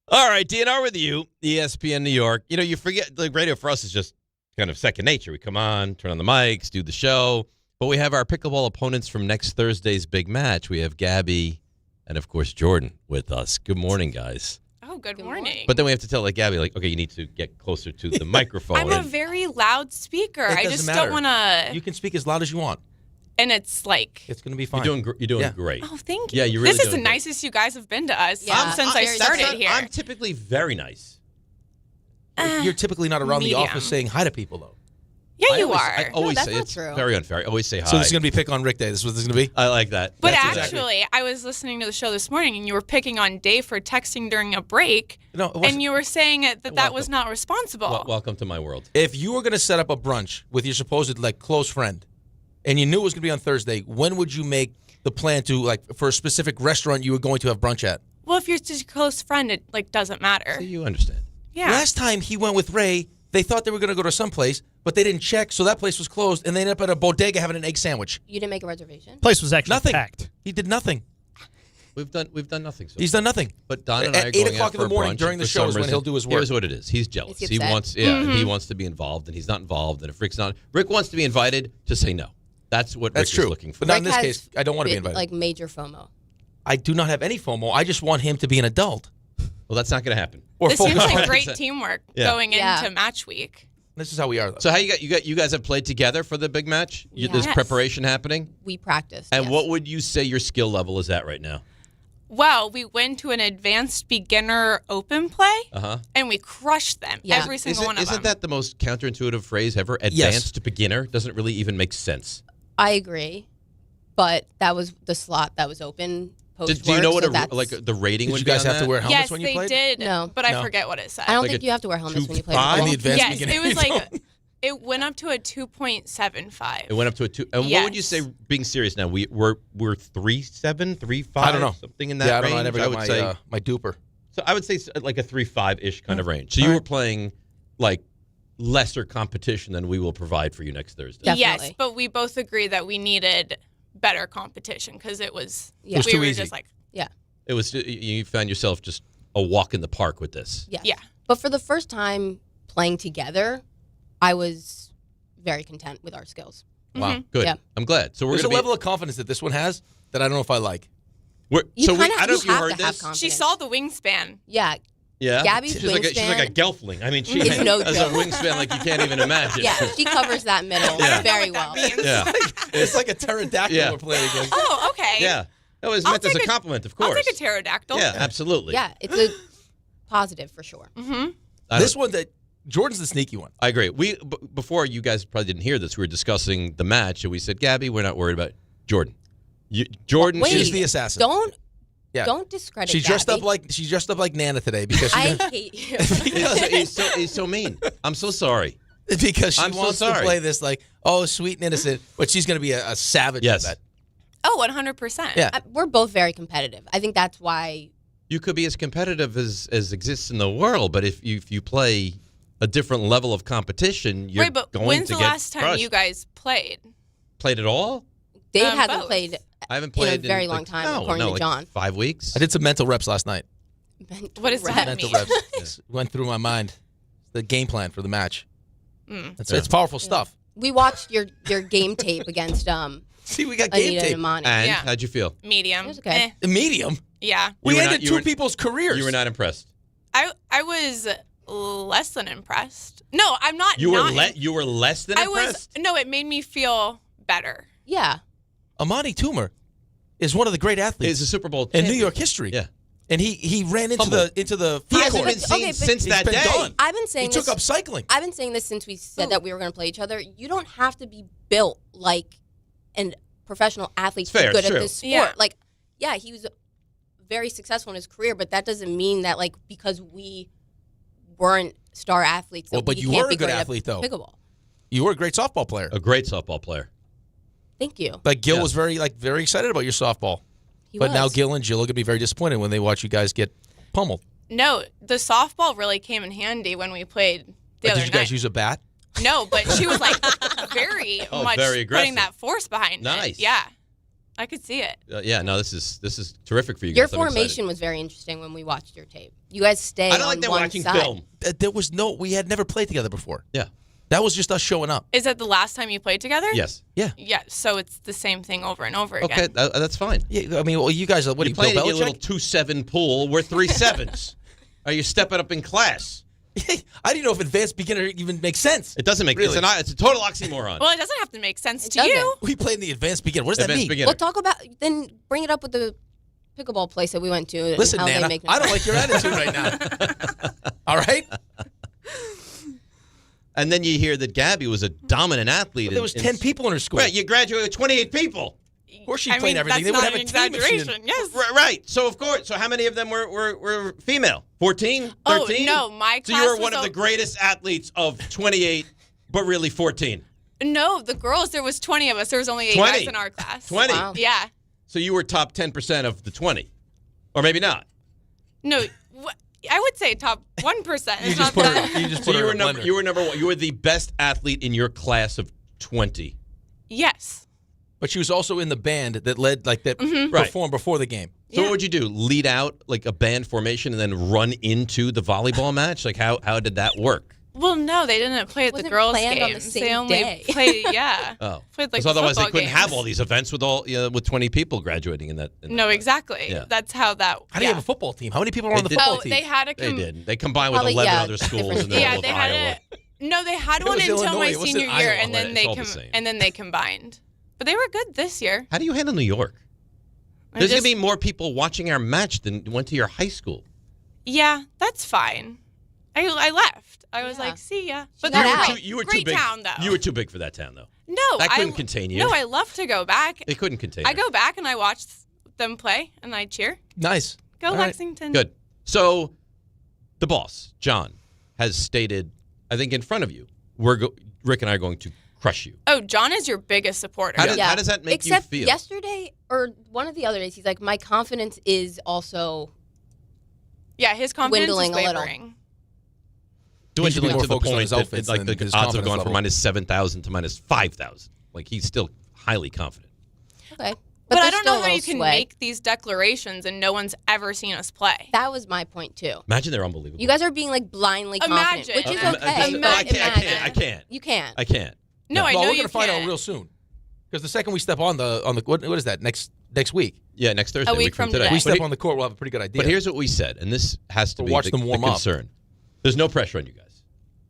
All right, DNR with you, ESPN New York. You know, you forget, like, radio for us is just kind of second nature. We come on, turn on the mics, do the show. But we have our pickleball opponents from next Thursday's big match. We have Gabby and, of course, Jordan with us. Good morning, guys. Oh, good morning. But then we have to tell, like, Gabby, like, okay, you need to get closer to the microphone. I'm a very loud speaker. I just don't want to. You can speak as loud as you want. And it's like. It's going to be fine. You're doing great. Oh, thank you. Yeah, you really This is the nicest you guys have been to us since I started here. I'm typically very nice. You're typically not around the office saying hi to people, though. Yeah, you are. I always say it's very unfair. I always say hi. So this is going to be Pick on Rick Day. This is what this is going to be? I like that. But actually, I was listening to the show this morning, and you were picking on Dave for texting during a break. No, it wasn't. And you were saying that was not responsible. Welcome to my world. If you were going to set up a brunch with your supposed, like, close friend, and you knew it was going to be on Thursday, when would you make the plan to, like, for a specific restaurant you were going to have brunch at? Well, if you're just a close friend, it, like, doesn't matter. So you understand. Yeah. Last time he went with Ray, they thought they were going to go to some place, but they didn't check, so that place was closed, and they ended up at a bodega having an egg sandwich. You didn't make a reservation? Place was actually nothing. packed. He did nothing. We've done nothing. So He's done nothing. But Don and I are at going 8 o'clock in the morning during the show is when he'll do his work. Here's what it is. He's jealous. Is He upset? wants, he wants to be involved, and he's not involved. And if Rick wants to be invited, just say no. That's what That's Rick true. is looking for. But not in Rick this has case. I don't want to be invited. Like major FOMO. I do not have any FOMO. I just want him to be an adult. Well, that's not going to happen. This seems like great teamwork Yeah. going into match week. This is how we are, though. So how you guys have played together for the big match? There's Yes. preparation happening? We practiced. And what would you say your skill level is at right now? Well, we went to an advanced beginner open play, Uh-huh. and we crushed them, every single one of them. Isn't that the most counterintuitive phrase ever? Advanced to beginner doesn't really even make sense. I agree, but that was the slot that was open. Post Do you know what so the rating Did would you be guys on have that? to wear helmets Yes, when you they played? did, No. but I No. forget what it said. I don't think you have to wear helmets when you play. In the football. advanced Yes, beginner. it was like it went up to a 2.75. It went up to a 2. And what would you say, being serious now, we're 3.7, 3.5? I don't know. Something in that Yeah, I don't range? know. I never got would my, say. my duper. So I would say like a 3.5-ish kind of range. So you were playing like lesser competition than we will provide for you next Thursday. Yes, but we both agree that we needed better competition because it was It was we too were easy. just like It was you found yourself just a walk in the park with this. Yeah. But for the first time playing together, I was very content with our skills. Wow. Good. Yeah. I'm glad. So we're There's a going to level of confidence that this one has that I don't know if I like. You So kinda- I don't know if you have heard to have this. confidence. she saw the wingspan. Yeah. Yeah. Gabby's she's like wingspan- a gelfling. I mean, she It's no has joke. a wingspan like you can't even imagine. Yeah, she covers that middle Yeah. very well. Yeah. It's like a pterodactyl Yeah. we're playing against. Oh, okay. Yeah. That was I'll meant as a take compliment, of course. I'll take a pterodactyl. Yeah, absolutely. Yeah, it's a positive for sure. Mm-hmm. This one that Jordan's the sneaky one. I agree. Before you guys probably didn't hear this, we were discussing the match, and we said, Gabby, we're not worried about Jordan. Jordan Wait, is the assassin. Don't discredit. She dressed Gabby. up like Nana today because she I hate you. he's so mean. I'm so sorry. because she I'm so wants to sorry. play this like sweet and innocent, but she's going to be a savage. Yes. At that. Oh, 100%. Yeah. We're both very competitive. I think that's why. You could be as competitive as exists in the world, but if you play a different level of competition, you're Right, but going when's to the get last time crushed. you guys played? Played it all? Dave hasn't both. played. I haven't played in a very long time, according to like John. 5 weeks. I did some mental reps last night. What does that Mental mean? reps went through my mind. The game plan for the match. Mm. It's powerful stuff. We watched your game tape against See, we got game Anita tape. and Imani. And Yeah. how'd you feel? Medium. It was okay. A medium. Yeah. We You were ended not- you two were- people's careers. You were not impressed. I was less than impressed. No, I'm not. You not were less than I impressed? was. No, it made me feel better. Yeah. Amani Toomer is one of the great athletes. He's a Super Bowl in New champion. York history. Yeah. And he ran into Humble. the He front hasn't court. been seen Okay, but- since He's that been day. gone. I've been saying He took this. up cycling. I've been saying this since we said that we were going to play each other. You don't have to be built like a professional athlete to be fair, good it's at true. this sport. Yeah. Like, yeah, he was very successful in his career, but that doesn't mean that like because we weren't star athletes. That Well, but we you can't were a be good great at athlete, though. Pickleball. You were a great softball player. A great softball player. Thank you. Like Gil Yeah. was very excited about your softball. He But now was. Gil and Jill are going to be very disappointed when they watch you guys get pummeled. No, the softball really came in handy when we played the Did other you guys night. use a bat? No, but she was like very much very aggressive. putting that force behind Nice. it. Yeah, I could see it. Yeah, no, this is terrific for you Your guys. I'm excited. formation was very interesting when we watched your tape. You guys stay I don't on like that one watching side. film. There was we had never played together before. Yeah. That was just us showing up. Is that the last time you played together? Yes. Yeah. Yeah, so it's the same thing over and over again. Okay, that's fine. Yeah, I mean, well, you guys are, what are You you, Bill played in your little Belichick? 2-7 pool. We're 3-7s. Are you stepping up in class? I didn't know if advanced beginner even makes sense. It doesn't make Really? it's a total oxymoron. Well, it doesn't have to make sense to doesn't. you. We played in the advanced beginner. What does that Advanced mean? beginner. Well, talk about then bring it up with the pickleball place that we went to. And Listen, how Nana, they make I don't like your attitude right now. All right? And then you hear that Gabby was a dominant athlete. But there was 10 people in her school. Right, you graduated with 28 people. Of course she I played mean, everything. that's They would not have an a team if she didn't- exaggeration. Yes. Right. So, of course. So, how many of them were female? 14? 13? Oh, no, my So, class you were was one of the greatest athletes of 28, but really 14. No, the girls, there was 20 of us. There was only 8 20. guys in our class. 20. Wow. Yeah. So, you were top 10% of the 20. Or maybe not. No, I would say top 1%. You It's just not put her, that. you just So, put you her were, in a blender. you were number one. You were the best athlete in your class of 20. Yes. But she was also in the band that led, like, that Mm-hmm. Right. performed before the game. So, what would you do? Lead out like a band formation and then run into the volleyball match? Like, how did that work? Well, no, they didn't play at the girls' planned games. on the same they only day. played, yeah. Oh, Played like because otherwise they football couldn't have games. all these events with with 20 people graduating in that. No, exactly. Yeah. That's how that. How do you have a football team? How many people are on the did- football team? They had a. They did. They combined with Probably, 11 yeah, other schools different in the Yeah, middle they of had Iowa. No, they had It one was until Illinois. my It wasn't senior year, Iowa. and then It's they all the same. and then they combined. But they were good this year. How do you handle New York? There's going to be more people watching our match than went to your high school. Yeah, that's fine. I left. I was like, see ya. But got they're out. great, You were great too big. town, though. You were too big for that town, though. No, That couldn't contain you. No, I love to go back. It couldn't contain I you. go back and I watch them play and I cheer. Nice. Go All right. Lexington. Good. So, the boss, John, has stated, I think in front of you, Rick and I are going to crush you. Oh, John is your biggest supporter. How does that make Except you feel? yesterday or one of the other days, he's like, my confidence is also Yeah, his confidence dwindling is a little. wavering. He should be Dwindling more to the focused on point his that outfits like than the his odds have confidence gone level. from minus 7,000 to minus 5,000. Like he's still highly confident. Okay. But I there's don't know still a how you little can sway. make these declarations and no one's ever seen us play. That was my point too. Imagine they're unbelievable. You guys are being like blindly confident, Imagine. which is Imagine. okay. Imagine. I can't. You can't. I can't. No, I well, know we're you gonna find out can't. real soon. Because the second we step on the what is that next week? Yeah, next Thursday. A week from today. today. We But step on the court, we'll have a pretty good idea. But here's what we said, and this has to We'll be watch the, them warm the up. concern. There's no pressure on you guys.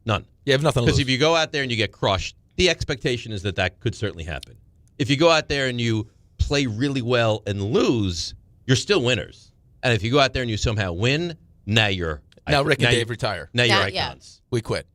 None. You have nothing to Because lose. if you go out there and you get crushed, the expectation is that could certainly happen. If you go out there and you play really well and lose, you're still winners. And if you go out there and you somehow win, now you're Now Rick and now Dave retire. Now you're Yeah. icons. We quit.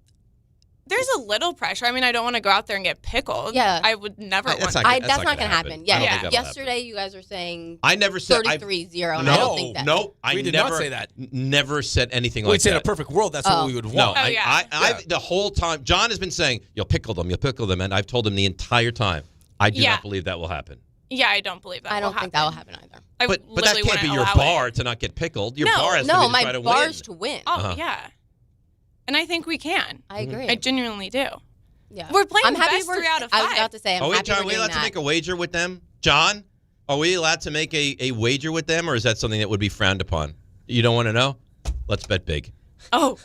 There's a little pressure. I mean, I don't want to go out there and get pickled. Yeah. I would never That's want not to. gonna- That's not going to happen. I Yeah. don't think that'll Yesterday, you guys were saying I never said 33-0, and No, I don't think that. no, I We did never not say that. Never said anything We'd like say in that. a perfect world, that's Oh. what we would No, want. Oh, yeah. I've the whole time. John has been saying, "You'll pickle them," and I've told him the entire time. I do Yeah. not believe that will happen. Yeah, I don't believe that. I don't think that will happen either. I But that literally can't be wouldn't your allow bar it. to not get pickled. Your No, bar has to No, be to my try to bar's win. to win. Oh Uh-huh. yeah, and I think we can. I agree. I genuinely do. Yeah. We're playing I'm happy best we're, 3 out of I 5. was about to say, I'm Oh wait, happy John, we're are we doing allowed to that. make a wager with them? John, are we allowed to make a wager with them, or is that something that would be frowned upon? You don't want to know? Let's bet big. Oh,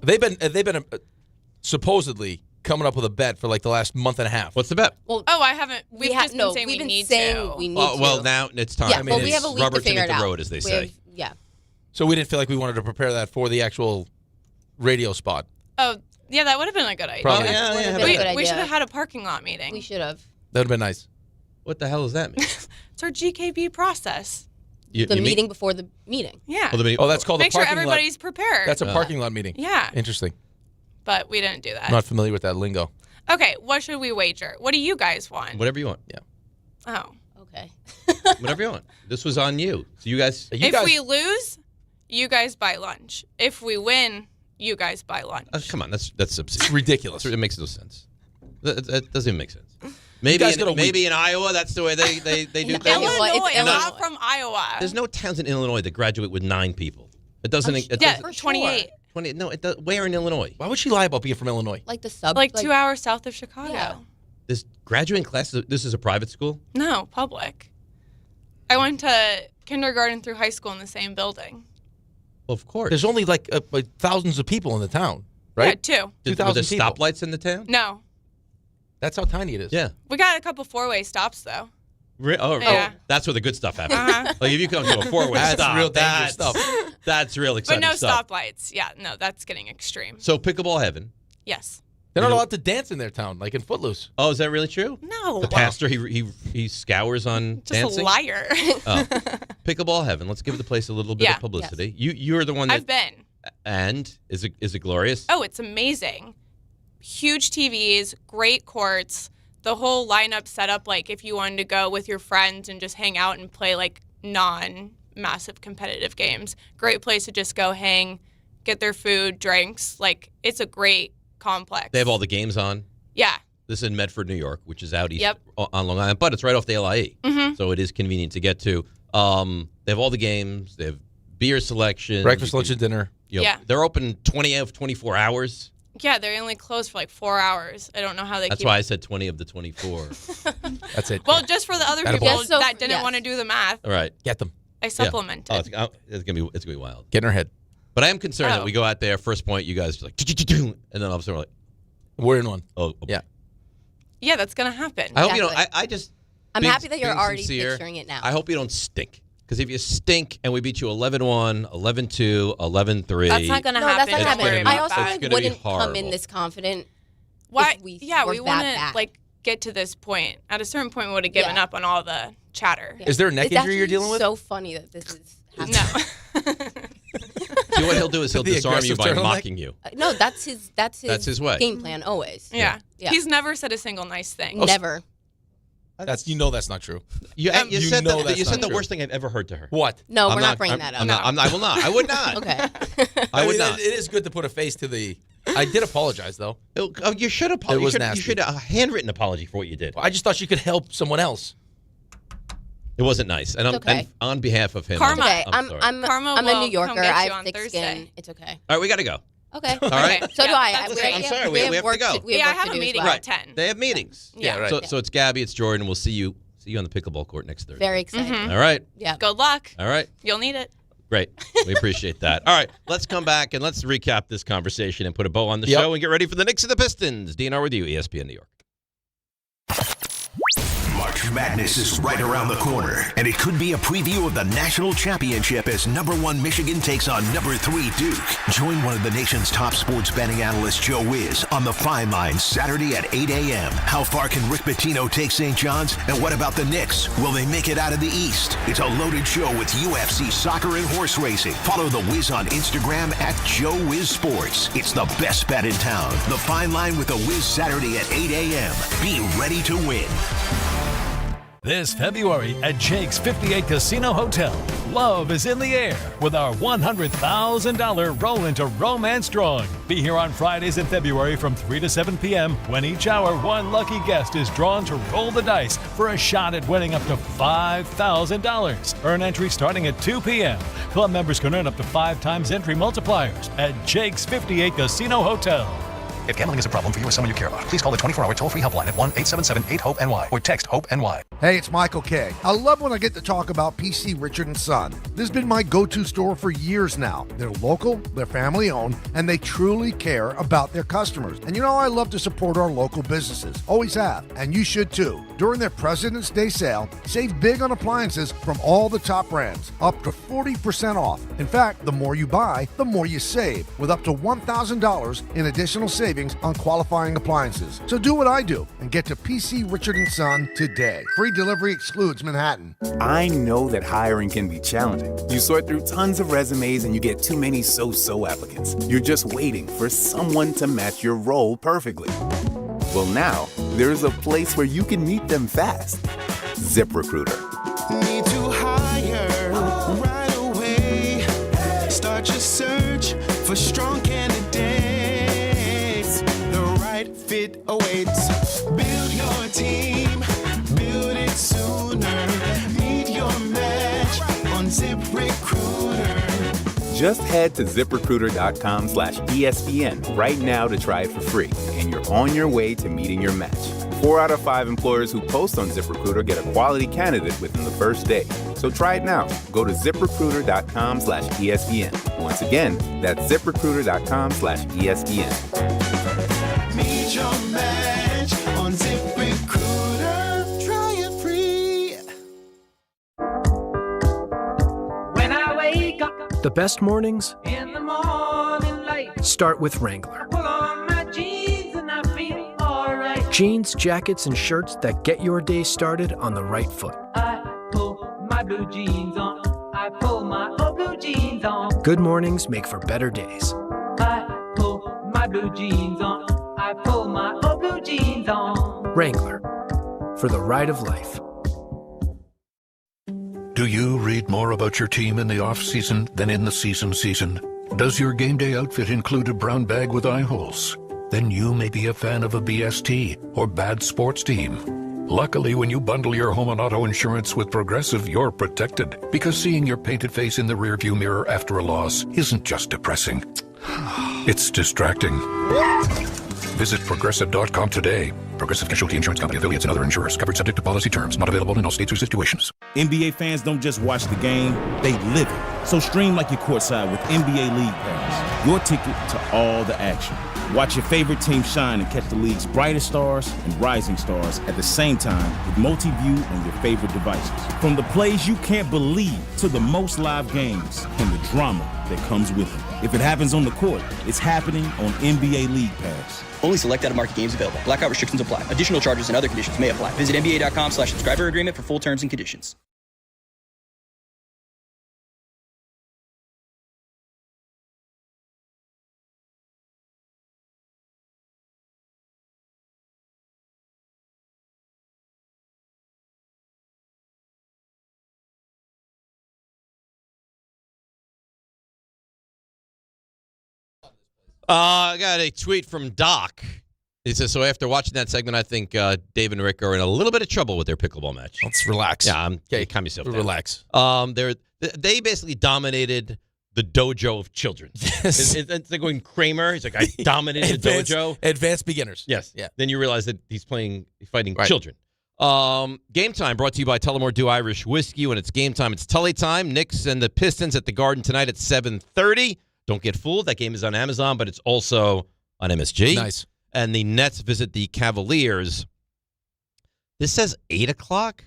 They've been supposedly coming up with a bet for like the last month and a half. What's the bet? Well, I haven't. We've just been saying we've we been need saying to. we need Oh, to. well, now it's time. Yeah, I mean, well, we it's have a week rubber to figure meet it the out. road, as they We say. have- yeah. So we didn't feel like we wanted to prepare that for the actual radio spot. Oh, yeah, that would have been a good idea. Probably. Oh, yeah, Would've yeah. been a good We idea. should have had a parking lot meeting. We should have. That would have been nice. What the hell does that mean? It's our GKB process. You The mean- meeting before the meeting. Yeah. Oh, the meeting- Oh, that's called Make a sure parking lot. everybody's prepared. That's a parking lot meeting. Yeah. Interesting. But we didn't do that. I'm not familiar with that lingo. Okay, what should we wager? What do you guys want? Whatever you want. Yeah. Oh. Okay. Whatever you want. This was on you. So you guys. If we lose, you guys buy lunch. If we win, you guys buy lunch. Come on, that's obscene. It's ridiculous. It makes no sense. That doesn't even make sense. Maybe guys got a maybe in Iowa, that's the way they do things. Illinois, It's I'm Illinois. not from Iowa. There's no towns in Illinois that graduate with 9 people. It doesn't. It yeah, doesn't 28. 20. No, it does. Where in Illinois? Why would she lie about being from Illinois? Like the sub. Like 2 hours south of Chicago. Yeah. This graduating class. This is a private school. No, public. I went to kindergarten through high school in the same building. Well, of course. There's only like thousands of people in the town, right? Yeah, 2. Were 2,000 there people. stoplights in the town? No. That's how tiny it is. Yeah. We got a couple 4-way stops, though. Oh, that's where the good stuff happens. Uh-huh. Like if you come to a 4-way That's stop, real dangerous stuff. That's real But exciting no stuff. stoplights. Yeah, no, that's getting extreme. So pickleball heaven. Yes. They're not allowed to dance in their town, like in Footloose. Oh, is that really true? No. The pastor he scours on Just dancing. a liar. Oh. Pickleball heaven. Let's give the place a little bit Yeah. of publicity. You're the one that I've been. And is it glorious? Oh, it's amazing. Huge TVs, great courts, the whole lineup set up like if you wanted to go with your friends and just hang out and play like non-massive competitive games. Great place to just go hang, get their food, drinks. Like it's a great complex. They have all the games on. Yeah. This is in Medford, New York, which is out east Yep. on Long Island, but it's right off the LIE, Mhm. so it is convenient to get to. They have all the games. They have beer selection, Breakfast, lunch, and dinner. Yeah. They're open 20 of 24 hours. Yeah, they're only closed for like 4 hours. I don't know how they That's keep why I said 20 of the 24. That's it. Well, just for the other Attaboy. people Yes, so- that didn't yes. want to do the math, All right. Get them. I supplemented. Oh, it's gonna be wild. Get in her head. But I am concerned that we go out there, first point, you guys are like, and then all of a sudden we're in one. Oh, yeah. Yeah, that's going to happen. I hope you don't. I'm being- happy that you're being already sincere, picturing it now. I hope you don't stink. Because if you stink and we beat you 11-1, 11-2, 11-3. That's not going to happen. That's not Don't worry happen. about I also that. like wouldn't come in this confident. Why? If we Yeah, were we that wouldn't bad. like get to this point. At a certain point, we would have given up on all the chatter. Is there a neck It's injury you're actually dealing with? So funny that this is happening. See, what he'll do is he'll The disarm you by aggressive turtleneck? mocking you. No, that's his way. game plan always. Yeah. Yeah. He's never said a single nice thing. Never. That's that's not true. You said know the that's not true. worst thing I've ever heard to her. What? No, I'm we're not bringing that up. I will not. I would not. Okay. I would mean, not. It is good to put a face to the. I did apologize though. Oh, you should apologize. It was you nasty. should a handwritten apology for what you did. I just thought you could help someone else. It wasn't nice, and, okay. and on behalf of him, Karma. I'm sorry. I'm Karma a will New Yorker. come get I you have on thick Thursday. skin. It's okay. All right, we got to go. Okay. All right. So do I. that's great. I'm sorry. We have to work go. we have Yeah, I work have to a do as meeting well. at 10. They have meetings. Yeah, right. So it's Gabby, it's Jordan. We'll see you on the pickleball court next Thursday. Very excited. Mhm. All right. Yeah. Good luck. All right. You'll need it. Great. We appreciate that. All right. Let's come back and let's recap this conversation and put a bow on the Yep. show and get ready for the Knicks and the Pistons. DNR with you, ESPN New York. March Madness is right around the corner, and it could be a preview of the national championship as #1 Michigan takes on #3 Duke. Join one of the nation's top sports betting analysts, Joe Wiz, on the Fine Line Saturday at 8 a.m. How far can Rick Pitino take St. John's? And what about the Knicks? Will they make it out of the East? It's a loaded show with UFC, soccer, and horse racing. Follow the Wiz on Instagram at Joe Wiz Sports. It's the best bet in town. The Fine Line with the Wiz Saturday at 8 a.m. Be ready to win. This February at Jake's 58 Casino Hotel, love is in the air with our $100,000 Roll into Romance drawing. Be here on Fridays in February from 3 to 7 p.m. when each hour one lucky guest is drawn to roll the dice for a shot at winning up to $5,000. Earn entry starting at 2 p.m. Club members can earn up to 5 times entry multipliers at Jake's 58 Casino Hotel. If gambling is a problem for you or someone you care about, please call the 24-hour toll-free helpline at 1-877-8-HOPE-NY or text HOPE-NY. Hey, it's Michael K. I love when I get to talk about PC Richard & Son. This has been my go-to store for years now. They're local, they're family-owned, and they truly care about their customers. And you know, I love to support our local businesses. Always have, and you should too. During their President's Day sale, save big on appliances from all the top brands, up to 40% off. In fact, the more you buy, the more you save, with up to $1,000 in additional savings on qualifying appliances. So do what I do and get to PC Richard & Son today. Free delivery excludes Manhattan. I know that hiring can be challenging. You sort through tons of resumes and you get too many so-so applicants. You're just waiting for someone to match your role perfectly. Well, now, there's a place where you can meet them fast. ZipRecruiter. Need to hire right away. Start your search for strong candidates. The right fit awaits. Build your team, build it sooner. Meet your match on ZipRecruiter. Just head to ZipRecruiter.com/ESPN right now to try it for free, and you're on your way to meeting your match. 4 out of 5 employers who post on ZipRecruiter get a quality candidate within the first day. So try it now. Go to ZipRecruiter.com/ESPN. Once again, that's ZipRecruiter.com/ESPN. Meet your match on ZipRecruiter. Try it free. When I wake up The best mornings in the morning light, start with Wrangler. pull on my jeans and I feel alright. Jeans, jackets, and shirts that get your day started on the right foot. I pull my blue jeans on. I pull my old blue jeans on. Good mornings make for better days. I pull my blue jeans on. I pull my old blue jeans on. Wrangler, for the ride of life. Do you read more about your team in the off-season than in the season? Does your game day outfit include a brown bag with eye holes? Then you may be a fan of a BST or bad sports team. Luckily, when you bundle your home and auto insurance with Progressive, you're protected. Because seeing your painted face in the rearview mirror after a loss isn't just depressing. It's distracting. Visit Progressive.com today. Progressive Casualty Insurance Company, affiliates, and other insurers. Covered subject to policy terms. Not available in all states or situations. NBA fans don't just watch the game, they live it. So stream like you're courtside with NBA League Pass. Your ticket to all the action. Watch your favorite team shine and catch the league's brightest stars and rising stars at the same time with multi-view on your favorite devices. From the plays you can't believe to the most live games and the drama that comes with it. If it happens on the court, it's happening on NBA League Pass. Only select out-of-market games available. Blackout restrictions apply. Additional charges and other conditions may apply. Visit NBA.com/subscriber agreement for full terms and conditions. I got a tweet from Doc. He says, so after watching that segment, I think Dave and Rick are in a little bit of trouble with their pickleball match. Let's relax. Yeah, calm yourself down. Relax. They basically dominated the dojo of children. Yes. It's like going Kramer. He's like, I dominated the dojo. Advanced beginners. Yes. Yeah. Then you realize that he's fighting children. Game time brought to you by Tullamore Dew Irish Whiskey. When it's game time, it's Tully time. Knicks and the Pistons at the Garden tonight at 7:30. Don't get fooled. That game is on Amazon, but it's also on MSG. Nice. And the Nets visit the Cavaliers. This says 8 o'clock,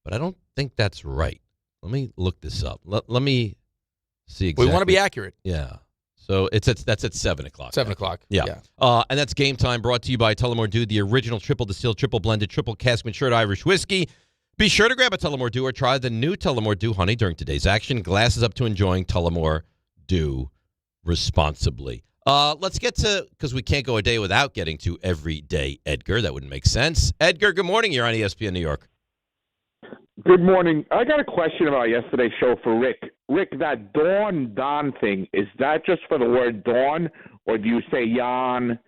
but I don't think that's right. Let me look this up. Let me see exactly. We want to be accurate. Yeah. So that's at 7 o'clock. 7 o'clock. Yeah. And that's game time brought to you by Tullamore Dew, the original triple distilled, triple blended, triple cask matured Irish whiskey. Be sure to grab a Tullamore Dew or try the new Tullamore Dew Honey during today's action. Glasses up to enjoying Tullamore Dew responsibly. Let's get to, because we can't go a day without getting to Everyday Edgar. That wouldn't make sense. Edgar, good morning. You're on ESPN New York. Good morning. I got a question about yesterday's show for Rick. Rick, that Don thing, is that just for the word dawn, or do you say yawn?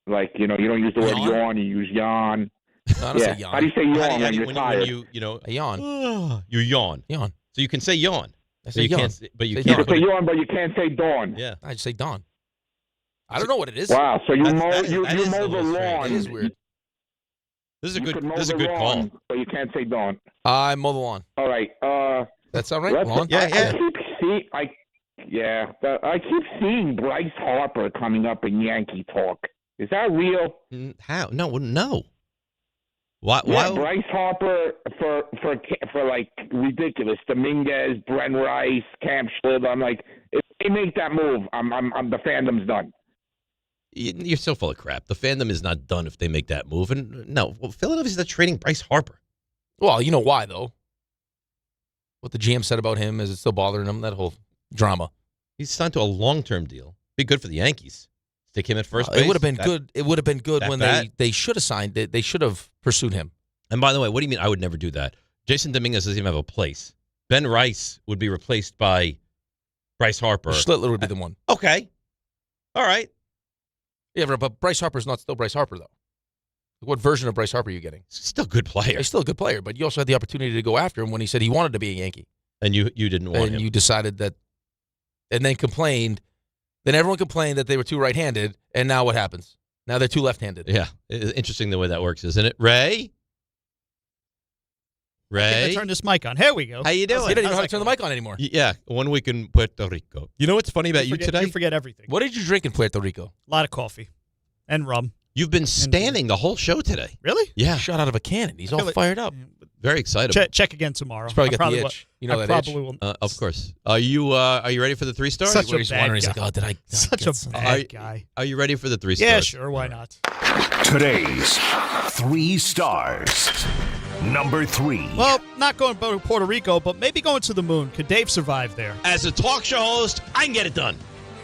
Like, you don't use the word yawn, you use yawn. I don't say yawn. How do you say yawn when you're tired? A yawn. You yawn. Yawn. So you can say yawn. I say yawn. But you You can't. can say yawn, but you can't say dawn. Yeah. I just say dawn. I don't know what it is. Wow, so you mow that is the a little lawn. It is weird. This is a You good. could mow This is a the good lawn, call. but you can't say dawn. I mow the lawn. All right. That sound right? Lawn? Yeah. I keep seeing Bryce Harper coming up in Yankee talk. Is that real? How? No. Why? Yeah, Bryce Harper for like ridiculous. Dominguez, Brent Rice, Cam Schlitter. I'm like, if they make that move, I'm the fandom's done. You're so full of crap. The fandom is not done if they make that move. And no, Philadelphia's not trading Bryce Harper. Well, you know why, though. What the GM said about him, is it still bothering him? That whole drama. He's signed to a long-term deal. Be good for the Yankees. Stick him at first base. It would have been good. It would have been good when bat? they should have signed it. They should have pursued him. And by the way, what do you mean I would never do that? Jason Dominguez doesn't even have a place. Ben Rice would be replaced by Bryce Harper. Schlittler would be the one. Okay. All right. Yeah, but Bryce Harper's not still Bryce Harper, though. What version of Bryce Harper are you getting? Still a good player. He's still a good player, but you also had the opportunity to go after him when he said he wanted to be a Yankee. And you didn't want him. And you decided that, and then complained. Then everyone complained that they were too right-handed, and now what happens? Now they're too left-handed. Yeah. It's interesting the way that works, isn't it? Ray? I think I turned this mic on. Here we go. How you doing? You don't even know how to turn the mic on anymore. Yeah. 1 week in Puerto Rico. You know what's funny about you today? You forget everything. What did you drink in Puerto Rico? A lot of coffee and rum. You've been standing the whole show today. Really? Yeah. Shot out of a cannon. He's all fired up. Very excited. Check again tomorrow. He's probably got the itch. You know that itch? Of course. Are you ready for the 3 stars? Such a He's bad wondering, guy. he's like, oh, did I Such a bad guy. Are you ready for the 3 stars? Yeah, sure. Why not? Today's 3 stars. Number 3. Well, not going to Puerto Rico, but maybe going to the moon. Could Dave survive there? As a talk show host, I can get it done.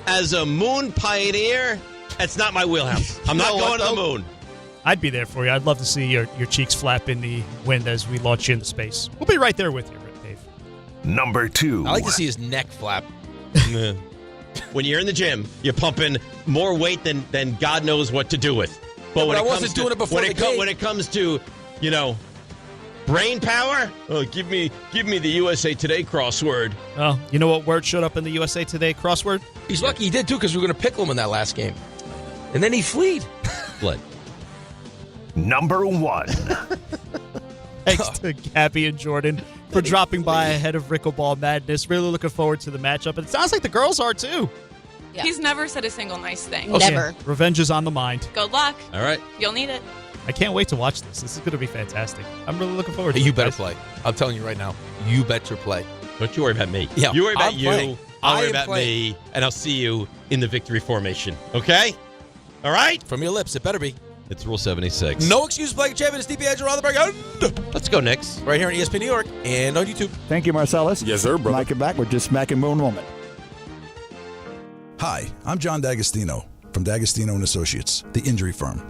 As a moon pioneer, that's not my wheelhouse. I'm not going to the moon. I'd be there for you. I'd love to see your cheeks flap in the wind as we launch you into space. We'll be right there with you, Dave. Number 2. I like to see his neck flap. When you're in the gym, you're pumping more weight than God knows what to do with. But when I wasn't doing it before when it comes to, brain power, give me the USA Today crossword. Oh, you know what word showed up in the USA Today crossword? He's lucky he did, too, because we were going to pickle him in that last game. And then he fleed. Fled. number 1. Thanks to Gabby and Jordan for dropping by ahead of Rickleball Madness. Really looking forward to the matchup. And it sounds like the girls are, too. Yeah. He's never said a single nice thing. Never. Yeah. Revenge is on the mind. Good luck. All right. You'll need it. I can't wait to watch this. This is going to be fantastic. I'm really looking forward to it. You better play. I'm telling you right now. You better play. Don't you worry about me. Yeah, you worry about I'm you. playing. I'll worry about me, and I'll see you in the victory formation. Okay? All right? From your lips, it better be. It's Rule 76. No excuse playing champion. It's DiPietro, Rothenberg. Let's go, Knicks. Right here on ESPN New York and on YouTube. Thank you, Marcellus. Yes, sir, brother. Mike it back with just smacking moon woman. Hi, I'm John D'Agostino from D'Agostino & Associates, the injury firm.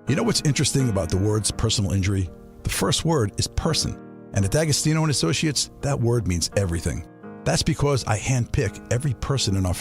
You know what's interesting about the words personal injury? The first word is person. And at D'Agostino & Associates, that word means everything. That's because I handpick every person in our